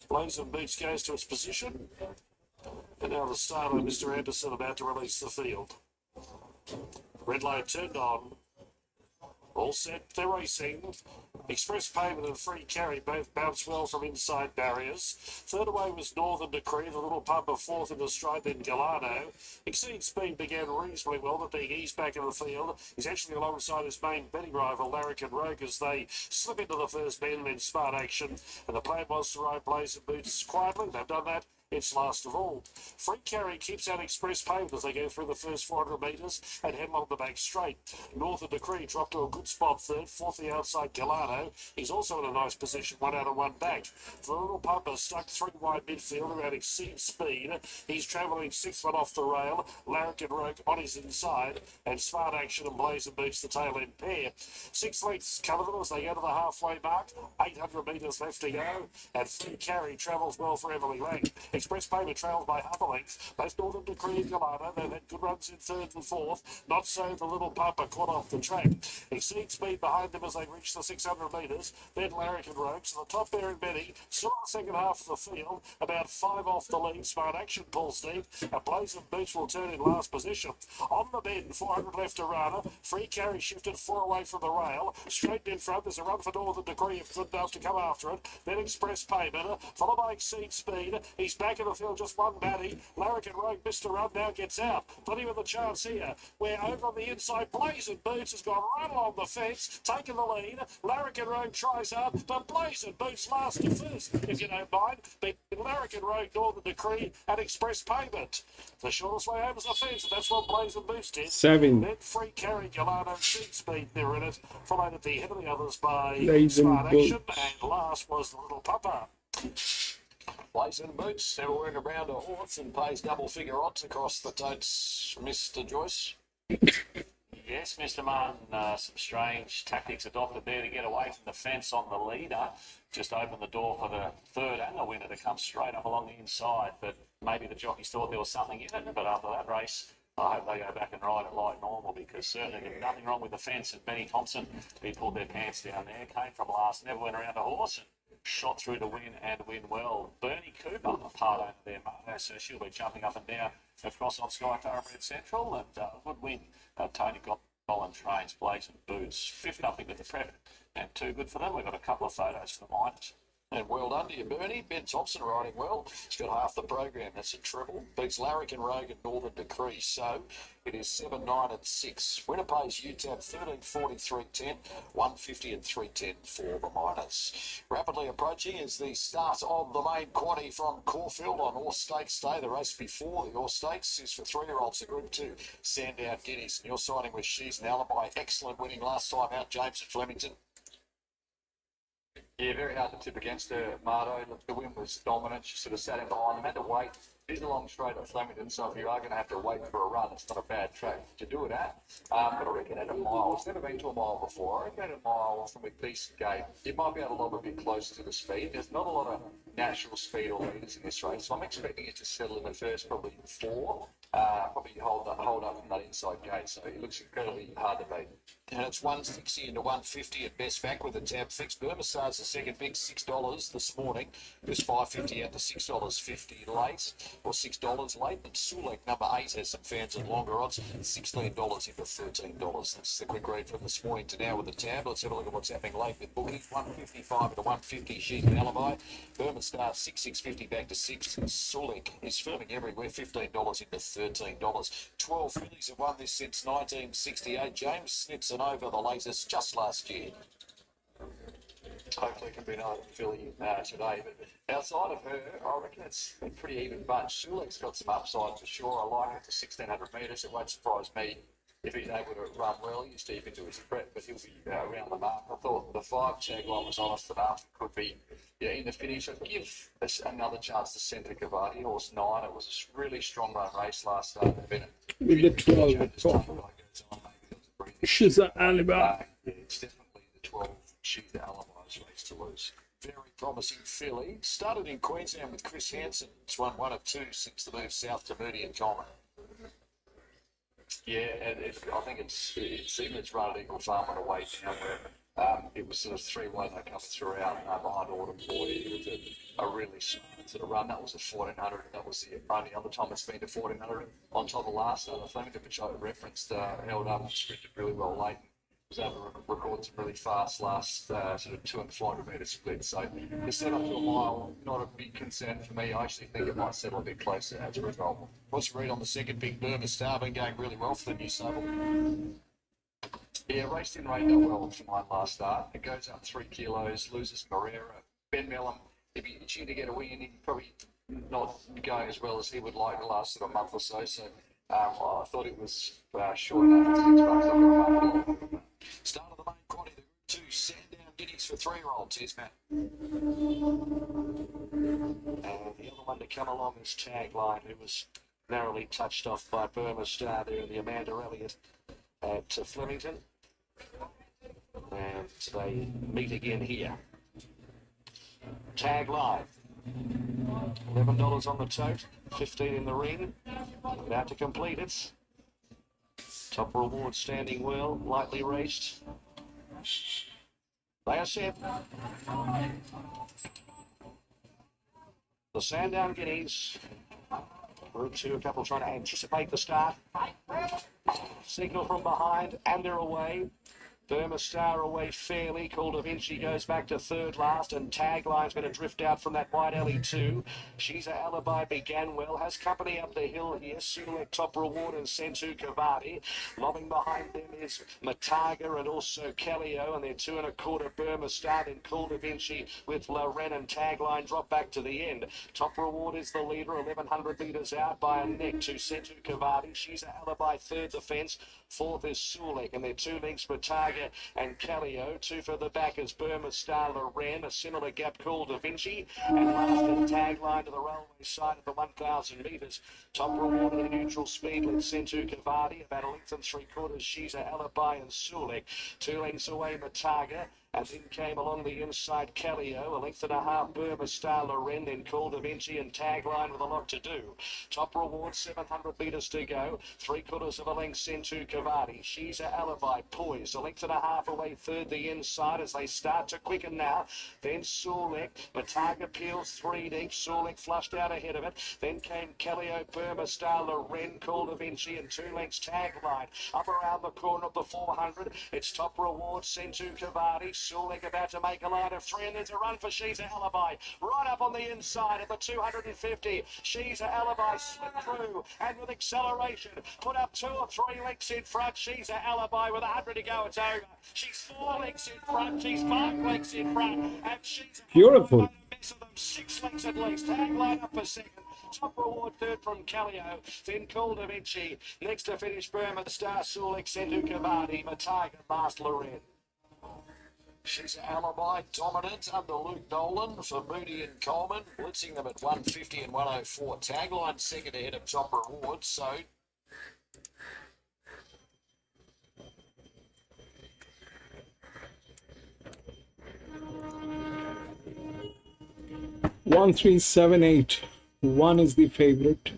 Blows and Boots goes to its position. And now the starter, Mr. Anderson, about to release the field. Red light turned on. All set, they're racing. Express Payment and Free Carry both bounced well from inside barriers. Third away was Northern Decree, the little pump of 4th in the stride, then Gallardo. Exceed Speed began reasonably well, but being eased back in the field. He's actually alongside his main betting rival, Larrikin Rogue, as they slip into the first bend, then Smart Action. And the plan was to ride Blaze and Boots quietly. They've done that. It's last of all. Free Carry keeps out Express Payment as they go through the first 400 metres and head along the back straight. Northern Decree dropped to a good spot third, 4th the outside Gallardo. He's also in a nice position, 1 out and 1 back. The little pumper stuck 3 wide midfield around Exceed Speed. He's travelling 6th one off the rail. Larrikin Rogue on his inside, and Smart Action and Blaze and Boots the tail end pair. 6 lengths cover them as they go to the halfway mark. 800 metres left to go, and Free Carry travels well for Emily Lang. Express Payment trails by half a length. Both Northern Decree and Gallardo, they've had good runs in 3rd and 4th. Not so the little pumper caught off the track. Exceed Speed behind them as they reach the 600 metres. Then Larrikin Rogue. So the top there in Betty, still in the second half of the field, about 5 off the lead. Smart Action pulls deep, and Blaze and Boots will turn in last position. On the bend, 400 left to run. Free Carry shifted 4 away from the rail. Straight in front, there's a run for Northern Decree if good enough to come after it. Then Express Payment, followed by Exceed Speed. He's back back of the field, just one baddie. Larrikin Rogue, Mr. Run now gets out. Plenty with a chance here. Where over on the inside, Blazing Boots has gone right along the fence, taken the lead. Larrikin Rogue tries hard, but Blazing Boots last to first, if you don't mind. Beating Larrikin Rogue, Northern Decree, and Express Payment. The shortest way home is the fence, and that's what Blazing Boots did. 7. Then Free Carry, Galano, Seed Speed, they're in it. Followed at the head of the others by Blazing Smart Action, Boots. and last was the Little Papa. Blazing Boots, never wearing around a horse and pays double figure odds across the totes, Mr. Joyce. Yes, Mr. Martin, some strange tactics adopted there to get away from the fence on the leader. Just opened the door for the third and the winner to come straight up along the inside. But maybe the jockeys thought there was something in it. But after that race, I hope they go back and ride it like normal, because certainly there's nothing wrong with the fence. And Benny Thompson, he pulled their pants down there, came from last, never went around a horse, and shot through to win and win well. Bernie Cooper, a part owner there, Martin, so she'll be jumping up and down across on Sky Thoroughbred Central, and good win. Tony Colin trains, Blazing Boots, fifth up into the prep, and too good for them. We've got a couple of photos for the miners. And well done to you, Bernie. Ben Thompson riding well. He's got half the program. That's a treble. Beats Larrikin Rogue and Northern Decree. So it is 7, 9 and 6. Winner pays UTAB 13.43.10, 150 and 310 for the miners. Rapidly approaching is the start of the main quaddy from Caulfield on Horse Stakes Day. The race before the Horse Stakes is for 3-year-olds, the Group 2 Sandown Guineas. And you're signing with She's an Alibi. Excellent winning last time out, James at Flemington. Yeah, very hard to tip against her, Marto. The win was dominant. She sort of sat in behind them, had to wait. It is a long straight at Flemington, so if you are going to have to wait for a run, it's not a bad track to do it at. But I reckon at a mile, it's never been to a mile before. I reckon at a mile from a decent gate, you might be able to lob a bit closer to the speed. There's not a lot of natural speed or leaders in this race, so I'm expecting it to settle in the first probably 4. Probably hold up from that inside gate, so it looks incredibly hard to beat. And it's 160 into 150 at best back with a tab fix. Burma Star's the second big, $6 this morning. It was $5.50 out to $6.50 late, or $6 late. And Sulek, number 8, has some fans at longer odds, $16 into $13. That's the quick read from this morning to now with the tab. Let's have a look at what's happening late with bookies. 155 into 150, She's an Alibi. Burma Star, 6.650 back to 6. And Sulek is firming everywhere, $15 into $13. 12 fillies have won this since 1968. James Snitson over the latest just last year. Hopefully it can be another filly today. But outside of her, I reckon it's a pretty even bunch. Sulek's got some upside for sure. I like it to 1,600 metres. It won't surprise me if he's able to run well. He's deep into his prep, but he'll be around the mark. I thought the 5 tagline was honest enough. It could be in the finish. I'd give us another chance to Centre Cavati, horse 9. It was a really strong run race last start. With the 12, She's an Alibi. Yeah, it's definitely the 12 She's an Alibi's race to lose. Very promising filly. Started in Queensland with Chris Hansen. It's won 1 of 2 since the move south to Moody and Coleman. Yeah, and I think it's even its run at Eagle Farm on the way down where it was sort of 3-1 that comes throughout behind Autumn Boy. It was a really smart sort of run. That was a 1400. That was the only other time it's been to 1400 on top of last start. I think which I referenced held up and sprinted really well late. Was able to record some really fast last sort of 2 and 400 metre split. So the set up to a mile, not a big concern for me. I actually think it might settle a bit closer as a result. What's your read on the second big Burma Star? Been going really well for the new stable. Yeah, race didn't rate that well for mine last start. It goes up 3 kilos, loses Marrera. Ben Mellum, if he's due to get a win, he's probably not going as well as he would like the last sort of month or so. So I thought it was short enough at $6. I've got a mark. Start of the main quaddy, the Group 2 Sandown Guineas for 3-year-olds. Here's Matt. And the other one to come along is Tagline, who was narrowly touched off by Burma Star there in the Amanda Elliott at Flemington. And they meet again here. Tagline, $11 on the tote, 15 in the ring. About to complete it. Top reward standing well, lightly raced. They are set. The Sandown Guineas. Group 2, a couple trying to anticipate the start. Signal from behind, and they're away. Burma Star away fairly. Call Da Vinci goes back to third last, and Tagline's going to drift out from that wide alley too. She's a Alibi began well, has company up the hill here. Sulek, Top Reward, and Sentu Cavati. Lobbing behind them is Mataga and also Callio, and they're 2 1/4 Burma Star. Then Call Da Vinci with Loren and Tagline drop back to the end. Top Reward is the leader, 1100 metres out by a neck to Sentu Cavati. She's a Alibi third defence. Fourth is Sulek, and they're 2 lengths Mataga and Callio. 2 for the back is Burma Star, Loren, a similar gap called Da Vinci, and last is Tagline to the railway side of the 1,000 metres. Top Reward at a neutral speed with Sentu Cavati, about a length and 3/4. She's a Alibi and Sulek. 2 lengths away Mataga. And then came along the inside Callio, a length and a half Burma Star, Loren, then Call Da Vinci and Tagline with a lot to do. Top Reward, 700 metres to go. 3/4 of a length Sentu Cavati. She's a Alibi, poised. A length and a half away third the inside as they start to quicken now. Then Sulek, Mataga peels 3 deep. Sulek flushed out ahead of it. Then came Callio, Burma Star, Loren, Call Da Vinci and 2 lengths Tagline. Up around the corner of the 400, it's Top Reward, Sentu Cavati. Sulek about to make a line of 3, and there's a run for She's a Alibi. Right up on the inside of the 250. She's a Alibi slipped through, and with acceleration, put up 2 or 3 lengths in front. She's a Alibi with 100 to go. It's over. She's 4 lengths in front. She's 5 lengths in front, and she's Beautiful. a mess of them. 6 lengths at least. Tagline up for second. Top Reward third from Callio, then Call Da Vinci. Next to finish Burma Star, Sulek, Sentu Cavati, Mataga, last Loren. She's an Alibi dominant under Luke Nolan for Moody and Coleman, blitzing them at 150 and 104. Tagline second ahead of Top Reward, so 1378. 1 is the favorite.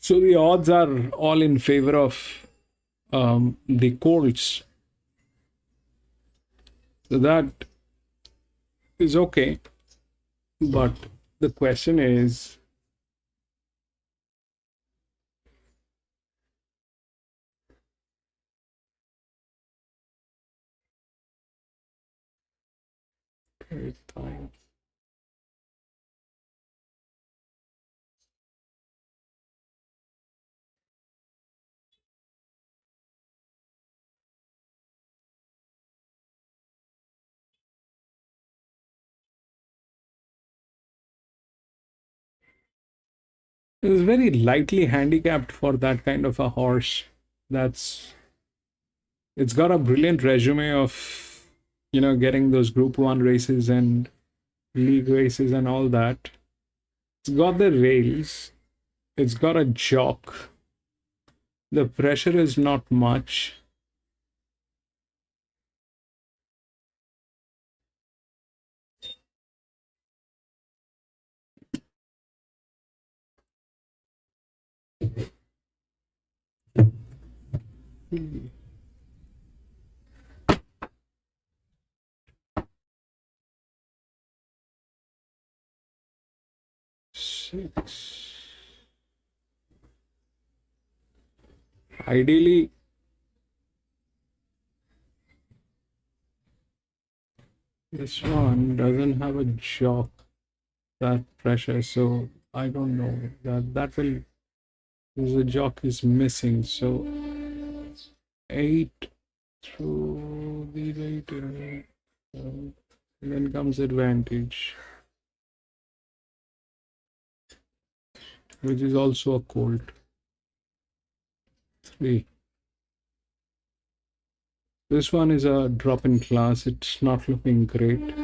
So the odds are all in favor of the Colts. So that is okay. But the question is, time. It's very lightly handicapped for that kind of a horse. It's got a brilliant resume of, getting those Group 1 races and league races and all that. It's got the rails. It's got a jock. The pressure is not much. Six. Ideally, this one doesn't have a jock, that pressure, so I don't know that will, the jock is missing, so 8 through the later, then comes advantage, which is also a colt. 3. This one is a drop-in class. It's not looking great.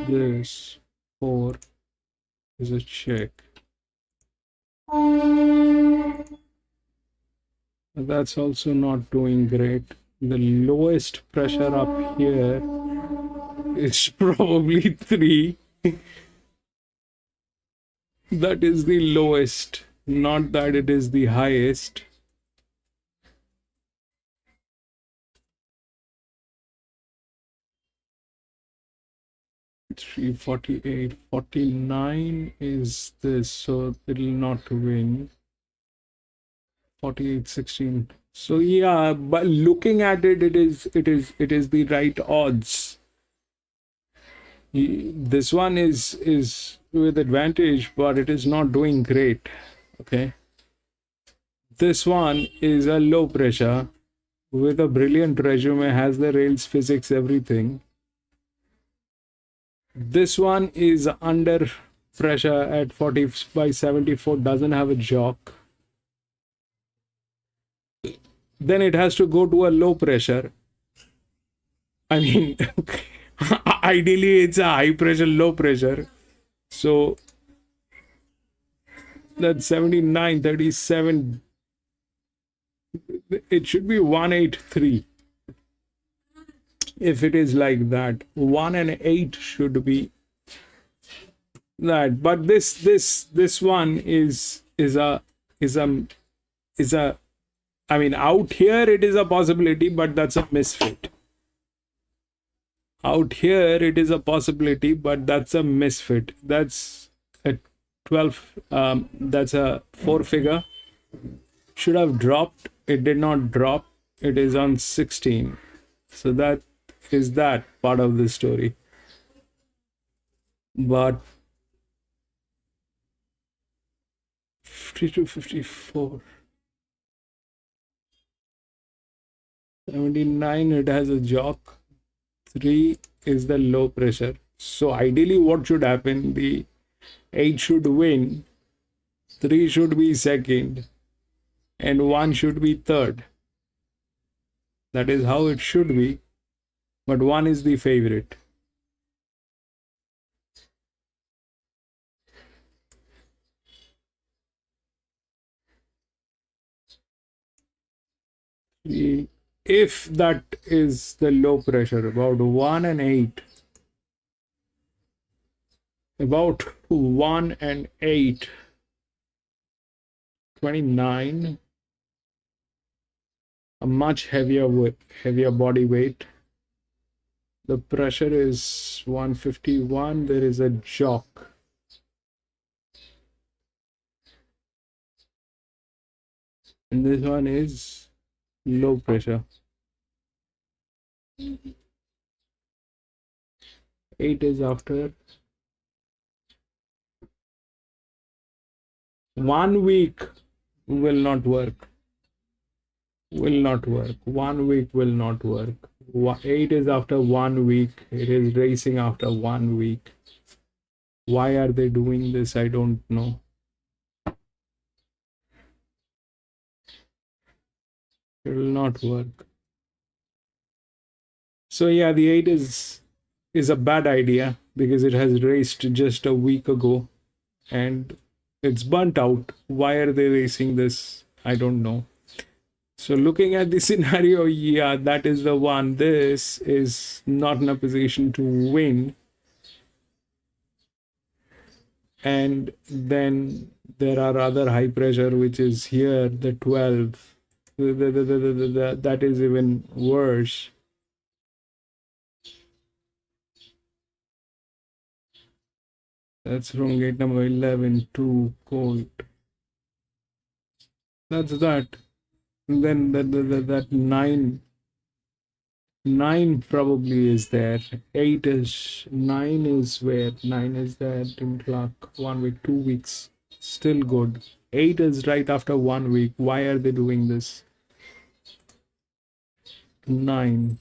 This 4 is a check. That's also not doing great. The lowest pressure up here is probably 3. That is the lowest, not that it is the highest. Three 48, 49 is this, so it'll not win. 48, 16. So yeah, but looking at it, it is the right odds. This one is with advantage, but it is not doing great. Okay. This one is a low pressure with a brilliant resume, has the rails, physics, everything. This one is under pressure at 40 by 74, doesn't have a jock. Then it has to go to a low pressure. I mean, ideally it's a high pressure, low pressure. So that's 79, 37. It should be 183. If it is like that, 1 and 8 should be that. But this one is a I mean, out here it is a possibility, but that's a misfit. Out here it is a possibility, but that's a misfit. That's a 12. That's a 4 figure. Should have dropped. It did not drop. It is on 16. So that is that part of the story. But 52, 54. 79, it has a jock. 3 is the low pressure. So ideally what should happen? The 8 should win, 3 should be second, and 1 should be third. That is how it should be. But 1 is the favorite. If that is the low pressure, about 1 and 8. About 1 and 8. 29. A much heavier body weight. The pressure is 151. There is a jock. And this one is low pressure. 8 is after 1 week. Will not work. Will not work. 1 week will not work. 8 is after 1 week. It is racing after 1 week. Why are they doing this? I don't know. It will not work. So yeah, the 8 is a bad idea because it has raced just a week ago and it's burnt out. Why are they racing this? I don't know. So looking at the scenario, yeah, that is the one. This is not in a position to win. And then there are other high pressure, which is here, the 12. That is even worse. That's from gate number 11 to cold. That's that. And then that 9 probably is there. 8 is 9 is where 9 is there in clock 1 week, 2 weeks. Still good. 8 is right after 1 week. Why are they doing this? 9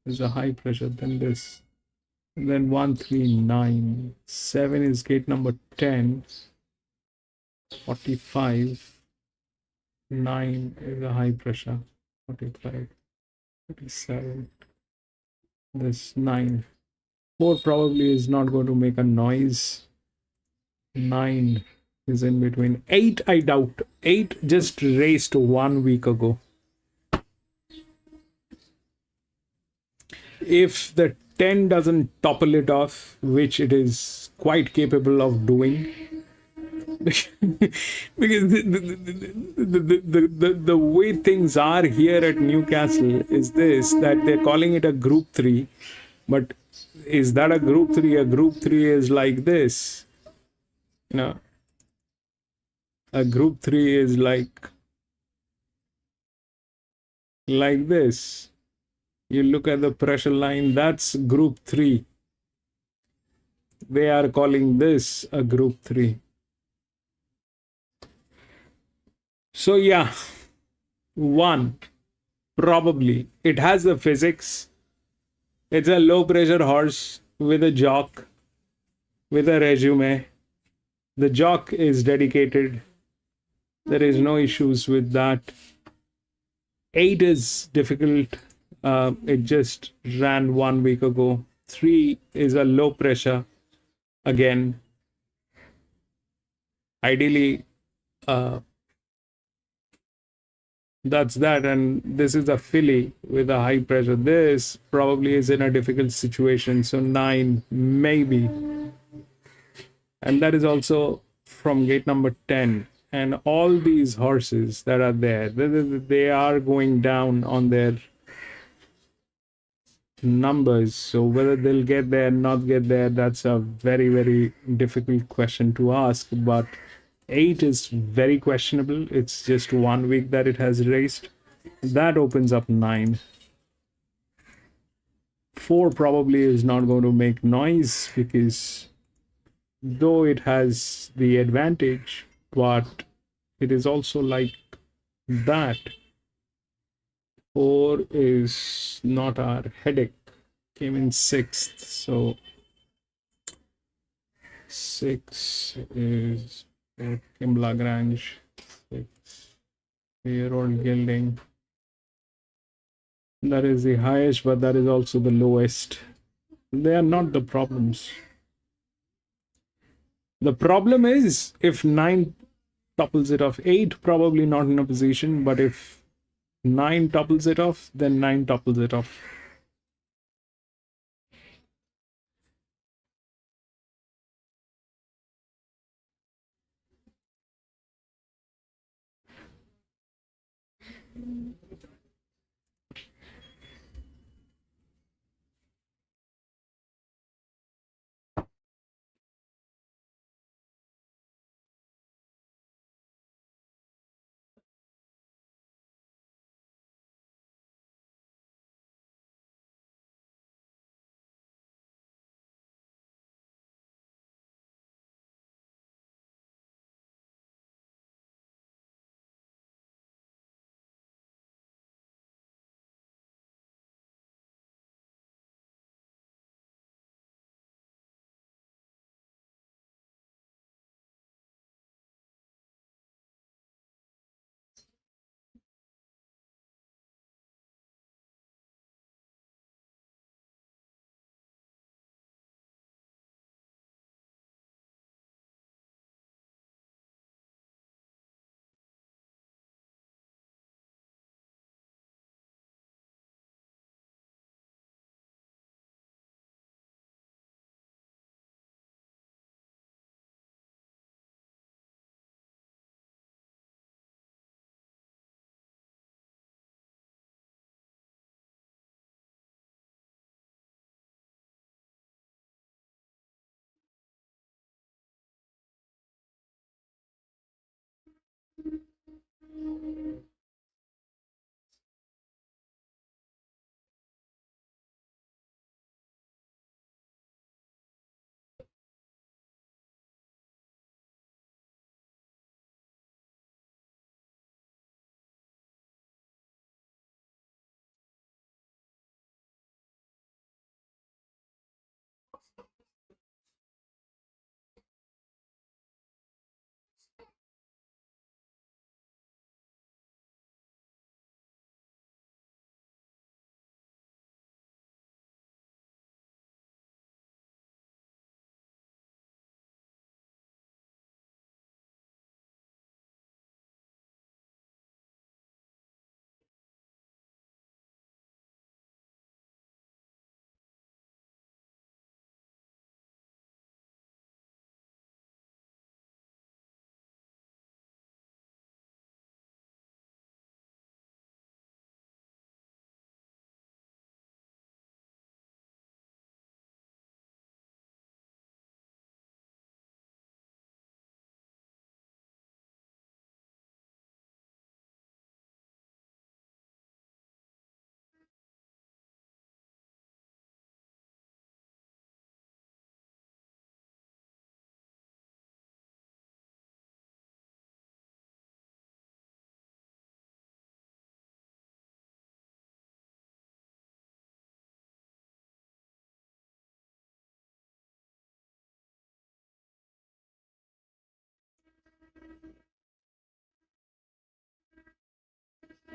is a high pressure. Then this. Then 1, 3, 9. 7 is gate number 10. 45. 9 is a high pressure. 45. 47. This 9. 4 probably is not going to make a noise. 9 is in between. 8, I doubt. 8 just raced 1 week ago. If the 10 doesn't topple it off, which it is quite capable of doing, because the way things are here at Newcastle is this, that they're calling it a group 3, but is that a group 3? A group 3 is like this, you know. A group 3 is like this. You look at the pressure line, that's group 3. They are calling this a group 3. So yeah, 1, probably. It has the physics. It's a low pressure horse with a jock, with a resume. The jock is dedicated. There is no issues with that. 8 is difficult. It just ran 1 week ago. 3 is a low pressure. Again, ideally, that's that. And this is a filly with a high pressure. This probably is in a difficult situation. So 9, maybe. And that is also from gate number 10. And all these horses that are there, they are going down on their numbers. So whether they'll get there, not get there, that's a very, very difficult question to ask. But 8 is very questionable. It's just 1 week that it has raced. That opens up 9. 4 probably is not going to make noise because though it has the advantage, but it is also like that. 4 is not our headache. Came in 6th, so 6 is Kim Lagrange. 6-year-old gilding. That is the highest, but that is also the lowest. They are not the problems. The problem is if 9 topples it off. 8 probably not in a position, but if 9 topples it off, then 9 topples it off.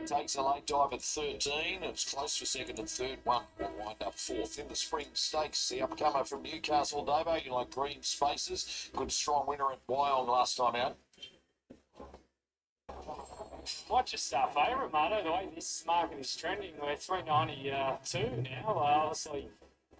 takes a late dive at 13. It's close for second and third. One will wind up fourth. In the Spring Stakes, the upcomer from Newcastle, Davo, you like Green Spaces. Good strong winner at Wyong last time out. Might just favourite, Marto, the way this market is trending. We're 392 now. Obviously,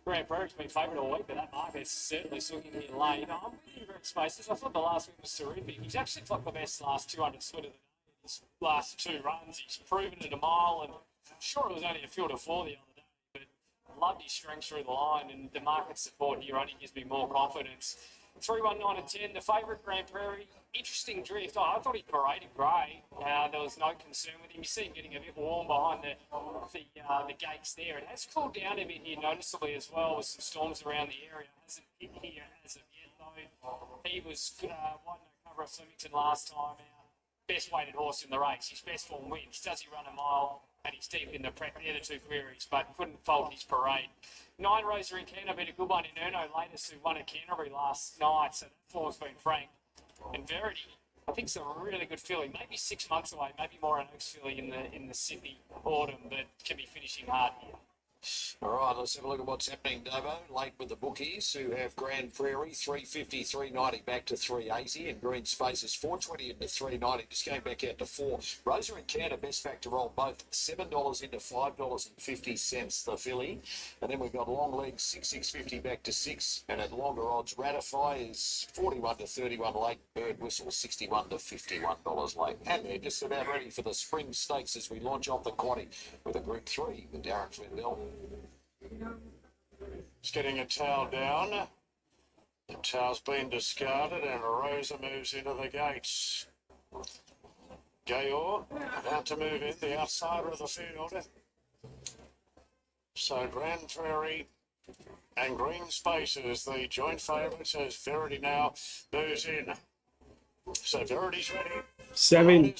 Grand Prairie's been favourite all week, but that market's certainly swinging here late. I'm really Green Spaces. I thought the last week was terrific. He's actually got the best last 200 split of the day. His last two runs, he's proven it a mile, and I'm sure it was only a field of four the other day, but loved his strength through the line, and the market support here only gives me more confidence. 3-1-9 and 10, the favourite Grand Prairie. Interesting drift. I thought he paraded great. There was no concern with him. You see him getting a bit warm behind the gates there. It has cooled down a bit here noticeably as well with some storms around the area. Hasn't hit here as of yet though. He was wide no cover of Flemington last time out. Best weighted horse in the race. His best form wins. Does he run a mile? And he's deep in the prep. They're the two queries, but couldn't fault his parade. 9 Rosa in Canterbury, been a good one in Erno latest, who won at Canterbury last night, so that form's been franked. And Verity, I think, is a really good filly. Maybe 6 months away, maybe more an Oaks filly in the Sydney autumn, but can be finishing hard here. All right, let's have a look at what's happening, Davo. Late with the bookies, who have Grand Prairie 350, 390 back to 380, and Green Spaces 420 into 390. Just going back out to 4. Rosa and Canter best back to roll both $7 into $5.50 the filly, and then we've got Long Legs 650 back to 6, and at longer odds Ratify is 41 to 31 late. Bird Whistle 61 to $51 late, and they're just about ready for the Spring Stakes as we launch off the quaddy with a Group 3 with Darren Flindell. It's getting a towel down. The towel's been discarded and Rosa moves into the gates. Gayor about to move in, the outsider of the field. So Grand Prairie and Green Spaces, the joint favourites, as Verity now moves in. So Verity's ready. 7.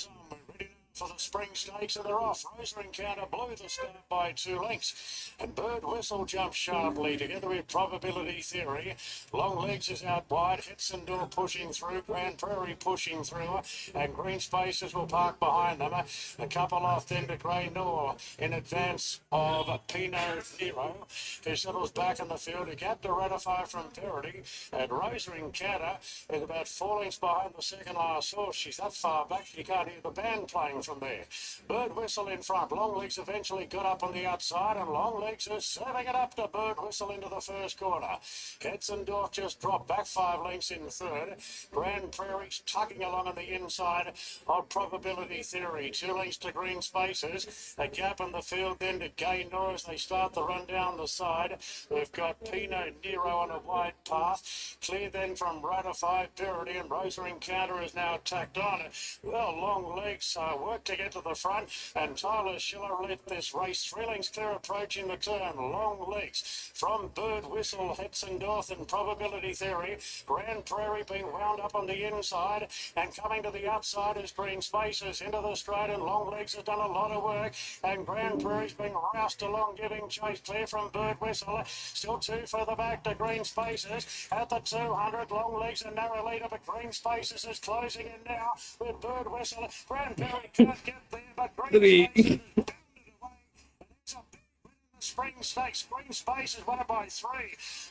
For the Spring Stakes, and they're off. Rosa Encounter blew the start by 2 lengths, and Bird Whistle jumps sharply together with Probability Theory. Long Legs is out wide, Hitsendor pushing through, Grand Prairie pushing through, and Green Spaces will park behind them. A couple off then to Grey Nor in advance of Pinot Nero, who settles back in the field. A gap to Ratify from Verity, and Rosa Encounter is about 4 lengths behind the second last horse. She's that far back you can't hear the band playing from there. Bird Whistle in front. Long Legs eventually got up on the outside, and Long Legs is serving it up to Bird Whistle into the first corner. Hetzendorf just dropped back 5 lengths in third. Grand Prairie's tugging along on the inside of Probability Theory. 2 lengths to Green Spaces. A gap in the field then to Gay Nor as they start the run down the side. We've got Pinot Nero on a wide path. Clear then from Ratify, Verity, and Rosa Encounter is now tacked on. Well, Long Legs work to get to the front, and Tyler Schiller led this race. 3 lengths clear approaching the turn. Long Legs from Bird Whistle, Hetzendorf and Probability Theory. Grand Prairie being wound up on the inside, and coming to the outside is Green Spaces into the straight, and Long Legs has done a lot of work, and Grand Prairie's being roused along, giving chase clear from Bird Whistle. Still 2 further back to Green Spaces at the 200. Long Legs a narrow leader, but Green Spaces is closing in now with Bird Whistle. Grand Prairie can't get there, but Green 3. Spaces is bounded away. And it's a big win in the Spring Stakes. Green Spaces won it by 3.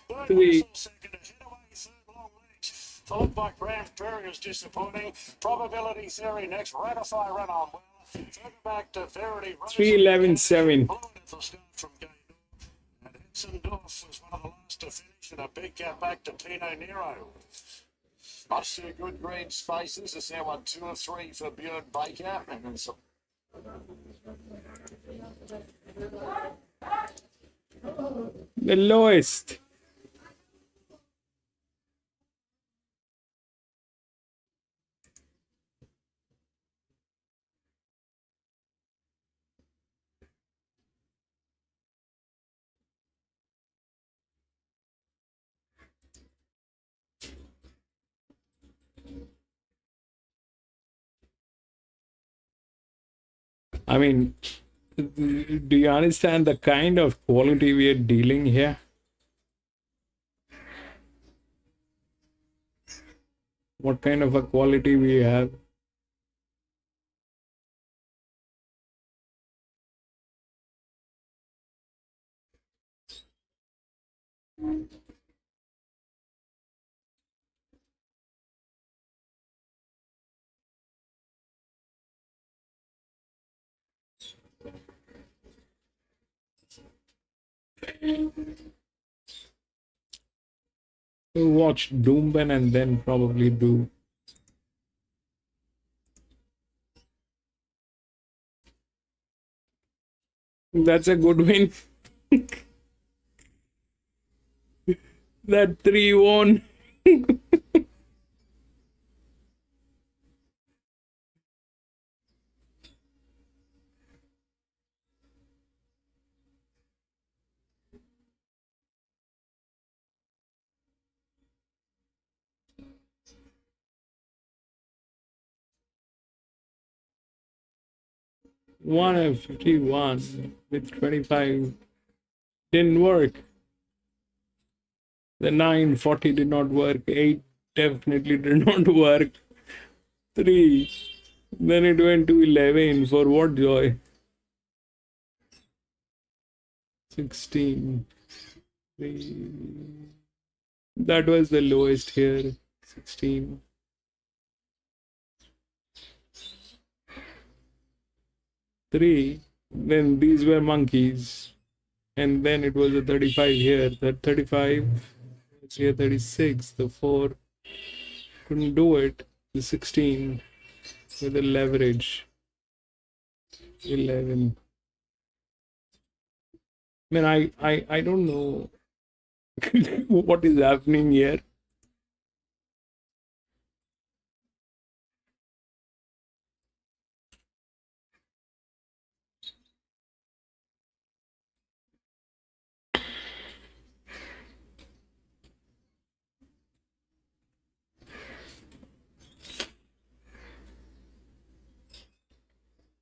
Bird 3. Whistle second, ahead away third. Long Legs followed by Grand Prairie was disappointing. Probability Theory next. Ratify run on well. Further back to Verity. 3-11-7. From Gaynor. And Hitsendorf was one of the last to finish, and a big gap back to Pinot Nero. Much too good Green Spaces. It's now won 2 of 3 for Björn Baker. And then some. The lowest. I mean, do you understand the kind of quality we are dealing here? What kind of a quality we have? We'll watch Doomben and then probably do. That's a good win. That 3 won. One and 51 with 25 didn't work. The 940 did not work. 8 definitely did not work. 3. Then it went to 11 for what joy? 16. 3. That was the lowest here. 16. 3. Then these were monkeys. And then it was a 35 here. That 35. It's here 36. The 4 couldn't do it. The 16 with the leverage. 11. Man, I don't know what is happening here.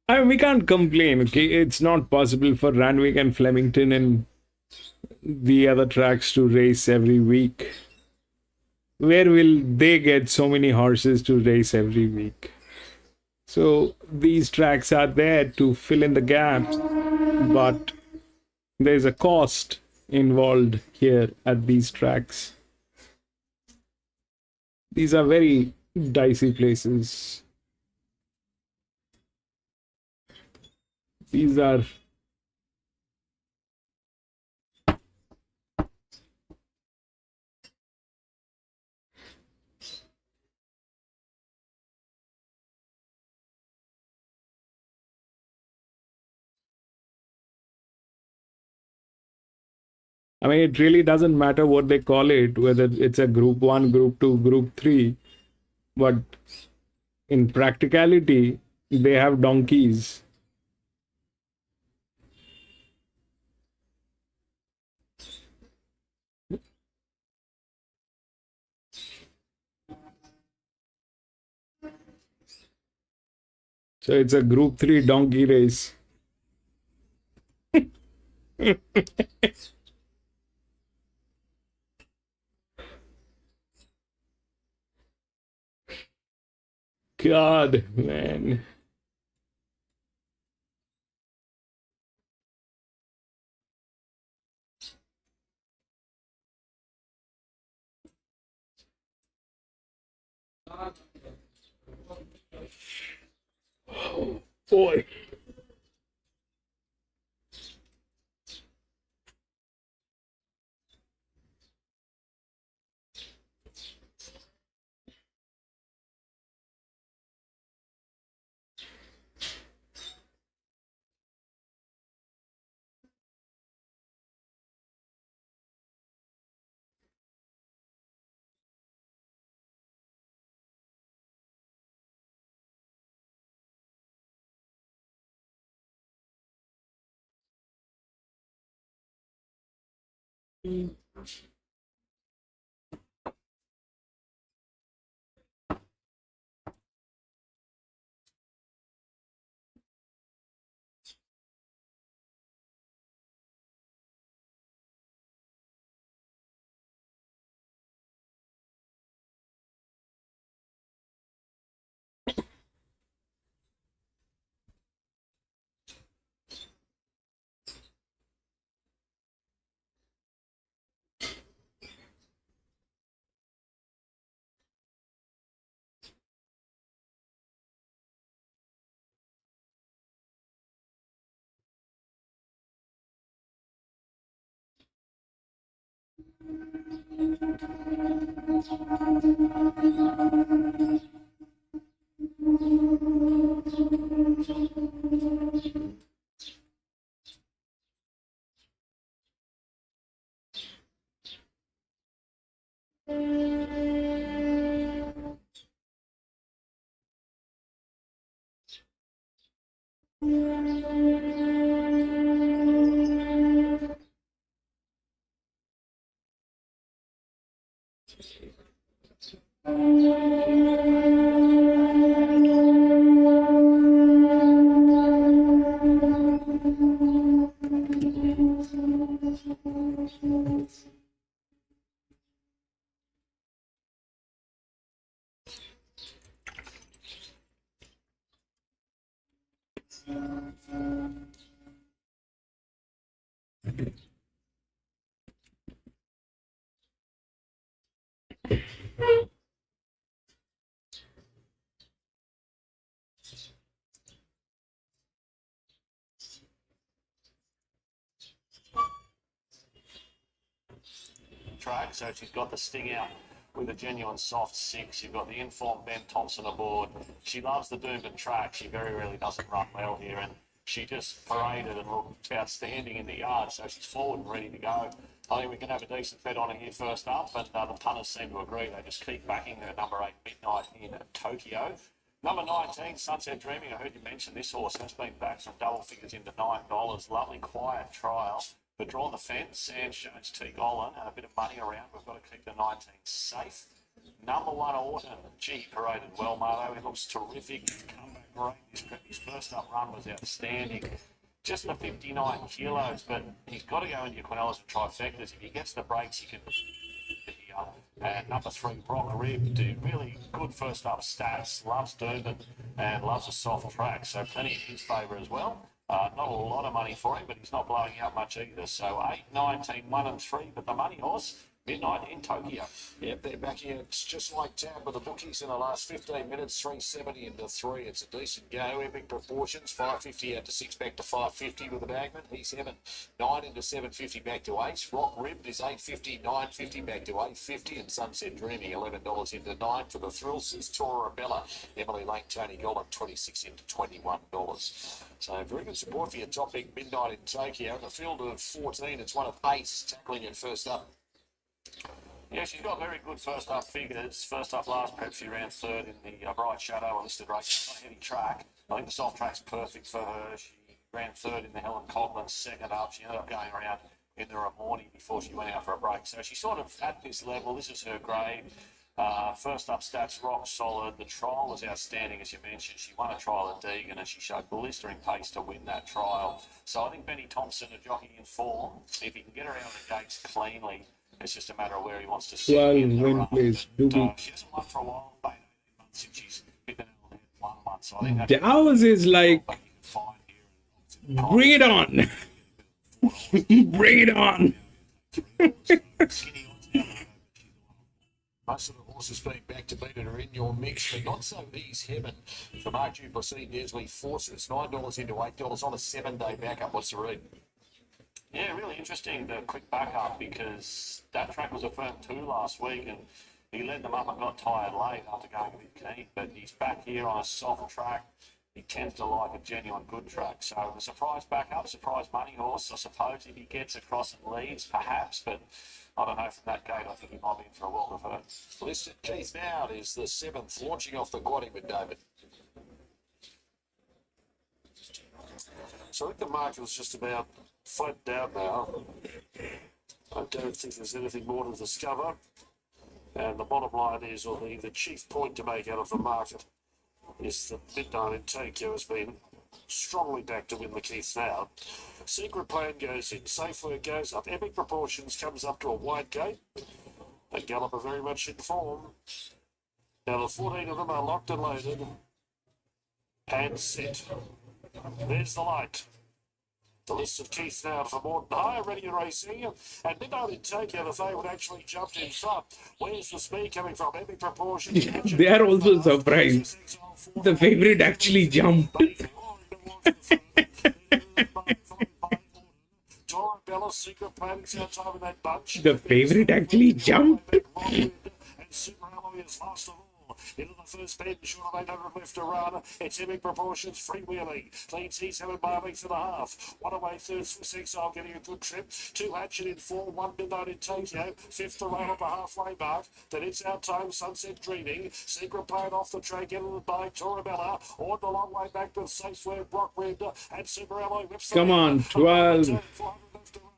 I mean, we can't complain, okay? It's not possible for Ranwick and Flemington and the other tracks to race every week. Where will they get so many horses to race every week? So these tracks are there to fill in the gaps, but there's a cost involved here at these tracks. These are very dicey places. These are I mean, it really doesn't matter what they call it, whether it's a group 1, group 2, group 3, but in practicality, they have donkeys. So it's a group 3 donkey race. God, man. Boy. Track, so she's got the sting out with a genuine soft 6. You've got the informed Ben Thompson aboard. She loves the Doomben track. She very rarely doesn't run well here, and she just paraded and looked outstanding in the yard, so she's forward and ready to go. I think we can have a decent bet on her here first up, and the punters seem to agree. They just keep backing her number 8 Midnight in Tokyo. Number 19, Sunset Dreaming. I heard you mention this horse has been back from double figures into $9. Lovely quiet trial, but drawn the fence and shows T. Golan and a bit of money around. We've got to keep the 19 safe. Number 1, Audit. Gee, paraded well, Marlo. He looks terrific. He's come back great. His first up run was outstanding. Just the 59 kilos, but he's got to go into your Quinellas and trifectas. If he gets the breaks, he can here. And number 3, Rock Rib, do really good first up stats. Loves Durban and loves a soft track, so plenty in his favour as well. Not a lot of money for him, but he's not blowing out much either. So 8, 19, 1 and 3, but the money horse, Midnight in Tokyo. Yep, they're backing it just like tab with the bookies in the last 15 minutes, 370 into 3. It's a decent go. Epic Proportions, 550 out to 6, back to 550 with the bagman. He's heaven. 9 into 750 back to 8. Rock Ribbed is 850, 950 back to 850. And Sunset Dreaming, $11 into 9 for the thrills. Is Tora Bella, Emily Lane, Tony Golan, 26 into $21. So very good support for your top big Midnight in Tokyo. In the field of 14, it's one of 8 tackling it first up. Yeah, she's got very good first up figures. First up last prep, she ran 3rd in the Bright Shadow, a listed race. It's not a heavy track. I think the soft track's perfect for her. She ran 3rd in the Helen Coghlan, 2nd up. She ended up going around in the Ramornie before she went out for a break. So she's sort of at this level. This is her grade. First up stats, rock solid. The trial was outstanding, as you mentioned. She won a trial at Deegan and she showed blistering pace to win that trial. So I think Benny Thompson, a jockey in form, if he can get her out of the gates cleanly, it's just a matter of where he wants to sit. 12 win plays, Doobie. She hasn't won for a while, about 18 months since she's hit the nail on 1 month. So I think Dow's is like, bring it on. Bring it on. Most of the horses being back to beat it are in your mix, but not so Ease Heaven. For Mark Duplessis, Desley Forces, $9 into $8 on a 7-day backup. What's the read? Yeah, really interesting, the quick backup, because that track was a firm 2 last week and he led them up and got tired late after going a bit keen, but he's back here on a soft track. He tends to like a genuine good track. So the surprise backup, surprise money horse, I suppose, if he gets across and leads, perhaps, but I don't know, from that gate, I think he might be in for a world of hurt. Listed Keith Now is the 7th, launching off the quaddy with David. So I think the market was just about flattened out now. I don't think there's anything more to discover. And the bottom line is, or the chief point to make out of the market, is that Midnight in Tokyo has been strongly back to win the Keith Now. Secret Plan goes in, Safe Work goes up, Epic Proportions comes up to a wide gate. And Gallup are very much in form. Now the 14 of them are locked and loaded and set. There's the light. The list of Keith Now for more than higher, ready and racing. And Midnight in Tokyo, the favourite actually jumped in front. Where's the speed coming from? Epic Proportions. They are also surprised. The favourite actually jumped. Secret Plan outside of that bunch. The favourite actually jumped. Super Alloy is last of all. Into the first bend, short of 800 left to run. It's Epic Proportions freewheeling. Leads C7 by a length and a half. One away third, Swiss Exile getting a good trip. 2 Hatchet in 4, 1 Midnight in Tokyo. Fifth to rail at the halfway mark. Then it's our time, Sunset Dreaming. Secret Plane off the track, into the bike, Torabella. On the long way back with Safe Word, Brockwind, and Super Alloy whips the Come on, 12. 400 left to run.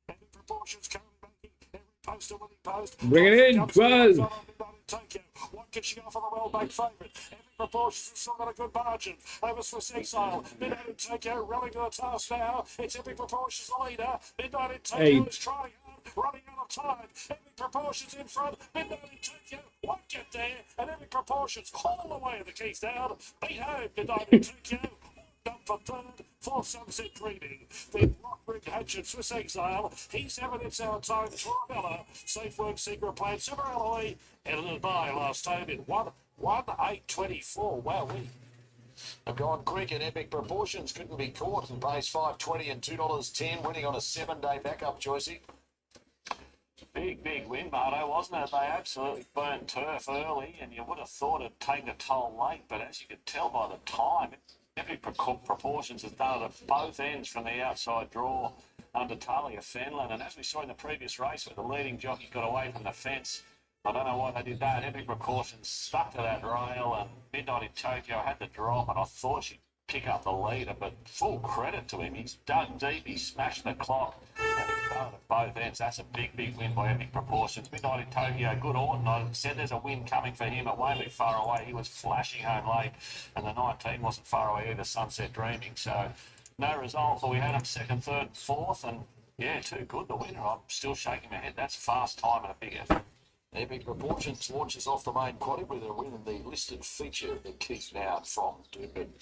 Epic Proportions coming back. Every poster winning post. Bring it in, 12. Tokyo. What can she offer the well-back favourite? Epic Proportions has still got a good margin over Swiss Exile. Midnight in Tokyo rallying to the task now. It's Epic Proportions the leader. Midnight in Tokyo is trying hard, running out of time. Epic Proportions in front. Midnight in Tokyo won't get there. And Epic Proportions all the way to the keys down. Beat home Midnight in Tokyo. Up for third, fourth Sunset Dreaming. Then Rockbridge Hatchet, Swiss Exile. He's having its our time. Torabella, Safe Work, Secret Plane, Super Alloy, edited by last time in 1:8:24. Wow, I've gone quick and Epic Proportions couldn't be caught and pays $5.20 and $2.10, winning on a 7-day backup, Joycey. Big win, Marto, wasn't it? They absolutely burnt turf early, and you would have thought it'd take a toll late, but as you could tell by the time, Epic Proportions has done it at both ends from the outside draw under Talia Fenlon. And as we saw in the previous race where the leading jockey got away from the fence, I don't know why they did that. Epic Proportions stuck to that rail, and Midnight in Tokyo had the drop, and I thought she'd pick up the leader, but full credit to him. He's dug deep, he smashed the clock, and he's done it at both ends. That's a big win by Epic Proportions. Midnight in Tokyo, good Orton. I said there's a win coming for him. It won't be far away. He was flashing home late, and the 19 wasn't far away either, Sunset Dreaming. So no result, but we had him second, third, fourth, and yeah, too good, the winner. I'm still shaking my head. That's fast time and a big effort. Epic Proportions launches off the main quaddy with a win in the listed feature, the Keith Now from Doomben.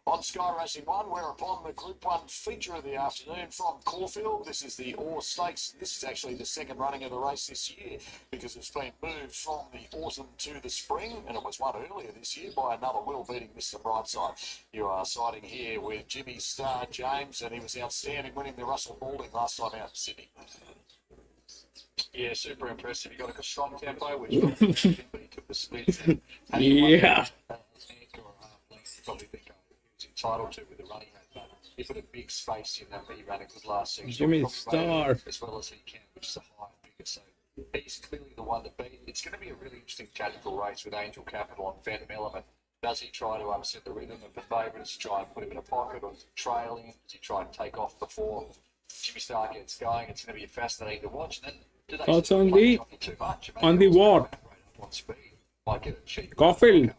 On Sky Racing 1, we're upon the Group 1 feature of the afternoon from Caulfield. This is the Orr Stakes. This is actually the second running of the race this year because it's been moved from the autumn to the spring, and it was won earlier this year by another well-beating Mr. Brightside. You are siding here with Jimmy Star James, and he was outstanding, winning the Russell Balding last time out in Sydney. Yeah, super impressive. He got a strong tempo, which but he took the split. Yeah. Probably think he was entitled to with the running rate, but he put a big space in that. He ran a good last section. Jimmy Star. As well as he can, which is a high figure. So he's clearly the one to beat. It's going to be a really interesting tactical race with Angel Capital and Phantom Element. Does he try to upset the rhythm of the favourites, try and put him in a pocket, or trailing? Does he try and take off before Jimmy Star gets going? It's going to be fascinating to watch. And then, do they Thoughts on the what? Caulfield.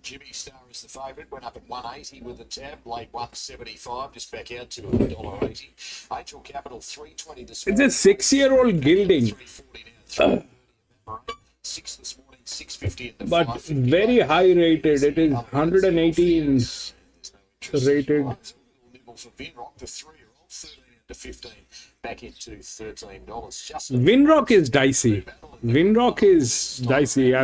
Jimmy Star is the favourite, went up at 180 with the tab, late 175, just back out to $1.80. Angel Capital 320 this It's morning. a 6-year-old gilding, 340 now. 6 this morning, 650 in the but 550. very high rated. It is 118 rated. Nibble for Vinrock, the 3-year-old, 13 to 15, back into $13. Just Winrock is dicey. Winrock is dicey.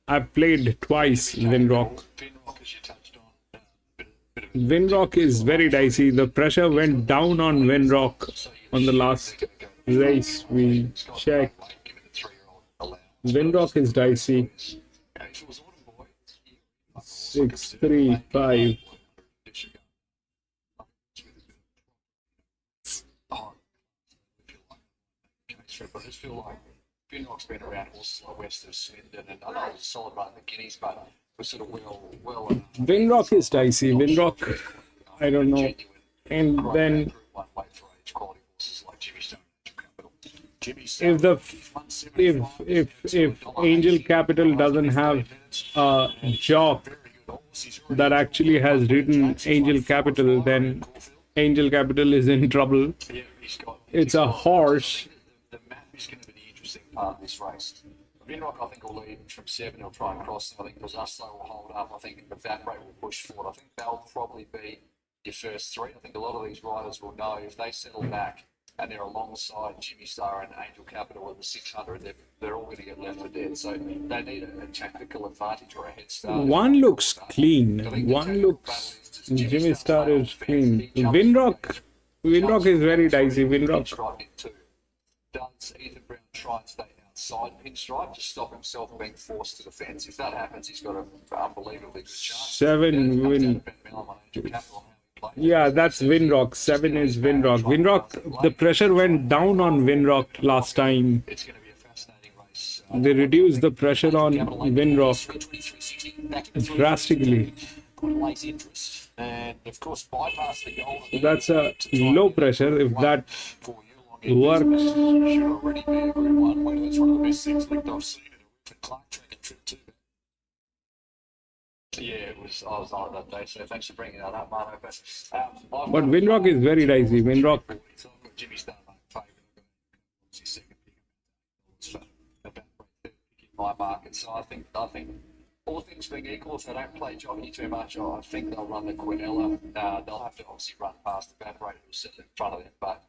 I've played twice Winrock. Finrock, as you touched on, Winrock is very dicey. The pressure went down on Winrock on the last race we checked. Winrock is dicey. 6-3-5. But I just feel like Finrock's been around horses like West of Swindon and I know it's a solid run in the Guineas, but we're sort of well. Winrock is dicey. Winrock, I don't know. And then if Angel Capital doesn't have a jock that actually has ridden Angel Capital, then Angel Capital is in trouble. It's a horse. The map is going to be the interesting part of this race. Vinrock, I think, will lead from 7. He'll try and cross. I think Brazaslo will hold up. I think Evaporate will push forward. I think they'll probably be your first 3. I think a lot of these riders will know if they settle back and they're alongside Jimmy Star and Angel Capital at the 600, they're all going to get left for dead. So they need a tactical advantage or a head start. One looks clean. One looks... Jimmy Star is clean. Winrock is very dicey. Winrock. Does Ethan Brown try and stay outside pinstripe to stop himself being forced to the fence. If that happens, he's got an unbelievably good chance. 7 win. Yeah, that's Winrock. 7 is Winrock. Winrock, the pressure went down on Winrock last time. It's going to be a fascinating race. They reduced the pressure on Winrock drastically. Late interest, and of course bypass the goal. That's a low pressure. If that works, Should already be a Group 1 winner. It's one of the best things linked I've seen in a Clark track and trip too. Yeah, it was. I was on it that day, so thanks for bringing that up, Marno. but Winrock is very dicey. Winrock, Jimmy Star favourite. Second pick about third pick in my market. So I think all things being equal, if they don't play jockey too much, I think they'll run the Quinella. They'll have to obviously run past the Evaporate who's sitting in front of them, but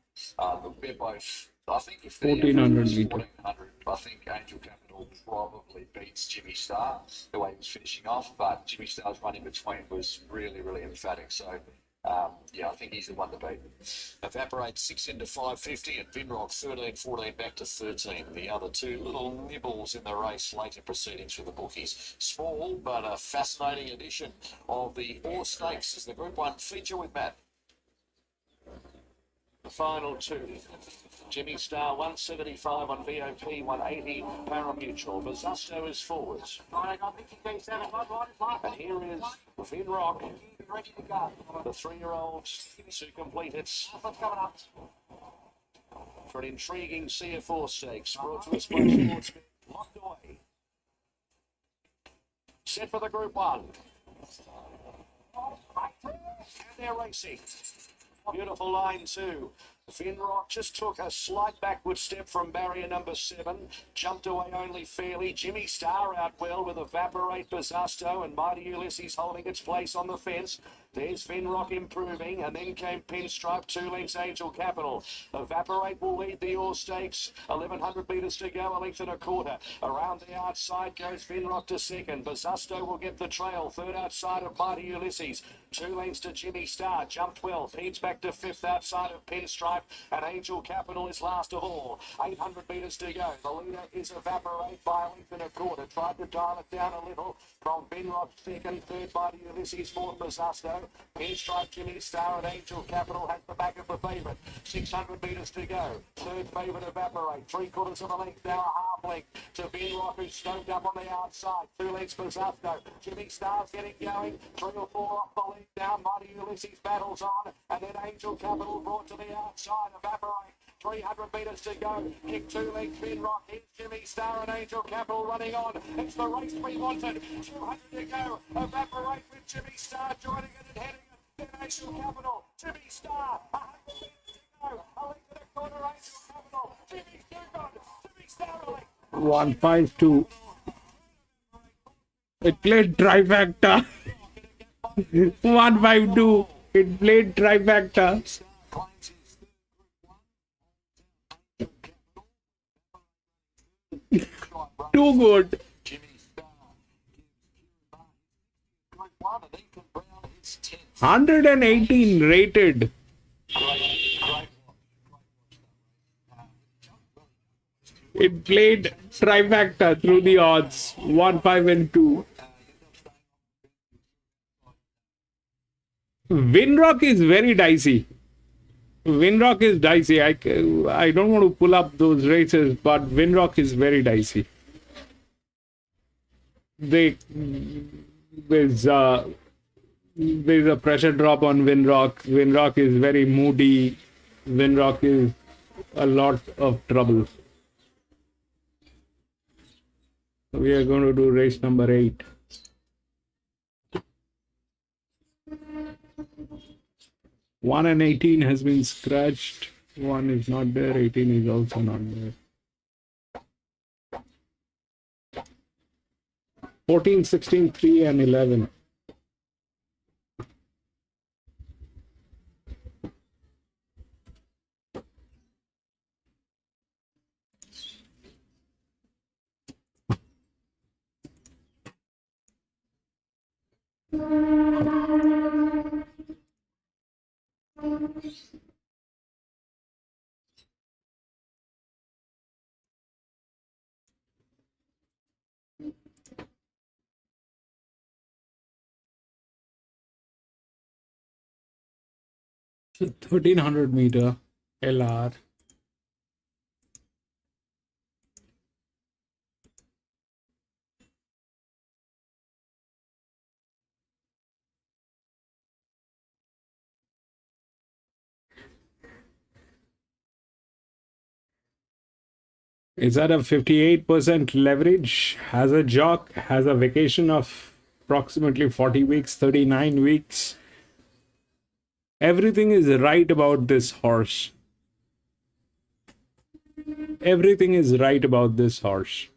they're both. I think if they're 1400 metre. 1400, I think Angel Capital probably beats Jimmy Star the way he was finishing off, but Jimmy Star's run in between was really, really emphatic. So yeah, I think he's the one to beat. Evaporate 6 into 550 and Vinrock 13-14 back to 13. The other two little nibbles in the race late in proceedings for the bookies. Small but a fascinating edition of the All Stakes as the Group 1 feature with Matt. The final two. Jimmy Star 175 on VOP, 180 Paramutual. Bazusto is forwards. And here is Vinrock, the 3-year-old to complete it for an intriguing CF4 stakes brought to us by Sportsman. Locked away. Set for the Group 1. And they're racing. Beautiful line 2. Vinrock just took a slight backward step from barrier number 7, jumped away only fairly. Jimmy Star out well with Evaporate, Bazusto, and Mighty Ulysses holding its place on the fence. There's Vinrock improving, and then came Pinstripe, 2 lengths Angel Capital. Evaporate will lead the All Stakes, 1100 metres to go, a length and a quarter. Around the outside goes Vinrock to second. Bazusto will get the trail, third outside of Mighty Ulysses. 2 lengths to Jimmy Star, jumped well, Pete's back to fifth outside of Pinstripe, and Angel Capital is last of all. 800 metres to go. The leader is Evaporate by a length and a quarter. Tried to dial it down a little from Vinrock second, third Mighty Ulysses, fourth Bazusto. Pinstripe, Jimmy Star and Angel Capital has the back of the favourite. 600 metres to go. Third favourite Evaporate. 3/4 of a length now, a half length to Vinrock, who's stoked up on the outside. 2 lengths Bazusto. Jimmy Star's getting going. 3 or 4 off the lead now. Mighty Ulysses battles on. And then Angel Capital brought to the outside. Evaporate. 300 metres to go. Kick 2 lengths Vinrock. Here's Jimmy Star and Angel Capital running on. It's the race we wanted. 200 to go. Evaporate with Jimmy Star joining it and heading it. Then Angel Capital. Jimmy Star. 100 metres to go. A length and a quarter. Angel Capital. Jimmy's too good. Jimmy Star a length. 152. It played trifecta. 152. It played trifecta. Too good. 118 rated. It played trifecta through the odds. 1, 5, and 2. Winrock is very dicey. Winrock is dicey. I don't want to pull up those races, but Winrock is very dicey. There's a pressure drop on Winrock. Winrock is very moody. Winrock is a lot of trouble. We are going to do race number 8. One and 18 has been scratched. 1 is not there. 18 is also not there. 14, 16, 3 and 11. So 1300 meter LR. Is at a 58% leverage, has a jock, has a vacation of approximately 40 weeks, 39 weeks. Everything is right about this horse. Everything is right about this horse.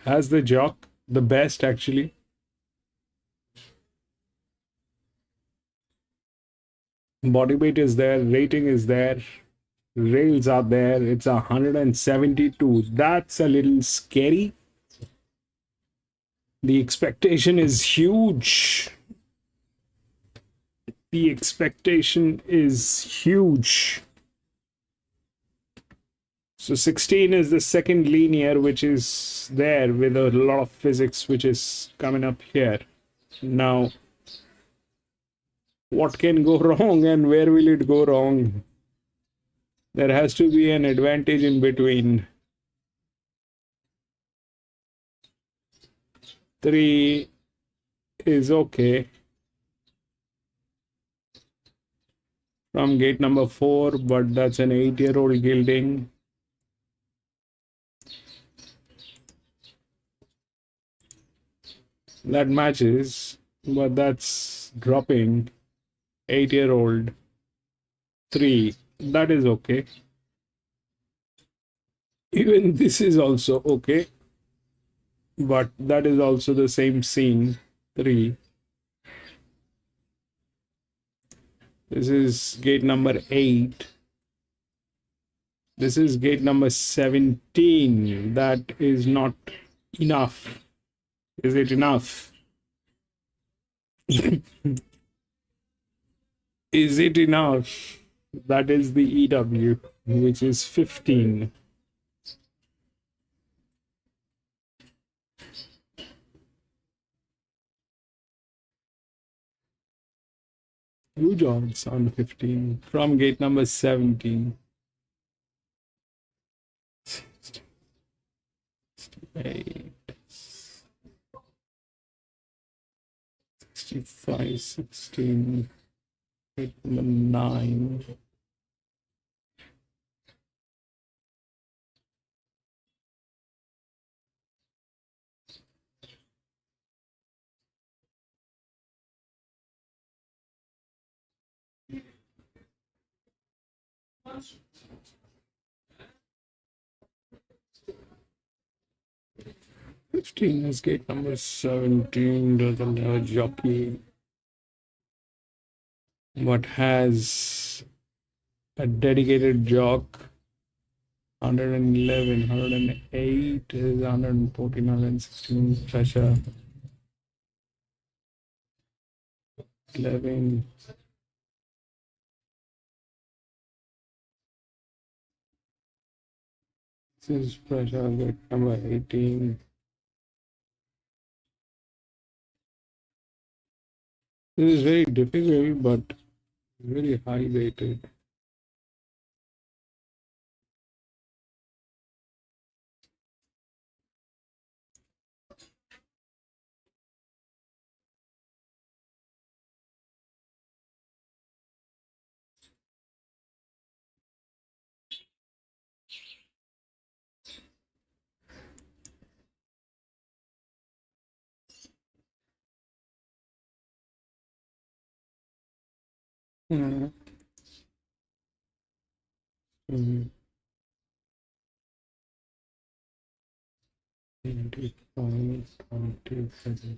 Has the jock, the best actually. Body weight is there, rating is there, rails are there. It's 172. That's a little scary. The expectation is huge. The expectation is huge. So 16 is the second linear, which is there with a lot of physics, which is coming up here. Now, what can go wrong and where will it go wrong? There has to be an advantage in between. 3 is okay. From gate number 4, but that's an 8-year-old gilding. That matches, but that's dropping. 8-year-old 3. That is okay. Even this is also okay, but that is also the same scene. 3. This is gate number 8. This is gate number 17. That is not enough. Is it enough? Is it enough? That is the EW, which is 15. Huge odds on 15 from gate number 17. 68, 65, 16, gate number 9. Fifteen is gate number 17, doesn't have a jockey, but has a dedicated jock. 111, 108 is 114, 116 pressure. 11. This is pressure gate number 18. This is very difficult, but very high weighted. Mm. 25, 27.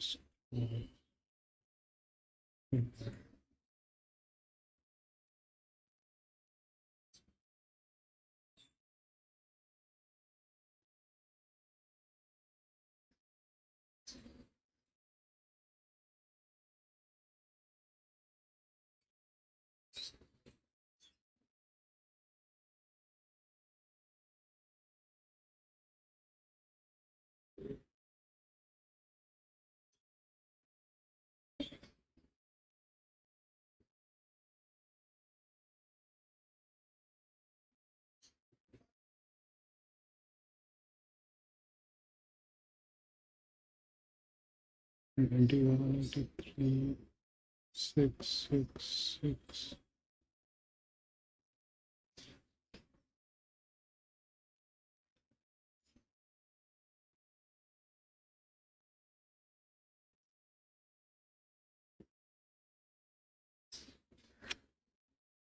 91, 83, 6, 6, 6.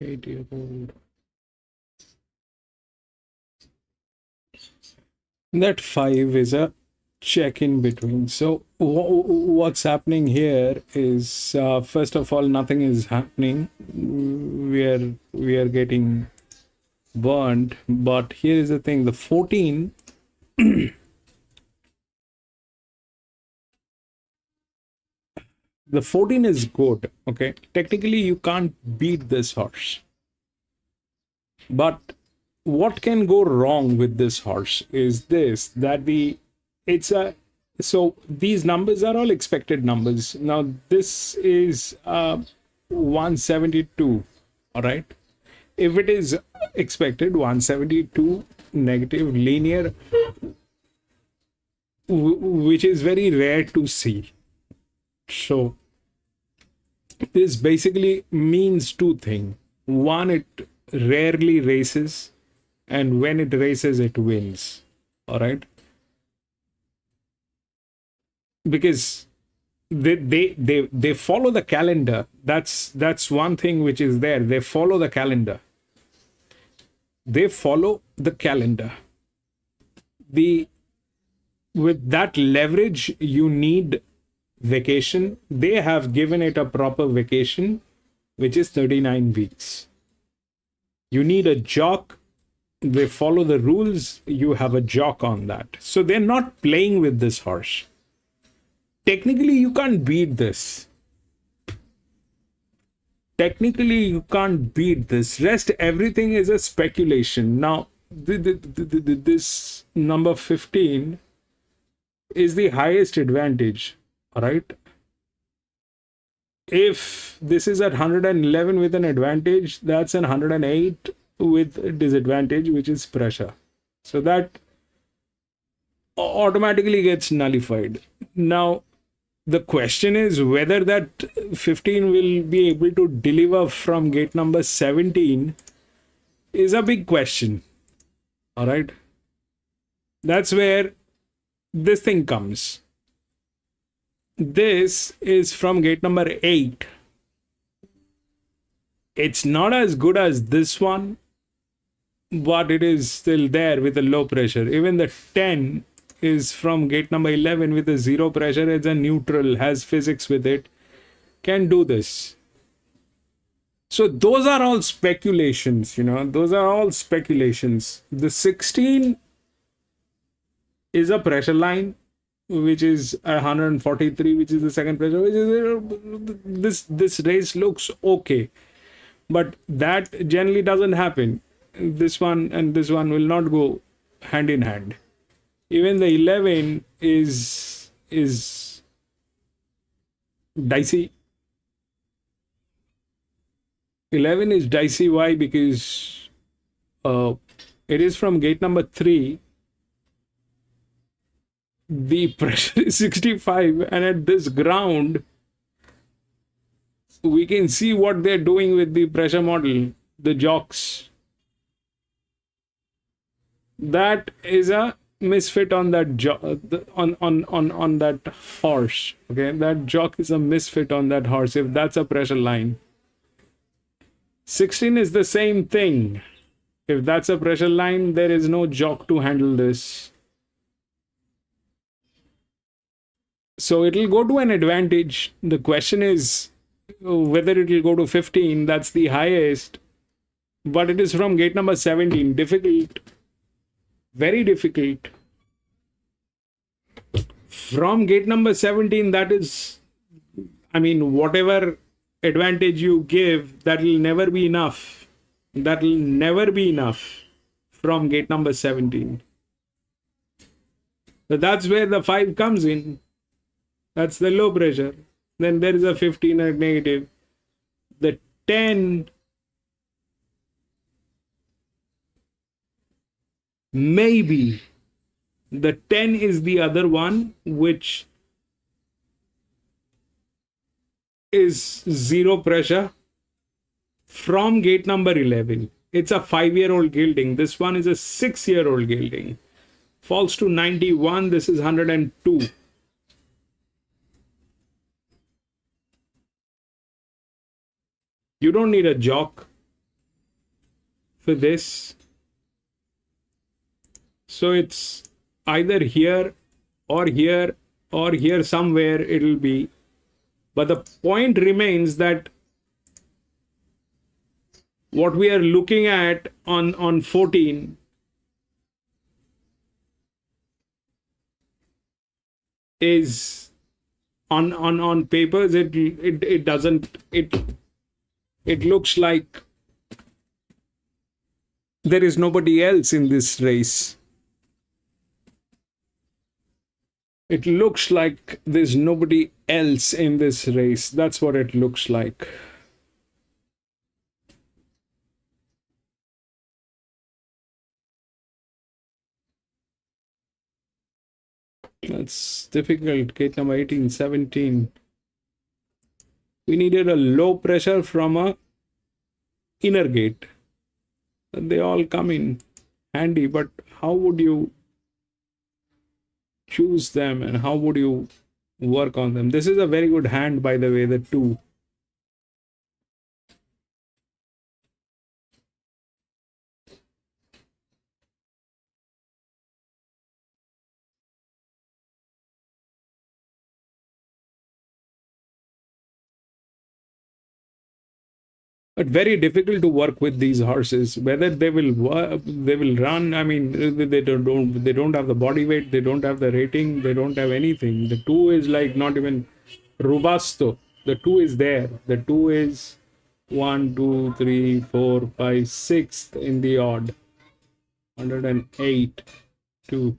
Eight-year-old. That 5 is a check in between. So what's happening here is first of all, nothing is happening. We are getting burned. But here is the thing: the 14. The 14 is good. Okay, technically you can't beat this horse. But what can go wrong with this horse is this, that so these numbers are all expected numbers. Now this is 172, all right? If it is expected 172 negative linear, which is very rare to see. So this basically means two things. One, it rarely races, and when it races, it wins. All right, because they follow the calendar. That's one thing which is there. They follow the calendar. They follow the calendar. With that leverage, you need vacation. They have given it a proper vacation, which is 39 weeks. You need a jock. They follow the rules. You have a jock on that. So they're not playing with this horse. Technically, you can't beat this. Technically, you can't beat this. Rest, everything is a speculation. Now, this number 15 is the highest advantage. All right. If this is at 111 with an advantage, that's an 108 with disadvantage, which is pressure. So that automatically gets nullified. Now, the question is whether that 15 will be able to deliver from gate number 17 is a big question. All right. That's where this thing comes. This is from gate number 8. It's not as good as this one, but it is still there with a low pressure. Even the 10 is from gate number 11 with a zero pressure. It's a neutral, has physics with it, can do this. So those are all speculations, those are all speculations. The 16 is a pressure line, which is 143, which is the second pressure, which is this race looks okay, but that generally doesn't happen. This one and this one will not go hand in hand. Even the 11 is dicey. 11 is dicey. Why? Because it is from gate number 3. The pressure is 65, and at this ground, we can see what they're doing with the pressure model, the jocks. That is a misfit on that on that horse. Okay, that jock is a misfit on that horse if that's a pressure line. 16 is the same thing. If that's a pressure line, there is no jock to handle this. So it'll go to an advantage. The question is whether it will go to 15. That's the highest. But it is from gate number 17. Difficult. Very difficult. From gate number 17, that is, whatever advantage you give, that will never be enough. That will never be enough from gate number 17. So that's where the 5 comes in. That's the low pressure. Then there is a 15 at negative. The 10 maybe. The 10 is the other one which is zero pressure from gate number 11. It's a 5-year-old gelding. This one is a 6-year-old gelding. Falls to 91. This is 102. You don't need a jock for this. So it's either here or here or here somewhere it'll be. But the point remains that what we are looking at on 14 is on papers it doesn't it looks like there is nobody else in this race. It looks like there's nobody else in this race. That's what it looks like. That's difficult. Gate number 18, 17. We needed a low pressure from a inner gate. They all come in handy, but how would you choose them and how would you work on them? This is a very good hand, by the way, the 2. But very difficult to work with these horses. Whether they will work, they will run. I mean, they don't have the body weight. They don't have the rating. They don't have anything. The 2 is like not even robusto. The 2 is there. The 2 is 1, 2, 3, 4, 5, 6th in the odd. 108, 2.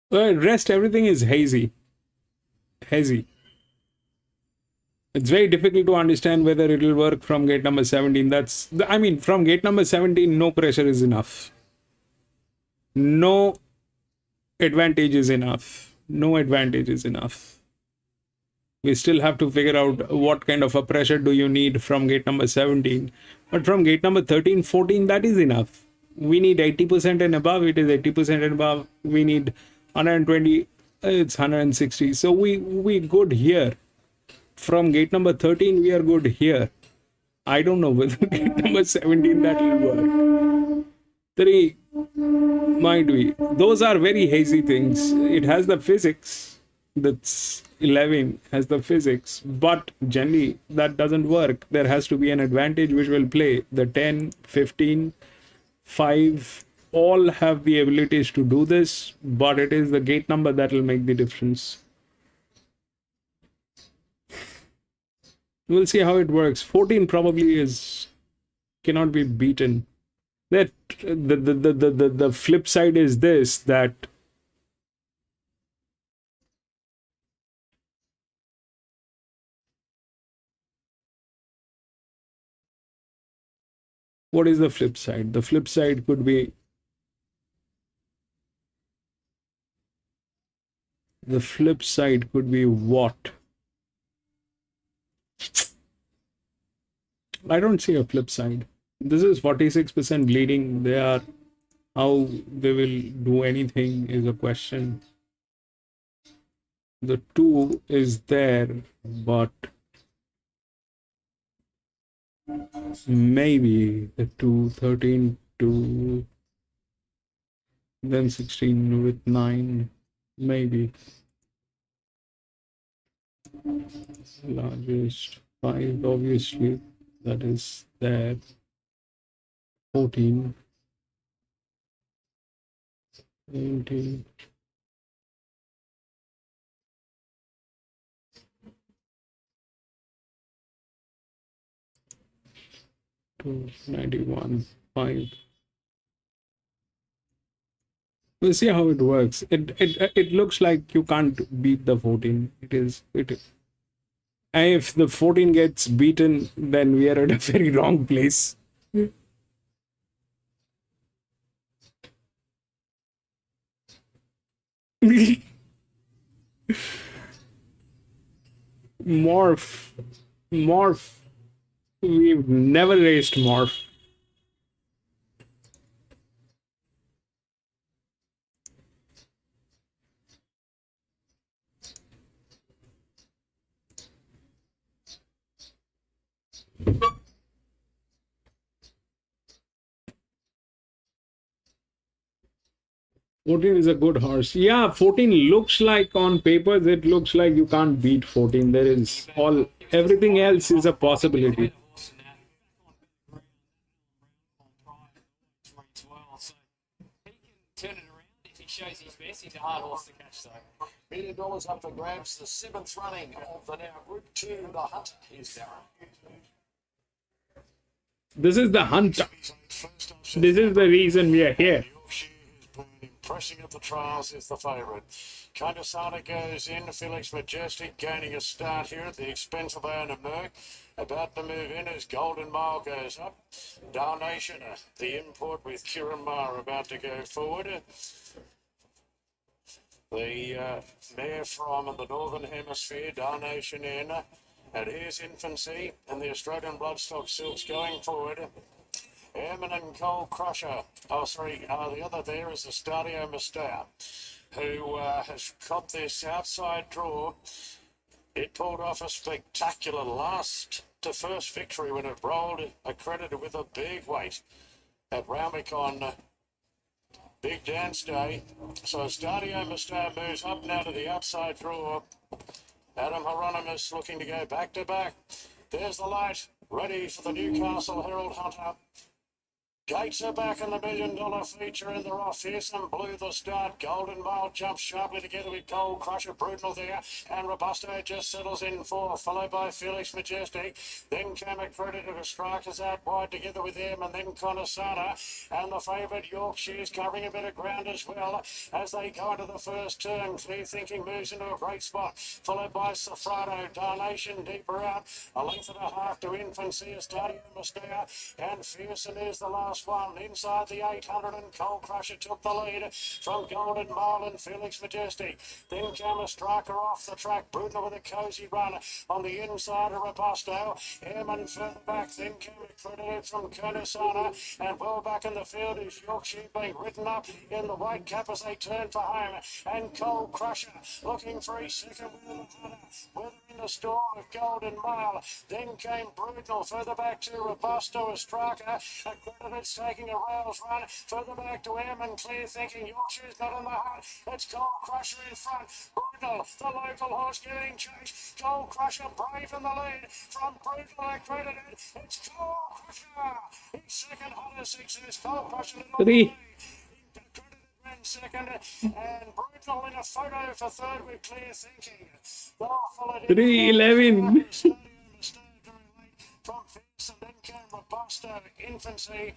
Rest everything is hazy. It's very difficult to understand whether it will work from gate number 17. From gate number 17, no pressure is enough. No advantage is enough. We still have to figure out what kind of a pressure do you need from gate number 17. But from gate number 13, 14, that is enough. We need 80% and above. It is 80% and above. We need 120, it's 160. So we good here. From gate number 13, we are good here. I don't know whether gate number 17 that will work. 3 might be. Those are very hazy things. It has the physics. That's 11 has the physics, but generally that doesn't work. There has to be an advantage which will play. The 10, 15, 5 all have the abilities to do this, but it is the gate number that will make the difference. We'll see how it works. 14 probably cannot be beaten. That the flip side is this, that what is the flip side? The flip side could be what? I don't see a flip side. This is 46% bleeding. How they will do anything is a question. The 2 is there, but maybe the 2, 13, 2, then 16 with 9, maybe. Largest 5, obviously, that is there. 14, 18, to 91, 5. We'll see how it works. It looks like you can't beat the 14. And if the 14 gets beaten, then we are at a very wrong place. Morph. Morph. We've never raced Morph. 14 is a good horse. Yeah, 14 looks like on papers, it looks like you can't beat 14. There is everything else is a possibility. Turn it around if he shows his best. He's a hard horse to catch, though. $1 million up for grabs. The 7th running of the now Group 2, the Hunter, is Darren. This is the Hunter. This is the reason we are here. Impressing at the trials is the favourite. Kandasana goes in. Felix Majestic gaining a start here at the expense of Anna Merck. About to move in as Golden Mile goes up. Darnation, the import with Kieran Maher about to go forward. The mare from the Northern Hemisphere, Darnation in. And here's Infancy and the Australian Bloodstock Silks going forward. Airman and Coal Crusher. The other there is the Stadio Mustar, who has got this outside draw. It pulled off a spectacular last to first victory when it rolled, accredited with a big weight at Raumick on Big Dance Day. So Stadio Mustar moves up now to the outside draw. Adam Hieronymus looking to go back to back. There's the light, ready for the Newcastle Herald Hunter. Gates are back in the $1 million feature and they're off. Fearsome Blue the start. Golden Mile jumps sharply together with Gold Crusher, Brutal there. And Robusto just settles in fourth, followed by Felix Majestic. Then came Accredited, Strikers out wide together with him, and then Conasana. And the favourite Yorkshire's covering a bit of ground as well as they go into the first turn. Clear Thinking moves into a great spot, followed by Safrado. Darnation deeper out, a length and a half to Infancy, Stadio Mustea, and Fearsome is the last one inside the 800, and Coal Crusher took the lead from Golden Mile and Felix Majestic. Then came a striker off the track, Brutal with a cosy run on the inside of Robusto. Airman further back, then came Accredited from Conasana, and well back in the field is Yorkshire being ridden up in the white cap as they turn for home, and Coal Crusher looking for his second win of the hunter, whether in the storm of Golden Mile. Then came Brutal further back to Robusto, a striker. Accredited taking a rails run further back to Airman, Clear Thinking. Yorkshire's not in the hunt. It's Coal Crusher in front. Brutal, the local horse getting chased. Coal Crusher brave in the lead from Brutal Accredited. It's Coal Crusher. His second hunter success. Coal Crusher. Three. Accredited ran second, and Brutal in a photo for third with Clear Thinking. 3:11. From Fierce, and then came Robusto, Infancy,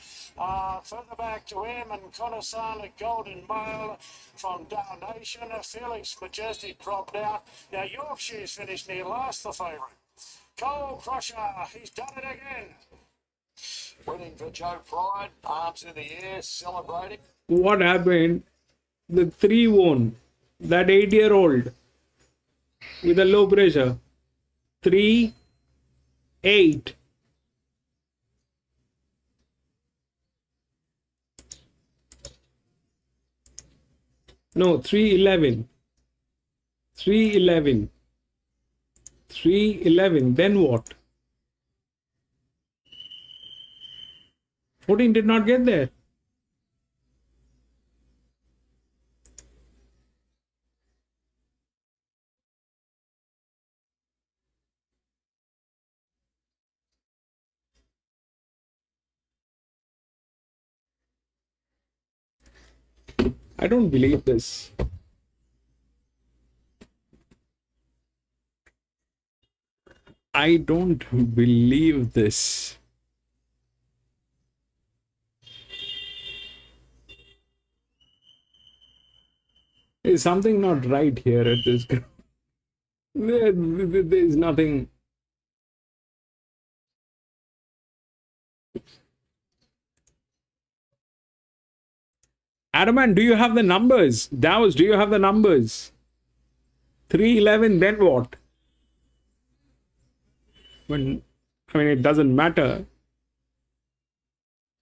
further back to M and Conasana, Golden Mile from Darnation. Felix Majestic dropped out. Now Yorkshire's finished near last, the favourite. Coal Crusher, he's done it again. Winning for Joe Pride, arms in the air, celebrating. What happened? The 3 won. That 8-year-old with a low pressure. 3, 8. No, 3:11. 3:11. 3:11. Then what? 14 did not get there. I don't believe this. I don't believe this. There's something not right here at this ground. There's nothing. Adaman, do you have the numbers? Daos, do you have the numbers? 311, then what? It doesn't matter.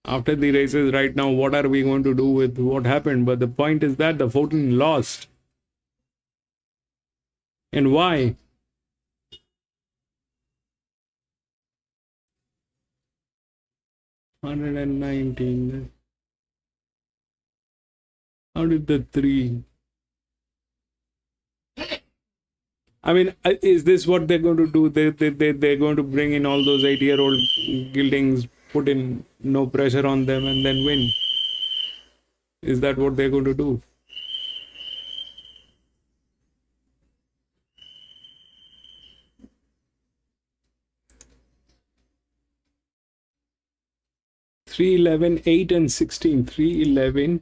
After the races right now, what are we going to do with what happened? But the point is that the 14 lost. And why? $119. How did the 3? Is this what they're going to do? They're going to bring in all those 8-year-old geldings, put in no pressure on them, and then win? Is that what they're going to do? $311, 8 and 16. $311,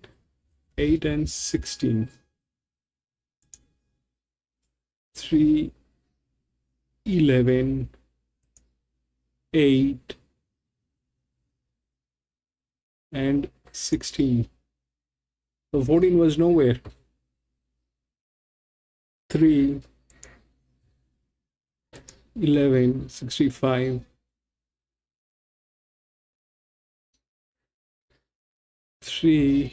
8 and 16. 311, 8 and 16. So 14 was nowhere. 3, 11, 65. 3,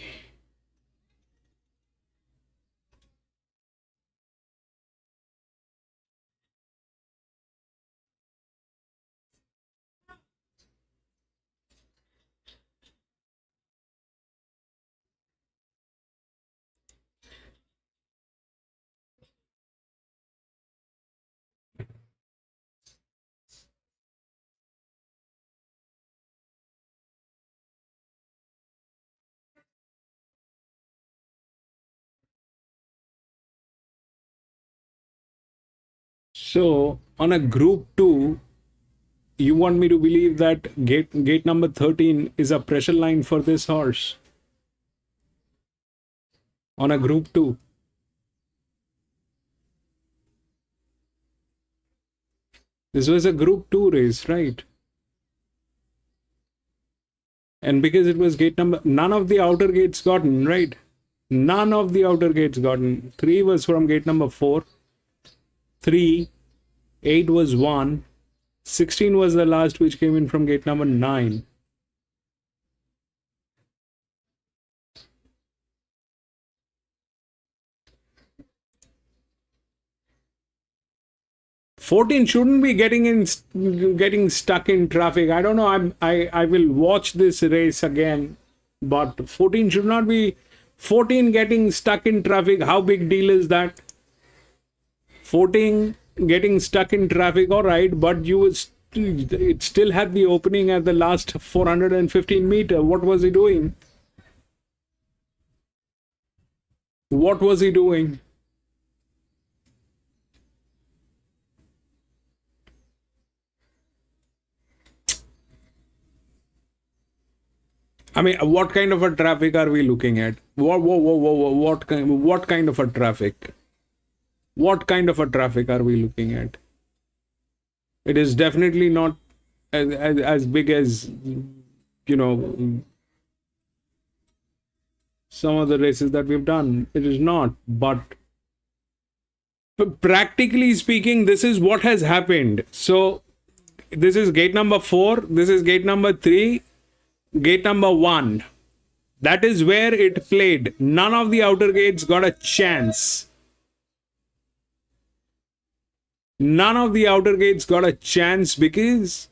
so on a group 2, you want me to believe that gate number 13 is a pressure line for this horse? On a group 2. This was a group 2 race, right? And because it was gate number, none of the outer gates gotten, right? None of the outer gates gotten. 3 was from gate number 4. 3, 8 was 1. 16 was the last, which came in from gate number 9. $14 shouldn't be getting stuck in traffic. I don't know. I will watch this race again, but $14 should not be. $14 getting stuck in traffic. How big deal is that? $14 getting stuck in traffic, all right, but it still had the opening at the last 415 meter. What was he doing? What was he doing? What kind of a traffic are we looking at? What kind of a traffic? What kind of a traffic are we looking at? It is definitely not as big as, some of the races that we've done. It is not. But practically speaking, this is what has happened. So this is gate number 4. This is gate number 3. Gate number 1. That is where it played. None of the outer gates got a chance. None of the outer gates got a chance because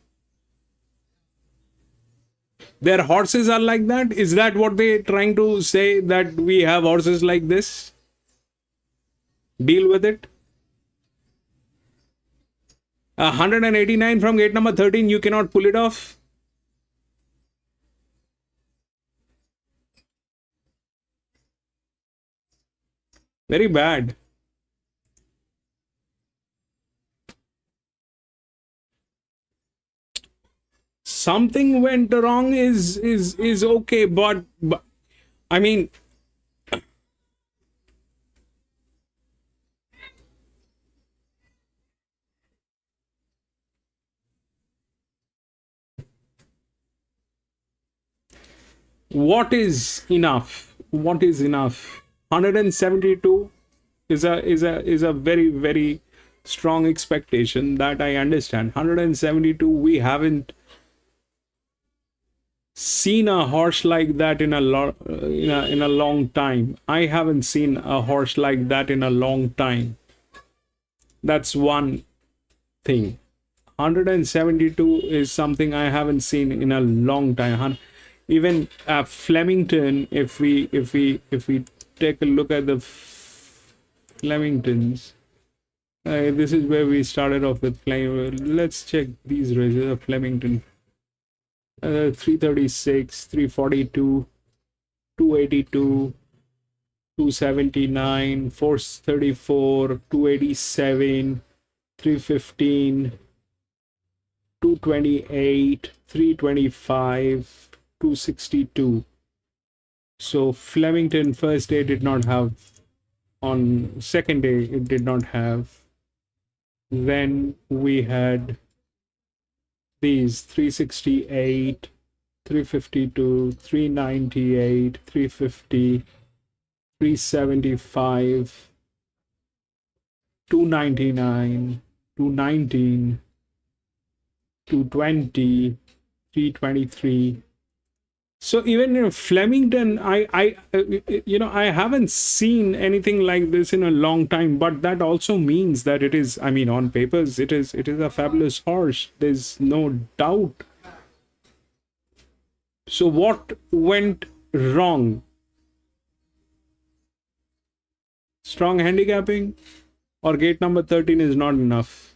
their horses are like that. Is that what they're trying to say, that we have horses like this? Deal with it. 189 from gate number 13. You cannot pull it off. Very bad. Something went wrong is okay, but what is enough? what is enough? 172 is a very, very strong expectation, that I understand. 172, we haven't seen a horse like that in a long time. I haven't seen a horse like that in a long time. That's one thing. 172 is something I haven't seen in a long time. Even Flemington, if we take a look at the Flemingtons, this is where we started off with Flemington. Let's check these races of Flemington. 336, 342, 282, 279, 434, 287, 315, 228, 325, 262. So Flemington first day did not have, on second day it did not have. Then we had these 368, 352, 398, 350, 375, 299, 219, 220, 323. So even in Flemington, I haven't seen anything like this in a long time. But that also means that it is, I mean, on papers, it is a fabulous horse. There's no doubt. So what went wrong? Strong handicapping, or gate number 13 is not enough?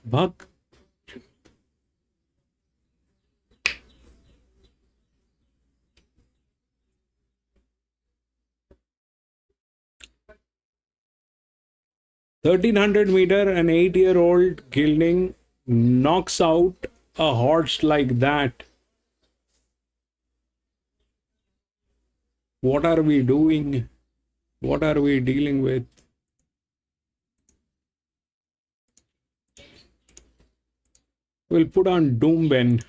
Buck. $1,300 an 8-year-old gelding knocks out a horse like that. What are we doing? What are we dealing with? We'll put on Doomben.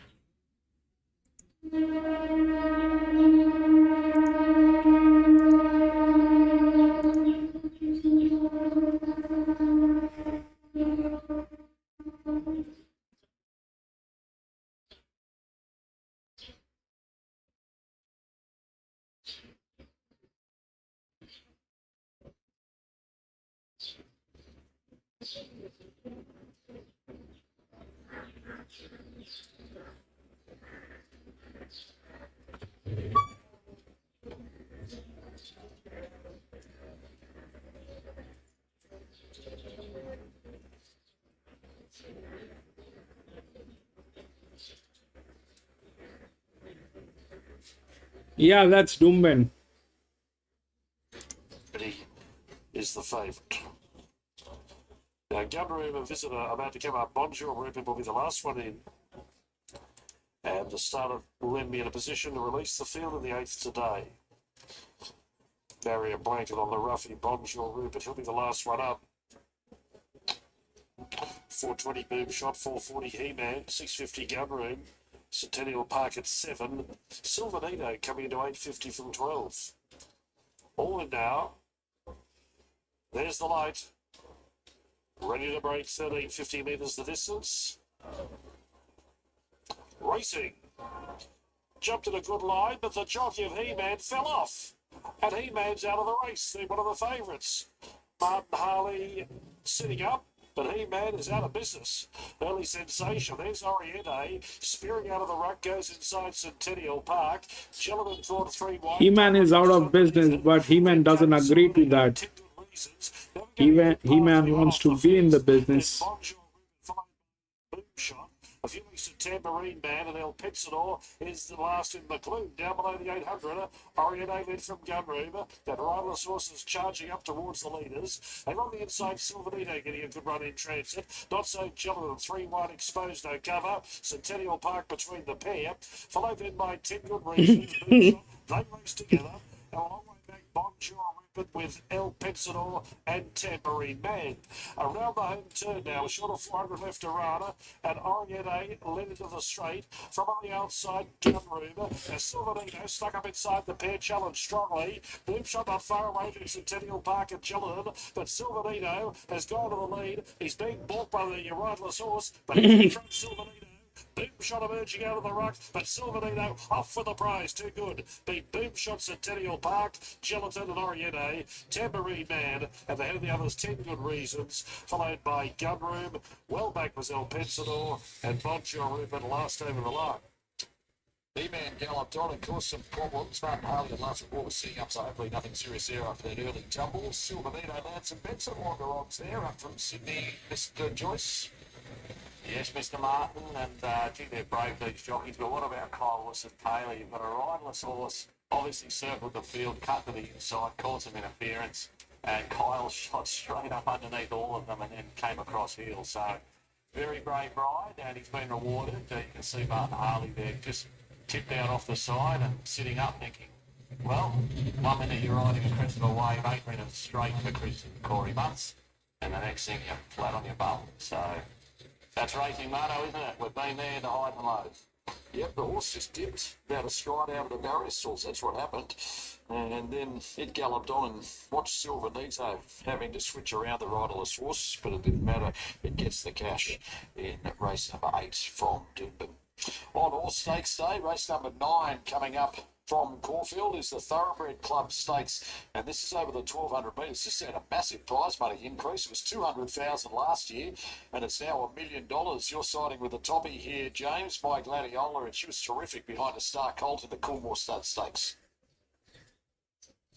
Yeah, that's Doomben. He is the favourite. Now, Gumroom and Visitor are about to come up. Bonjour Rupert will be the last one in. And the starter will then be in a position to release the field in the 8th today. Barrier blanket on the roughie. Bonjour Rupert, he'll be the last one up. 420 Boom Shot, 440 He-Man, 650 Gunroom, Centennial Park at 7, Silver Nito coming into 850 from 12. All in now. There's the light. Ready to break 1350 metres the distance. Racing. Jumped in a good line, but the jockey of He-Man fell off. And He-Man's out of the race. They're one of the favourites. Martin Harley sitting up, but He-Man is out of business. Early sensation. There's Oriente. Spearing out of the ruck, goes inside Centennial Park. Gentleman thought 3 wide. He-Man is out of business, but He-Man doesn't agree to that. He-Man wants to be in the business. Boom Shot. A few weeks to Tambourine Man and El Pensador is the last in the gloom. Down below the 800, Oriente led from Gunroom. That riderless horse is charging up towards the leaders. And on the inside, Silverito getting a good run in transit. Not so Gentleman, 3-1 exposed, no cover. Centennial Park between the pair. Followed then by 10 Good Reasons. Moonshot, they race together. A long way back, Bonjour Rupert with El Pensador and Tambourine Man. Around the home turn now, a short of 400 left to Rana, and Oriente led into the straight. From on the outside, Gunroom. Silverino stuck up inside the pair, challenged strongly. Moonshot not far away from Centennial Park and Gelatin, but Silverino has gone to the lead. He's being balked by the riderless horse, but he's in front, Silverino. Boomshot emerging out of the ruck, but Silverino off for the prize. Too good. Beat Boomshot, Centennial Park, Gelatin and Oriente, Tambourine Man, and the head of the others, 10 Good Reasons, followed by Gunroom. Well back was El Pensador, and Bonjour Rupert last over the line. B-Man galloped on and caused some problems. Martin Harley and Lance Ward were sitting up, so hopefully nothing serious there after that early tumble. Silverino lands and Benson longer odds there, up from Sydney, Mr. Joyce. Yes, Mr. Martin, and I think they're brave, these jockeys, but what about Kyle and Taylor? You've got a riderless horse, obviously circled the field, cut to the inside, caused some interference, and Kyle shot straight up underneath all of them and then came across heel. So, very brave ride, and he's been rewarded. You can see Martin Harley there just tipped out off the side and sitting up thinking, well, 1 minute you're riding a crest of a wave, 8 minutes straight for Corey Bunce, and the next thing you're flat on your bum. So, that's racing moto, isn't it? We've been there to hide the lows. Yep, the horse just dipped about a stride out of the barrier stalls. That's what happened. And then it galloped on and watched Silverito having to switch around the riderless horse, but it didn't matter. It gets the cash in race number 8 from Doomben. On Horse Stakes Day, race number 9 coming up from Caulfield is the Thoroughbred Club Stakes, and this is over the 1,200 metres. This had a massive prize money increase. It was $200,000 last year, and it's now $1 million. You're siding with the toppy here, James, by Gladiola, and she was terrific behind a Star Colt in the Coolmore Stud Stakes.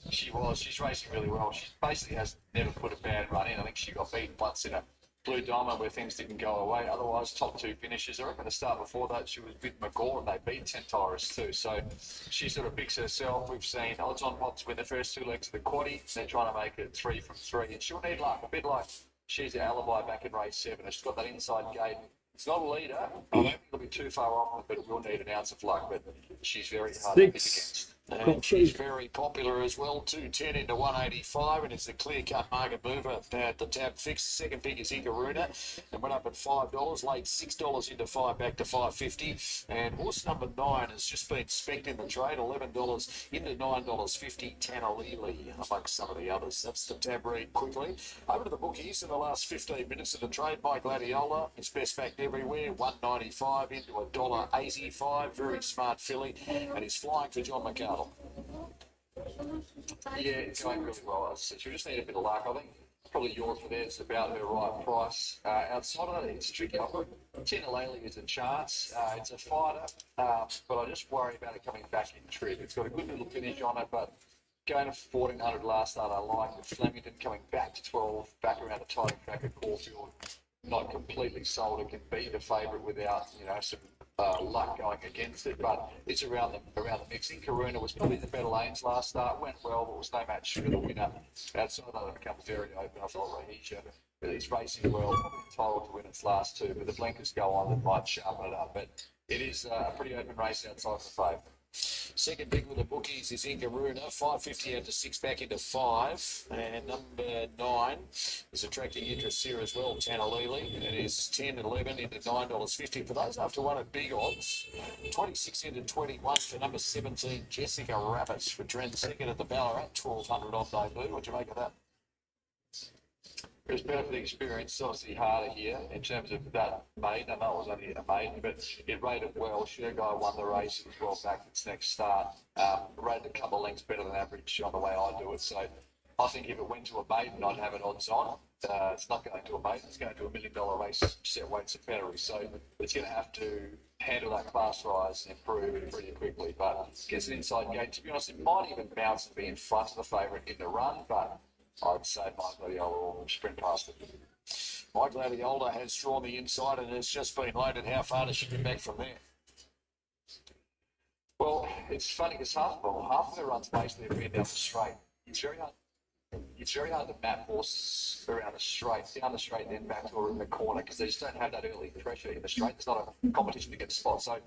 She was. She's racing really well. She basically has never put a bad run in. I think she got beaten once in a Blue Diamond where things didn't go away. Otherwise, top 2 finishes. I reckon the start before that, she was with McGaw and they beat Centaurus too. So she sort of picks herself. We've seen odds on pots win the first 2 legs of the quaddie. They're trying to make it 3 from 3. And she'll need luck, a bit like she's the alibi back in race 7. She's got that inside gate. It's not a leader. I don't think it'll be too far off, but it will need an ounce of luck. But she's very hard to pick against. And she's very popular as well, 210 into 185, and it's a clear-cut market mover at the tab fix. Second pick is Ingaruna, and went up at $5, laid $6 into 5, back to $5.50. And horse number 9 has just been spec'd in the trade, $11 into $9.50, Tanalili, amongst some of the others. That's the tab read quickly. Over to the bookies in the last 15 minutes of the trade by Gladiola. It's best backed everywhere, $1.95 into $1.85. Very smart filly, and he's flying for John McCarthy. Yeah, it's going really well. As I said, she just need a bit of luck. I think probably yours for there is about her right price. Outside of that, it's tricky. I've got Tinalele is a chance. It's a fighter, but I just worry about it coming back in trip. It's got a good little finish on it, but going to 1,400 last start I like. With Flemington coming back to 12, back around the title track at Caulfield, not completely sold. It can be the favourite without, some luck going against it, but it's around the mixing. Karuna was probably the better lanes last start, went well, but was no match for the winner. Outside of that, it becomes very open. I thought Rahisha, but he's racing well, probably entitled to win its last 2, but the blinkers go on that might sharpen it up. But it is a pretty open race outside the favourite. Second big with the bookies is Ingaruna, 550 out to 6, back into 5. And number 9 is attracting interest here as well, Tanalili. It is 10 and 11 into $9.50. For those after one at big odds, 26 into 21 for number 17, Jessica Rabbit for Trent. Second at the Ballarat, 1,200 on debut. What do you make of that? It was better for the experience. It's obviously harder here in terms of that maiden. I know it was only a maiden, but it rated well. Sherguy won the race. It was well back its next start. Rated a couple of lengths better than average on the way I do it. So I think if it went to a maiden, I'd have it odds on. It's not going to a maiden. It's going to $1 million race, set weights and batteries. So it's going to have to handle that class rise and improve pretty quickly. But gets an inside gate. To be honest, it might even bounce and be in front of the favourite in the run, but I'd say my Gladiola will sprint past it. My Gladiola has drawn the inside and has just been loaded. How far does she get back from there? Well, it's funny because half of her runs basically have been down the straight. It's very hard to map horses around the straight, down the straight, then back to her in the corner because they just don't have that early pressure in the straight. There's not a competition to get a spot. So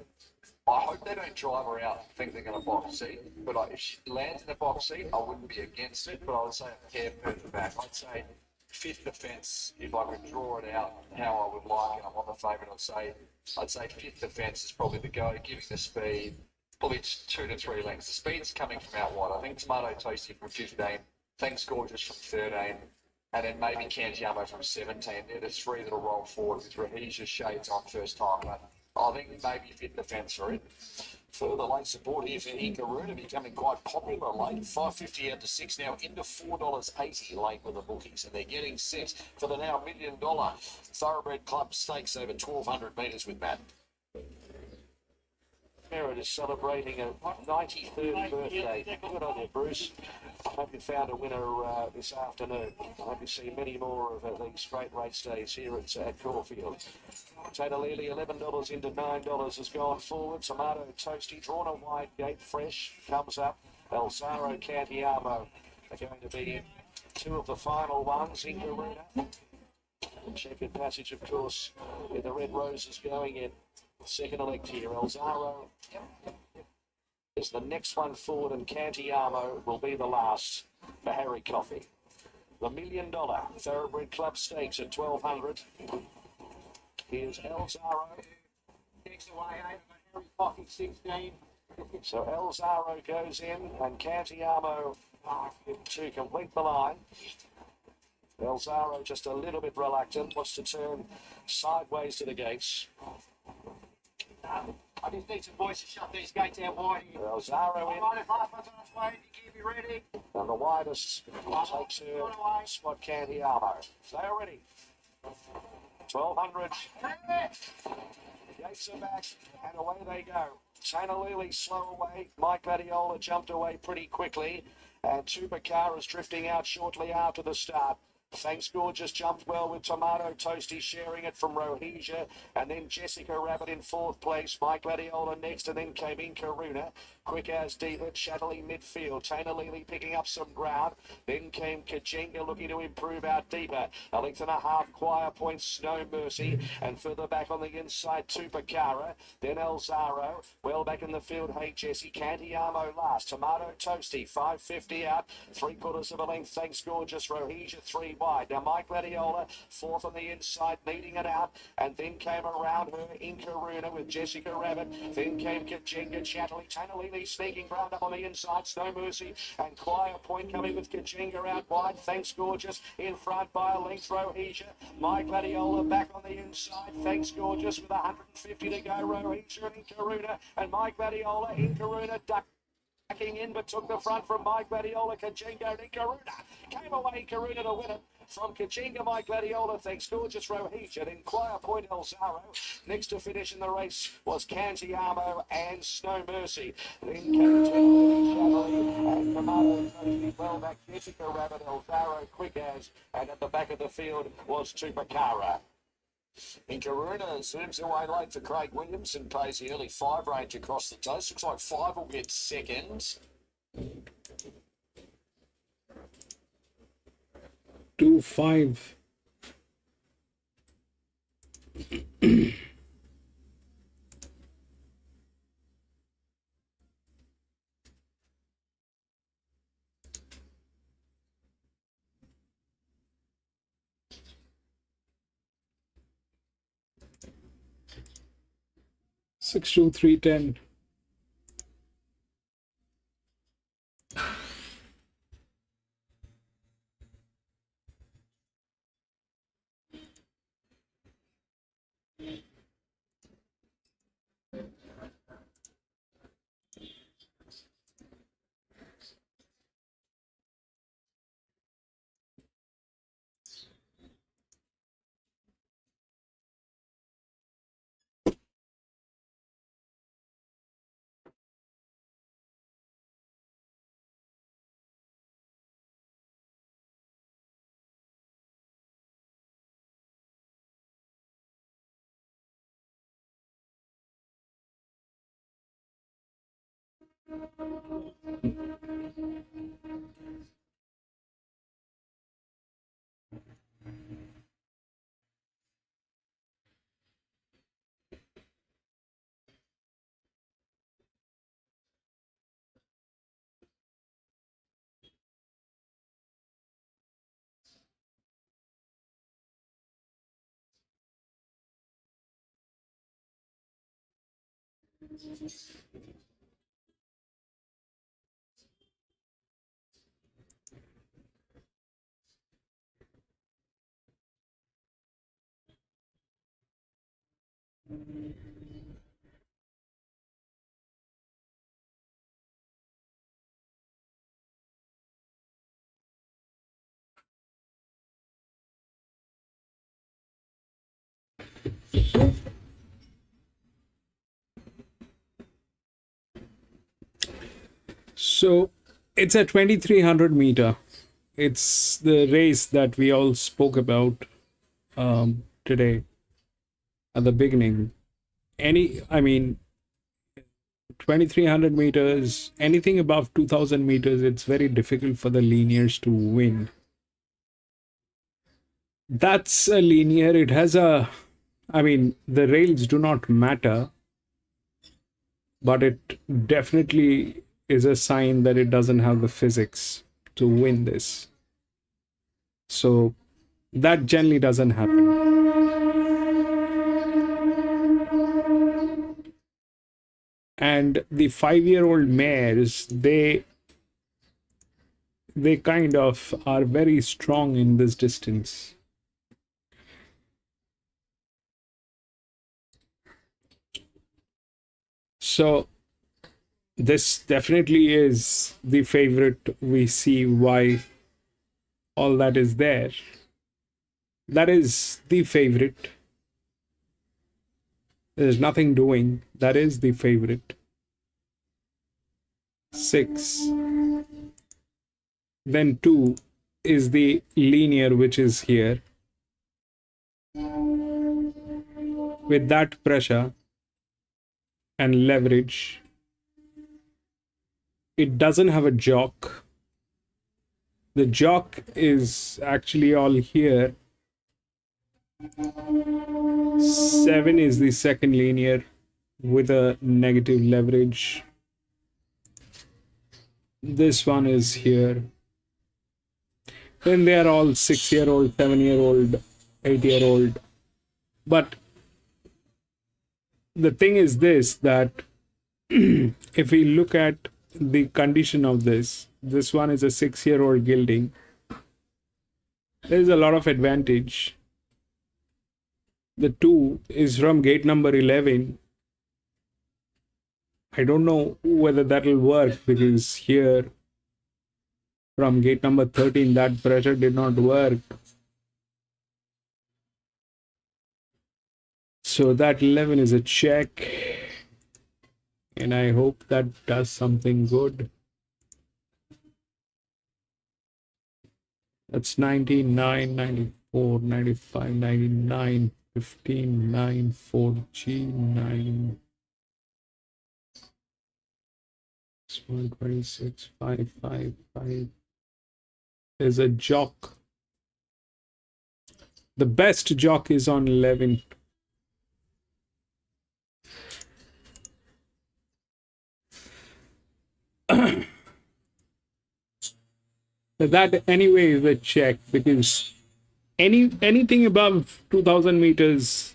I hope they don't drive her out thinking they're going to box seat. But if she lands in a box seat, I wouldn't be against it. But I would say a pair further back. I'd say fifth defence, if I could draw it out how I would like it. I'm on the favourite. I'd say fifth defence is probably the go, giving the speed. Probably 2 to 3 lengths. The speed's coming from out wide. I think Tomato Toasty from 15, Thanks Gorgeous from 13, and then maybe Cantiamo from 17. They're the three that'll roll forward with Rahija Shades on first time. But I think maybe fit the fence for it. Further late support here for Inkaruna, becoming quite popular late. $5.50 out to 6 now, into $4.80 late with the bookies. And they're getting set for the now $1 million Thoroughbred Club Stakes over 1,200 metres with Matt. Merritt is celebrating a 93rd birthday. Good on you, Bruce. I hope you found a winner this afternoon. I hope you see many more of these great race days here at Caulfield. Taylor Lely, $11 into $9 has gone forward. Tomato Toasty, drawn a wide gate, fresh, comes up. El Zaro Cantiamo are going to be two of the final ones. Inkaruna. Checkered passage, of course, with the red roses going in. Second elect here, El Zaro is the next one forward, and Cantiamo will be the last for Harry Coffey. The $1 million Thoroughbred Club Stakes at 1,200. Here's El Zaro. Takes away over Harry Coffey, 16. So El Zaro goes in, and Cantiamo to complete the line. El Zaro just a little bit reluctant, wants to turn sideways to the gates. I just need some boys to shut these gates out wide here. El Zaro in, Right, half one's on its way. You keep me ready. and the widest takes her spot Cantiamo. So they're ready. 1,200. Gates are back, and away they go. Taylor Lely slow away. Mike Gladiola jumped away pretty quickly, and Tupacar is drifting out shortly after the start. Thanks Gorgeous jumped well with Tomato Toasty sharing it from Rohisia, and then Jessica Rabbit in fourth place, Mike Gladiola next, and then came Inkaruna. Quick as Diva, Chatterley midfield, Taylor Lely picking up some ground, then came Kajenga looking to improve out deeper. A length and a half, Choir Point, Snow Mercy, and further back on the inside, Tupacara, then El Zaro, well back in the field, Hey Jessie, Cantiamo last, Tomato Toasty, 5.50 out, 3/4 of a length, Thanks Gorgeous, Rohisia 3 wide. Now Mike Gladiola, fourth on the inside, needing it out, and then came around her Inkaruna with Jessica Rabbit, then came Kajenga, Chatterley, Taylor Lely sneaking ground up on the inside, Snow Mercy, and Choir Point coming with Kajenga out wide, Thanks Gorgeous in front by a length, Rohisia, Mike Gladiola back on the inside, Thanks Gorgeous with 150 to go, Rohisia and Inkaruna, and Mike Gladiola, Inkaruna ducking in, but took the front from Mike Gladiola, Kajenga and Inkaruna, came away Inkaruna to win it. From Kajenga, Mike Gladiola, Thanks Gorgeous, Rohisia, then Choir Point, El Zaro. Next to finish in the race was Cantiamo and Snow Mercy. Then came Chatterley and Tomato Toasty, well back, Jessica Rabbit, El Zaro, quick as, and at the back of the field was Tupacara. Inkaruna zooms away late for Craig Williamson, pays the early 5 range across the toast. Looks like 5 will get second. 2-5. Six, 2, 3, 10. So it's a 2300 meter. It's the race that we all spoke about today at the beginning. I mean, 2300 meters, anything above 2000 meters, it's very difficult for the linears to win. That's a linear. It has the rails do not matter, but it definitely is a sign that it doesn't have the physics to win this. So that generally doesn't happen. And the 5-year-old mares, they kind of are very strong in this distance. So this definitely is the favorite. We see why all that is there. That is the favorite. There's nothing doing. That is the favorite. 6. Then 2 is the linear, which is here. With that pressure and leverage, it doesn't have a jock. The jock is actually all here. 7 is the second linear with a negative leverage. This one is here. Then they are all 6-year-old, 7-year-old, 8-year-old. But the thing is this, that if we look at the condition of this one is a 6-year-old gelding. There is a lot of advantage. The 2 is from gate number 11. I don't know whether that will work, because here from gate number 13 that pressure did not work. So that 11 is a check, and I hope that does something good. That's 99, 94, 95, 99, 15, 9, 4G, 9, 126, 5, 5, 5. There's a jock. The best jock is on 11. That anyway is a check, because anything above 2000 meters,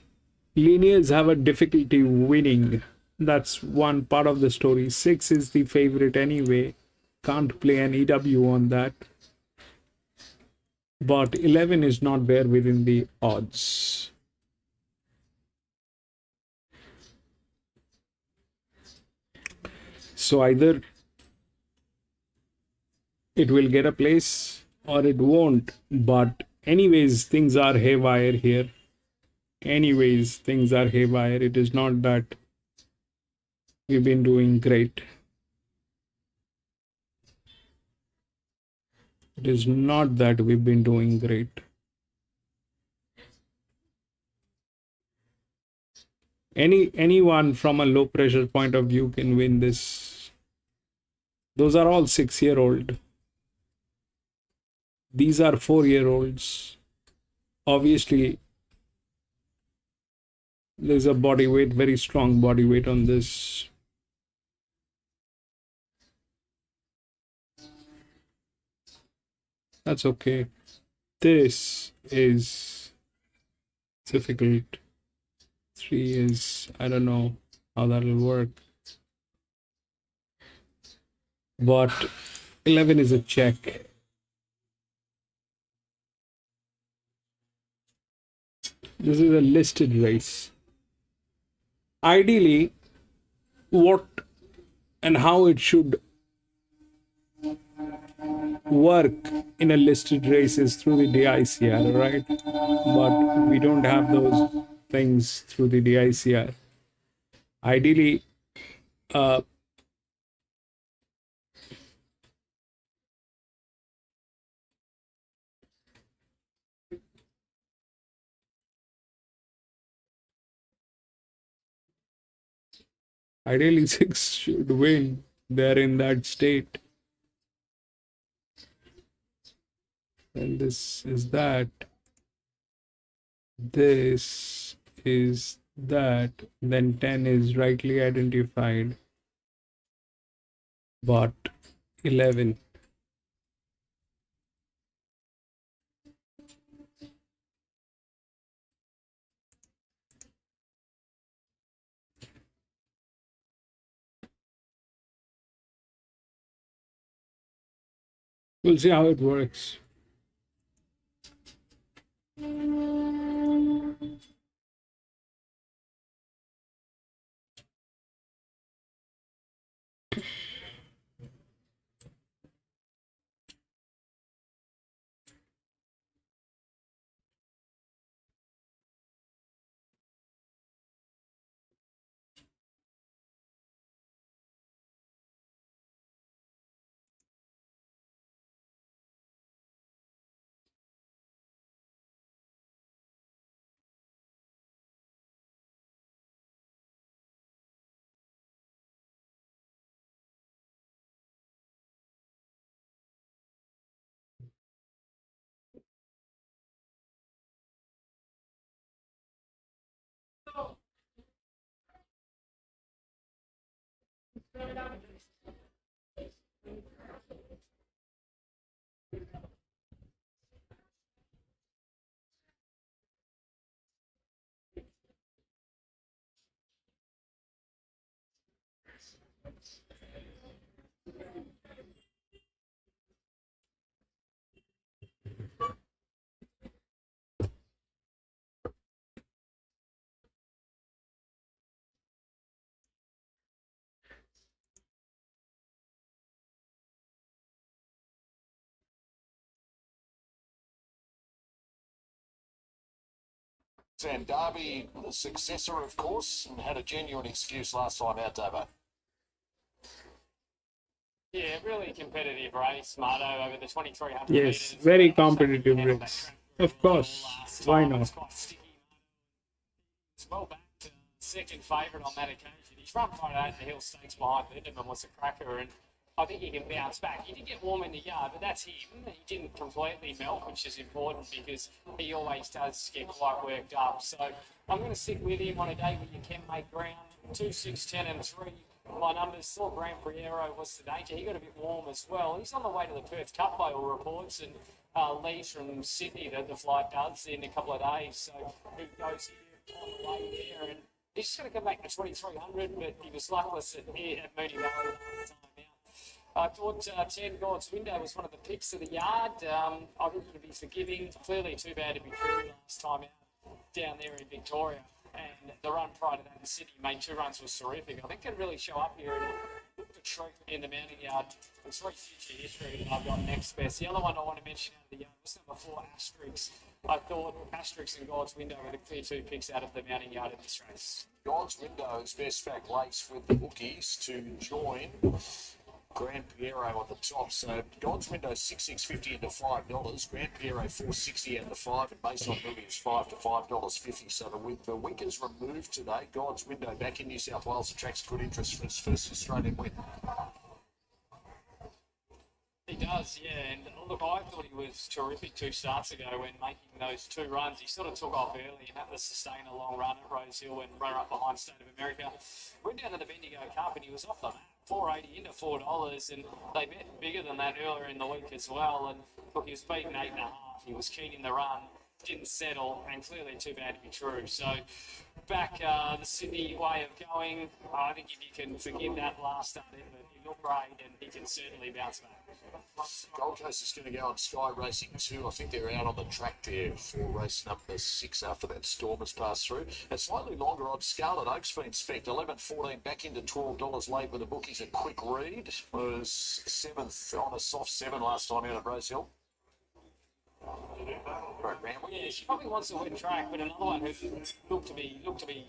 linears have a difficulty winning. That's one part of the story. 6 is the favorite anyway. Can't play an EW on that. But 11 is not there within the odds. So either it will get a place or it won't. But anyways, things are haywire here. Anyways, things are haywire. It is not that we've been doing great. It is not that we've been doing great. Anyone from a low pressure point of view can win this. Those are all 6-year-old. These are 4-year-olds. Obviously, there's a body weight, very strong body weight on this. That's okay. This is difficult. 3 is, I don't know how that'll work. But 11 is a check. This is a listed race. Ideally, what and how it should work in a listed race is through the DICR, right? But we don't have those things through the DICR. Ideally, ideally 6 should win. They're in that state. And this is that. This is that. Then 10 is rightly identified. But 11. We'll see how it works. And Derby, the successor, of course, and had a genuine excuse last time out, Davo. Yeah, really competitive race, Marto, over the 2,300 Yes, metres. very competitive race. Of course. Why not? It's quite sticky. It's well back to second favourite on that occasion. He's run right out in the Hill Stakes behind Lindemann was a cracker, and I think he can bounce back. He did get warm in the yard, but that's him. He didn't completely melt, which is important because he always does get quite worked up. So I'm going to stick with him on a day where you can make ground. 2, 6, 10 and 3. My numbers, saw Grandstand was the danger. He got a bit warm as well. He's on the way to the Perth Cup by all reports, and leaves from Sydney that the flight does in a couple of days. So he goes here on the way there, and he's just going to come back to 2,300, but he was luckless at Mooney Valley last time out. I thought 10 God's Window was one of the picks of the yard. I think he can be forgiving. Clearly too bad to be true last time out down there in Victoria. And the run prior to that in Sydney made 2 runs was terrific. I think can really show up here and look to treat in the mounting yard. It's very future history that I've got next best. The other one I want to mention out of the yard was number 4, Asterix. I thought Asterix and God's Window were the clear 2 picks out of the mounting yard in this race. God's Window's best back race with the bookies to join Grand Piero on the top. So God's Window 6,650 into $5. Grand Piero 460 into 5, and Mason Movie is $5 to $5.50. So with the winkers removed today, God's Window back in New South Wales attracts good interest for its first Australian win. He does, yeah. And look, I thought he was terrific 2 starts ago when making those 2 runs. He sort of took off early and had to sustain a long run at Rose Hill and run up behind State of America. Went down to the Bendigo Cup and he was off the map. 480 into $4, and they bet bigger than that earlier in the week as well. And look, he was beaten 8.5. He was keen in the run, didn't settle, and clearly too bad to be true. So back the Sydney way of going, I think if you can forgive that last start effort, he looked great and he can certainly bounce back. Gold Coast is going to go on Sky Racing 2. I think they're out on the track there for race number 6 after that storm has passed through. And slightly longer on Scarlet Oak's been spec 11.14 back into $12 late with the bookies. A quick read was 7th on a soft 7 last time out at Rose Hill. Yeah, she probably wants to win track, but another one who looked to be great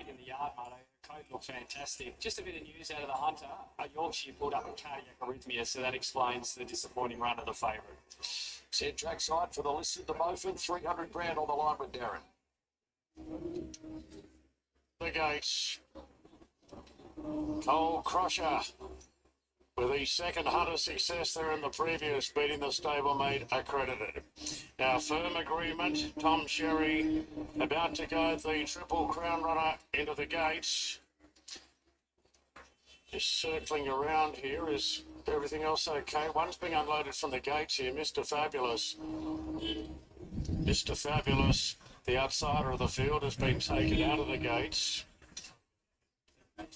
in the yard, mate. Her coat looked fantastic. Just a bit of news out of the Hunter. Yorkshire pulled up with cardiac arrhythmia, so that explains the disappointing run of the favourite. Set trackside for the listed, the Beaufort, 300 grand on the line with Darren. The gates. Cole Crusher. With his second Hunter success there in the previous, beating the stablemate accredited. Now, firm agreement, Tom Sherry about to go the Triple Crown Runner into the gates. Just circling around here. Is everything else okay? One's being unloaded from the gates here, Mr. Fabulous. Mr. Fabulous, the outsider of the field, has been taken out of the gates,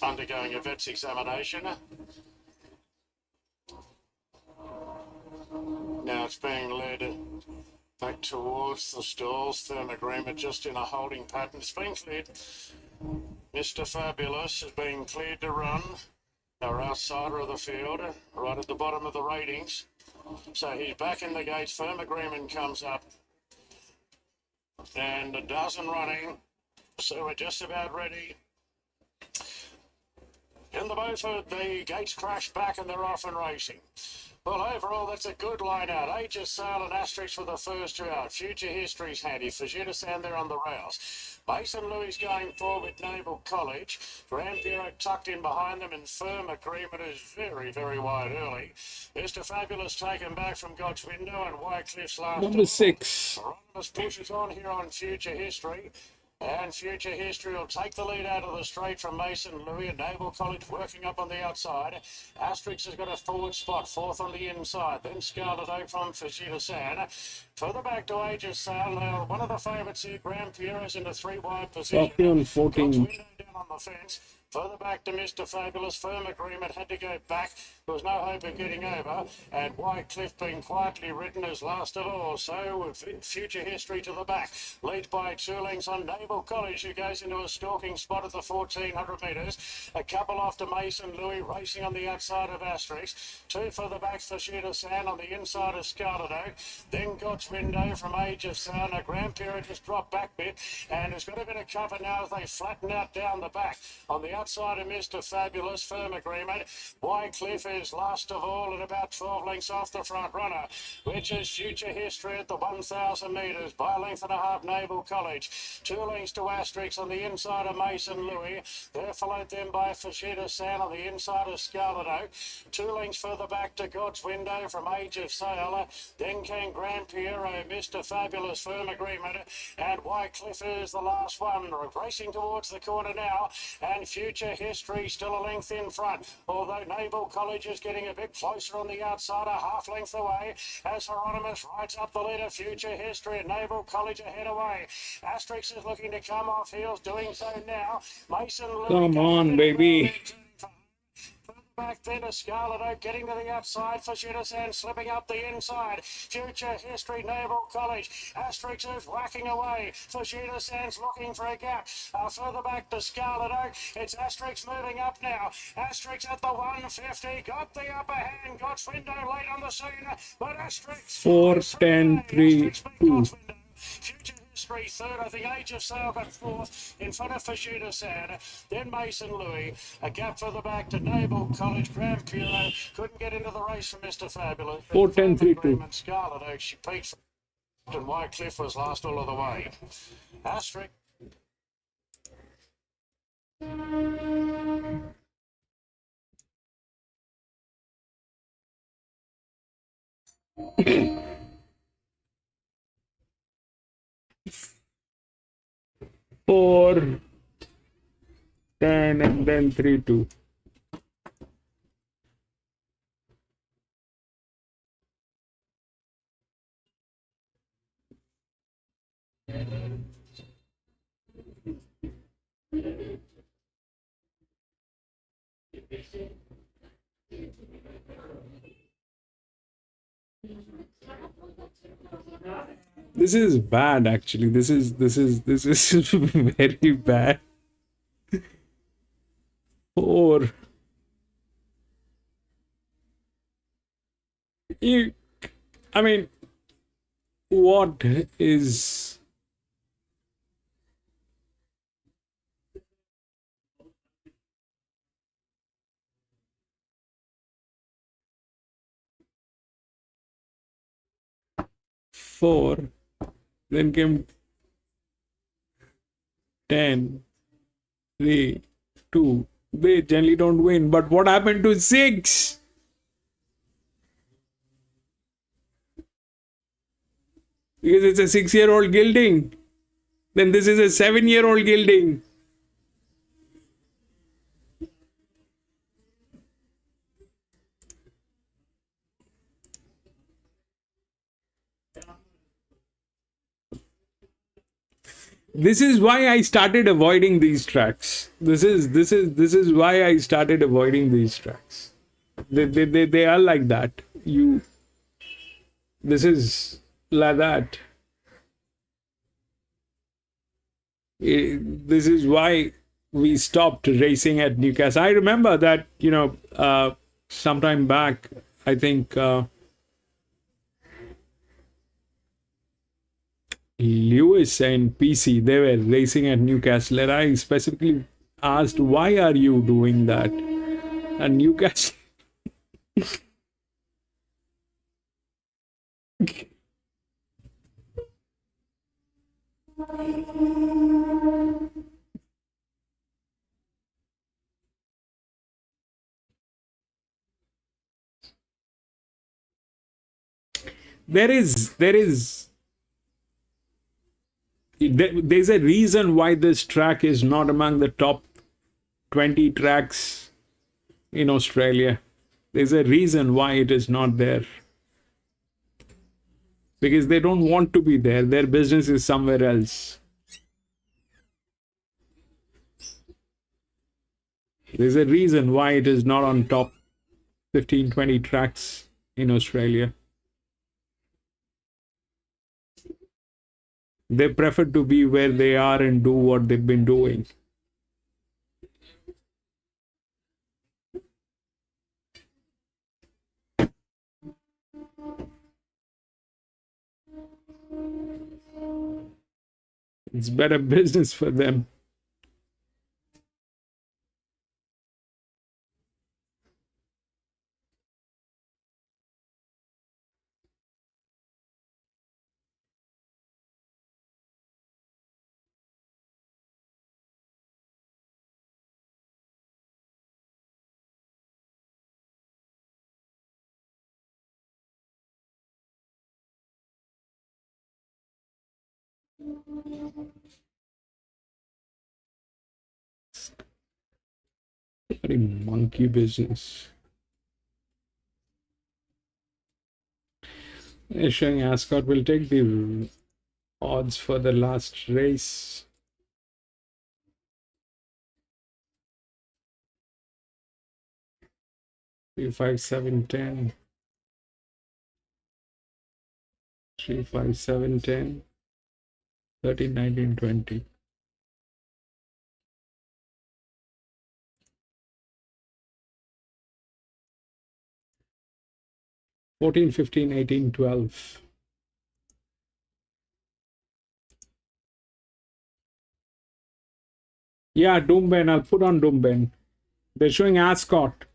undergoing a vet's examination. Now it's being led back towards the stalls. Firm agreement just in a holding pattern. It's been cleared. Mr. Fabulous is being cleared to run. Our outsider of the field, right at the bottom of the ratings. So he's back in the gates. Firm agreement comes up. And a dozen running. So we're just about ready. In the Beaufort, the gates crash back and they're off and racing. Well, overall, that's a good line out. Aegis Sail and Asterix for the first 2 out. Future History's handy. Fujita Sand there on the rails. Mason Louis going forward with Naval College. Grand Bureau tucked in behind them, and firm agreement is very, very wide early. Mr. Fabulous taken back from God's Window, and Wycliffe's last. Number 6. Rodimus pushes on here on Future History. And Future History will take the lead out of the straight from Mason Louis and Naval College working up on the outside. Asterix has got a forward spot, 4th on the inside. Then Scarlet Oak from Fujita San. Further back to Aegis Sail. Now, one of the favourites here, Grand Pierre's in a 3-wide position. Caulfield 14. God's Window down on the fence. Further back to Mr. Fabulous. Firm agreement had to go back. There was no hope of getting over. And Wycliffe being quietly ridden as last of all. So with Future History to the back. Lead by 2 lengths on Naval College, who goes into a stalking spot at the 1400 metres. A couple off to Mason Louis racing on the outside of Asterix. 2 further back for Shooter Sand on the inside of Scarlet Oak. Then God's Window from Age of Sound. A Grand Period just dropped back bit. And has got a bit of cover now as they flatten out down the back. On the outside of Mr. Fabulous, firm agreement. Wycliffe is last of all and about 12 lengths off the front runner, which is Future History at the 1,000 metres by a length and a half. Naval College. 2 lengths to Asterix on the inside of Mason Louis. They're followed then by Fujita San on the inside of Scarlet Oak. 2 lengths further back to God's Window from Age of Sail. Then came Grand Piero, Mr. Fabulous, firm agreement. And Wycliffe is the last one. Racing towards the corner now. And Future History still a length in front, although Naval College is getting a bit closer on the outside, a half length away as Hieronymus rides up the leader. Future History and Naval College ahead away. Asterix is looking to come off heels, doing so now. Mason Louis, Come on, baby. back then to Scarlet Oak, getting to the outside for Sand, slipping up the inside. Future History, Naval College. Asterix is whacking away. For Sand's looking for a gap. Further back to Scarlet Oak. It's Asterix moving up now. Asterix at the 150. Got the upper hand. Got Window late on the scene. But Asterix. 4, 10, 3, 2. Future History third. I think Age of Sail got 4th in front of Fujita San. Then Mason Louis. A gap further back to Naval College. Grand Puro couldn't get into the race from Mr. Fabulous. 4, 10, 3, 2. Scarlet Oak. She peaked and Wycliffe was last all of the way. Asterix. 4, 10, and then 3, 2. This is bad, actually. This is very bad. 4. I mean, what is... Four, then came 10, 3, 2. They generally don't win. But what happened to 6? Because it's a 6-year-old gilding. Then this is a 7-year-old gilding. This is why I started avoiding these tracks. This is why I started avoiding these tracks. They are like that. This is like that. This is why we stopped racing at Newcastle. I remember that, sometime back, I think Lewis and PC, they were racing at Newcastle, and I specifically asked, why are you doing that? And Newcastle... There's a reason why this track is not among the top 20 tracks in Australia. There's a reason why it is not there. Because they don't want to be there. Their business is somewhere else. There's a reason why it is not on top 15, 20 tracks in Australia. They prefer to be where they are and do what they've been doing. It's better business for them. Very monkey business. They're showing Ascot will take the odds for the last race. 3, 5, 7, 10. 3, 5, 7, 10. 13, 19, 20. 14, 15, 18, 12. Yeah, Doomben. I'll put on Doomben. They're showing Ascot.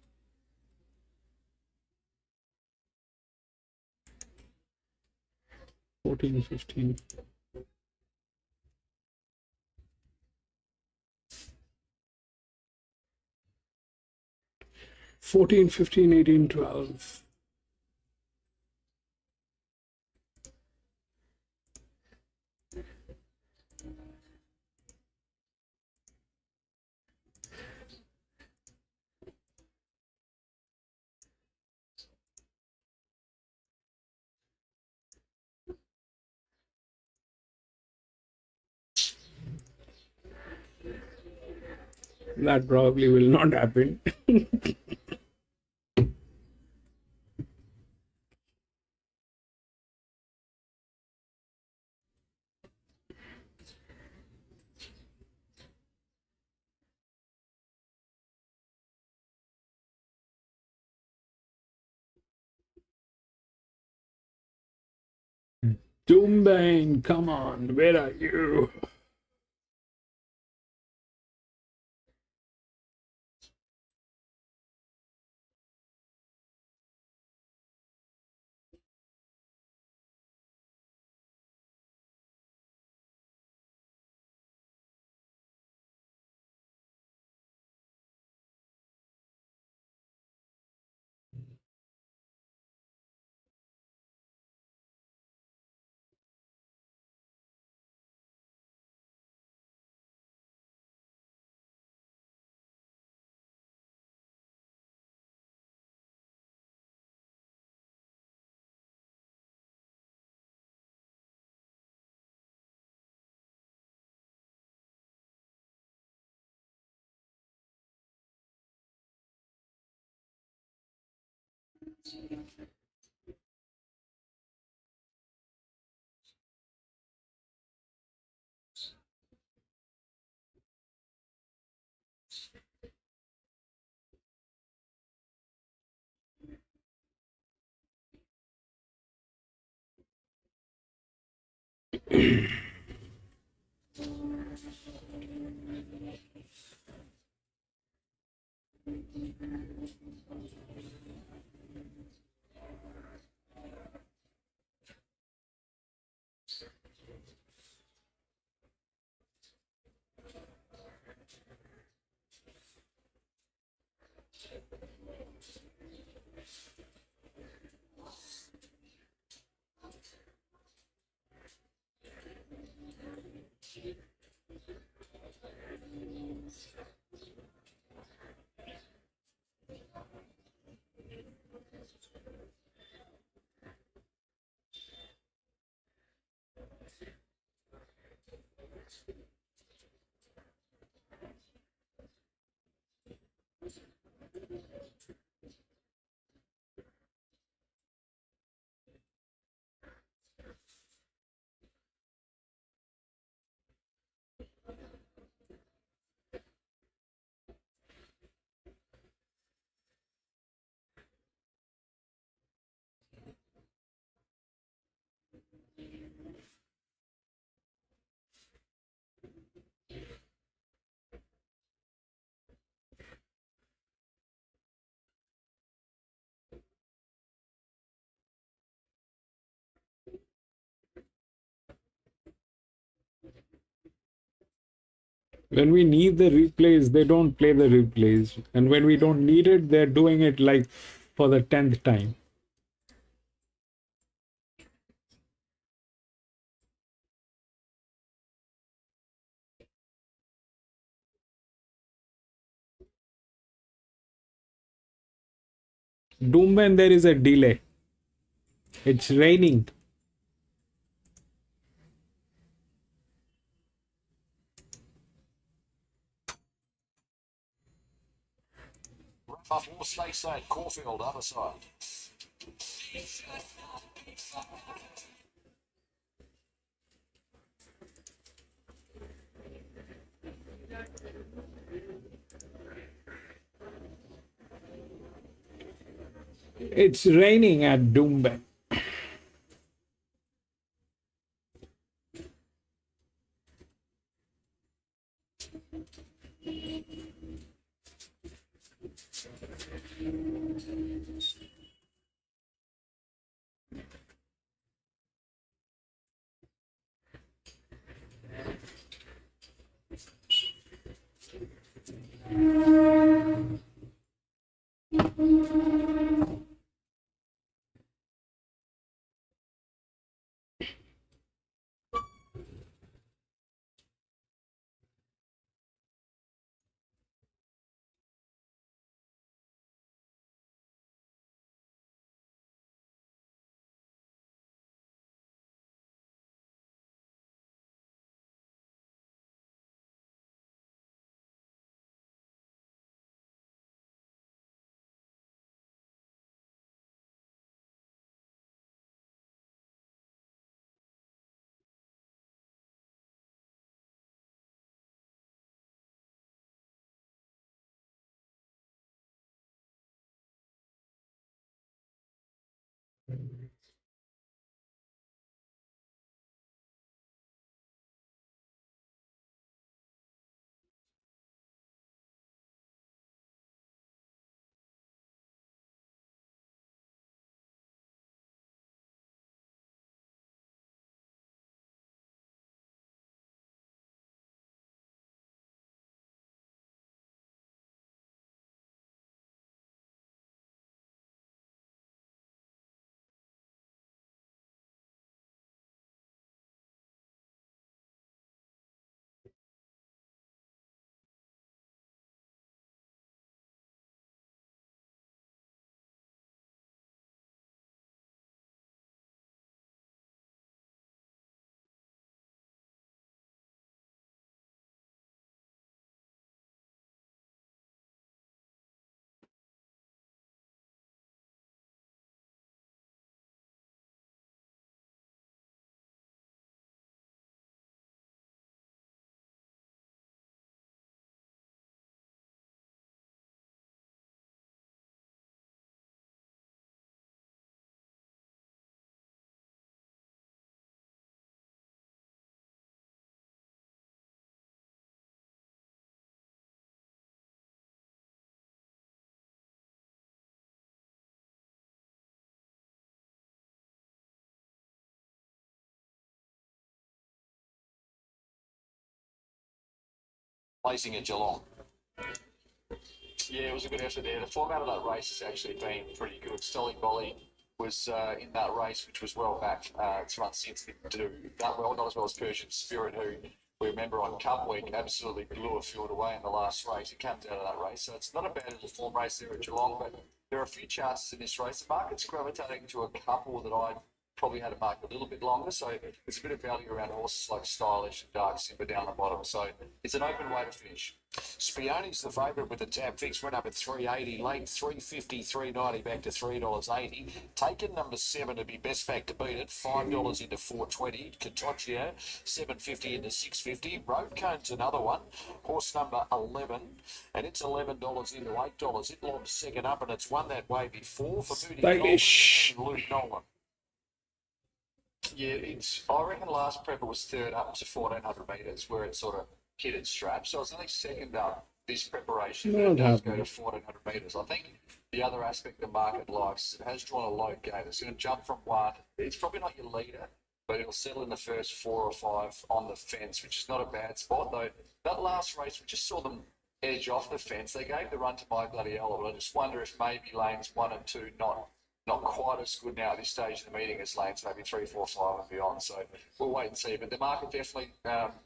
$14, 15. 14, 15, 18, 12. That probably will not happen. Doombane, come on, where are you? When we need the replays, they don't play the replays. And when we don't need it, they're doing it like for the 10th time. Doomben, there is a delay. It's raining. Rough more stakes there, Caulfield, other side. It's raining at Doomben. placing at Geelong. Yeah, it was a good effort there. The format of that race has actually been pretty good. Stolly Bolly was in that race, which was well back. It's run since didn't do that well, not as well as Persian Spirit, who we remember on Cup Week absolutely blew a field away in the last race. It comes out of that race, so it's not a bad little form race there at Geelong, but there are a few chances in this race. The market's gravitating to a couple that I probably had to mark a little bit longer, so there's a bit of value around horses like Stylish and Dark Simba down the bottom, so it's an open way to finish. Spione's the favourite with the tab fix, went up at 380, late 350, 390, back to $3.80. Taken number 7 to be best back to beat it, $5 into 420. Catocchio, 750 into 650. Road Cone's another one, horse number 11, and it's $11 into $8. It lobs second up, and it's won that way before for Moody Stylish. Luke Nolan. Yeah, I reckon last prep it was third up to 1400 metres where it sort of hit its strap. So it's only second up this preparation. But it does go to 1400 metres. I think the other aspect the market likes, it has drawn a low gate. It's going to jump from 1. It's probably not your leader, but it'll settle in the first 4 or 5 on the fence, which is not a bad spot. Though that last race, we just saw them edge off the fence. They gave the run to My Bloody Ella, but I just wonder if maybe lanes 1 and 2 not quite as good now at this stage of the meeting as lanes maybe 3, 4, 5 and beyond. So we'll wait and see. But the market definitely,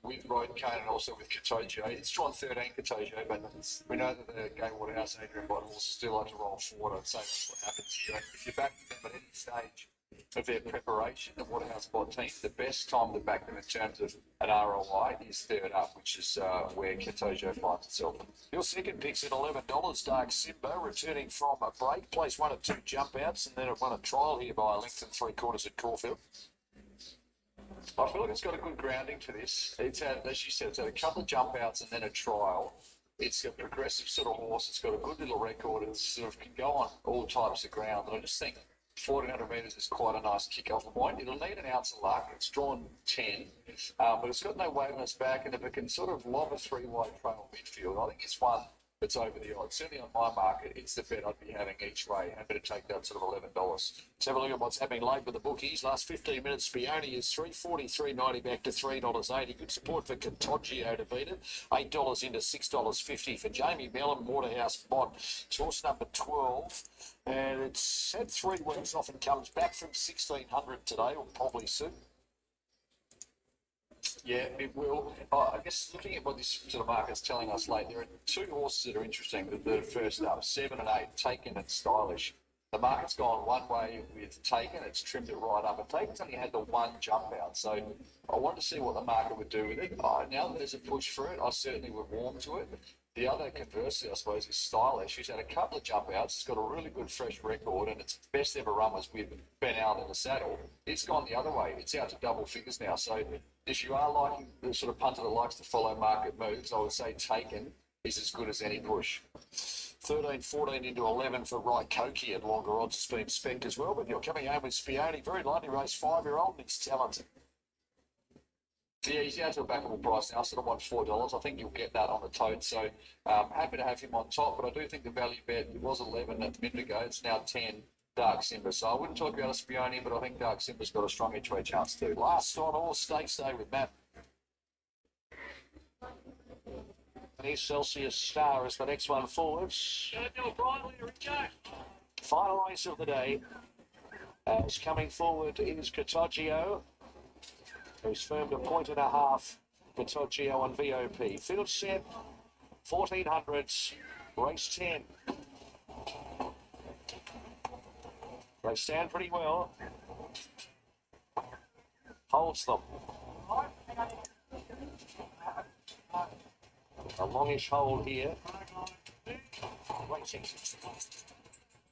with Road Cone and also with Catocchio, it's drawn 13 Catocchio, but we know that the Gay Waterhouse Adrian Bott horses still like to roll forward. I'd say that's what happens here. And if you back them at any stage of their preparation, the Waterhouse Bott team, the best time to back them in terms of an ROI is third up, which is where Catocchio finds itself. Your second pick's at $11. Dark Simba, returning from a break, placed 1 of 2 jump outs, and then it won a trial here by a length and 3/4 at Caulfield. I feel like it's got a good grounding for this. It's had, as you said, it's had a couple of jump outs and then a trial. It's a progressive sort of horse. It's got a good little record. It sort of can go on all types of ground. And I just think 1400 metres is quite a nice kick-off point. It'll need an ounce of luck. It's drawn 10, but it's got no weight on its back, and if it can sort of lob a 3-wide trail midfield, I think it's one that's over the odds. Certainly on my market, it's the bet I'd be having each way. Happy to take that sort of $11. Let's have a look at what's happening late with the bookies. Last 15 minutes, Spione is $3.40, $3.90 back to $3.80. Good support for Catocchio to beat it. $8 into $6.50 for Jamie Mellon, Waterhouse Bott. It's horse number 12. And it's had 3 weeks off and comes back from 1600 today, or probably soon. Yeah, it will. I guess looking at what this sort of market's telling us late, there are 2 horses that are interesting. The first up, 7 and 8, Taken and Stylish. The market's gone one way with Taken, it's trimmed it right up, and Taken's only had the 1 jump out. So I wanted to see what the market would do with it. Now that there's a push for it, I certainly would warm to it. The other, conversely, I suppose, is Stylish, who's had a couple of jump outs. It's got a really good fresh record, and its best ever run was with Ben Allen in the saddle. It's gone the other way. It's out to double figures now. So if you are liking the sort of punter that likes to follow market moves, I would say Taken is as good as any push. 13, 14 into 11 for Raikoki at longer odds. It's been spec as well, but you're coming home with Spione. Very lightly raced 5-year-old, and he's talented. Yeah, he's out to a backable price now, sort of want $4. I think you'll get that on the tote. So happy to have him on top, but I do think the value bet, it was 11 a minute ago, it's now 10, Dark Simba. So I wouldn't talk about a Spione, but I think Dark Simba's got a strong each-way chance too. Last on all stakes day with Matt. Here's Celsius Star is the next one forwards. Final race of the day. As coming forward is Catocchio, who's firmed 1.5 points. Catocchio and VOP. Field set, 1400s, race 10. They stand pretty well. Holds them. A longish hold here. Racing.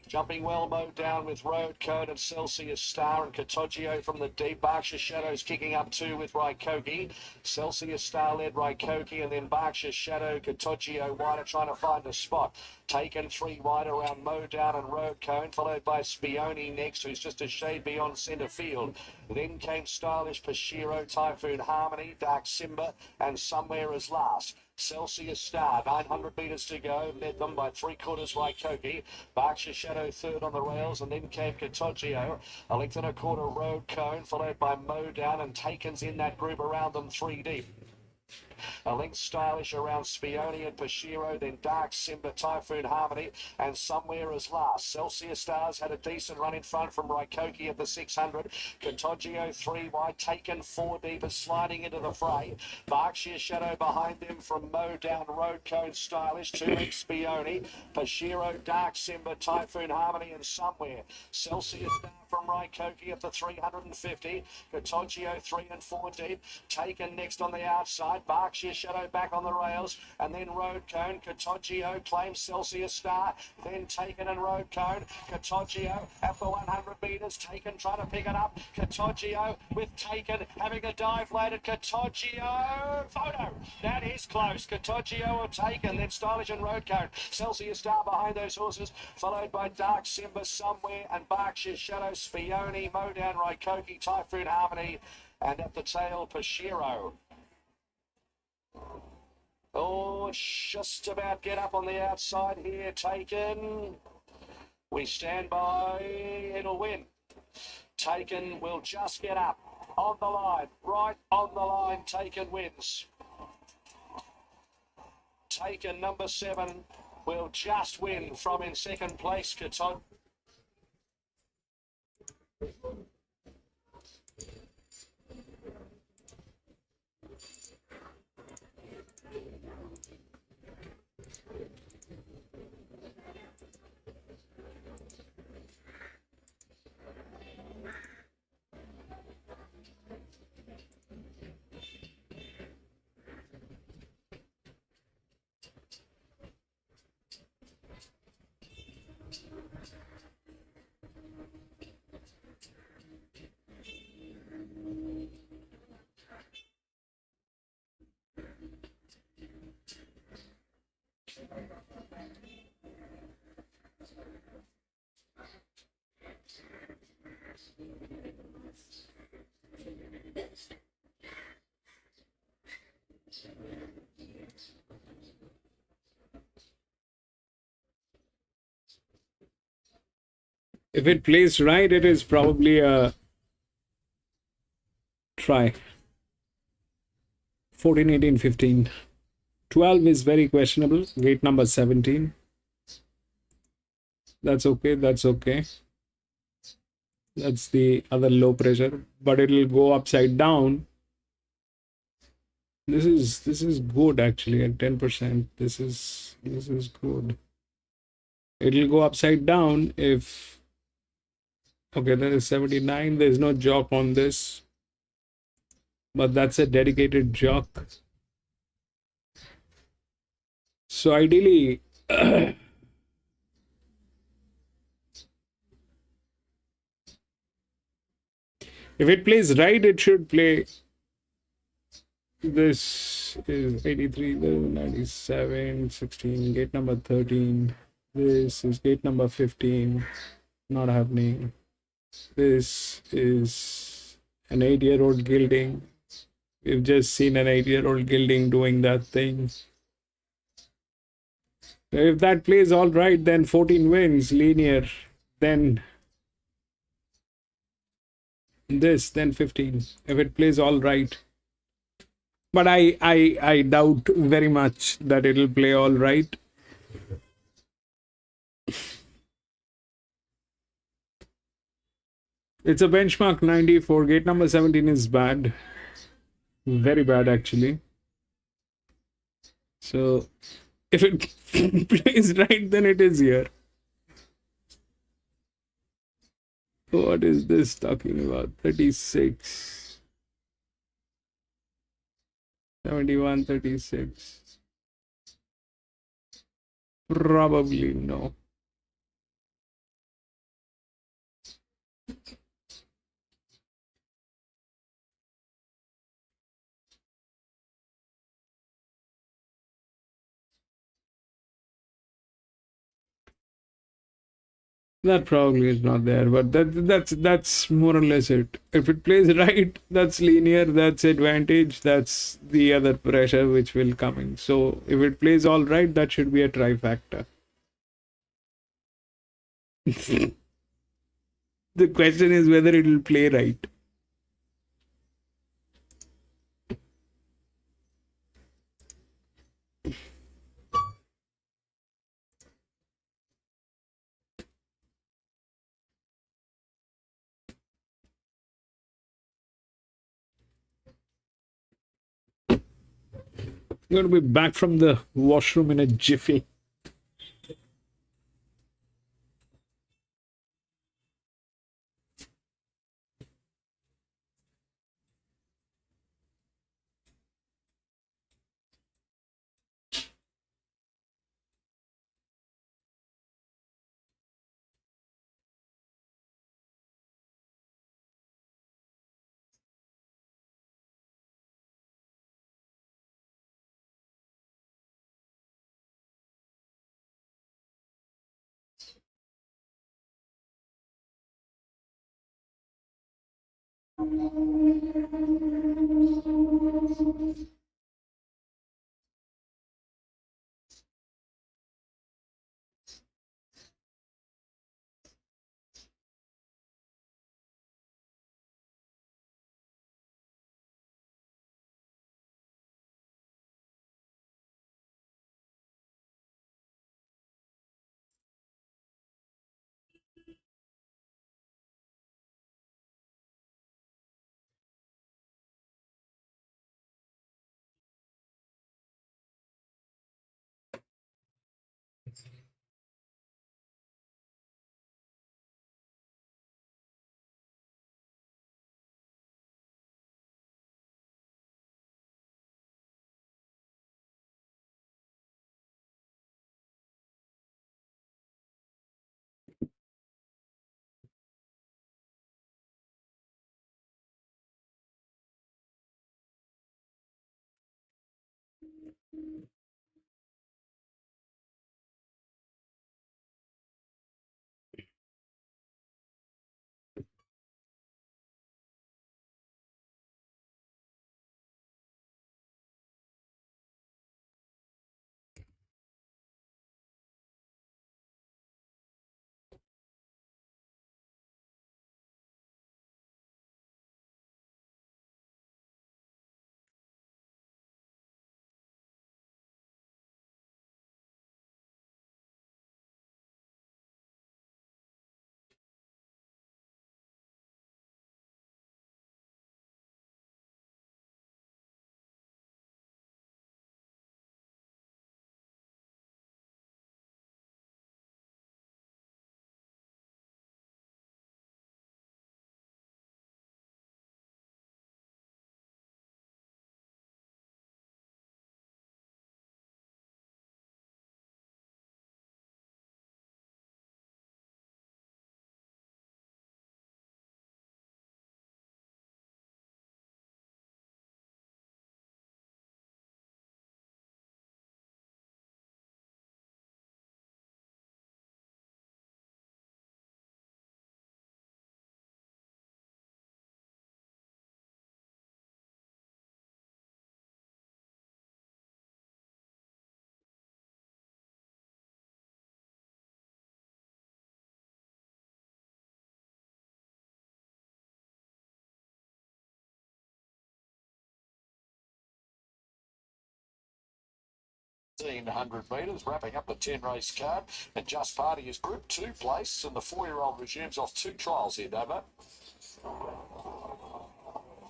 Jumping well mowed down with Road Cone and Celsius Star, and Catocchio from the deep. Berkshire Shadows kicking up 2 with Raikoki. Celsius Star led Raikoki, and then Berkshire Shadow, Catocchio wider, trying to find a spot. Taken 3 wide around mowed down and Road Cone, followed by Spione next, who's just a shade beyond centre field. Then came Stylish, Pashiro, Typhoon Harmony, Dark Simba, and Somewhere as last. Celsius Star, 900 metres to go, led them by 3/4 Raikoki. Berkshire Shadow third on the rails, and then came Catocchio. A length and a quarter Road Cone, followed by Mow Down, and Taken's in that group around them 3 deep. A length Stylish around Spione and Pashiro, then Dark Simba, Typhoon Harmony, and Somewhere as last. Celsius Stars had a decent run in front from Raikoki at the 600. Contagio 3 wide, Taken 4 deep, is sliding into the fray. Berkshire Shadow behind them from Mow Down, Road Code Stylish, 2 lengths Spione, Pashiro, Dark Simba, Typhoon Harmony, and Somewhere. Celsius Star from Raikoki at the 350. Contagio 3 and 4 deep. Taken next on the outside. Berkshire Shadow back on the rails. And then Road Cone. Contagio claims Celsius Star. Then Taken and Road Cone. Contagio at the 100 metres. Taken trying to pick it up. Contagio with Taken having a dive late at Contagio. Photo. That is close. Contagio or Taken. Then Stylish and Road Cone. Celsius Star behind those horses. Followed by Dark Simba Somewhere and Berkshire Shadow, Spione, Modown, Raikoki, Typhoon Harmony, and at the tail, Pashiro. Oh, just about get up on the outside here, Taken. We stand by, it'll win. Taken will just get up on the line, right on the line, Taken wins. Taken, number 7, will just win from in second place, Katon. If it plays right, it is probably a try. 14, 18, 15. 12 is very questionable. Gate number 17. That's okay. That's okay. That's the other low pressure, but it'll go upside down. This is good actually at 10%. This is good. It'll go upside down if. Okay, there is 79. There's no jock on this, but that's a dedicated jock. So ideally, if it plays right, it should play. This is 83, 97, 16, gate number 13. This is gate number 15. Not happening. This is an 8-year-old gilding. We've just seen an 8-year-old gilding doing that thing. If that plays all right, then 14 wins, linear. Then this, then 15. If it plays all right. But I doubt very much that it'll play all right. It's a benchmark 94. Gate number 17 is bad. Very bad, actually. So, if it plays right, then it is here. What is this talking about? 36. 71, 36. Probably no. That probably is not there, but that's more or less it. If it plays right, that's linear, that's advantage, that's the other pressure which will come in. So if it plays all right, that should be a trifactor. The question is whether it will play right. I'm going to be back from the washroom in a jiffy. metres, wrapping up the 10 race card. And Just Party is Group 2 place, and the 4-year-old resumes off 2 trials here, Davo.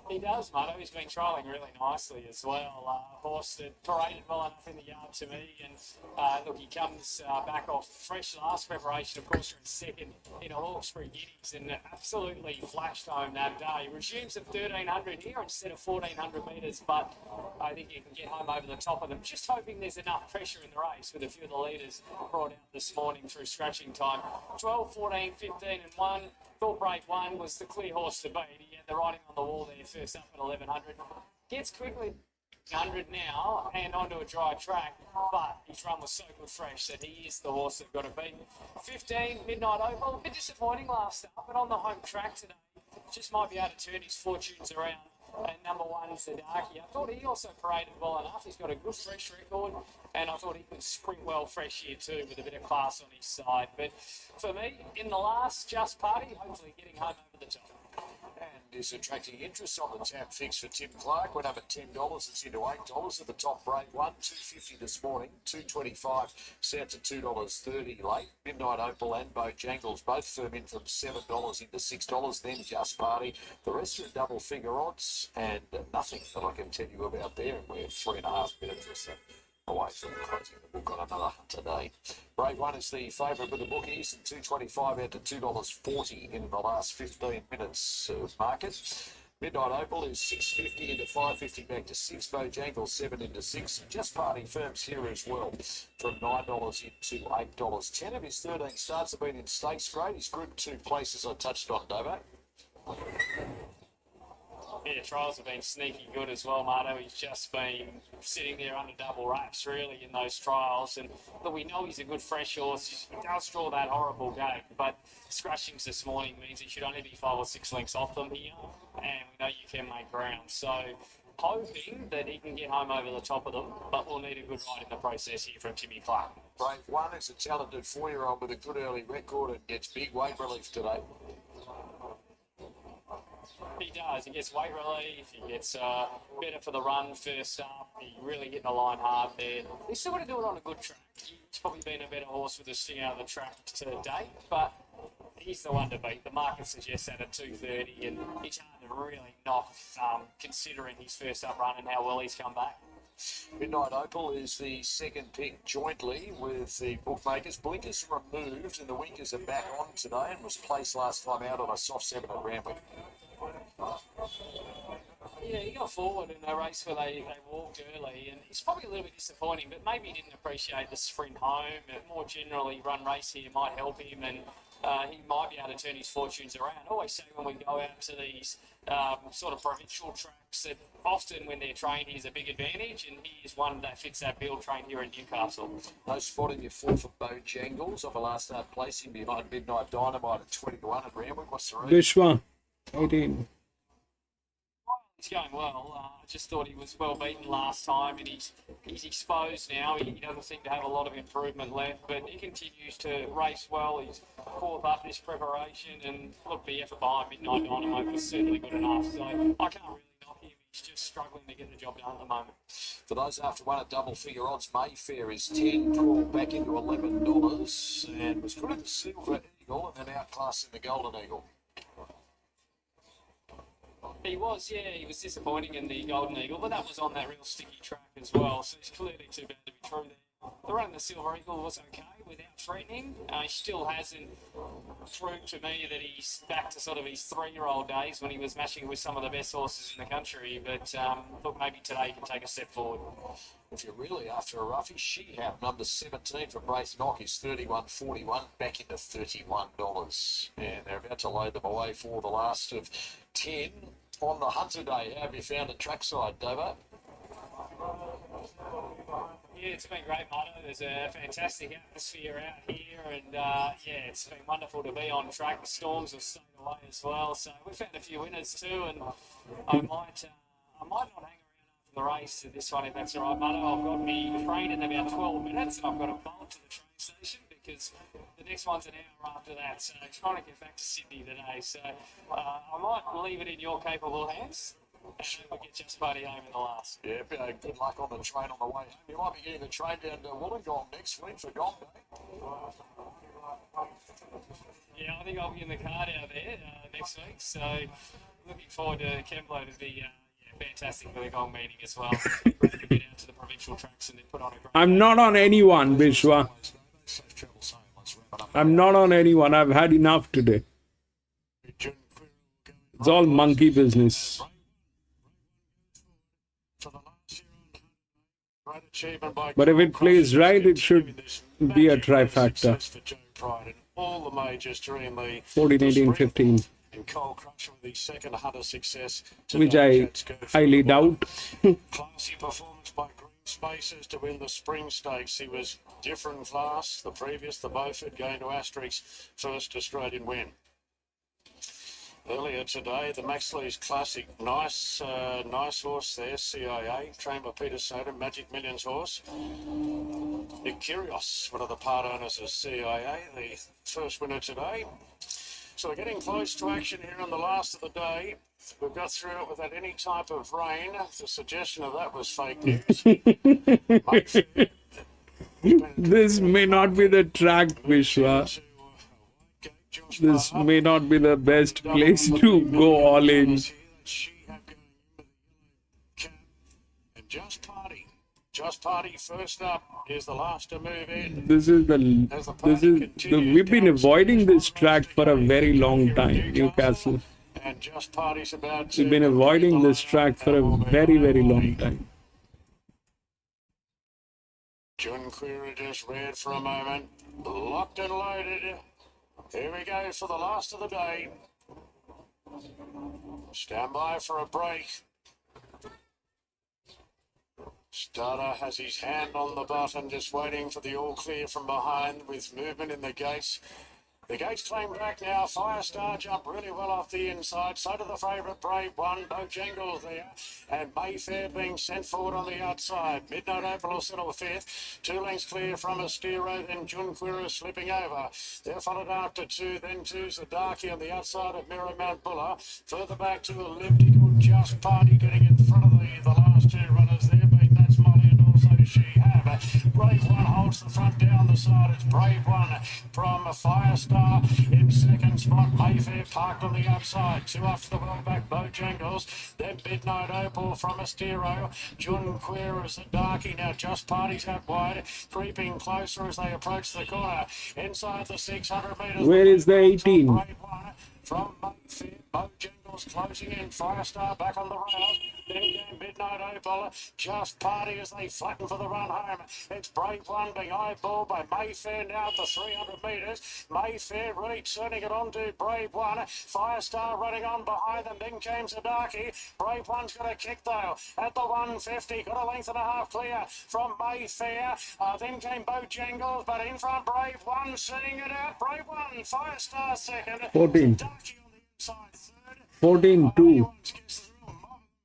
He does, Mate. He's been trialling really nicely as well. Horse that paraded well enough in the yard to me. And look, he comes back off fresh last preparation. Of course, you're in second in a Hawkesbury Guineas and absolutely flashed home that day. Resumes at 1,300 here instead of 1,400 metres, but I think you can get home over the top of them. Just hoping there's enough pressure in the race with a few of the leaders brought out this morning through scratching time. 12, 14, 15 and 1. Thought Brave 1 was the clear horse to beat. He had the writing on the wall there first up at 1,100. Gets quickly 100 now and onto a dry track, but his run was so good fresh that he is the horse that got to beat. 15, Midnight Oval, a bit disappointing last up, but on the home track today, just might be able to turn his fortunes around. And number 1 is the Darky. I thought he also paraded well enough. He's got a good fresh record, and I thought he could sprint well fresh here too with a bit of class on his side. But for me, in the last Just Party, hopefully getting home over the top. And is attracting interest on the tab fix for Tim Clark. Went up at $10. It's into $8 at the top. Brave one, $2.50 this morning, $2.25. Set to $2.30 late. Midnight Opal and Bojangles both firm in from $7 into $6. Then Just Party. The rest are in double figure odds and nothing that I can tell you about there. And we're 3.5 minutes or so away from closing the book on another today. Brave one is the favourite with the bookies, and $2.25 out to $2.40 in the last 15 minutes of market. Midnight Opal is $6.50 into $5.50 back to $6. Bojangles 7 into $6. Just Party firms here as well from $9 into $8. 10 of his 13 starts have been in stakes grade. His Group 2 places I touched on, Dovo. Yeah, trials have been sneaky good as well, Marto. He's just been sitting there under double wraps, really, in those trials. And look, we know he's a good fresh horse. He does draw that horrible gate, but scratchings this morning means he should only be 5 or 6 lengths off them here. And we know you can make ground. So hoping that he can get home over the top of them, but we'll need a good ride in the process here from Timmy Clark. Brave one is a talented 4-year-old with a good early record and gets big weight relief today. He does. He gets weight relief. He gets better for the run first up. He's really getting the line hard there. He's still got to do it on a good track. He's probably been a better horse with a sting out of the track to date, but he's the one to beat. The market suggests that at 2.30, and it's hard to really knock considering his first up run and how well he's come back. Midnight Opal is the second pick jointly with the bookmakers. Blinkers removed and the winkers are back on today and was placed last time out on a soft 7 at Randwick. Yeah, he got forward in a race where they walked early, and he's probably a little bit disappointing, but maybe he didn't appreciate the sprint home. And more generally, run race here might help him, and he might be able to turn his fortunes around. I always say when we go out to these sort of provincial tracks that often when they're trained is a big advantage, and he is one that fits that bill trained here in Newcastle. No spot in your 4 for Bojangles of a last start placing behind Midnight Dynamite at 20-1 at Randwick. What's the reason? Vishwa, 18. He's going well. I just thought he was well beaten last time, and he's exposed now. He doesn't seem to have a lot of improvement left, but he continues to race well. He's 4th up this preparation, and look, the effort behind Midnight Dynamite was certainly good enough. So I can't really knock him. He's just struggling to get the job done at the moment. For those after one at double figure odds, Mayfair is 10, draw back into $11, and was good at the Silver Eagle and then outclassing the Golden Eagle. He was disappointing in the Golden Eagle, but that was on that real sticky track as well, so he's clearly too bad to be true there. The run in the Silver Eagle was okay without threatening. He still hasn't proved to me that he's back to sort of his 3-year-old days when he was matching with some of the best horses in the country, but look, maybe today he can take a step forward. If you're really after a roughie, Shehab, number 17 for Braith Knock is $31.41, back into $31. And they're about to load them away for the last of 10 on the Hunter Day. How have you found it trackside, Dovo? Yeah, it's been great, Marto. There's a fantastic atmosphere out here, and it's been wonderful to be on track. The storms have stayed away as well, so we've found a few winners too, and I might not hang around after the race to this one if that's all right, Marto. I've got me train in about 12 minutes, and I've got to bolt to the train station because the next one's an hour after that, so I'm trying to get back to Sydney today. So I might leave it in your capable hands. And we'll get Just Party home in the last. Yeah, good luck on the train on the way home. You might be getting the train down to Wollongong next week for Gong Day. Yeah, I think I'll be in the car down there next week. So looking forward to Kemblo to be fantastic for the Gong meeting as well. So it's great to get out to the provincial tracks and then put on a great I'm not on anyone, Vishwa. I'm not on anyone. I've had enough today. It's all monkey business. But if it plays right, it should be a trifecta. All the majors during the 14, 18, 15. and Cole Crusher with his second Hunter success, Which I highly doubt. Classy performance by Green Spaces to win the Spring Stakes. He was different class. The previous, the Beaufort, going to Asterix, first Australian win. Earlier today, the Maxley's Classic, nice horse there, CIA, trained by Peter Soda, Magic Millions horse. Nick Kyrgios, one of the part owners of CIA, the first winner today. So we're getting close to action here on the last of the day. We've got through it without any type of rain. The suggestion of that was fake news. This may not be the track, Vishwa. This may not be the best place to go all in. Just Party first up is the last to move in. We've been avoiding this track for a very long time, Newcastle. And Just Party's about to. We've been avoiding this track for a very, very long time. John Query just read for a moment. Locked and loaded. Here we go for the last of the day. Stand by for a break. Starter has his hand on the button, just waiting for the all clear from behind with movement in the gates. The gates claim back now. Firestar jumped really well off the inside. So to the favourite Brave One. Bojangles there. And Mayfair being sent forward on the outside. Midnight Opal will settle fifth. 2 lengths clear from Astero. Then Junquira slipping over. They're followed after 2. Then 2's the Darky on the outside of Mirror Mount Buller. Further back to Elliptical. Just Party getting in front of the last 2 runners there. But that's Molly and also She Have. Brave One holds the front down the side. It's Brave One from Firestar. In second spot, Mayfair parked on the outside. 2 off to the well back, Bojangles. Then Midnight Opal from Astero. Jun Queer is the Darky. Now Just Party's out wide, creeping closer as they approach the corner. Inside the 600 metres. Where is the 18? From Mayfair, Bojangles closing in. Firestar back on the rails. Then came Midnight Opal. Just Party as they flatten for the run home. It's Brave One being eyeballed by Mayfair now at the 300 metres. Mayfair really turning it on to Brave One. Firestar running on behind them. Then came Zadaki. Brave One's got a kick though at the 150. Got a length and a half clear from Mayfair. Then came Bojangles, but in front Brave One seeing it out. Brave One, Firestar second. 14. Zadaki on the inside third. 14-2.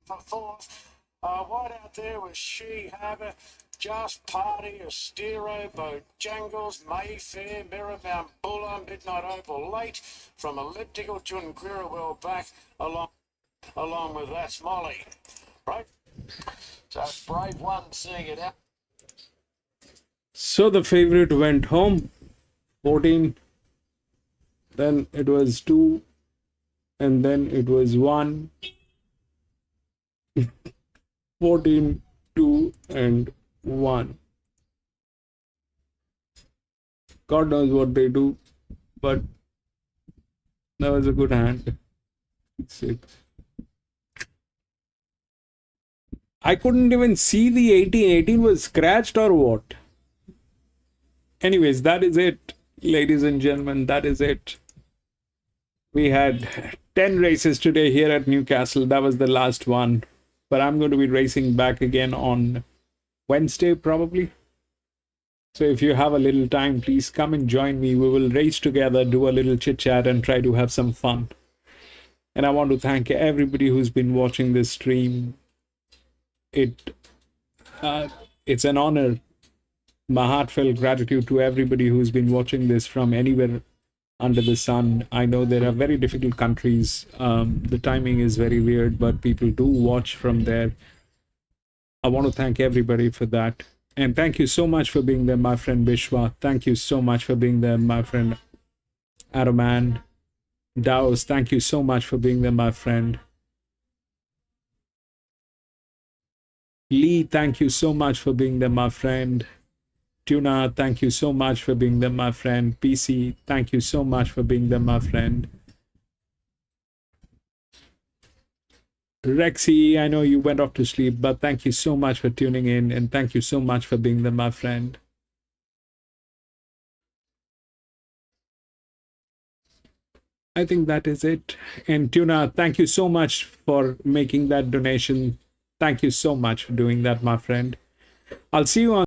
For fourth. Wide out there was She Have. Just Party, Astero, Bojangles, Mayfair, Mirrorbound Buller, Midnight Opal late from Elliptical, Junquira well back along with That's Molly. Right? So it's Brave One seeing it out. So the favorite went home, 14. Then it was 2. And then it was 1. 14, 2, and 1. God knows what they do, but that was a good hand. 6. I couldn't even see the 18. 18 was scratched or what? Anyways, that is it, ladies and gentlemen. That is it. We had 10 races today here at Newcastle. That was the last one. But I'm going to be racing back again on Wednesday, probably. So if you have a little time, please come and join me. We will race together, do a little chit chat, and try to have some fun. And I want to thank everybody who's been watching this stream. It's an honor. My heartfelt gratitude to everybody who's been watching this from anywhere under the sun. I know there are very difficult countries. The timing is very weird, but people do watch from there. I want to thank everybody for that. And thank you so much for being there, my friend Vishwa. Thank you so much for being there, my friend Araman. Daos, thank you so much for being there, my friend. Lee, thank you so much for being there, my friend. Tuna, thank you so much for being there, my friend. PC, thank you so much for being there, my friend. Rexy, I know you went off to sleep, but thank you so much for tuning in, and thank you so much for being there, my friend. I think that is it. And Tuna, thank you so much for making that donation. Thank you so much for doing that, my friend. I'll see you on